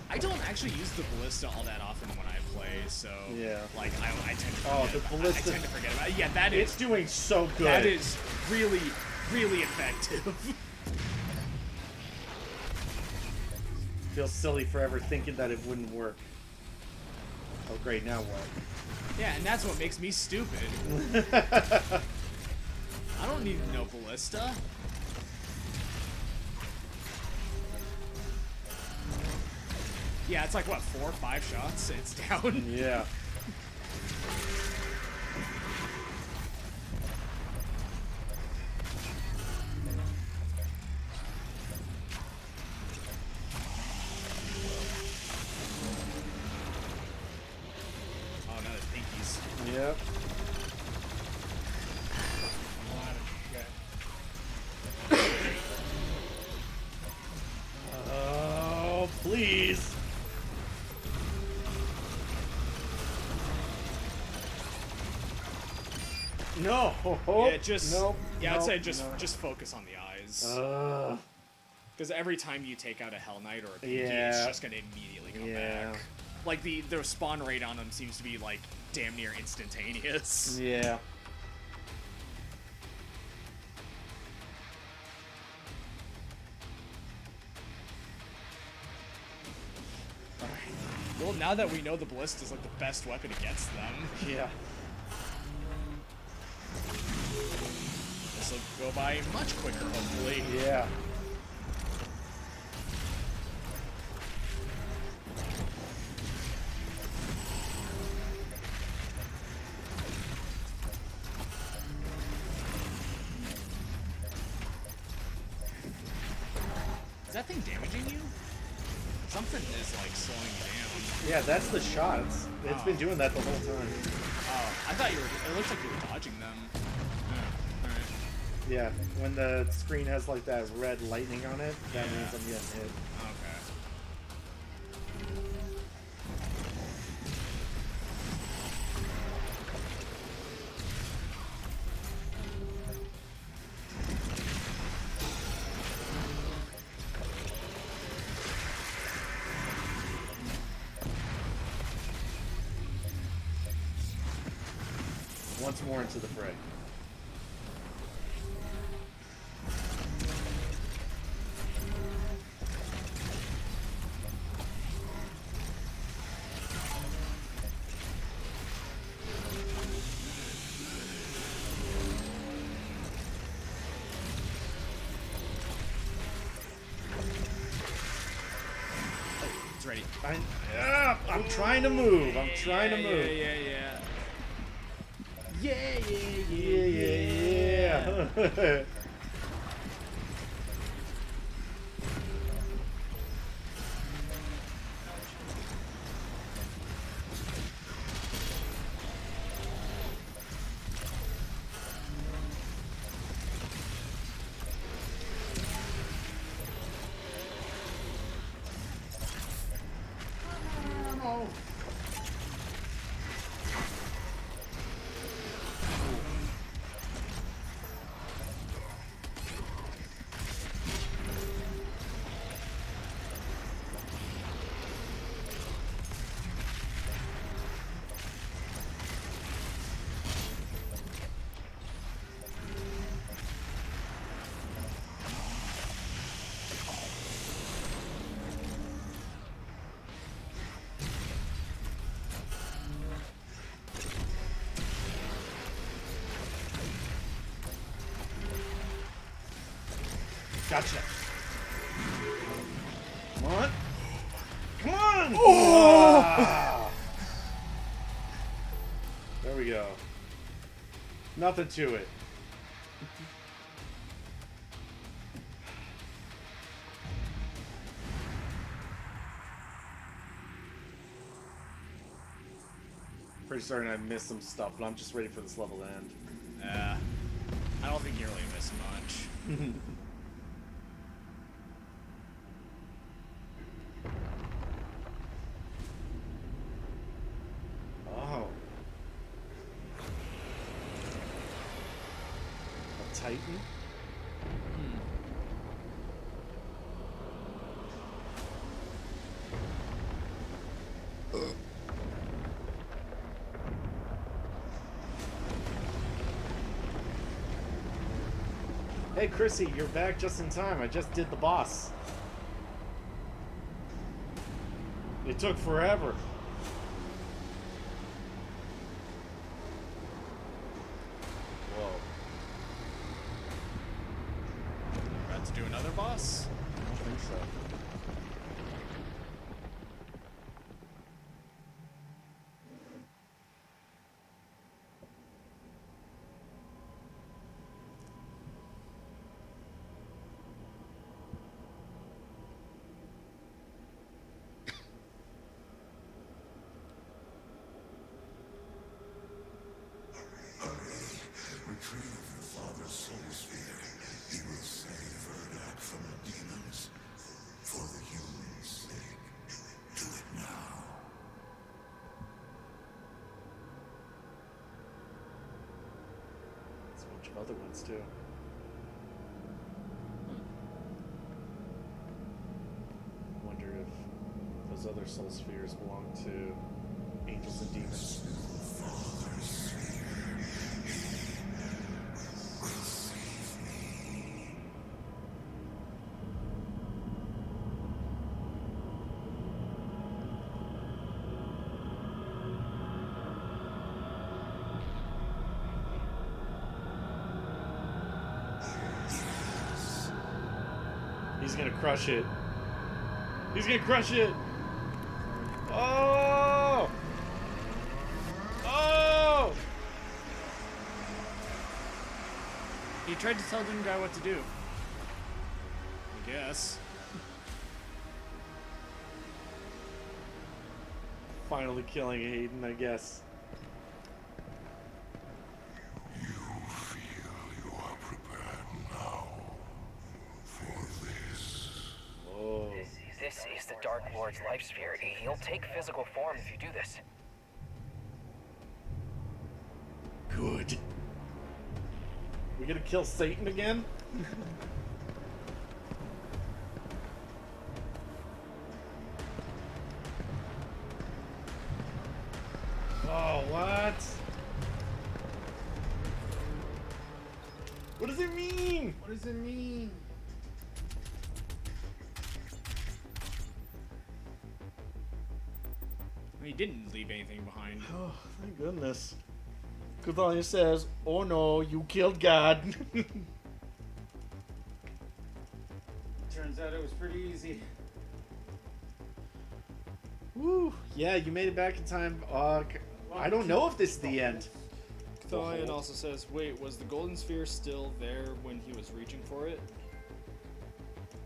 I don't actually use the ballista all that often when I play, so Yeah. like I tend to forget Oh, the ballista- I tend to forget about it. Yeah, that is It's doing so good. that is really, really effective. Feels silly forever thinking that it wouldn't work. Oh great, now what? Yeah, and that's what makes me stupid. I don't need no ballista. Yeah, it's like what, 4 or 5 shots? It's down. Yeah. Oh no, there's pinkies. Yep. Oh, please. No. Yeah, just Nope. yeah, I'd Nope. say just No. just focus on the eyes. Ugh. Because every time you take out a Hell Knight or a Pinky, Yeah. it's just gonna immediately come Yeah. back. Like the spawn rate on them seems to be like damn near instantaneous. Yeah. Well, now that we know the ballista is like the best weapon against them, Yeah. this will go by much quicker, hopefully. Yeah. Is that thing damaging you? Something is like slowing you down. Yeah, that's the shots. It's been doing that the whole time. Oh, I thought you were. It looks like you were dodging them. Alright. Yeah, when the screen has like that red lightning on it, that Yeah. means I'm getting hit. Okay. Once more into the fray. It's ready. I'm trying to move. I'm trying to move. Yeah. Yeah. Gotcha. Come on. Come on! Ah. There we go. Nothing to it. Pretty certain I missed some stuff, but I'm just ready for this level to end. Yeah. I don't think you really missed much. Oh. A Titan? Hey, Chrissy, you're back just in time. I just did the boss. It took forever. Whoa. About to do another boss? I don't think so. Retrieve your father's soul sphere. He will save Urdak from the demons. For the humans' sake. Do it now. There's a bunch of other ones too. Wonder if those other soul spheres belong to angels and demons. Father's sphere. Will save me. He's gonna crush it. He's gonna crush it. Oh! Oh! He tried to tell the guy what to do. I guess. Finally killing Hayden, I guess. You feel you are prepared now for this. Whoa. This is the Dark Lord's life sphere. He'll take physical form if you do this. Good. We gonna kill Satan again? Oh, what? What does it mean? What does it mean? He didn't leave anything behind. Oh, thank goodness. Cthulhu says, "Oh no, you killed God." Turns out it was pretty easy. Woo! Yeah, you made it back in time. I don't know if this is the end. Cthulhu also says, wait, was the golden sphere still there when he was reaching for it?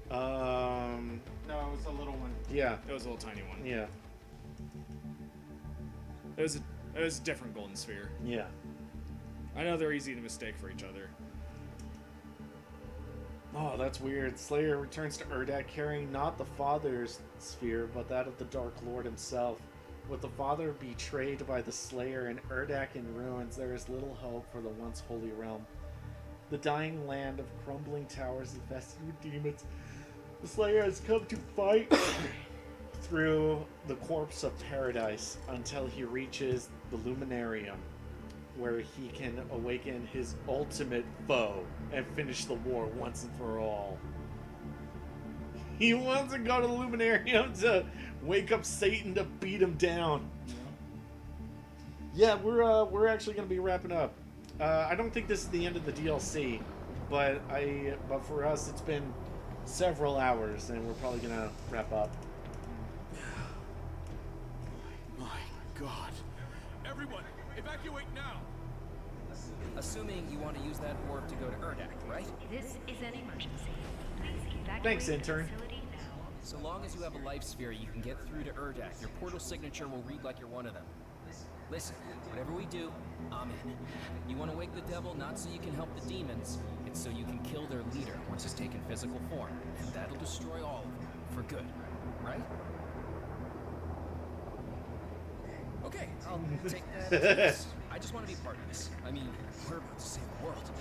No, it was a little one. Yeah, It was a little tiny one. yeah, It was a different golden sphere. yeah. I know they're easy to mistake for each other. Oh, that's weird. Slayer returns to Urdak carrying not the Father's sphere, but that of the Dark Lord himself. With the Father betrayed by the Slayer and Urdak in ruins, there is little hope for the once holy realm. The dying land of crumbling towers infested with demons. The Slayer has come to fight through the corpse of paradise until he reaches the Luminarium, where he can awaken his ultimate foe and finish the war once and for all. He wants to go to the Luminarium to wake up Satan to beat him down. Yeah, we're actually gonna be wrapping up. I don't think this is the end of the DLC, but for us it's been several hours, and we're probably gonna wrap up. My God. Everyone, evacuate now. Assuming you want to use that orb to go to Urdak, right? This is an emergency. Please evacuate Thanks, the intern. facility now. So long as you have a life sphere, you can get through to Urdak. Your portal signature will read like you're one of them. Listen, whatever we do, I'm in. You want to wake the devil not so you can help the demons, it's so you can kill their leader once he's taken physical form, and that'll destroy all of them, for good, right? Okay, I'll take that. Yes. I just want to be part of this. I mean, we're about to save the world.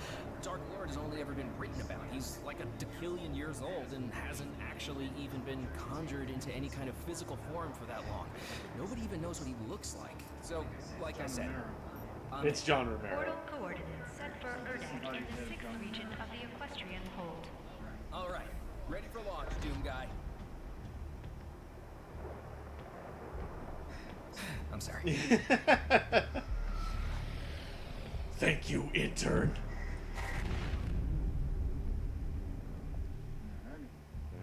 Dark Lord has only ever been written about. He's like a decillion years old and hasn't actually even been conjured into any kind of physical form for that long. Nobody even knows what he looks like. So, like I said, It's John Romero. Portal coordinates set for Urdak in the 6th region of the Equestrian Hold. All right, ready for launch, Doom Guy. I'm sorry. Thank you, intern.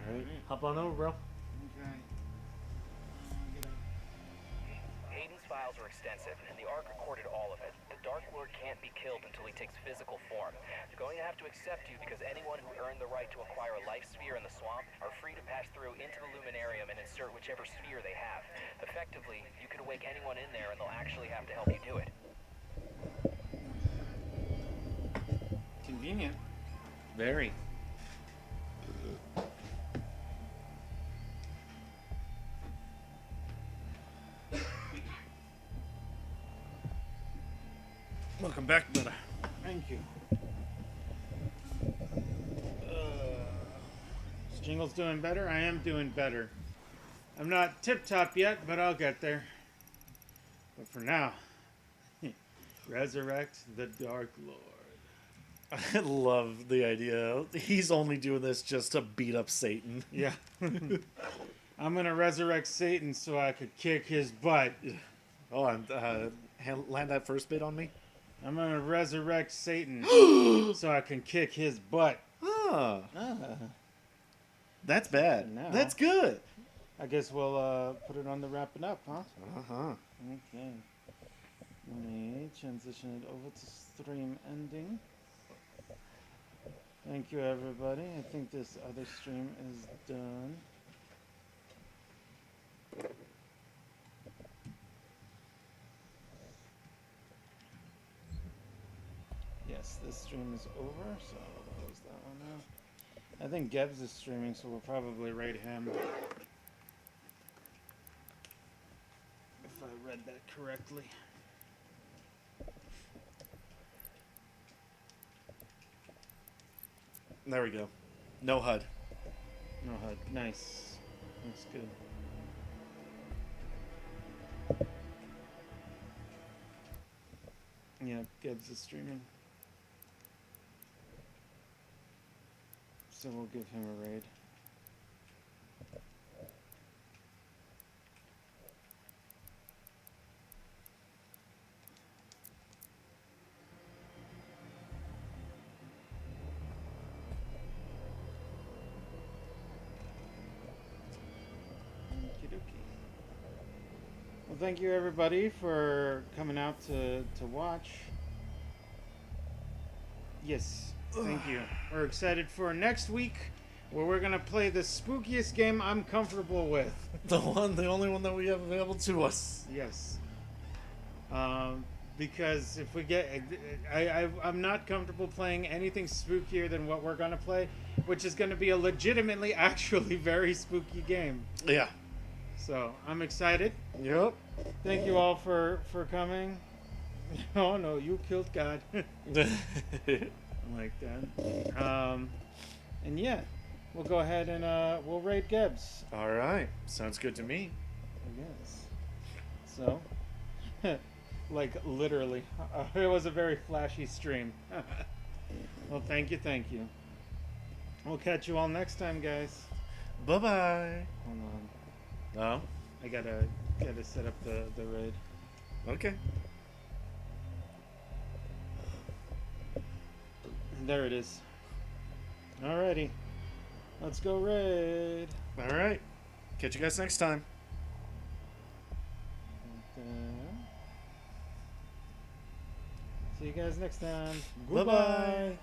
Alright, hop on over, bro. Okay. Hayden's files are extensive, and the Ark recorded all of it. The Dark Lord can't be killed until he takes physical form. They're going to have to accept you because anyone who earned the right to acquire a life sphere in the swamp are free to pass through into the Luminarium and insert whichever sphere they have. Effectively, you could awake anyone in there and they'll actually have to help you do it. Convenient. Very. Welcome back, brother. Thank you. Is Jingles doing better? I am doing better. I'm not tip-top yet, but I'll get there. But for now, resurrect the Dark Lord. I love the idea. He's only doing this just to beat up Satan. Yeah. I'm gonna resurrect Satan so I could kick his butt. Oh, and land that first bit on me. I'm gonna resurrect Satan so I can kick his butt. Ah, that's bad. Now- That's good. I guess we'll put it on the wrapping up, huh? Okay. Let me transition it over to stream ending. Thank you, everybody. I think this other stream is done. Yes, this stream is over, so I'll close that one out. I think Gebs is streaming, so we'll probably raid him. If I read that correctly. There we go. No HUD. No HUD. Nice. Looks good. Yeah, Gebs is streaming. So we'll give him a raid. Well, thank you everybody for coming out to watch. Yes, thank you. We're excited for next week, where we're gonna play the spookiest game I'm comfortable with. The only one that we have available to us. Yes. Because if we get, I'm not comfortable playing anything spookier than what we're gonna play, which is gonna be a legitimately, actually very spooky game. Yeah. So I'm excited. Yep. Thank you all for coming. Oh no, you killed God. Like that. And yeah, we'll go ahead and we'll raid Gebs. All right. Sounds good to me. I guess. So, like literally, it was a very flashy stream. Well, thank you, thank you. We'll catch you all next time, guys. Bye bye. Hold on. Oh. I gotta set up the raid. Okay. There it is. Alrighty. Let's go raid. All right. Catch you guys next time. See you guys next time. Bye-bye. Goodbye.